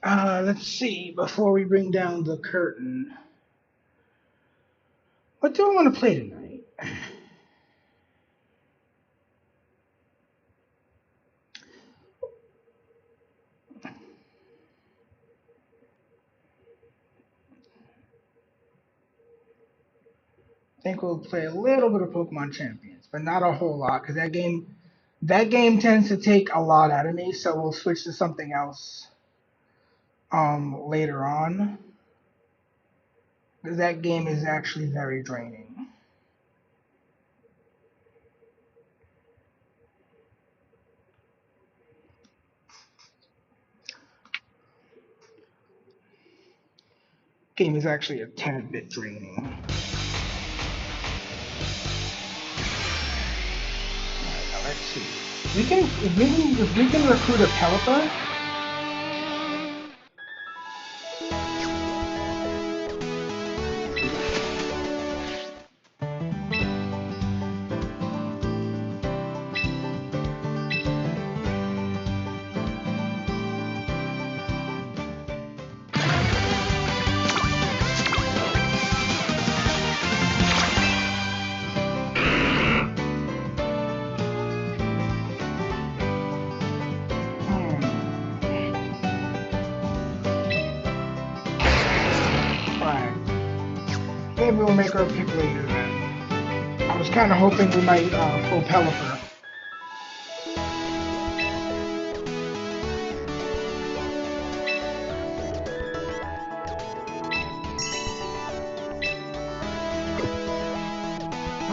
right. Let's see. Before we bring down the curtain, what do I want to play tonight? I think we'll play a little bit of Pokemon Champions, but not a whole lot, because that game tends to take a lot out of me. So we'll switch to something else later on, because that game is actually very draining. Game is actually a tad bit draining. Let's see. If we can recruit a Pelipper. Maybe we'll make our pick later then. I was kind of hoping we might pull Pelipper.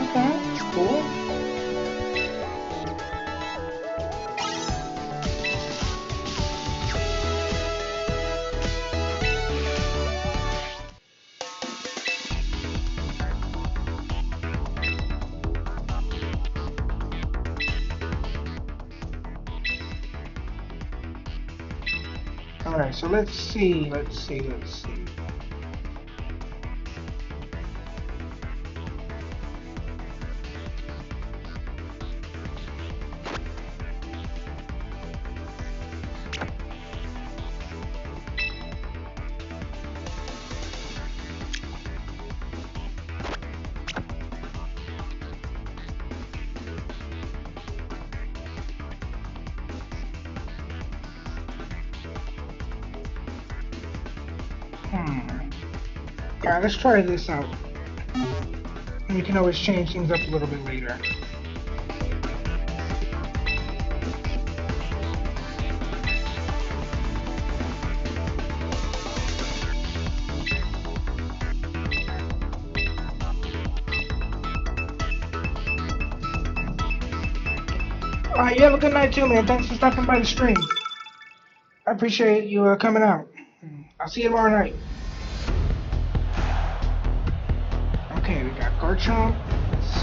Okay, cool. Alright, so let's see. Alright, let's try this out. And we can always change things up a little bit later. Alright, you have a good night too, man. Thanks for stopping by the stream. I appreciate you coming out. I'll see you tomorrow night. Okay, we got Garchomp. Let's see.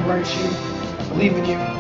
right shoe. Believe in you.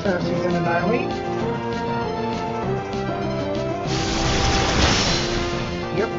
fast he's gonna annihilate. Yep.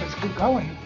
Let's keep going.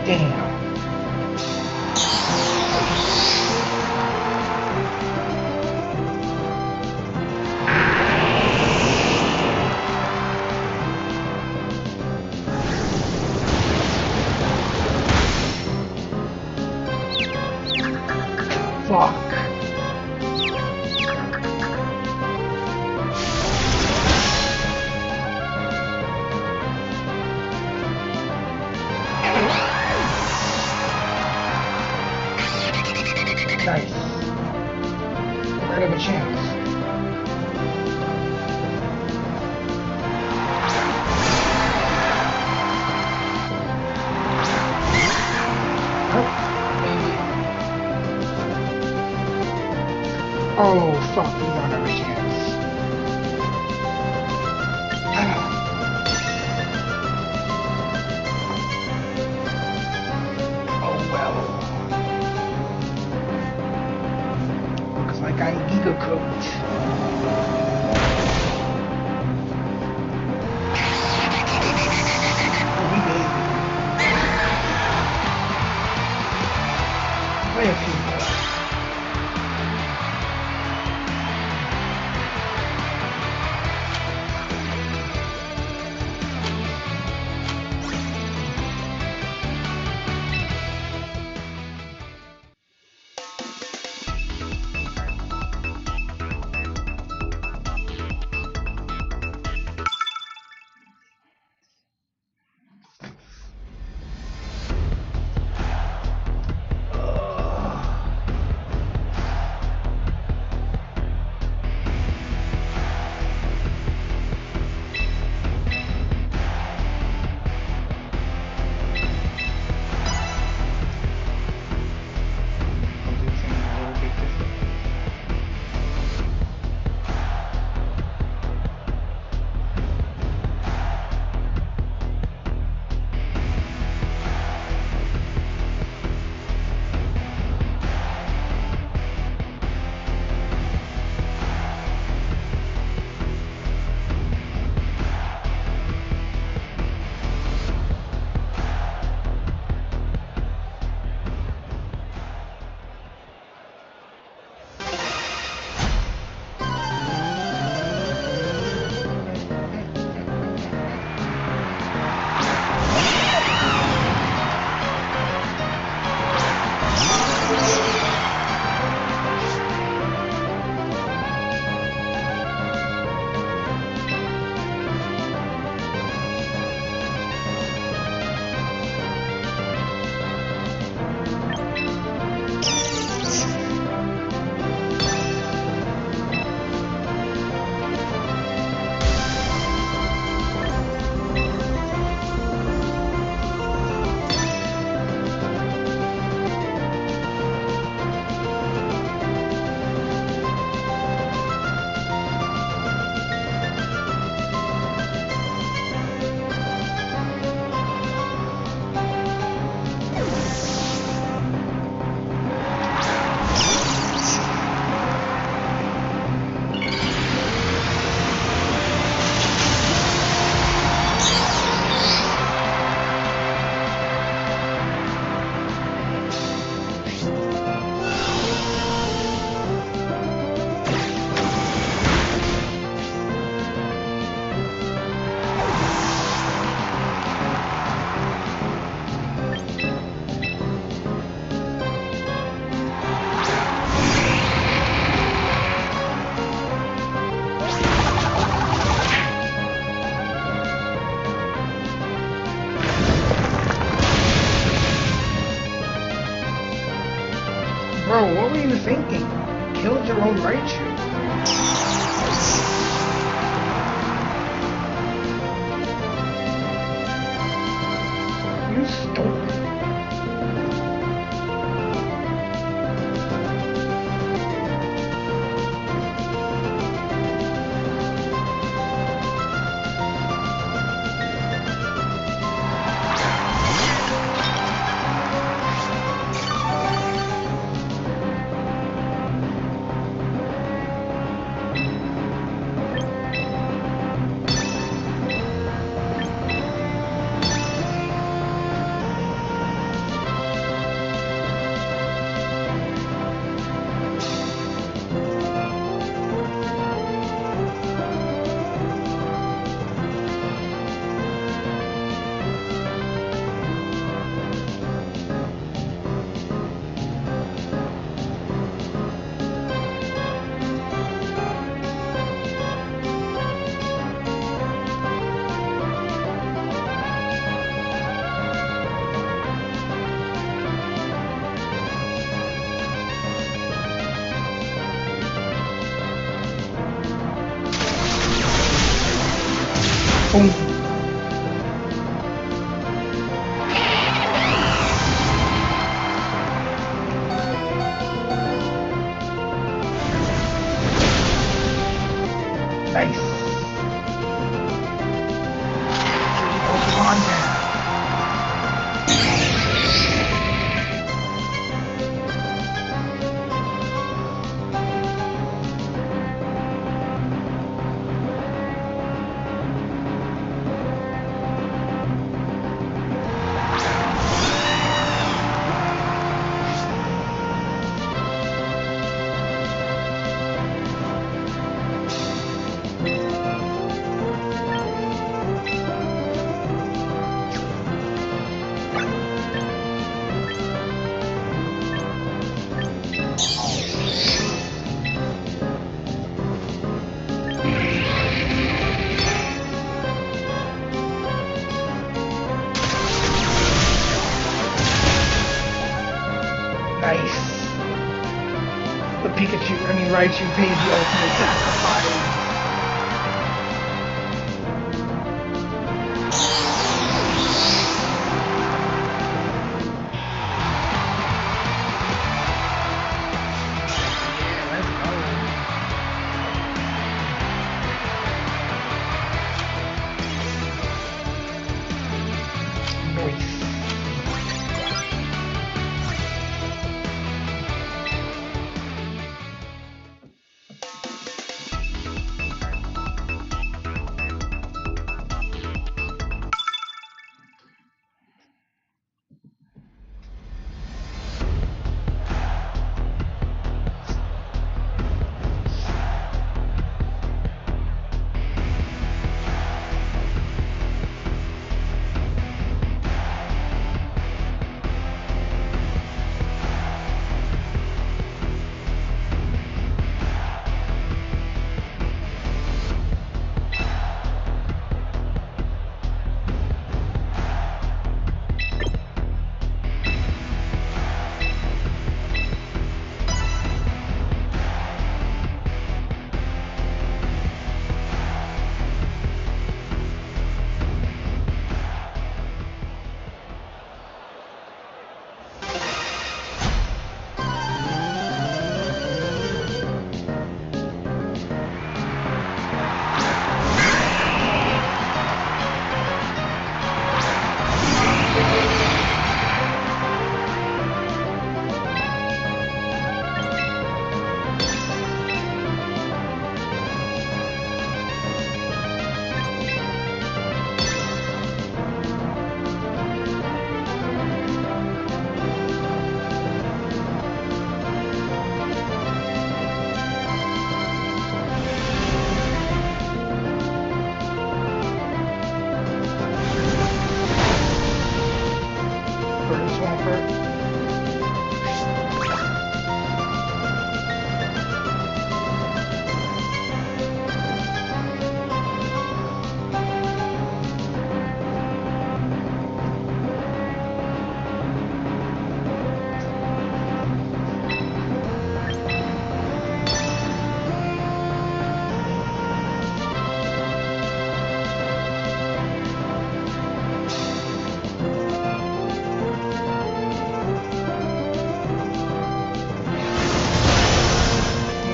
Damn. Fuck. Nice. Right of a chance. Oh, fuck, we don't have a chance. Oh, well. Looks like I'm giga cooked. Oh, we made it. Play a few more. Bro, what were you thinking? Killed your own Raichu. You stupid. Boom. Nice. Hold on down. Nice. The Raichu pays the ultimate sacrifice.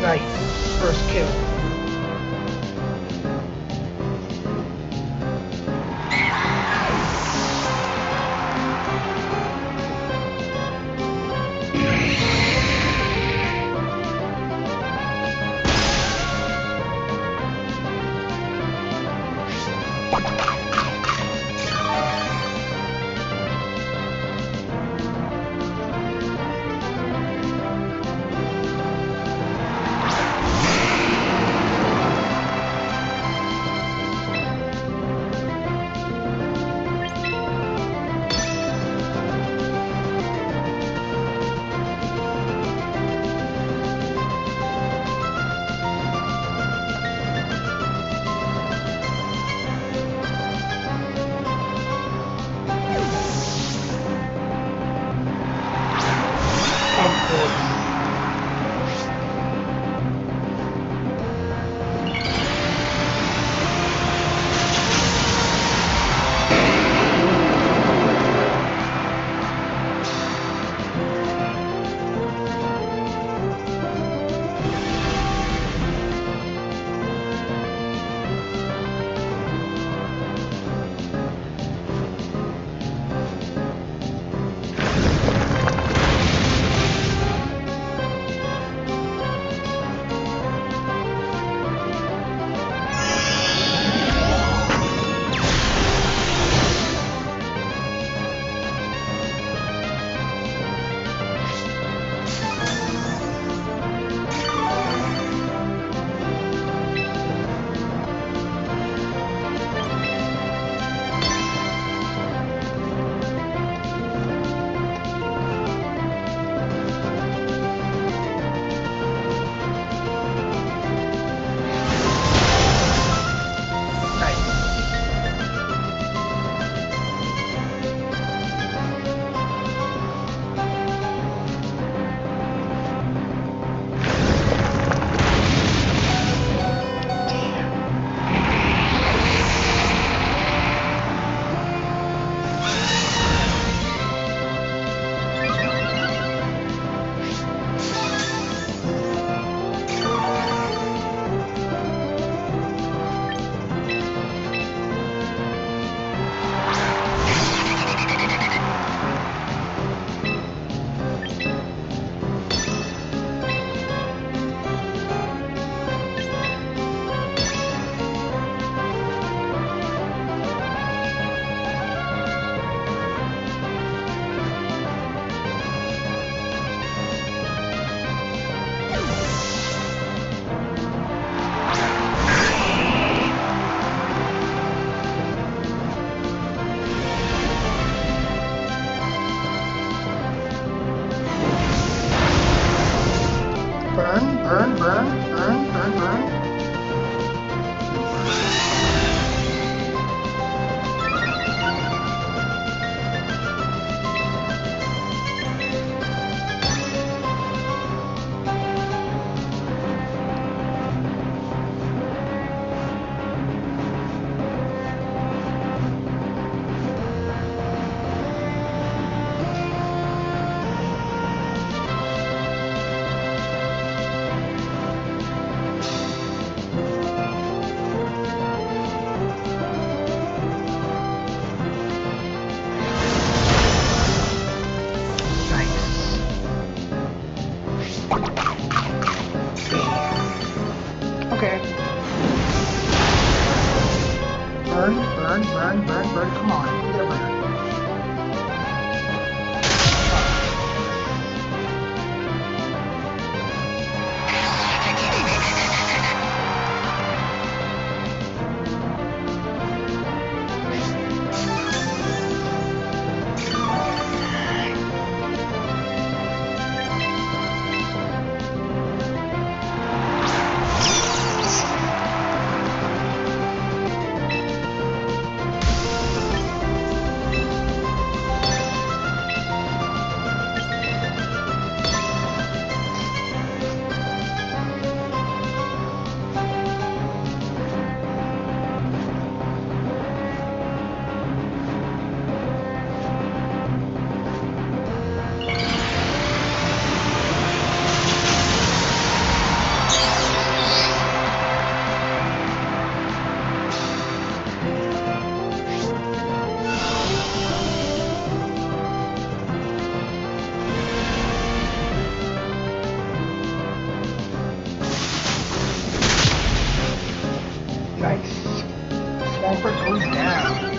Nice. First kill. burn, burn, burn. Come on, get a burn. Swamper goes down.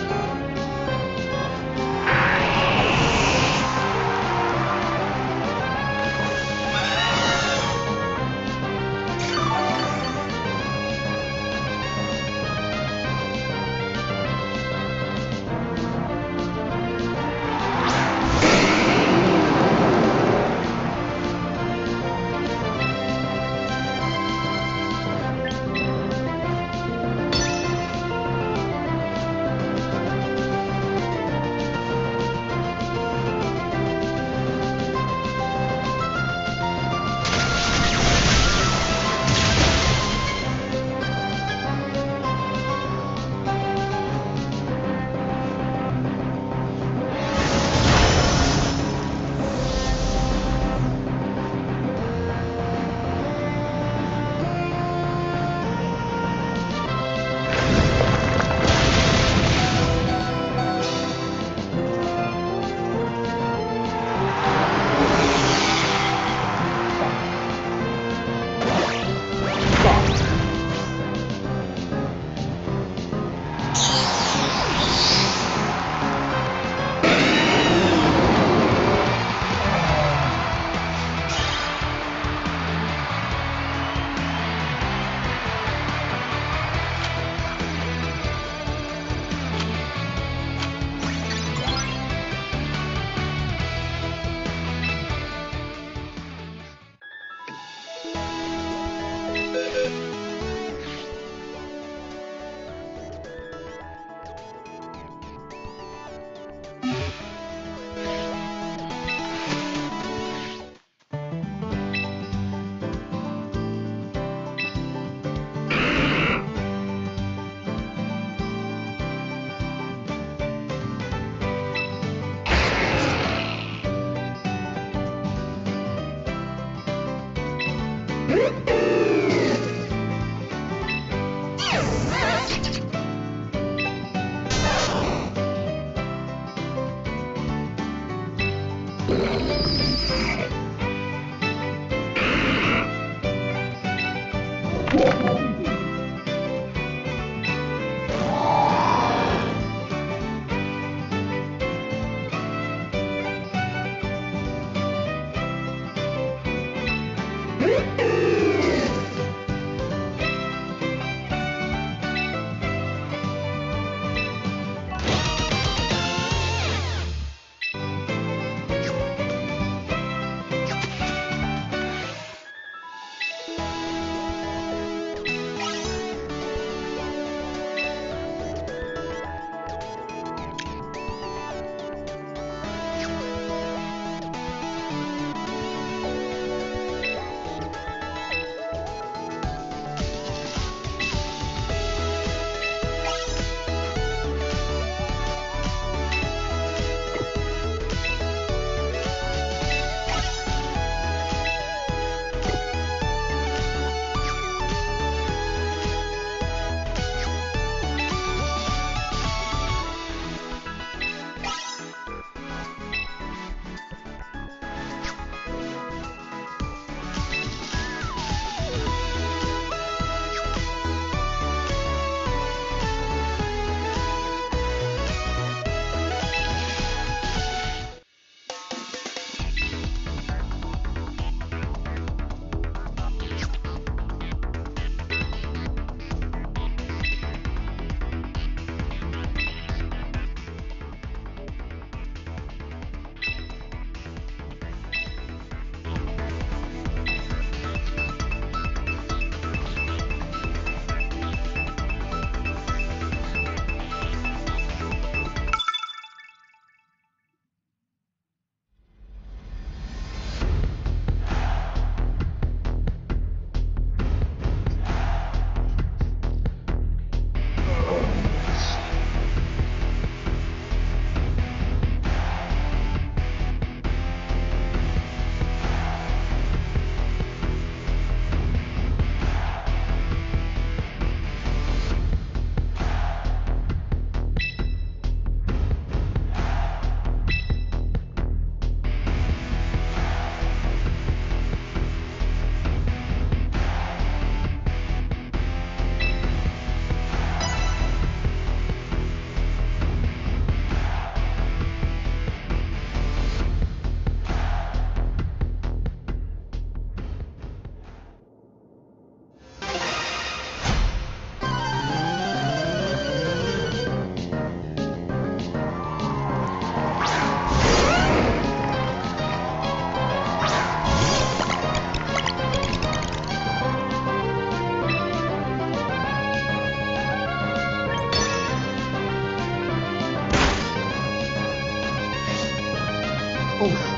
Oof.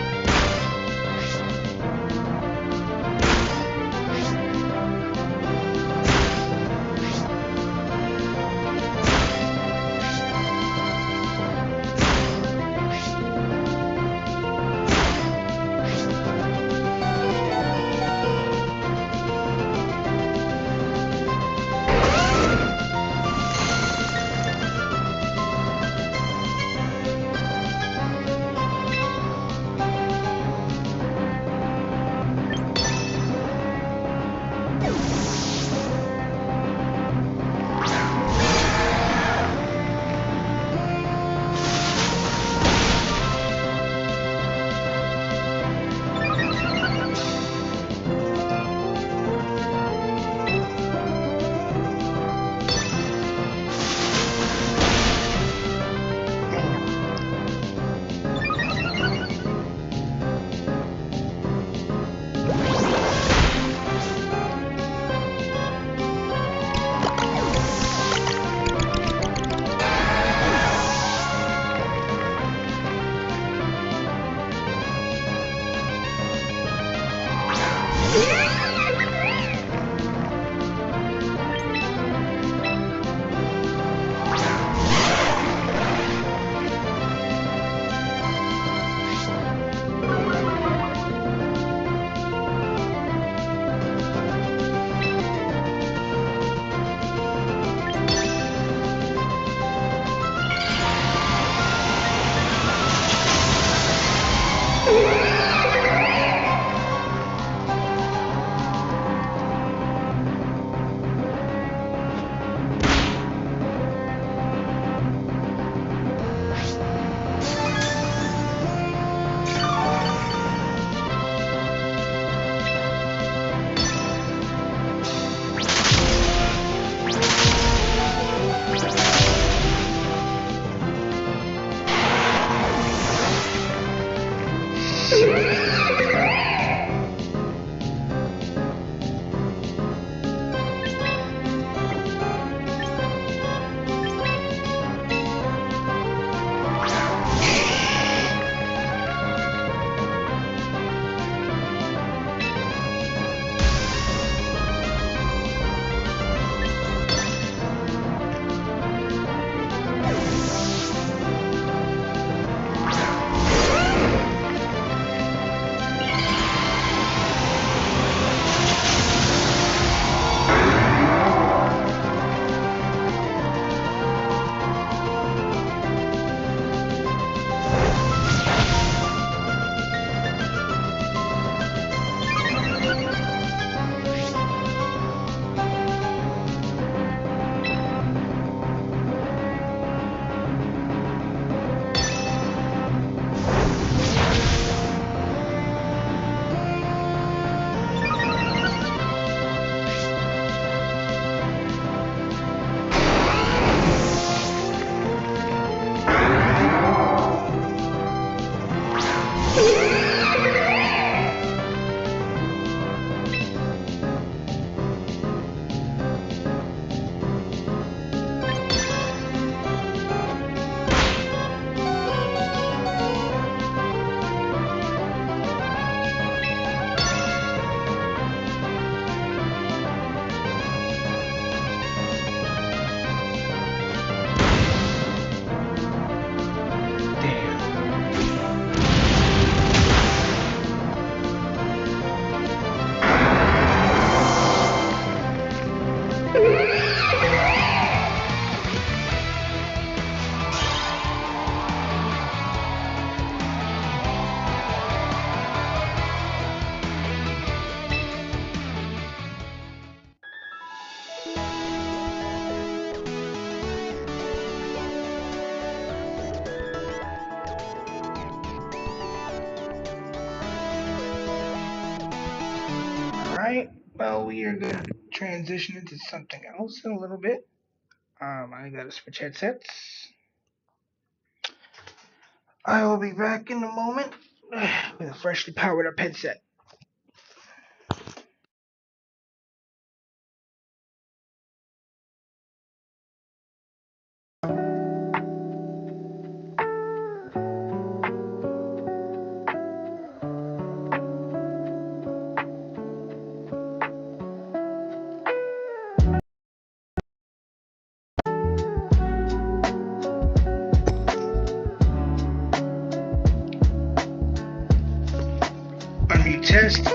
Alright, well, we are going to transition into something else in a little bit. I gotta switch headsets. I will be back in a moment with a freshly powered up headset. chest.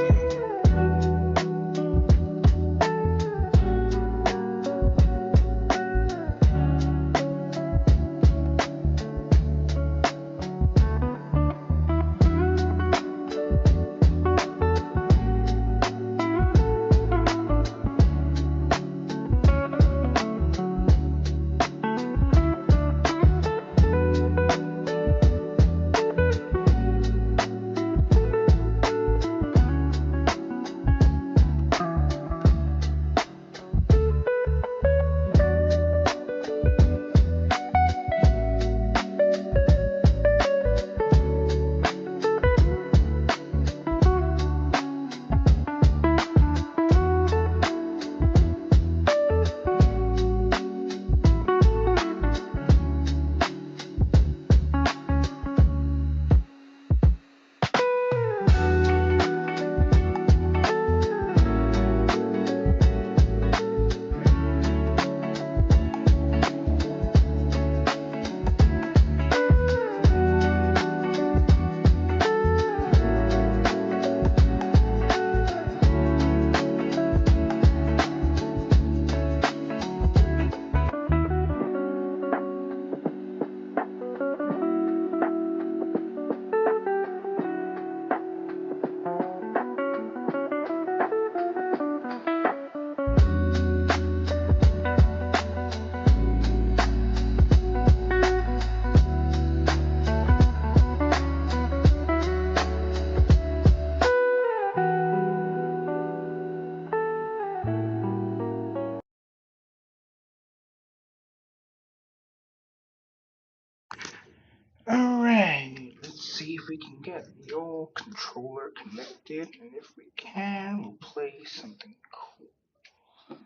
Alright, let's see if we can get your controller connected, and if we can, we'll play something cool.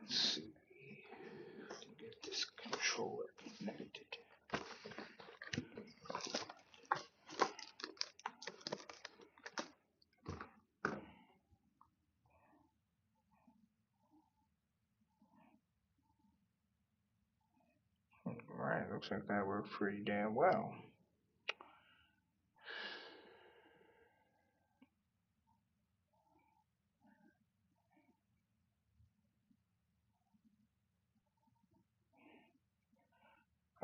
Let's see if we can get this controller connected. Alright, looks like that worked pretty damn well.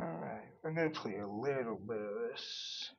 Alright, we're gonna play a little bit of this.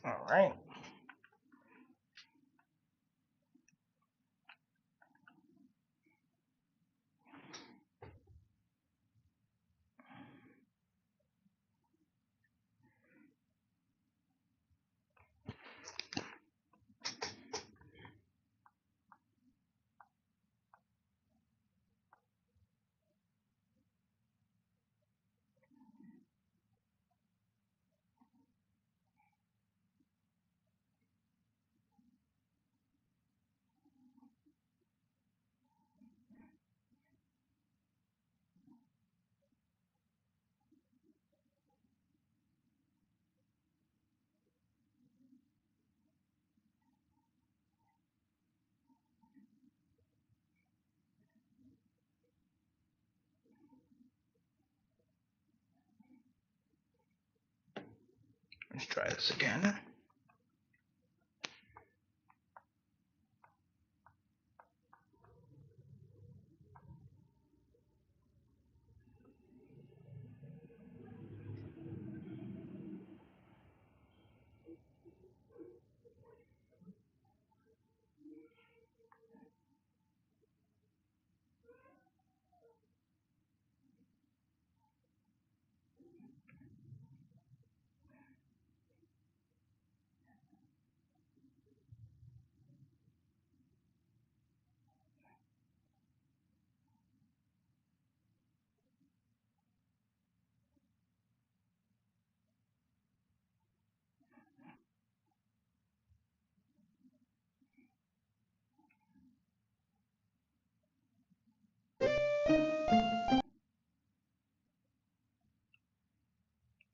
Alright. Let's try this again.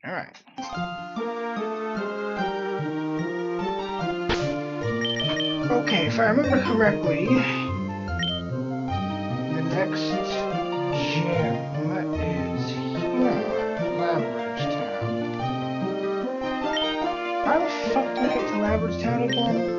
All right. Okay, if I remember correctly, the next gym is here, Lambert's Town. How the fuck do I get to Lambert's Town again?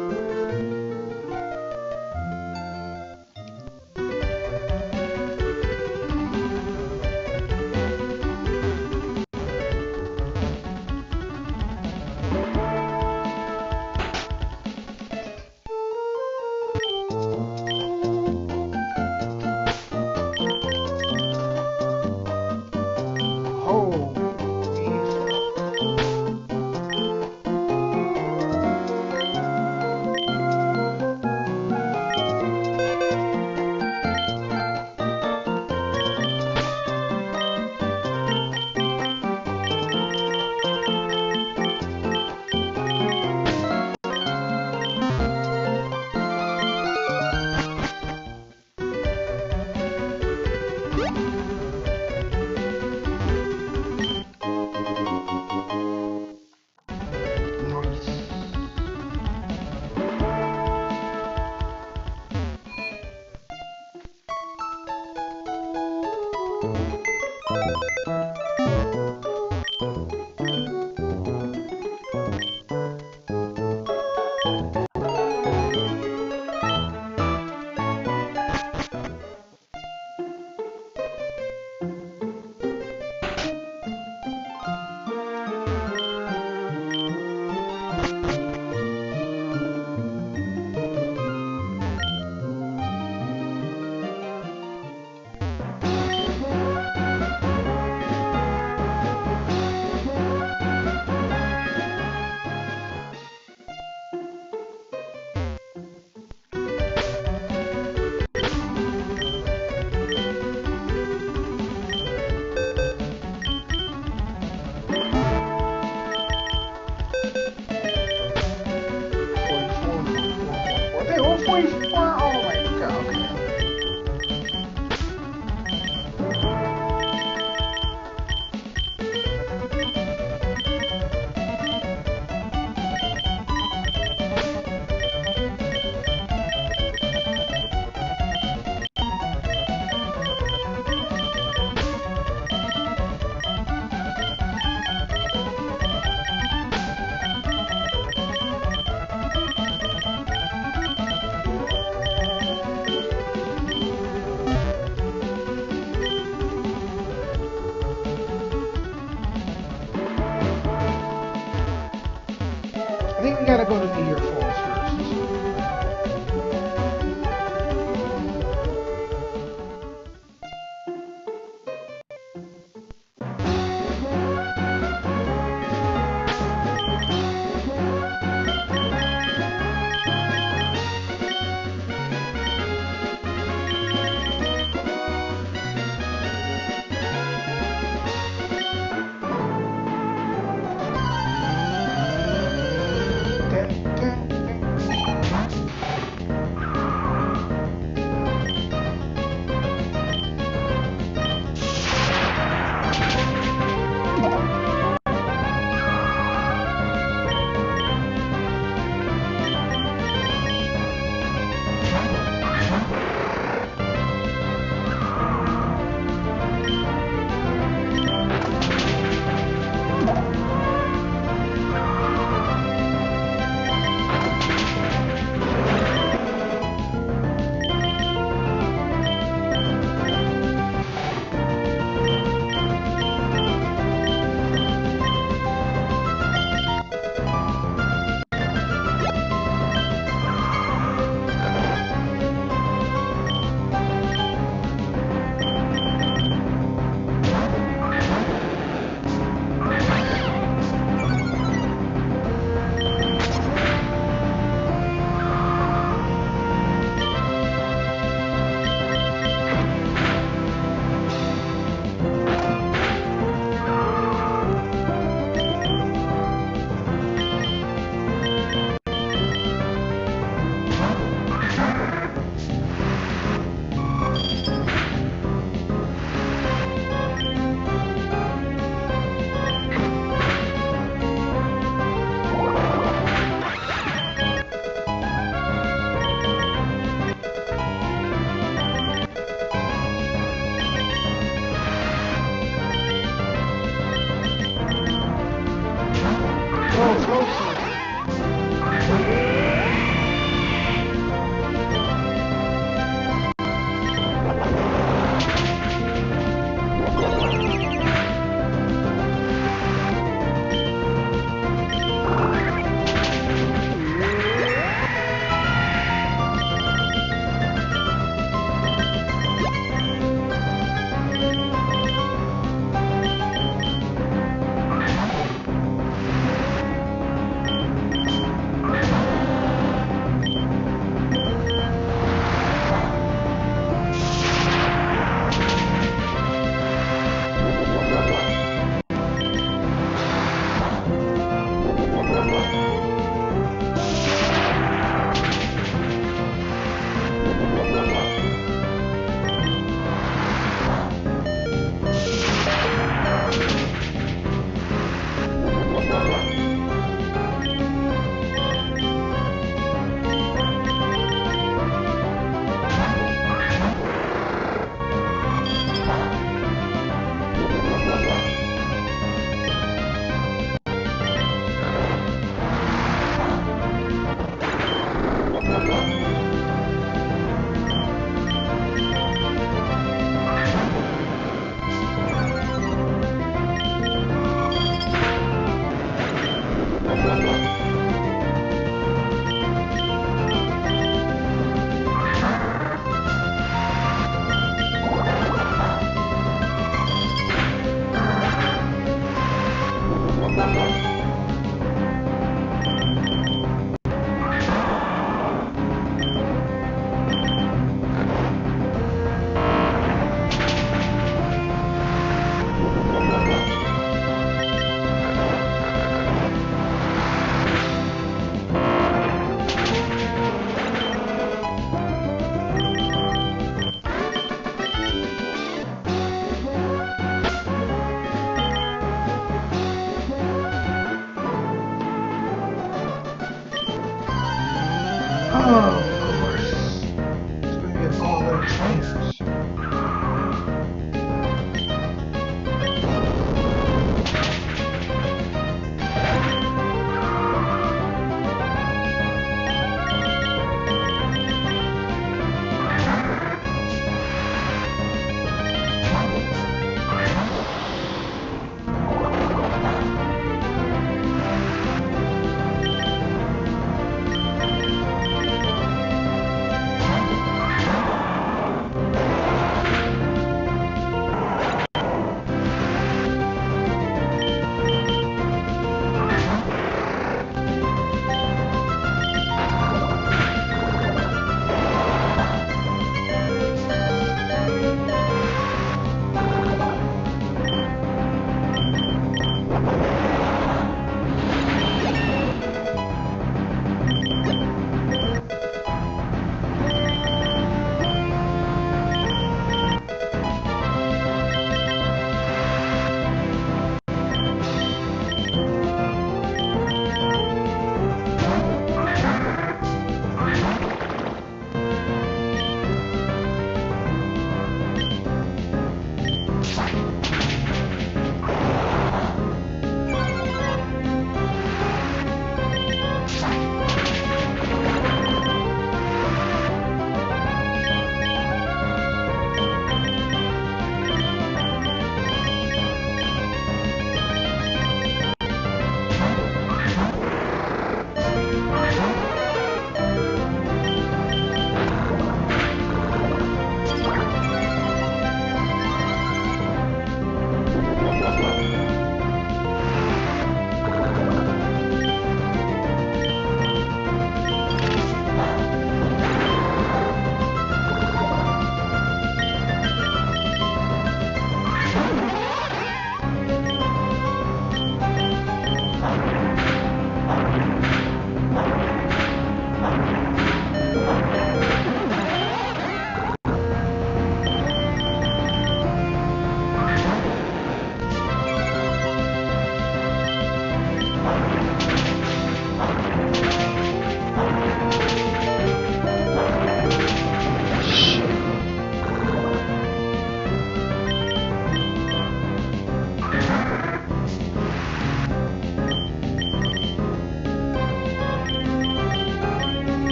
I think we gotta go to New Year Falls first. Oh, of course. It's gonna be a gauntlet of trainers.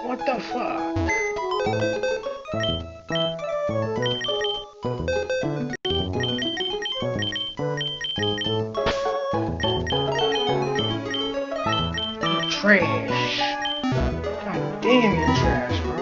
What the fuck? Trash. God damn, you're trash, bro.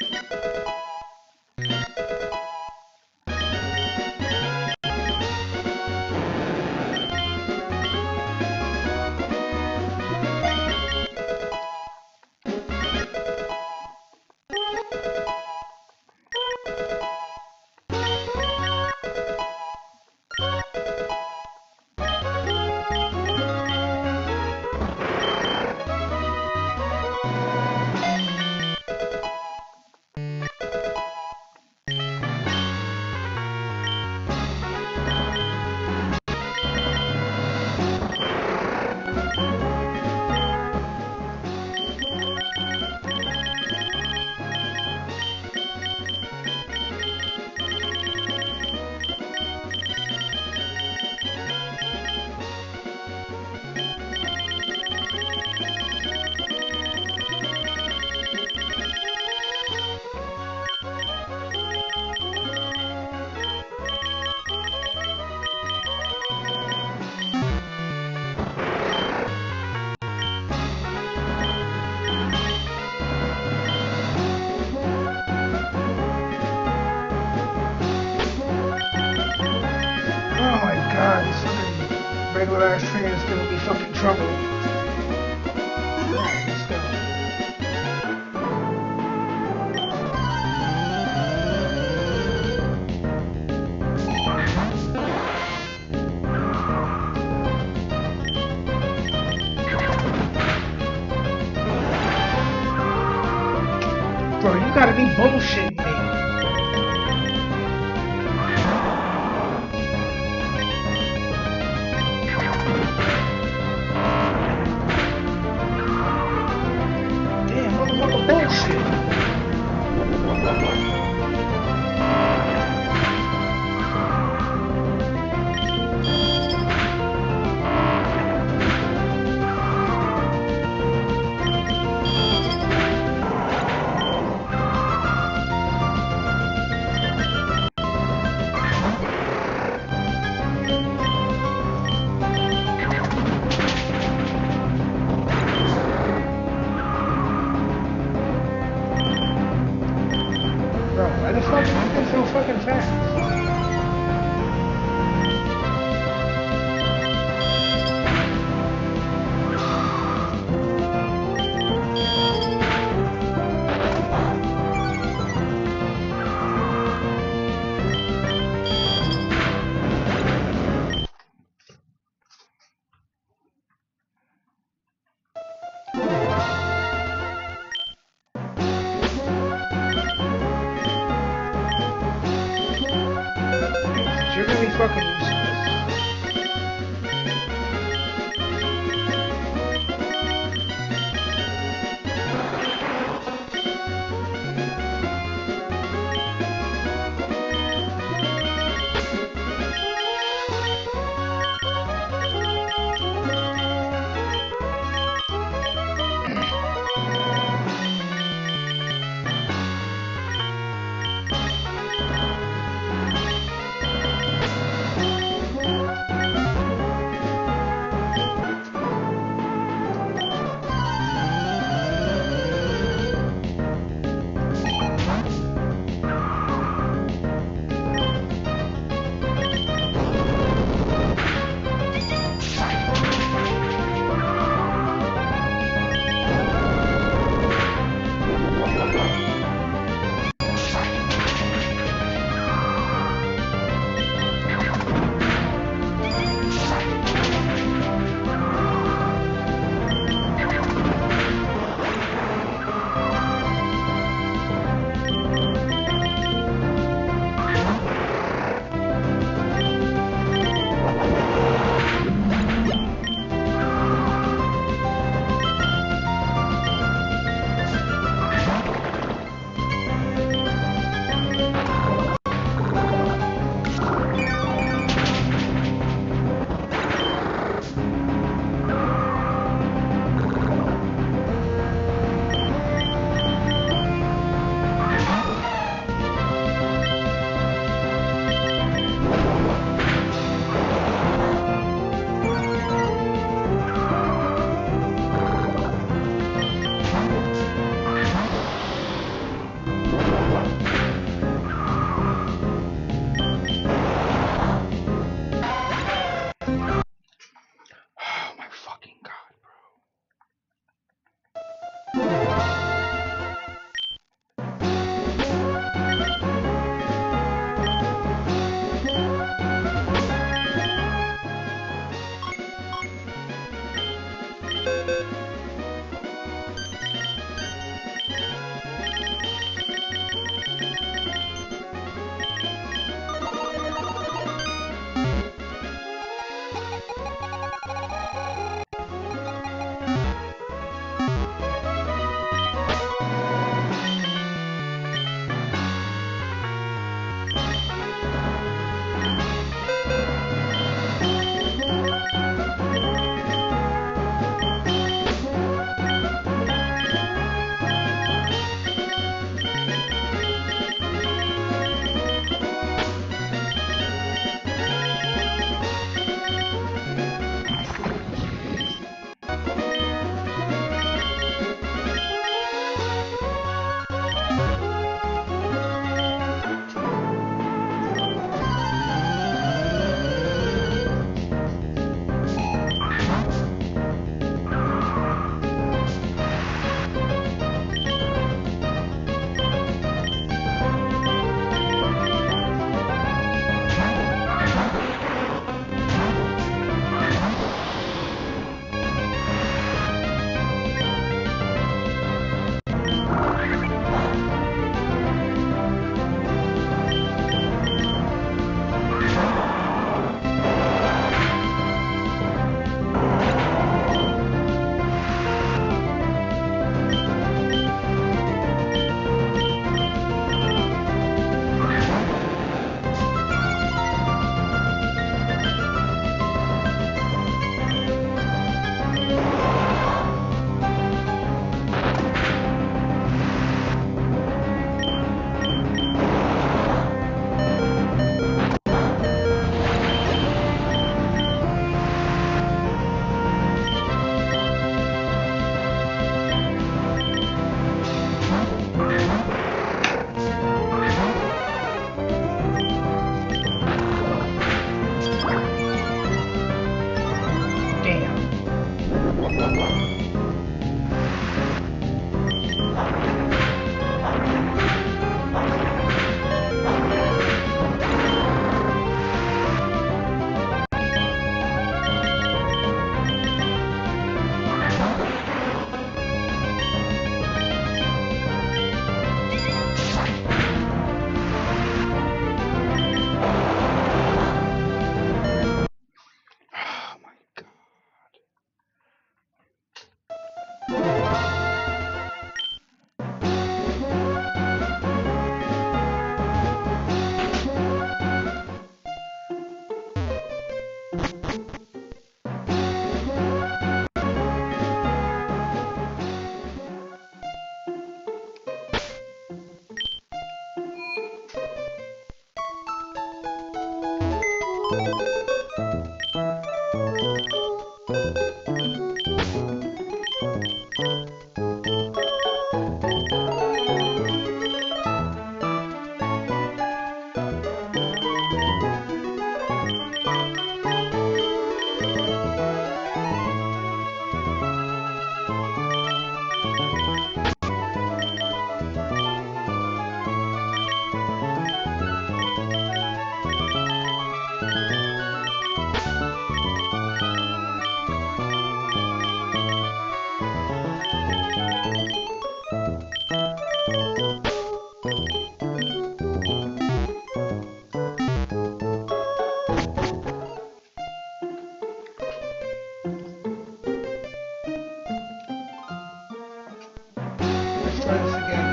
Oh my god, this fucking regular ass train is gonna be fucking trouble. Alright, let's go. Bro, you gotta be bullshitting me. Damn, motherfucker, bullshit. Bro, why the fuck is this so fucking fast? Let's try this again.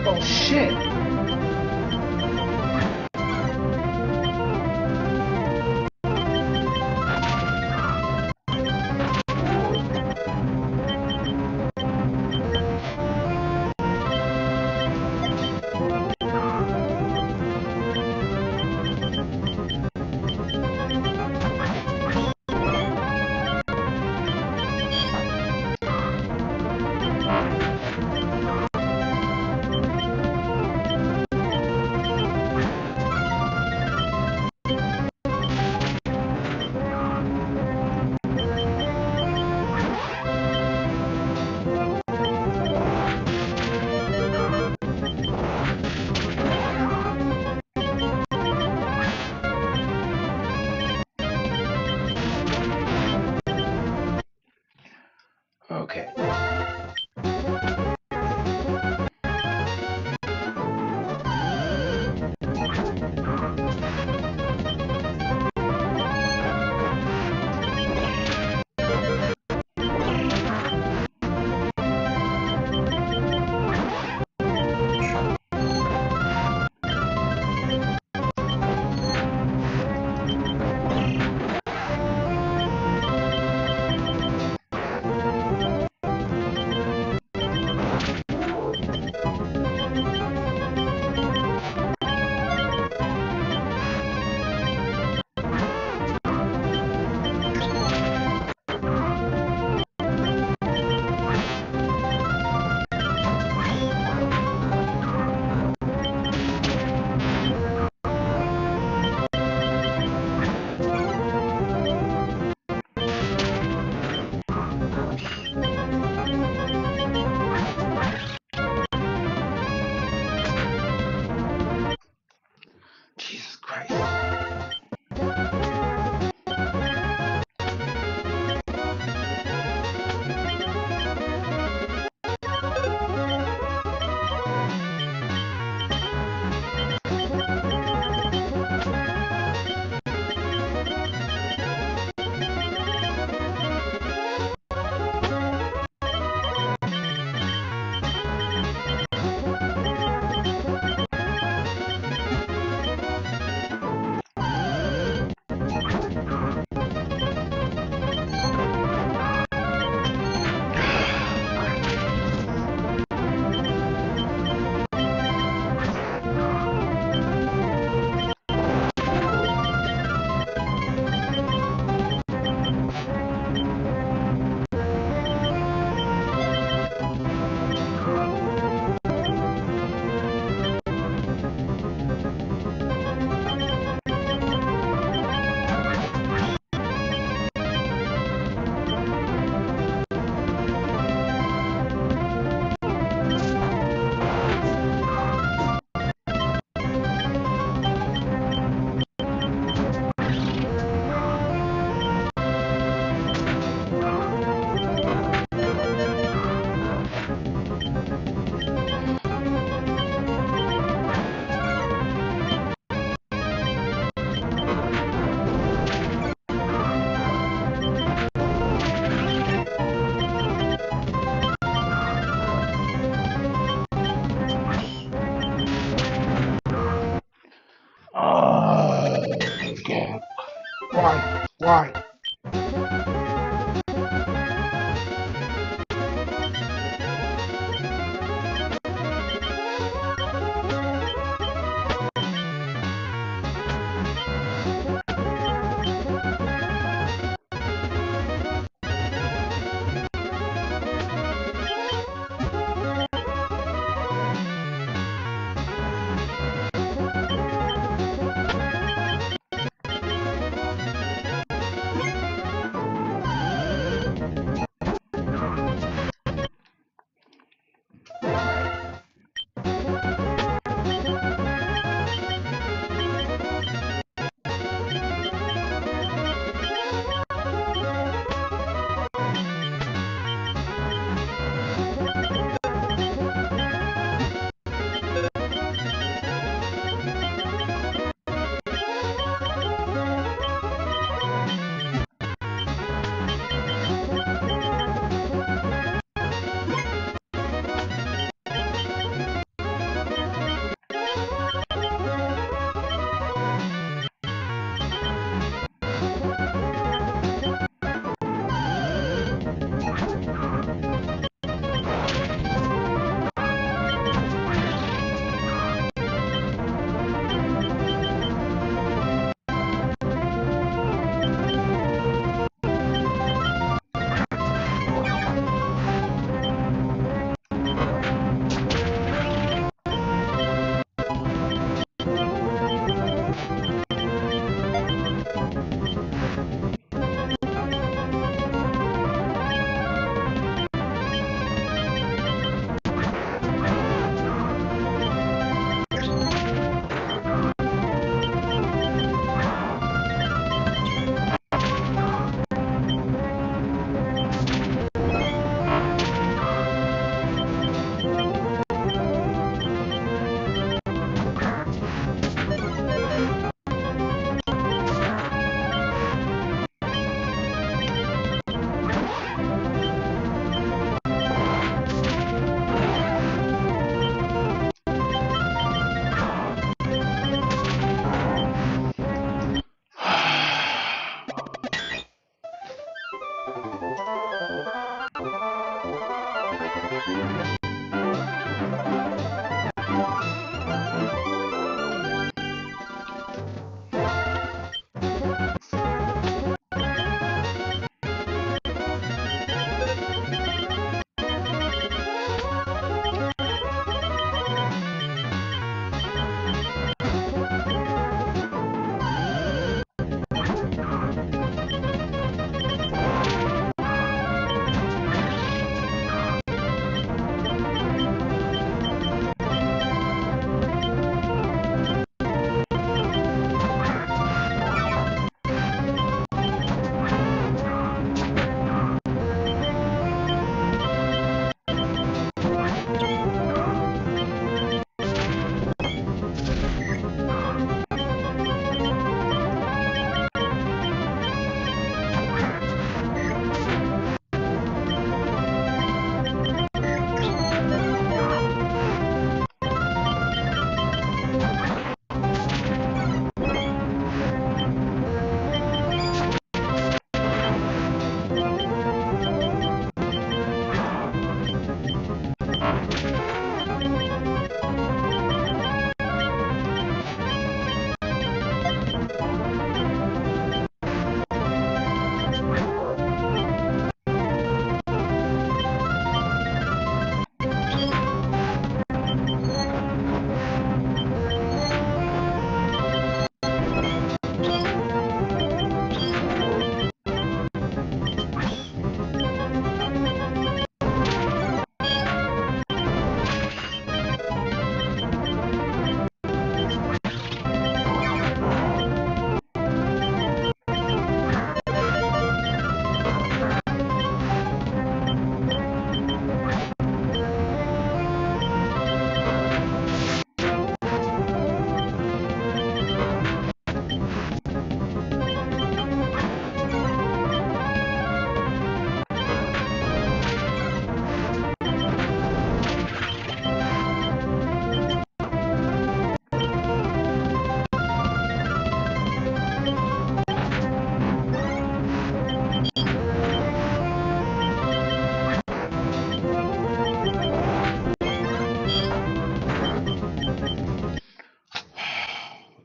Oh shit. Okay.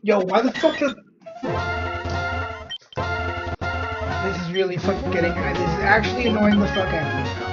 Yo, why the fuck is... This is really fucking getting... This is actually annoying the fuck out of me now.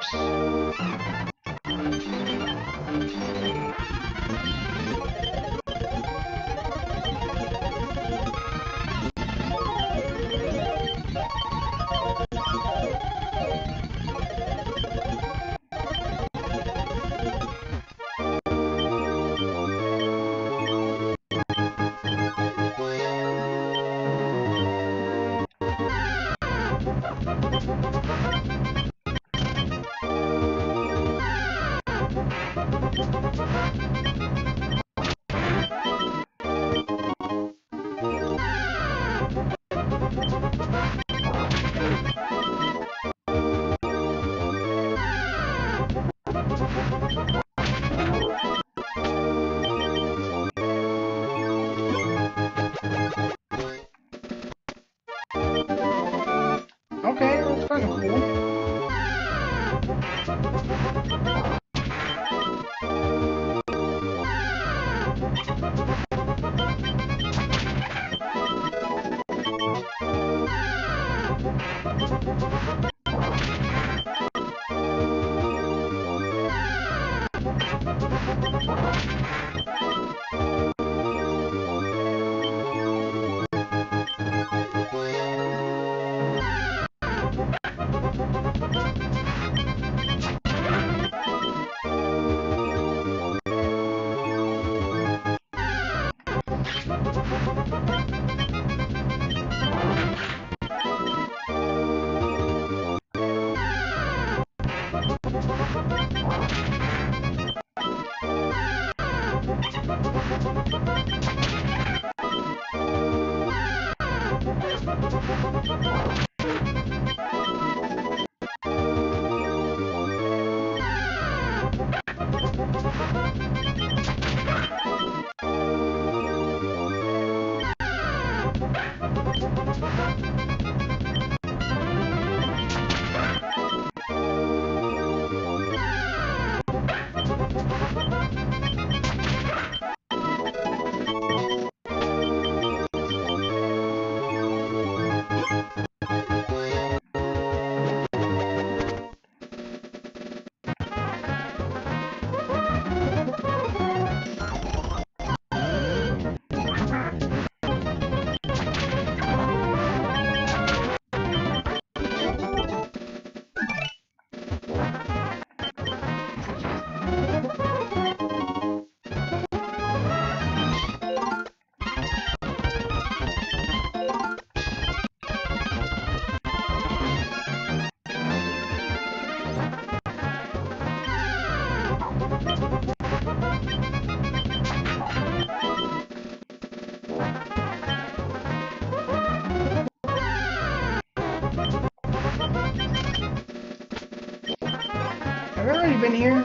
ships. Okay, that's kind of cool. Have I already been here?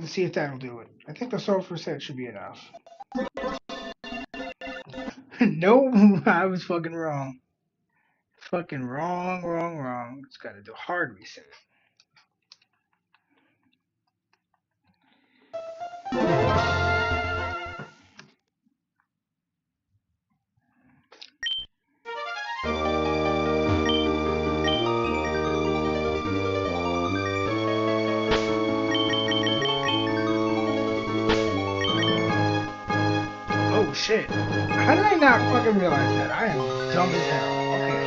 Let's see if that'll do it. I think the sulfur set should be enough. No, I was fucking wrong. Fucking wrong. It's gotta do hard reset. Oh shit. How did I not fucking realize that? I am dumb as hell. Okay.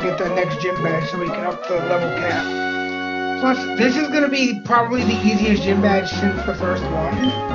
Get that next gym badge so we can up the level cap. Plus, this is going to be probably the easiest gym badge since the first one.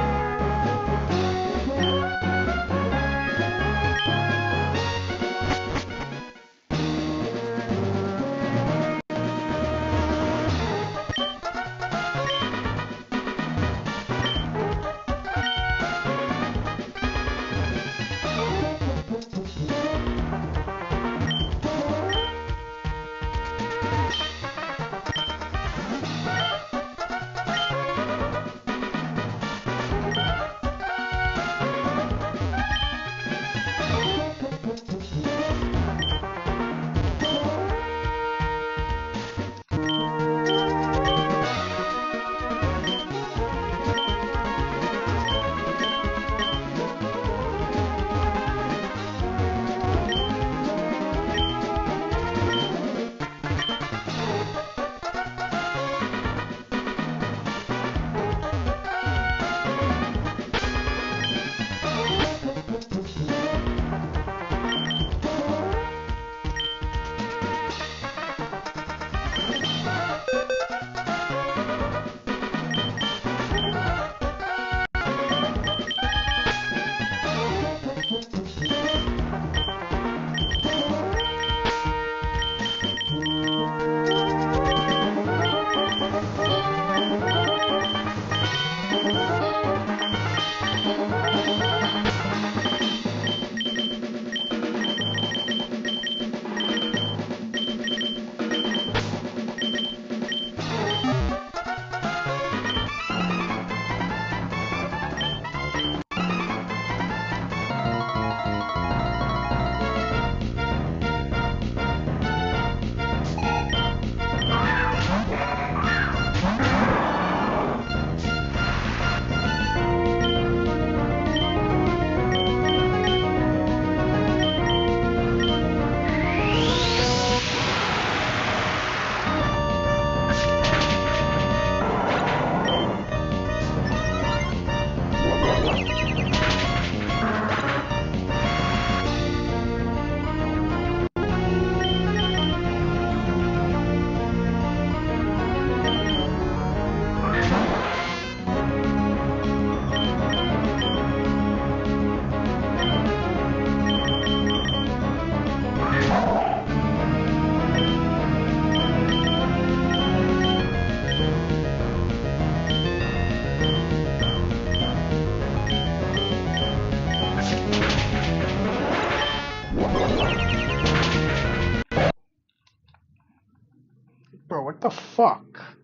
Bro, what the fuck?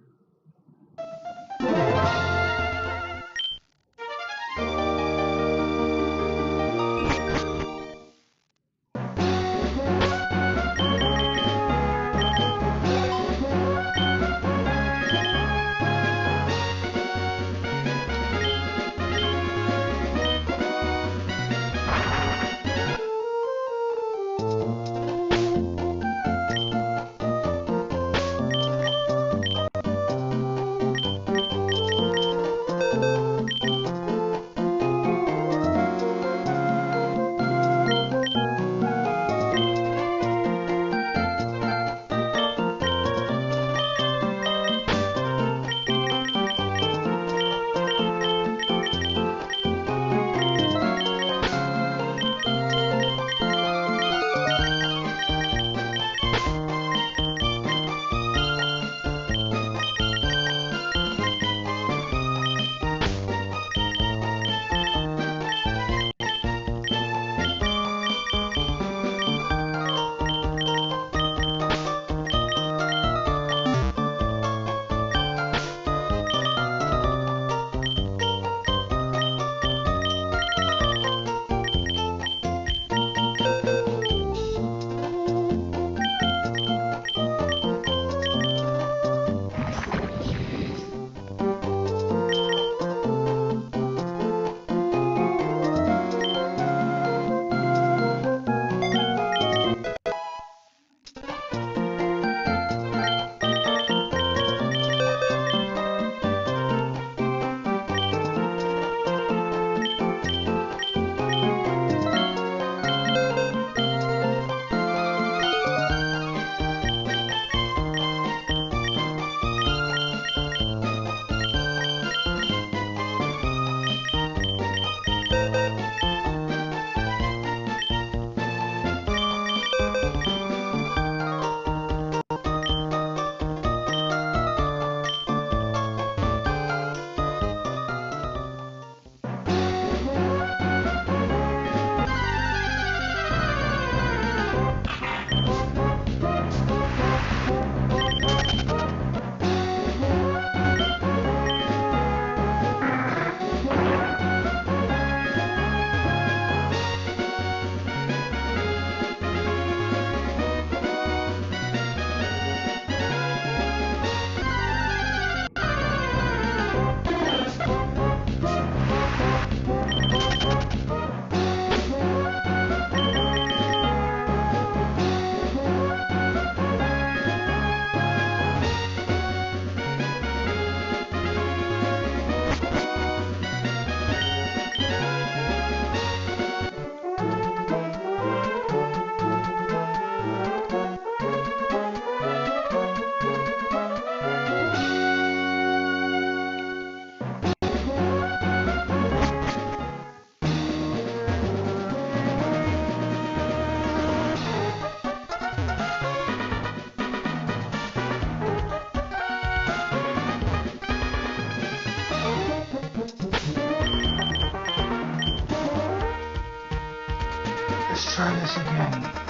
Let's try this again.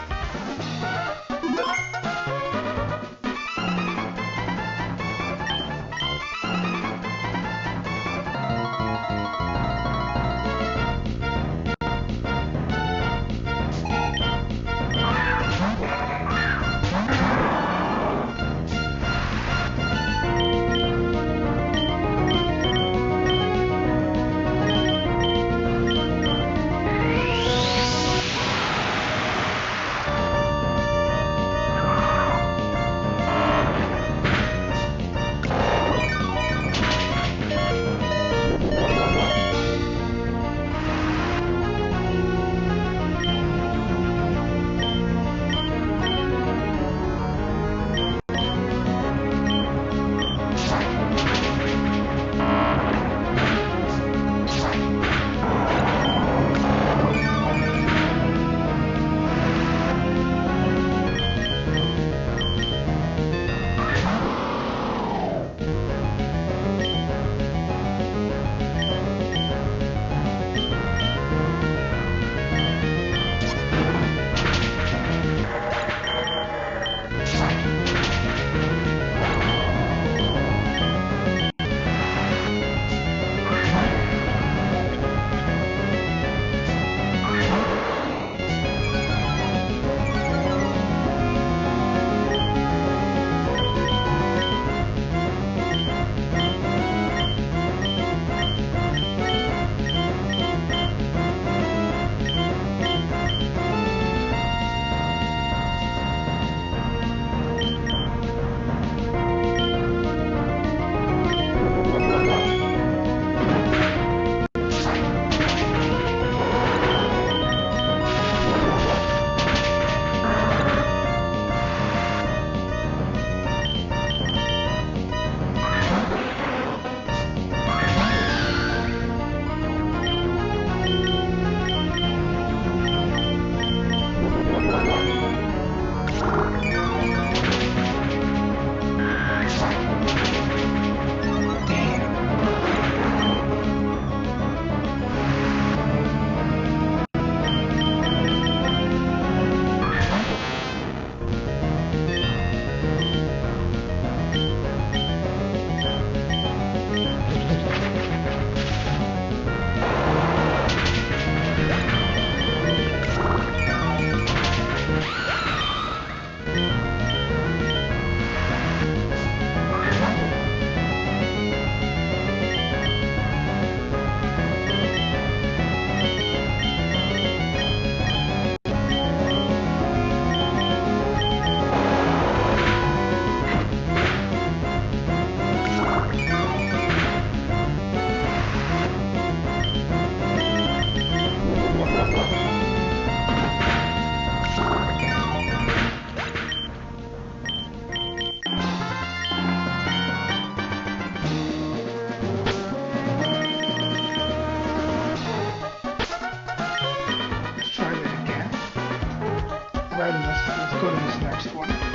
Right, and let's go to this next one.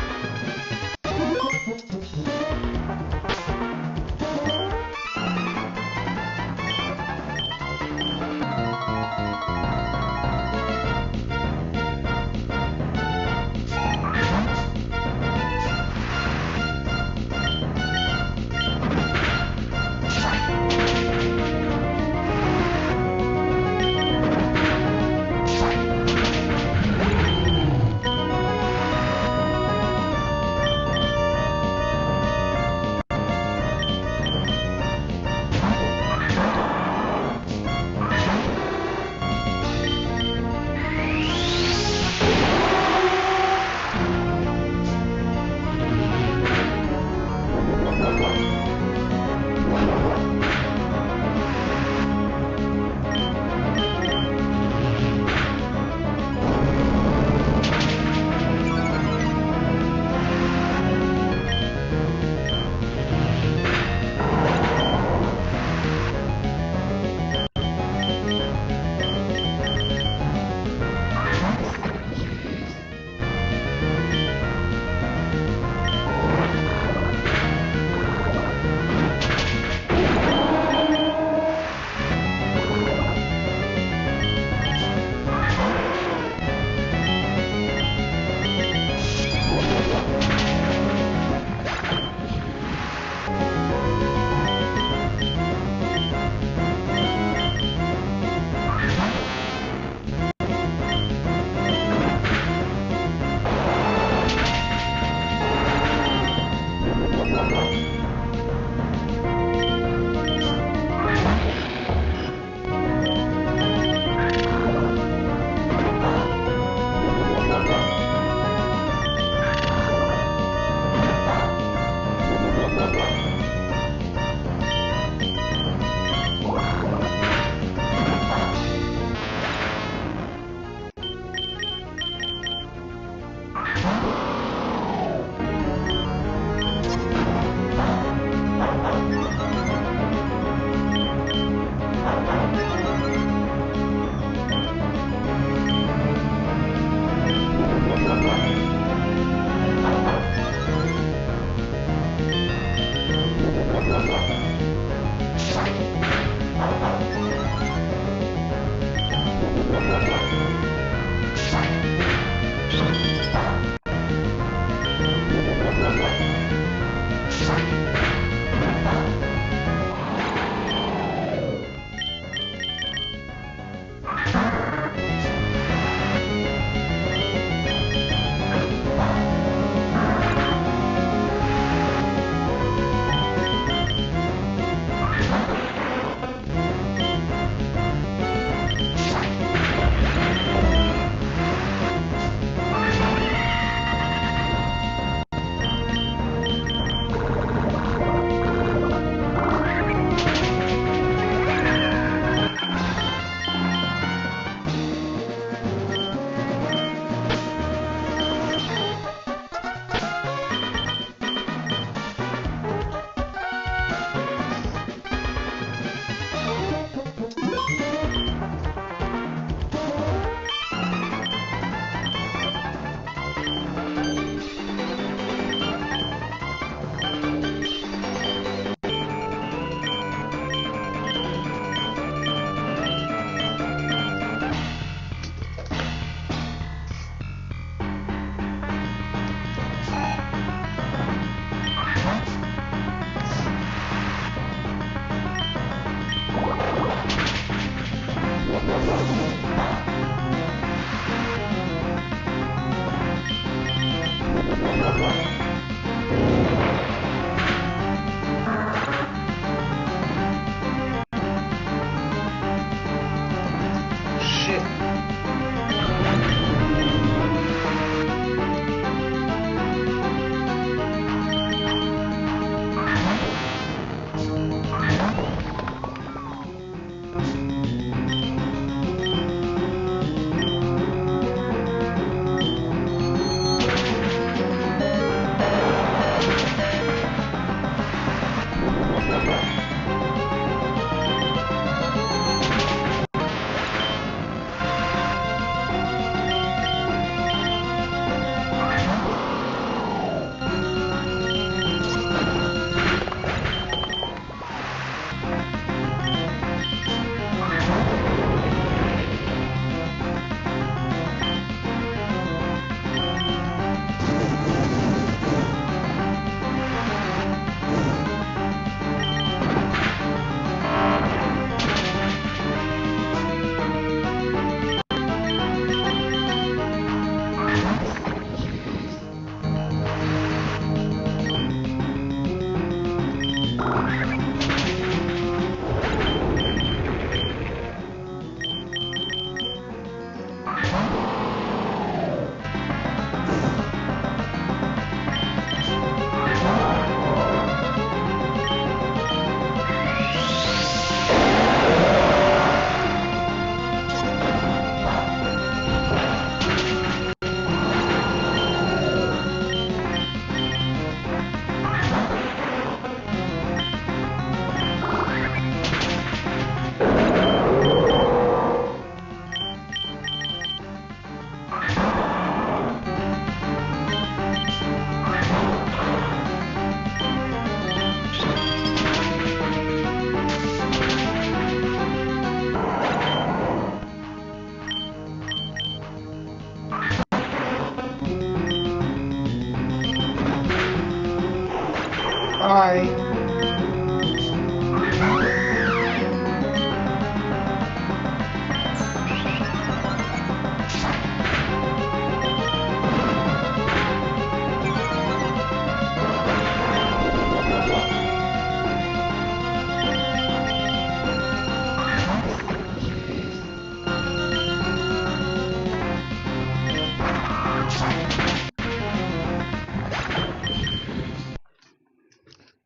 Bye.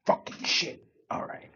Fucking shit. All right.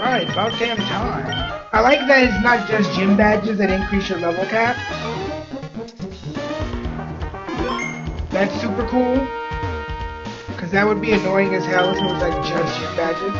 Alright, about damn time. I like that it's not just gym badges that increase your level cap. That's super cool. Because that would be annoying as hell if it was like just your badges.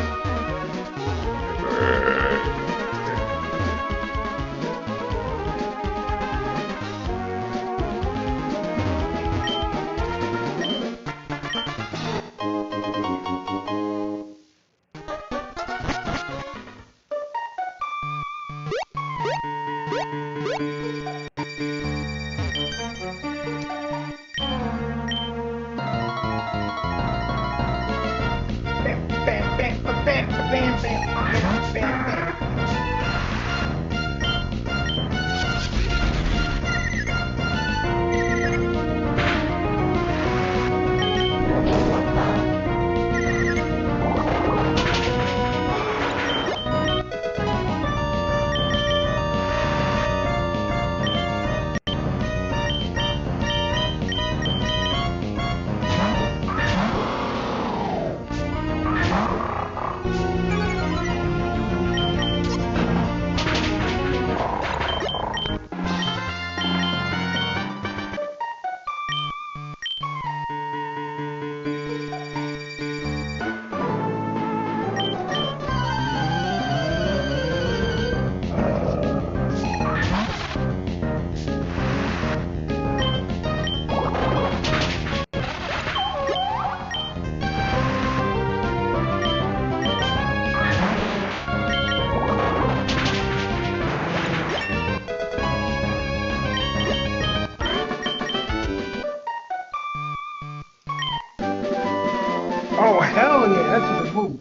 Oh, hell yeah, that's a good move.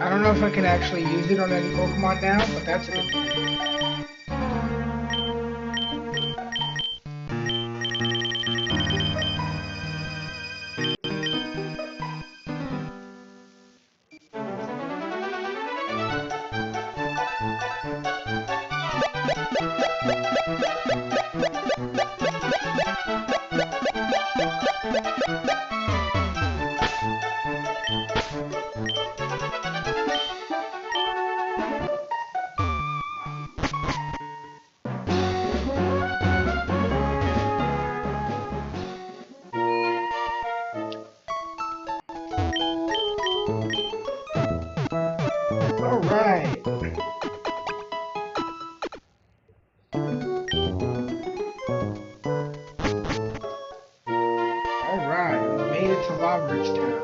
I don't know if I can actually use it on any Pokemon now, but that's a good move. Alright. Alright, we made it to Lava Town.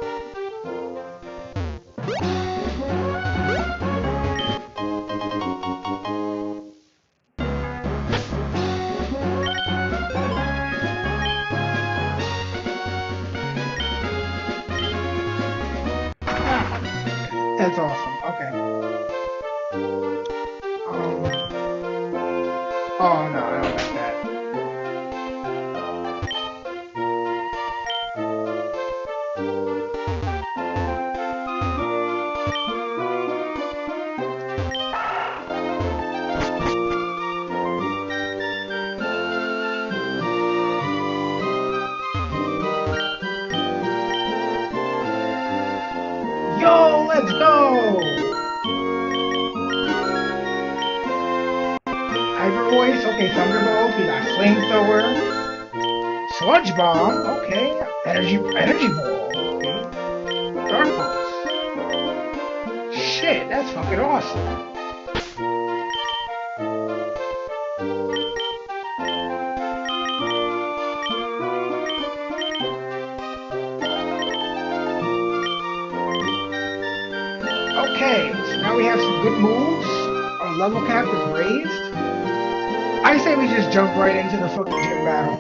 That's awesome. Okay. Oh no, I don't like that. Yo, let's go! Hyper Voice, okay, Thunderbolt, we got Flamethrower, Sludge Bomb, okay, Energy Ball, okay, Dark Pulse. Shit, that's fucking awesome. Okay, so now we have some good moves. Our level cap is raised. I say we just jump right into the fucking gym battle.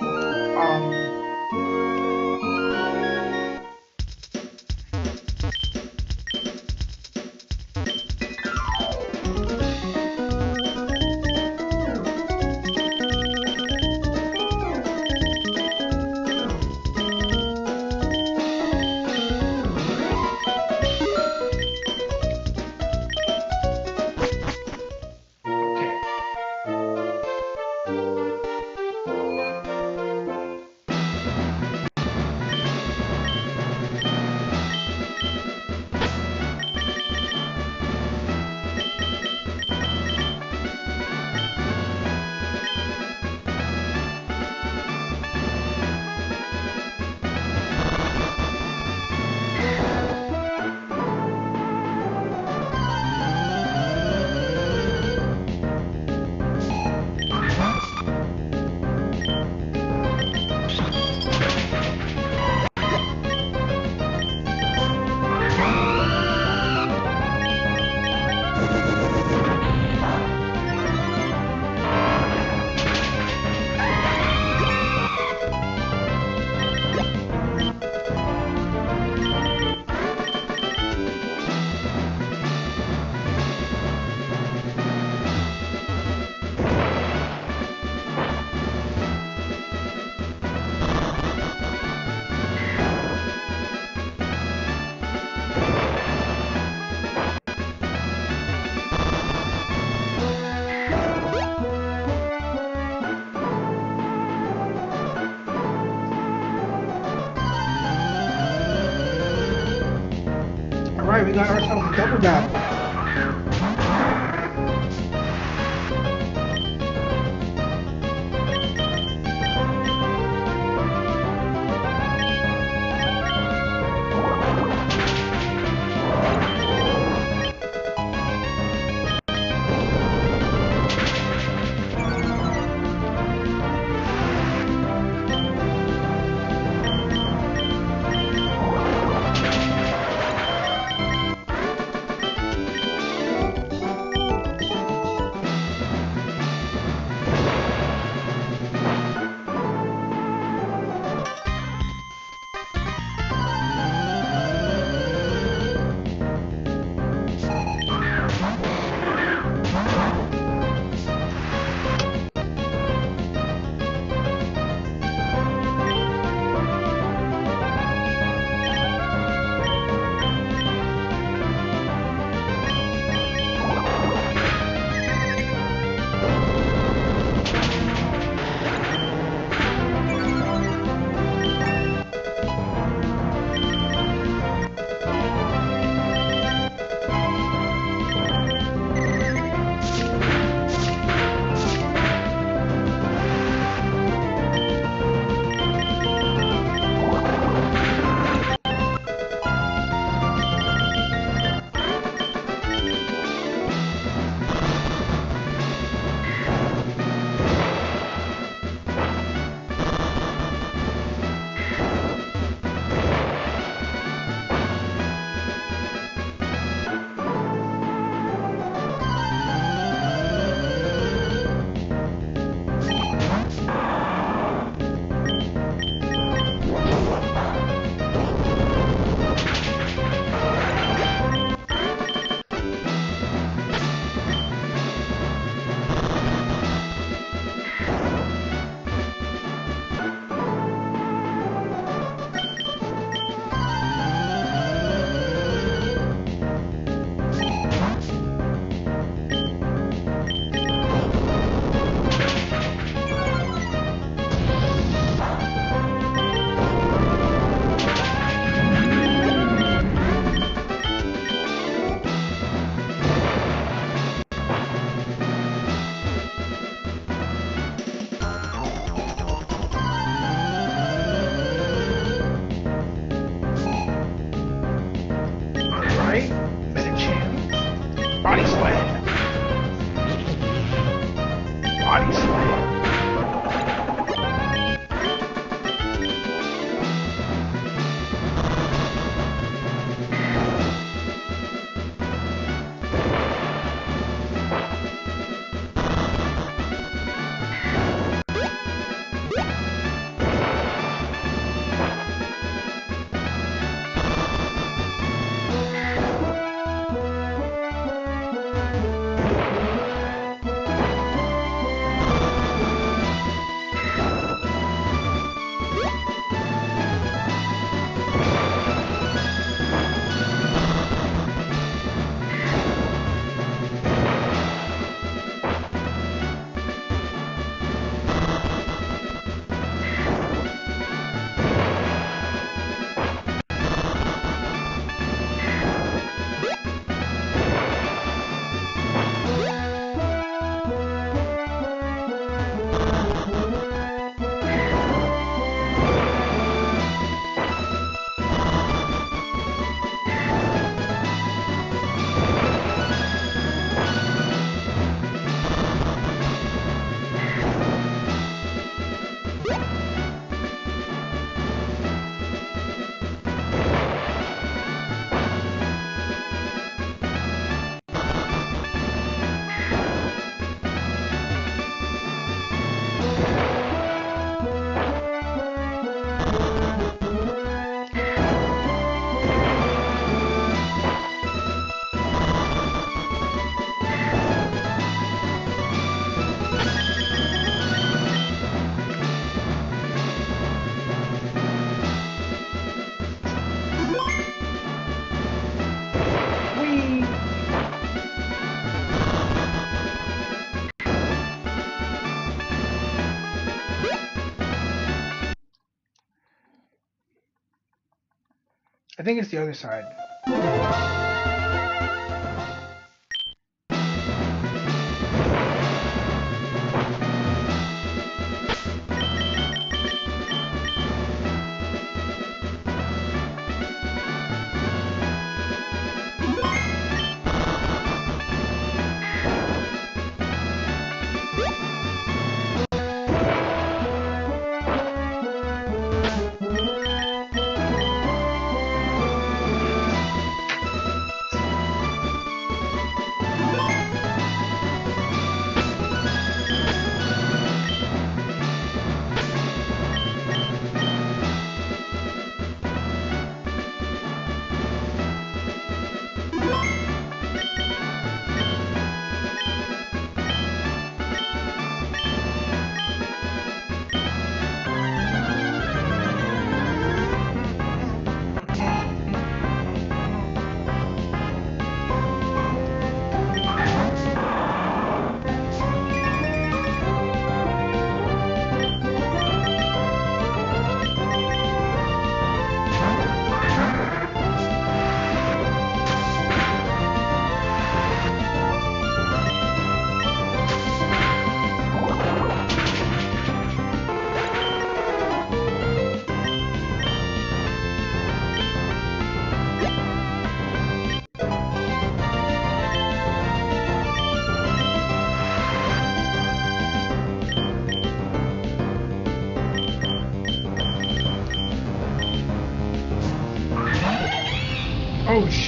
Alright, we got ourselves a double dabble. Body slam. Body slam. I think it's the other side.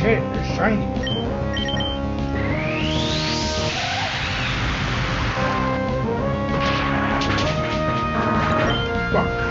shit, they're shiny. Fuck.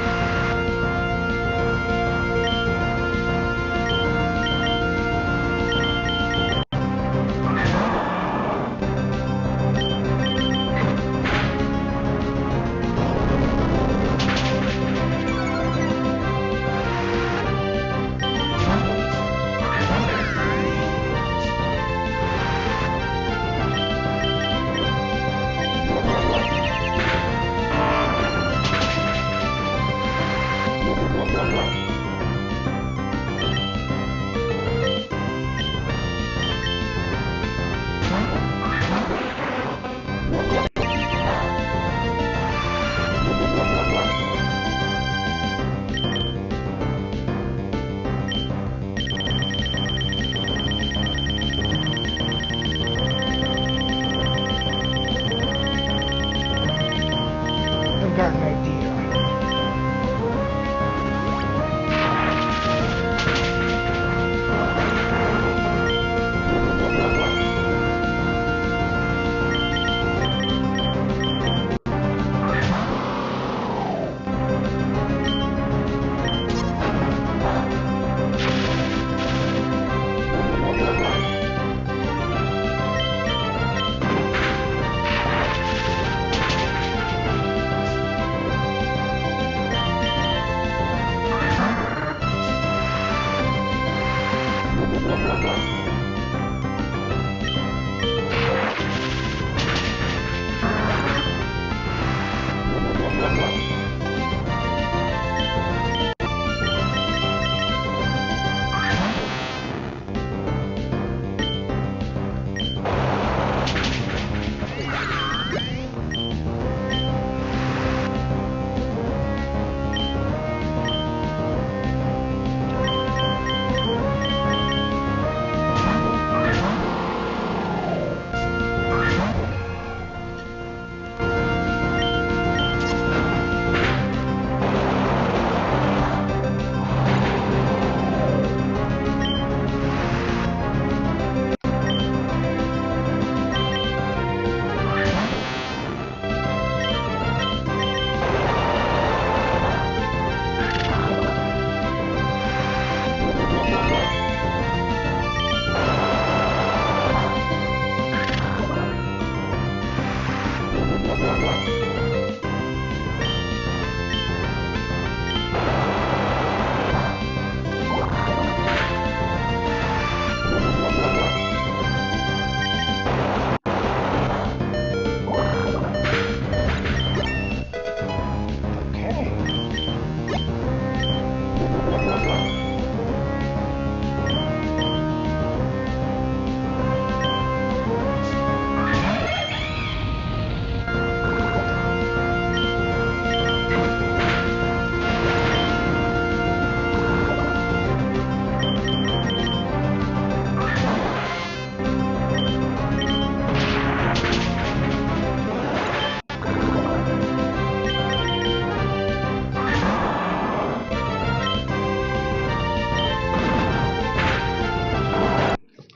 I've got an idea.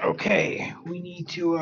Okay, we need to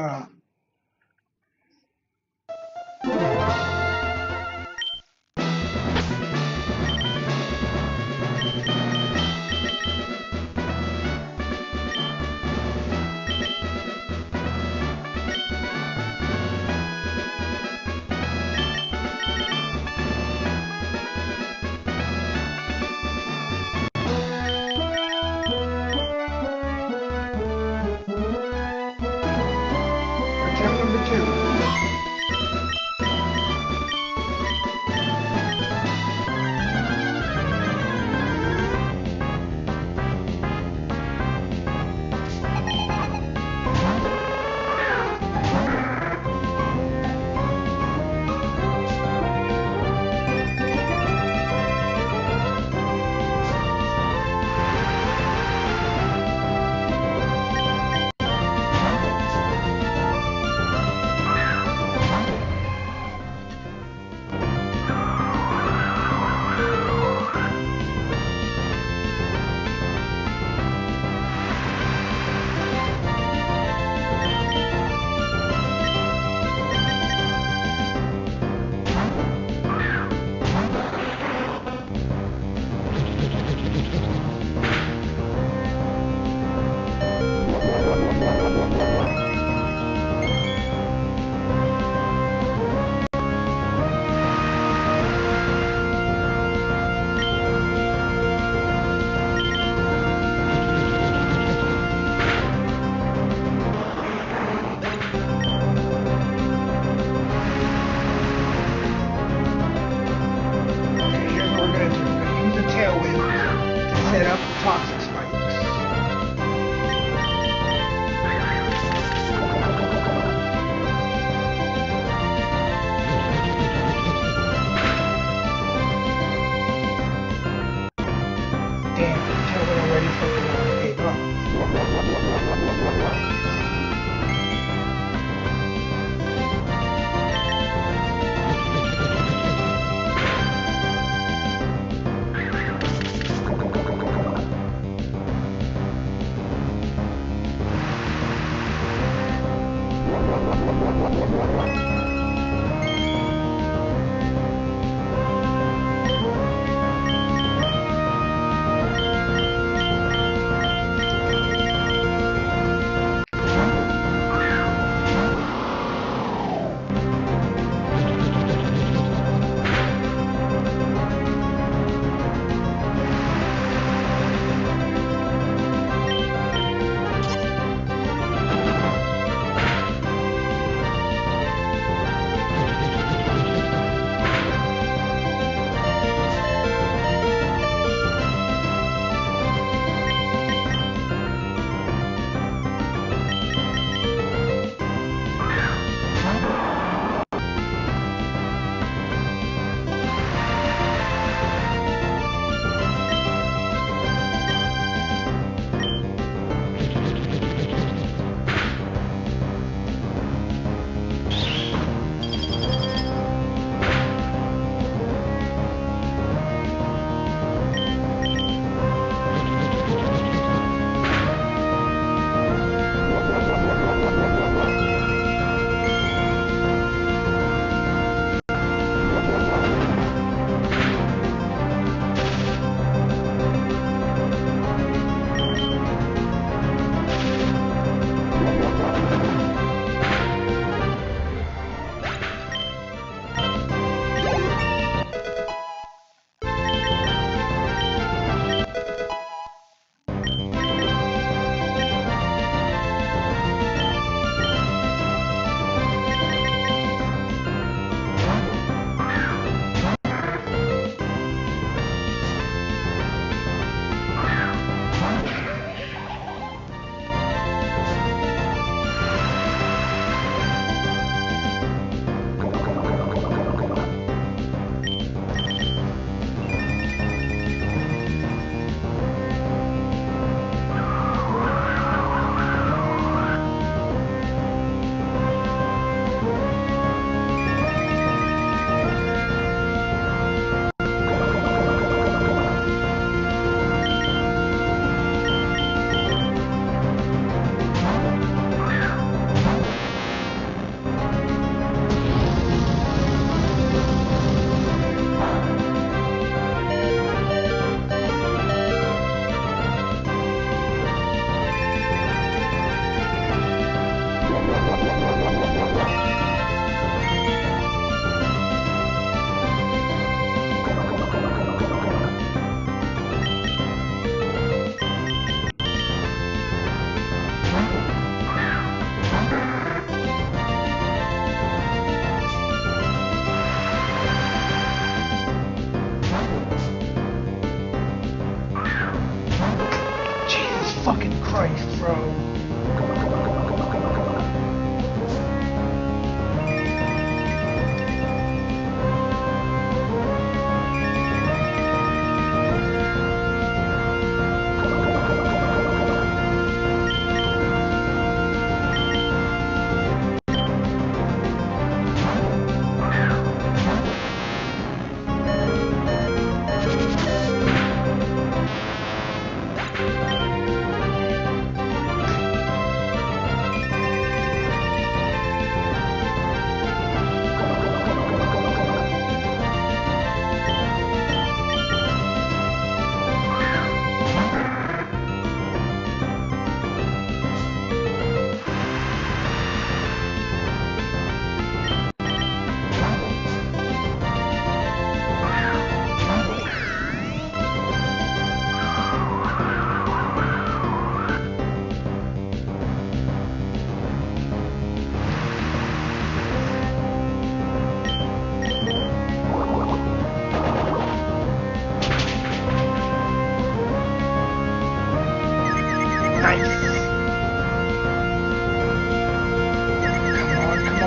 fucking Christ, bro.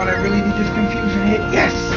I really need this confusion hit. Yes!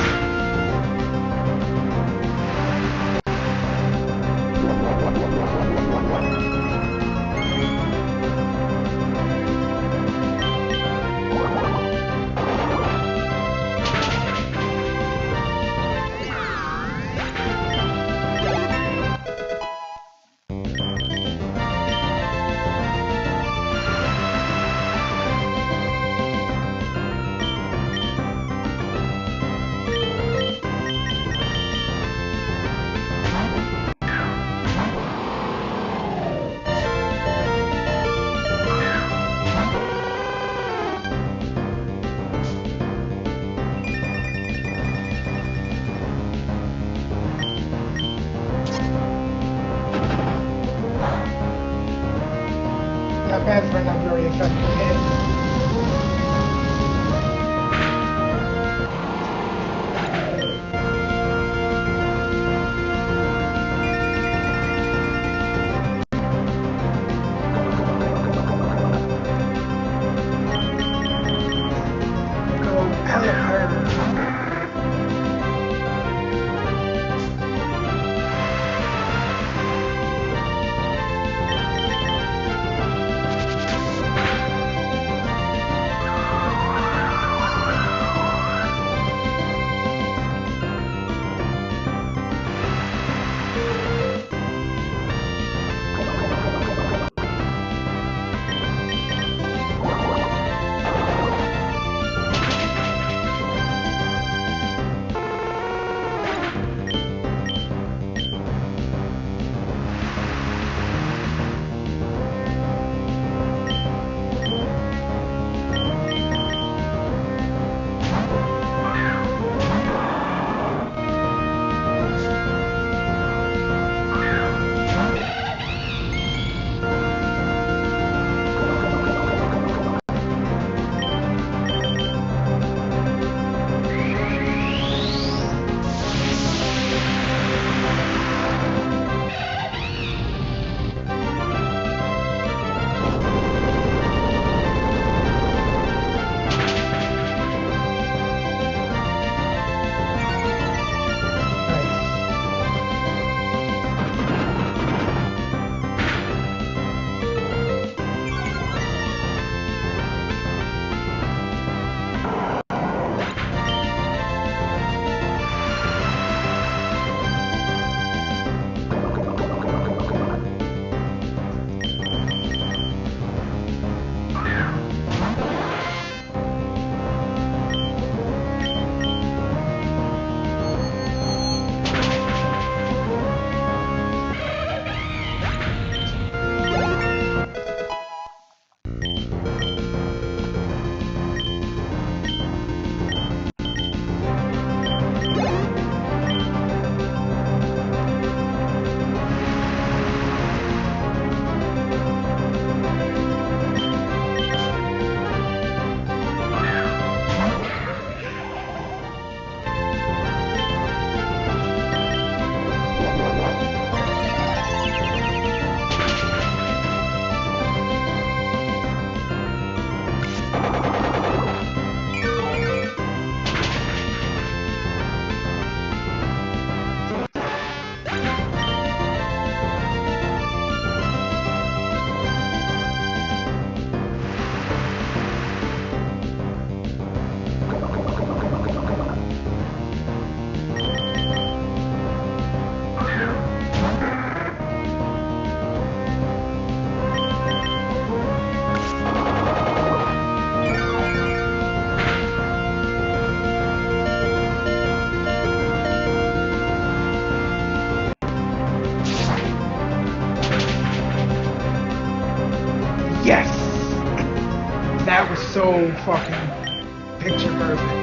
so fucking picture perfect.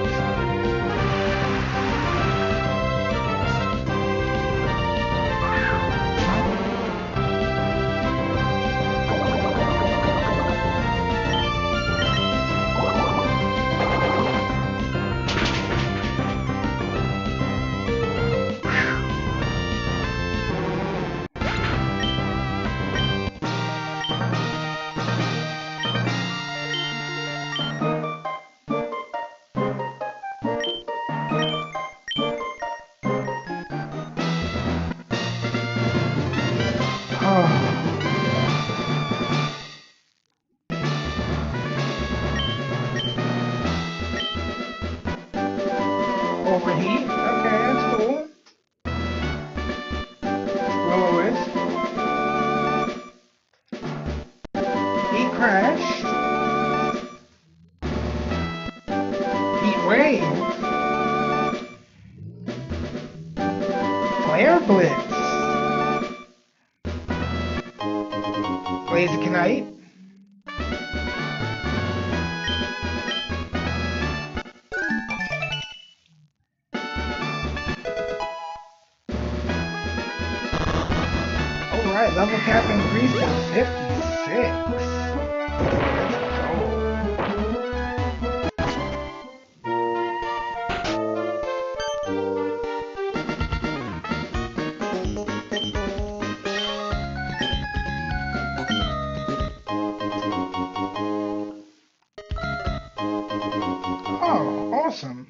Overheat. Okay, that's cool. Will-o-wisp. Heat crash. Heat wave. Flare blitz. Blazikenite. Alright, level cap increased to 56. Oh, awesome.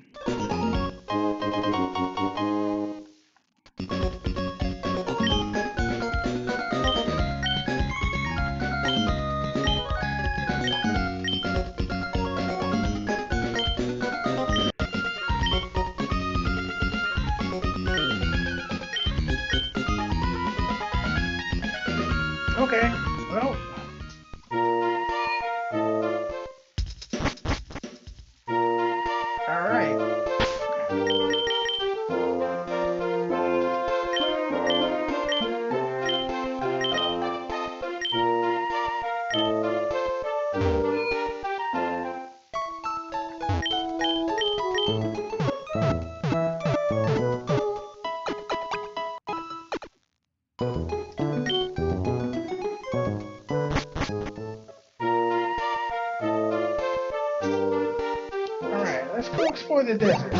Okay, well. Alright. Alright, let's go explore the desert.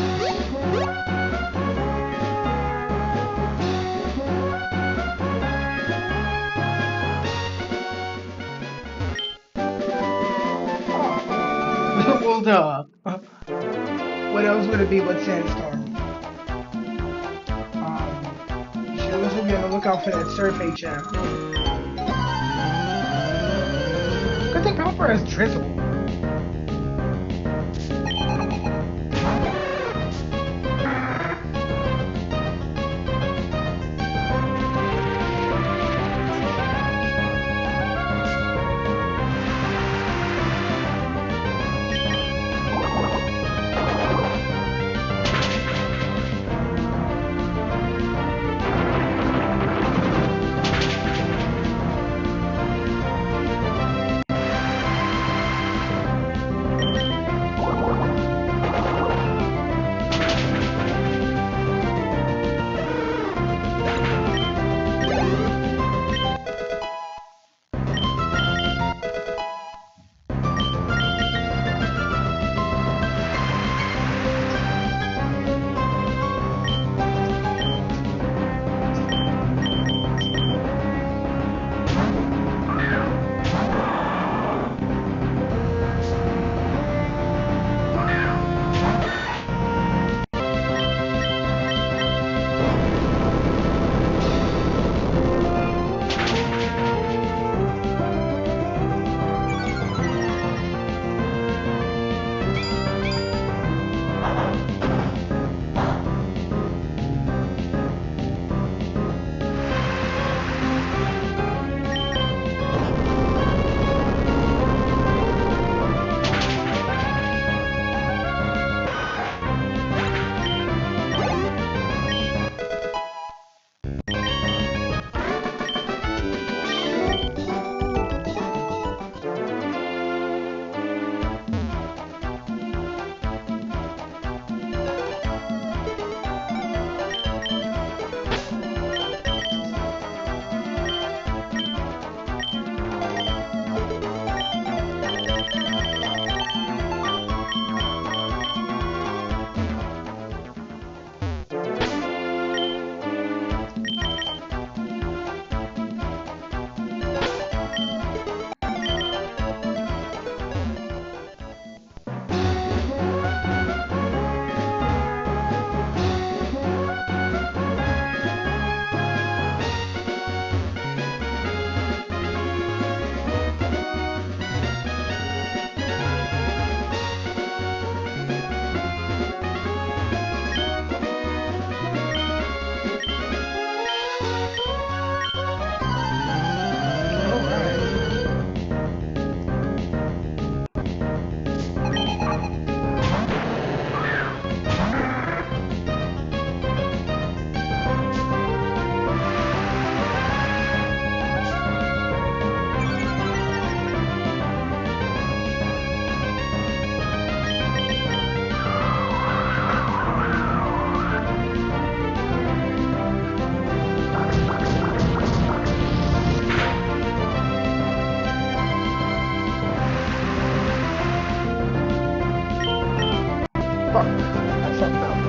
Oh. Well, duh. What else would it be but Sandstorm? Should also be on the lookout for that Surf HM. Good thing Copper has Drizzle. Fuck. I fucked up.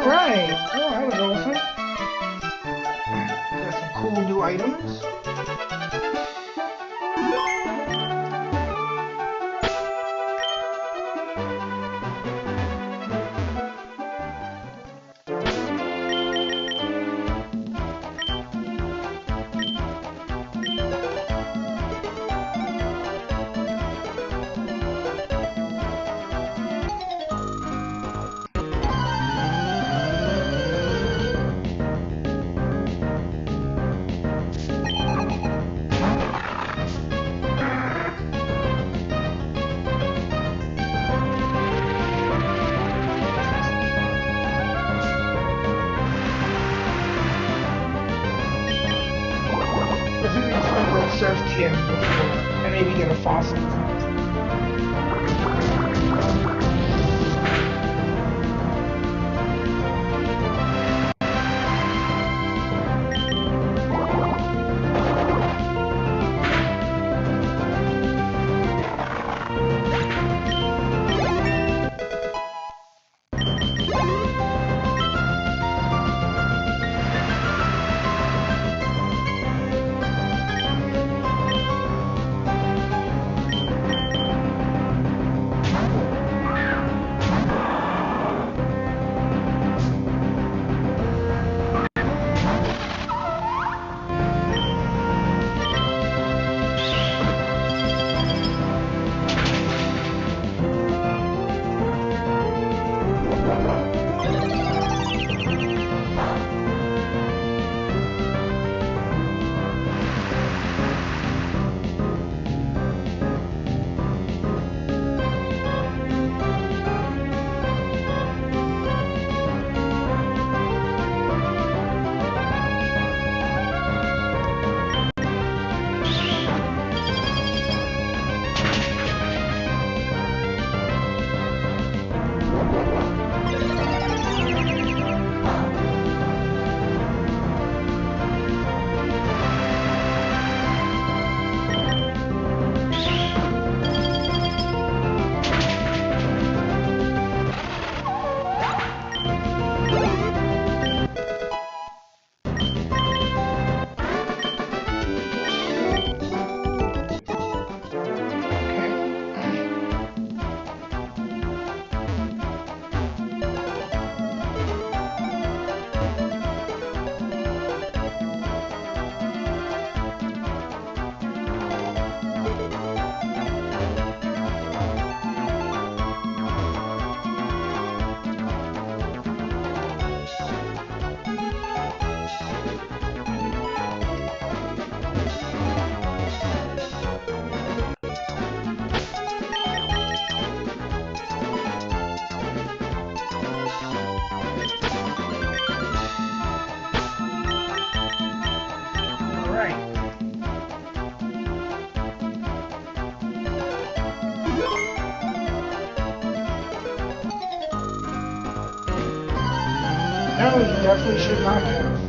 Alright. Oh, that was awesome. Got some cool new items. Surf Kim before, and maybe get a fossil. No, you definitely should not have.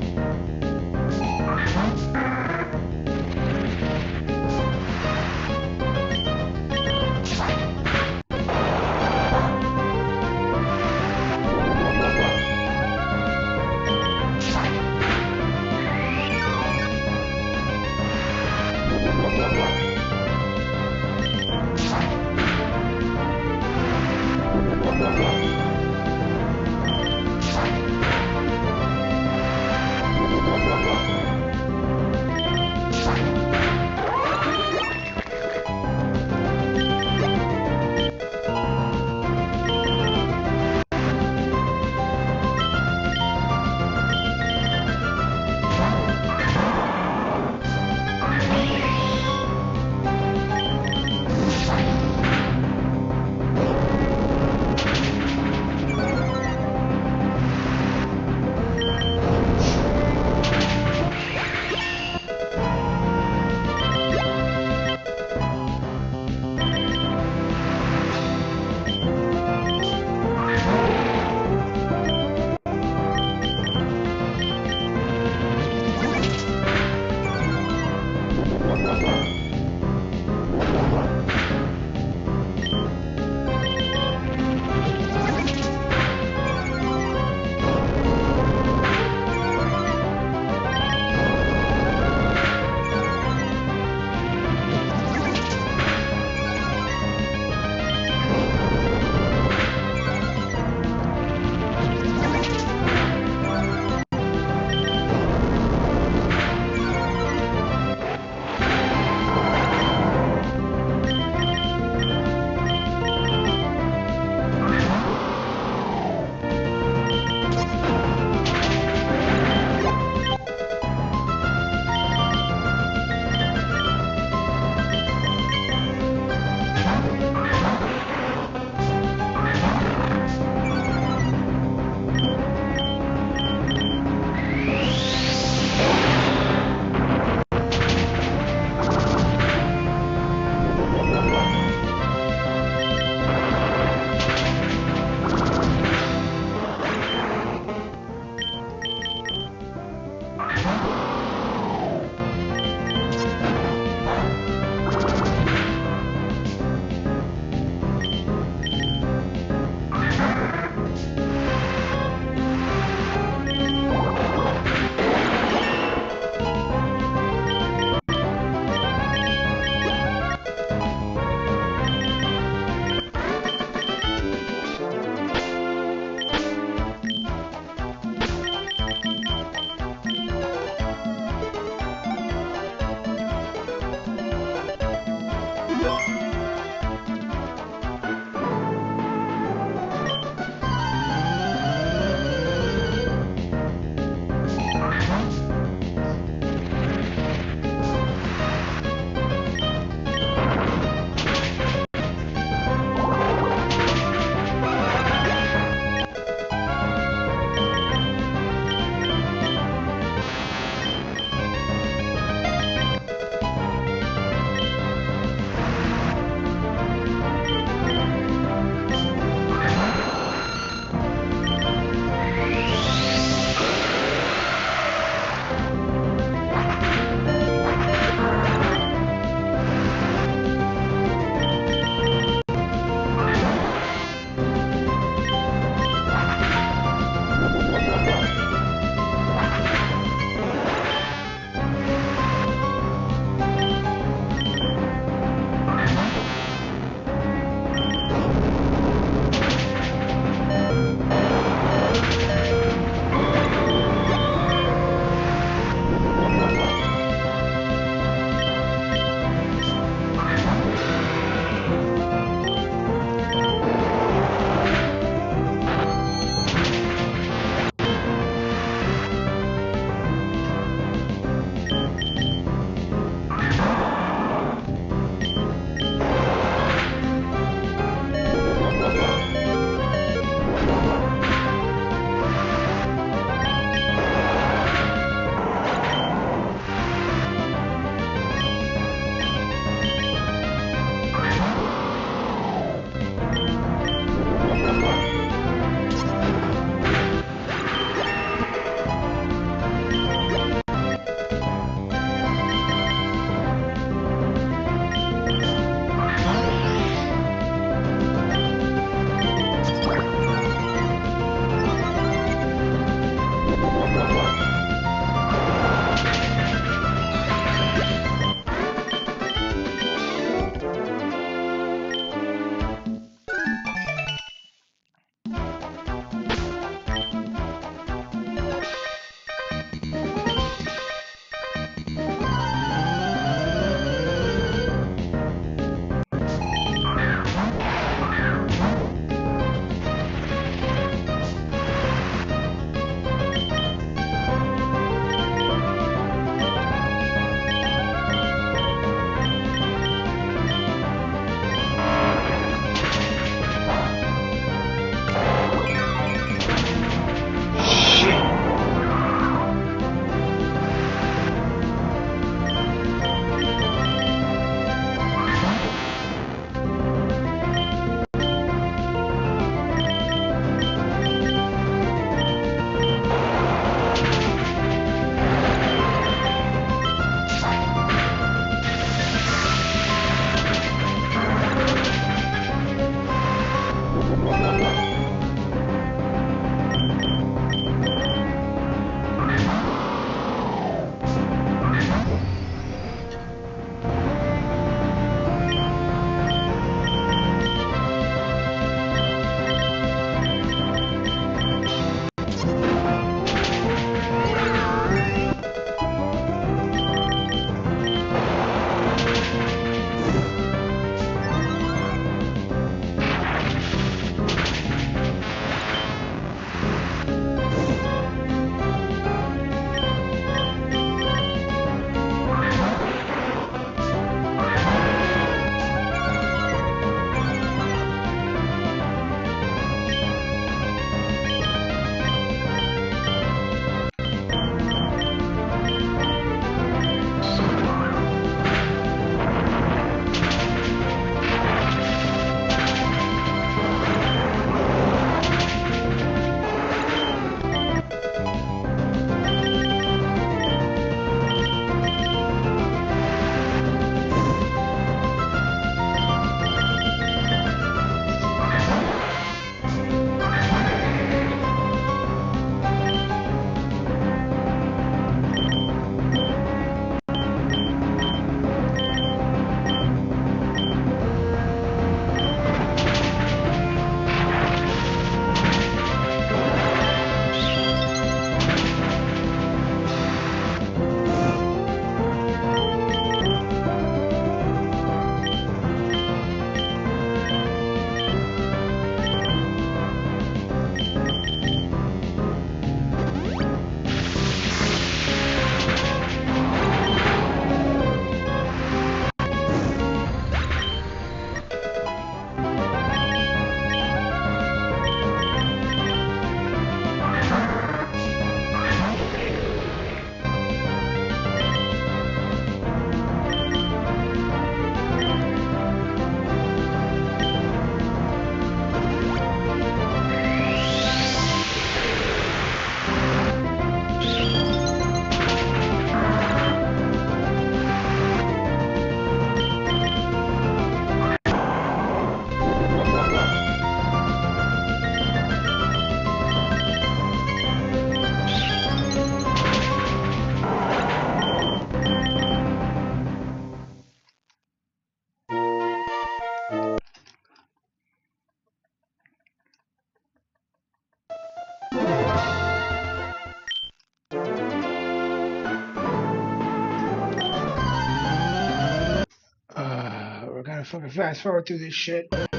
fucking fast forward through this shit. Alright,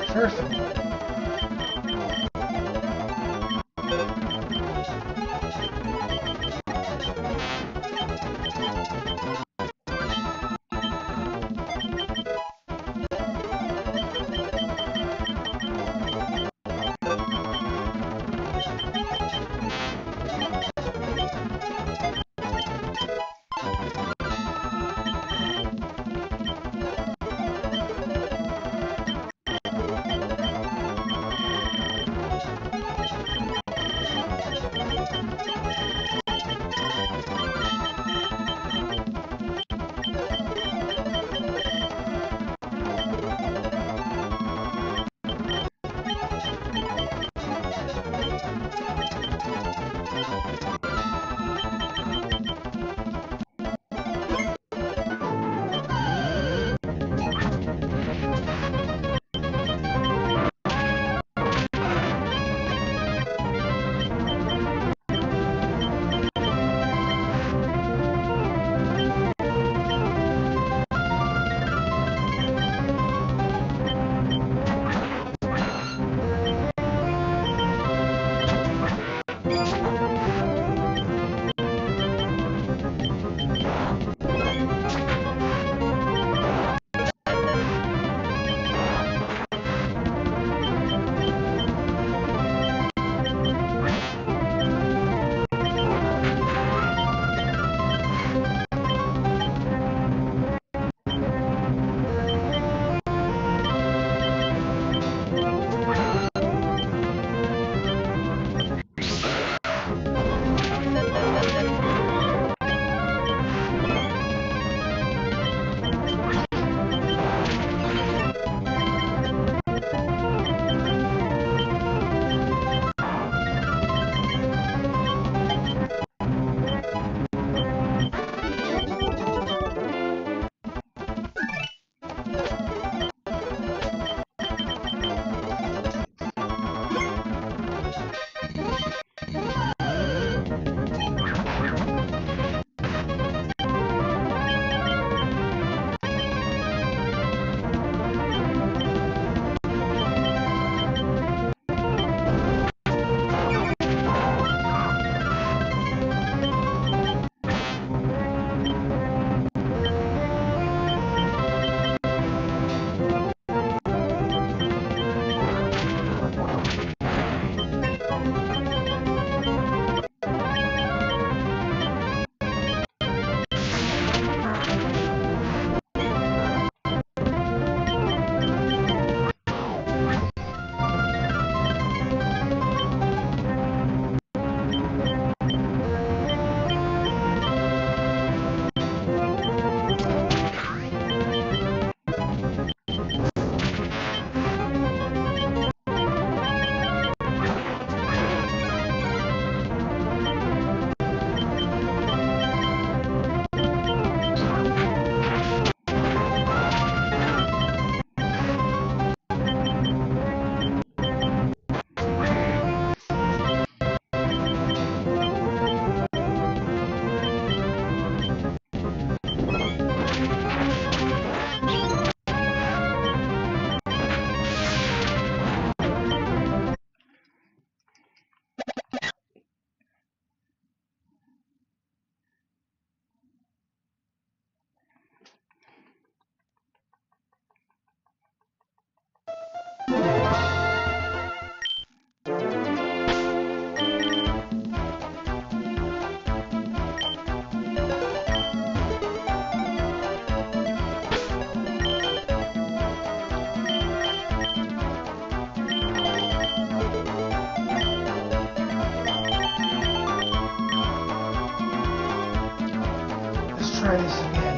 first of all, try this again.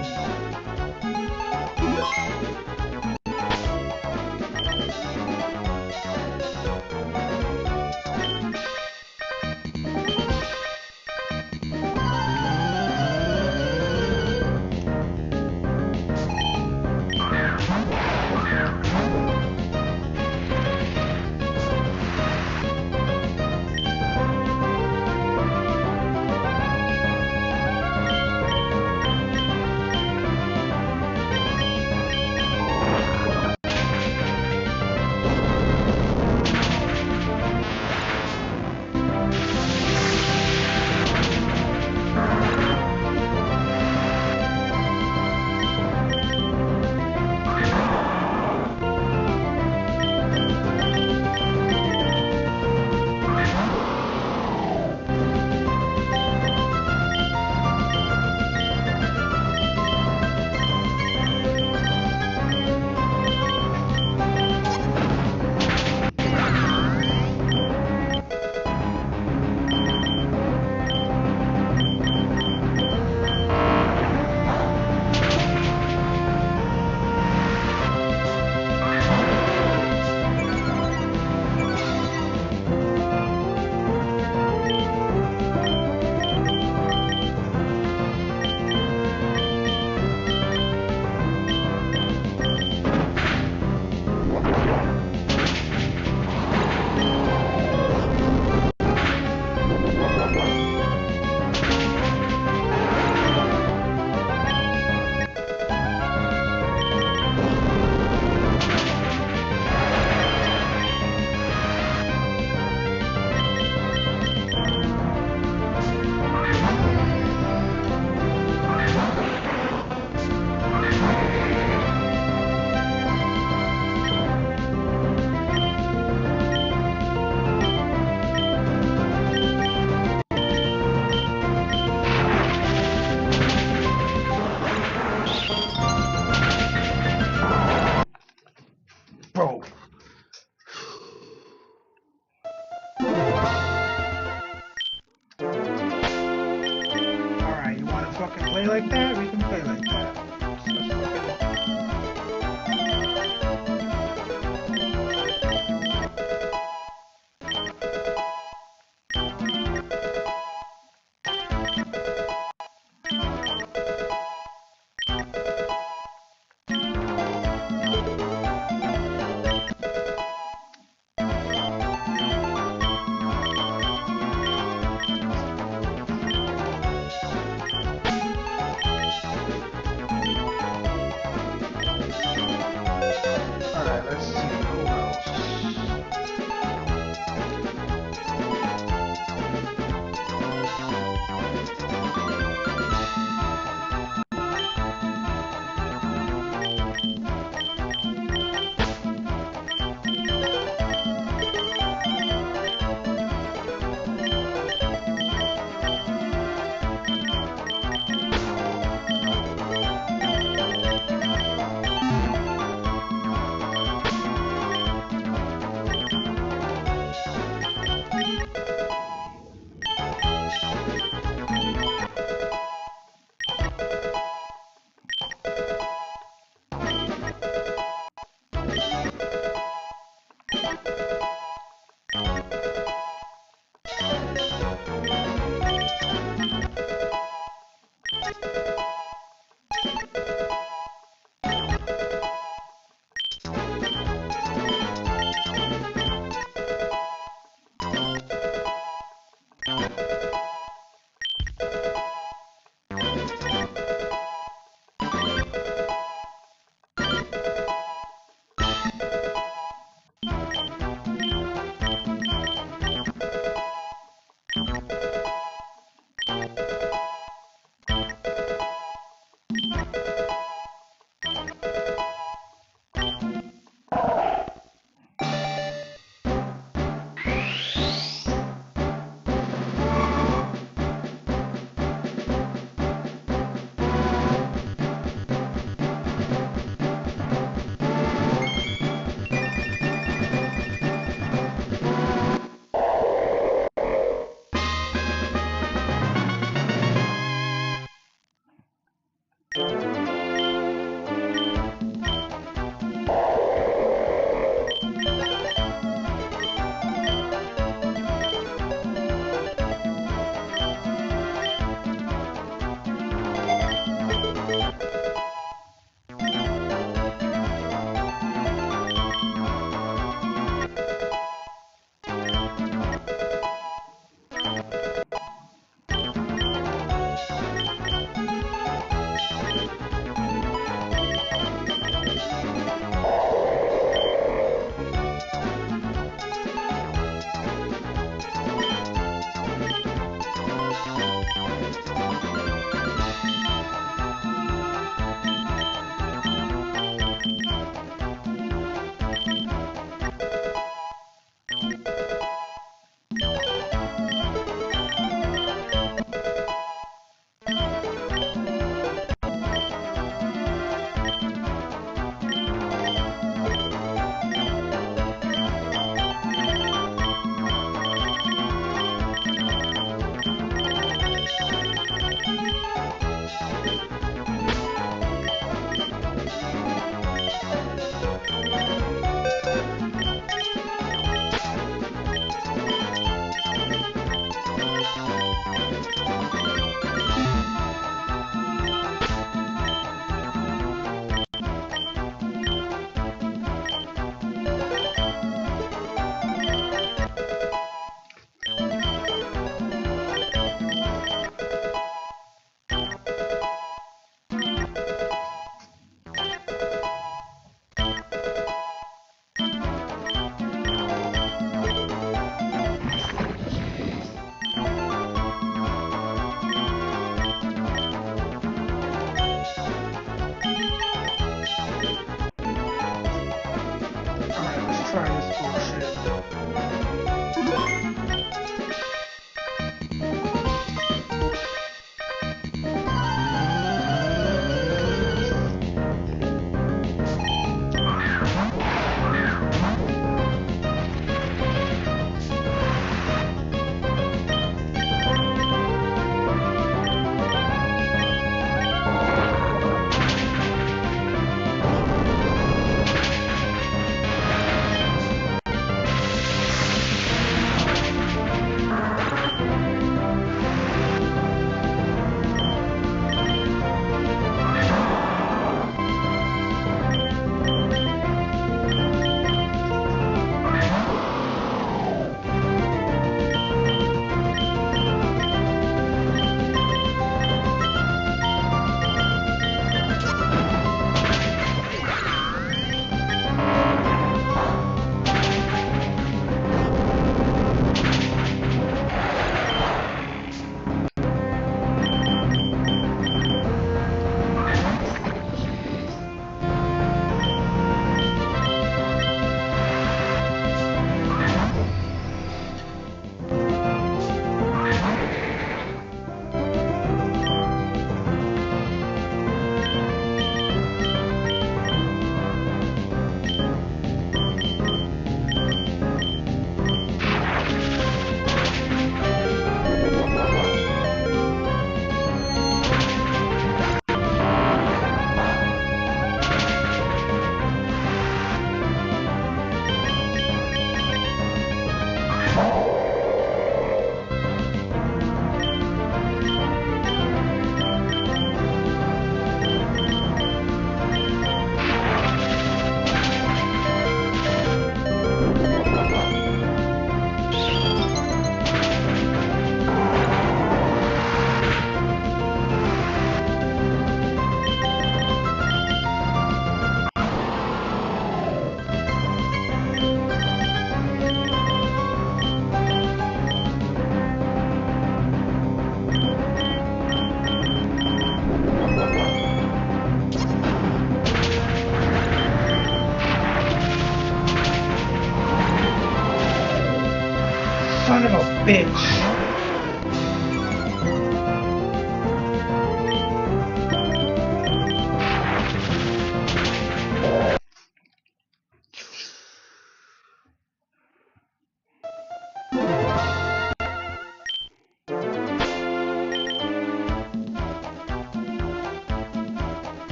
play like that. We can play like that. Alright, let's see who else.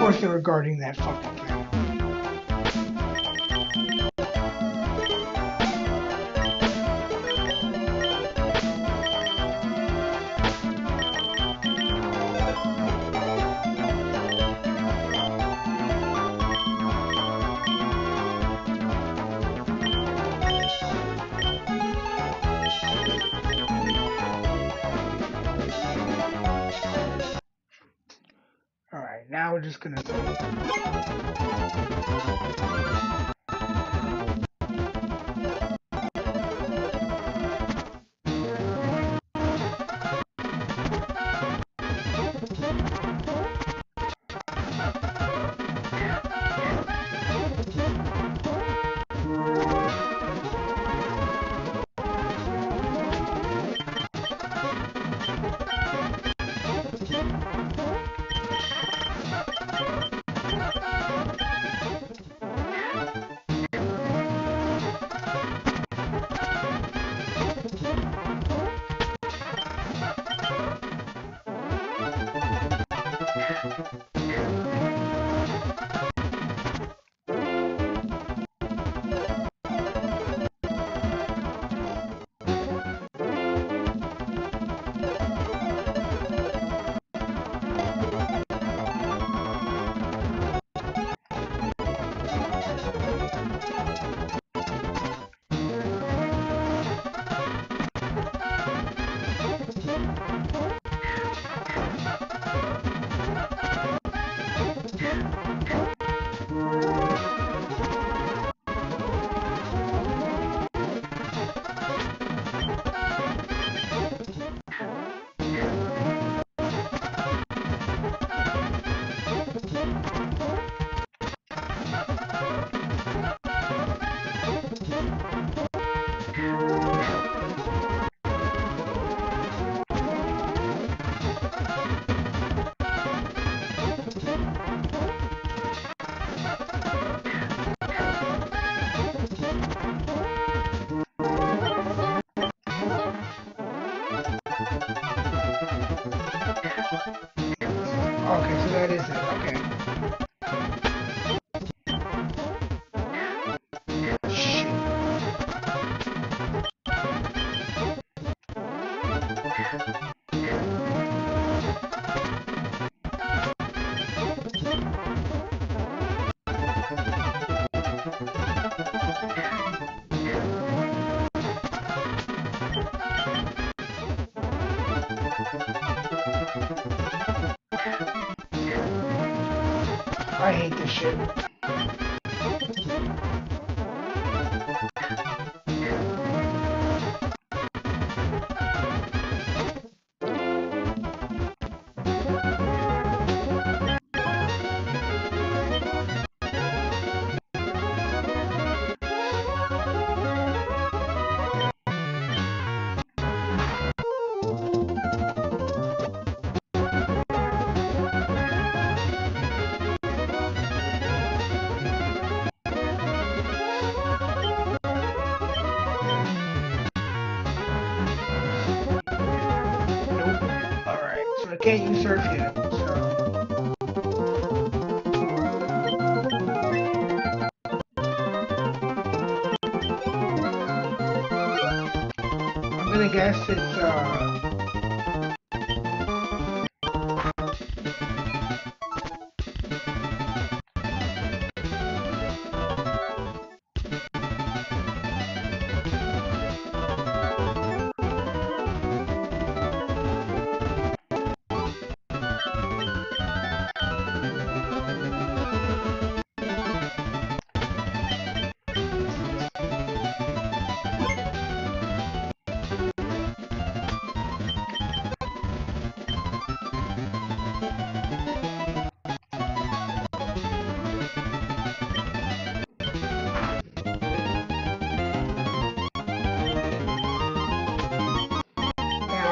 course they were guarding that fucking camera. Alright, now we're just gonna... Okay, so that is it. Okay. Shit. I hate this shit. Alright, so I can't use surf yet. So. I'm gonna guess it's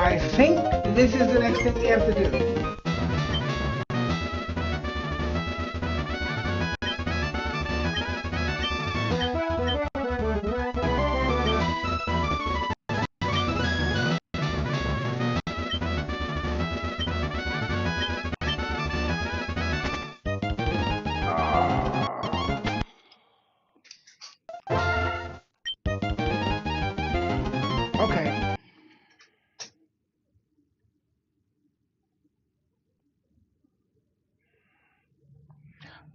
I think this is the next thing we have to do.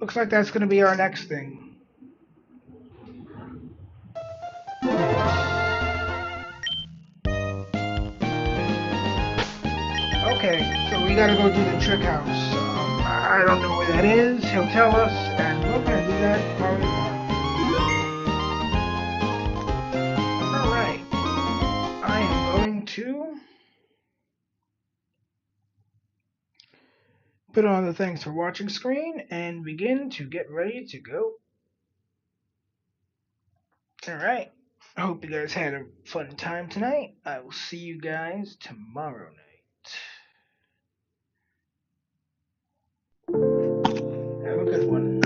Looks like that's going to be our next thing. Okay, so we gotta go do the trick house. I don't know where that is. He'll tell us, and we're gonna do that probably tomorrow. Alright. I am going to put on the thanks for watching screen and begin to get ready to go. Alright. I hope you guys had a fun time tonight. I will see you guys tomorrow night. Have a good one.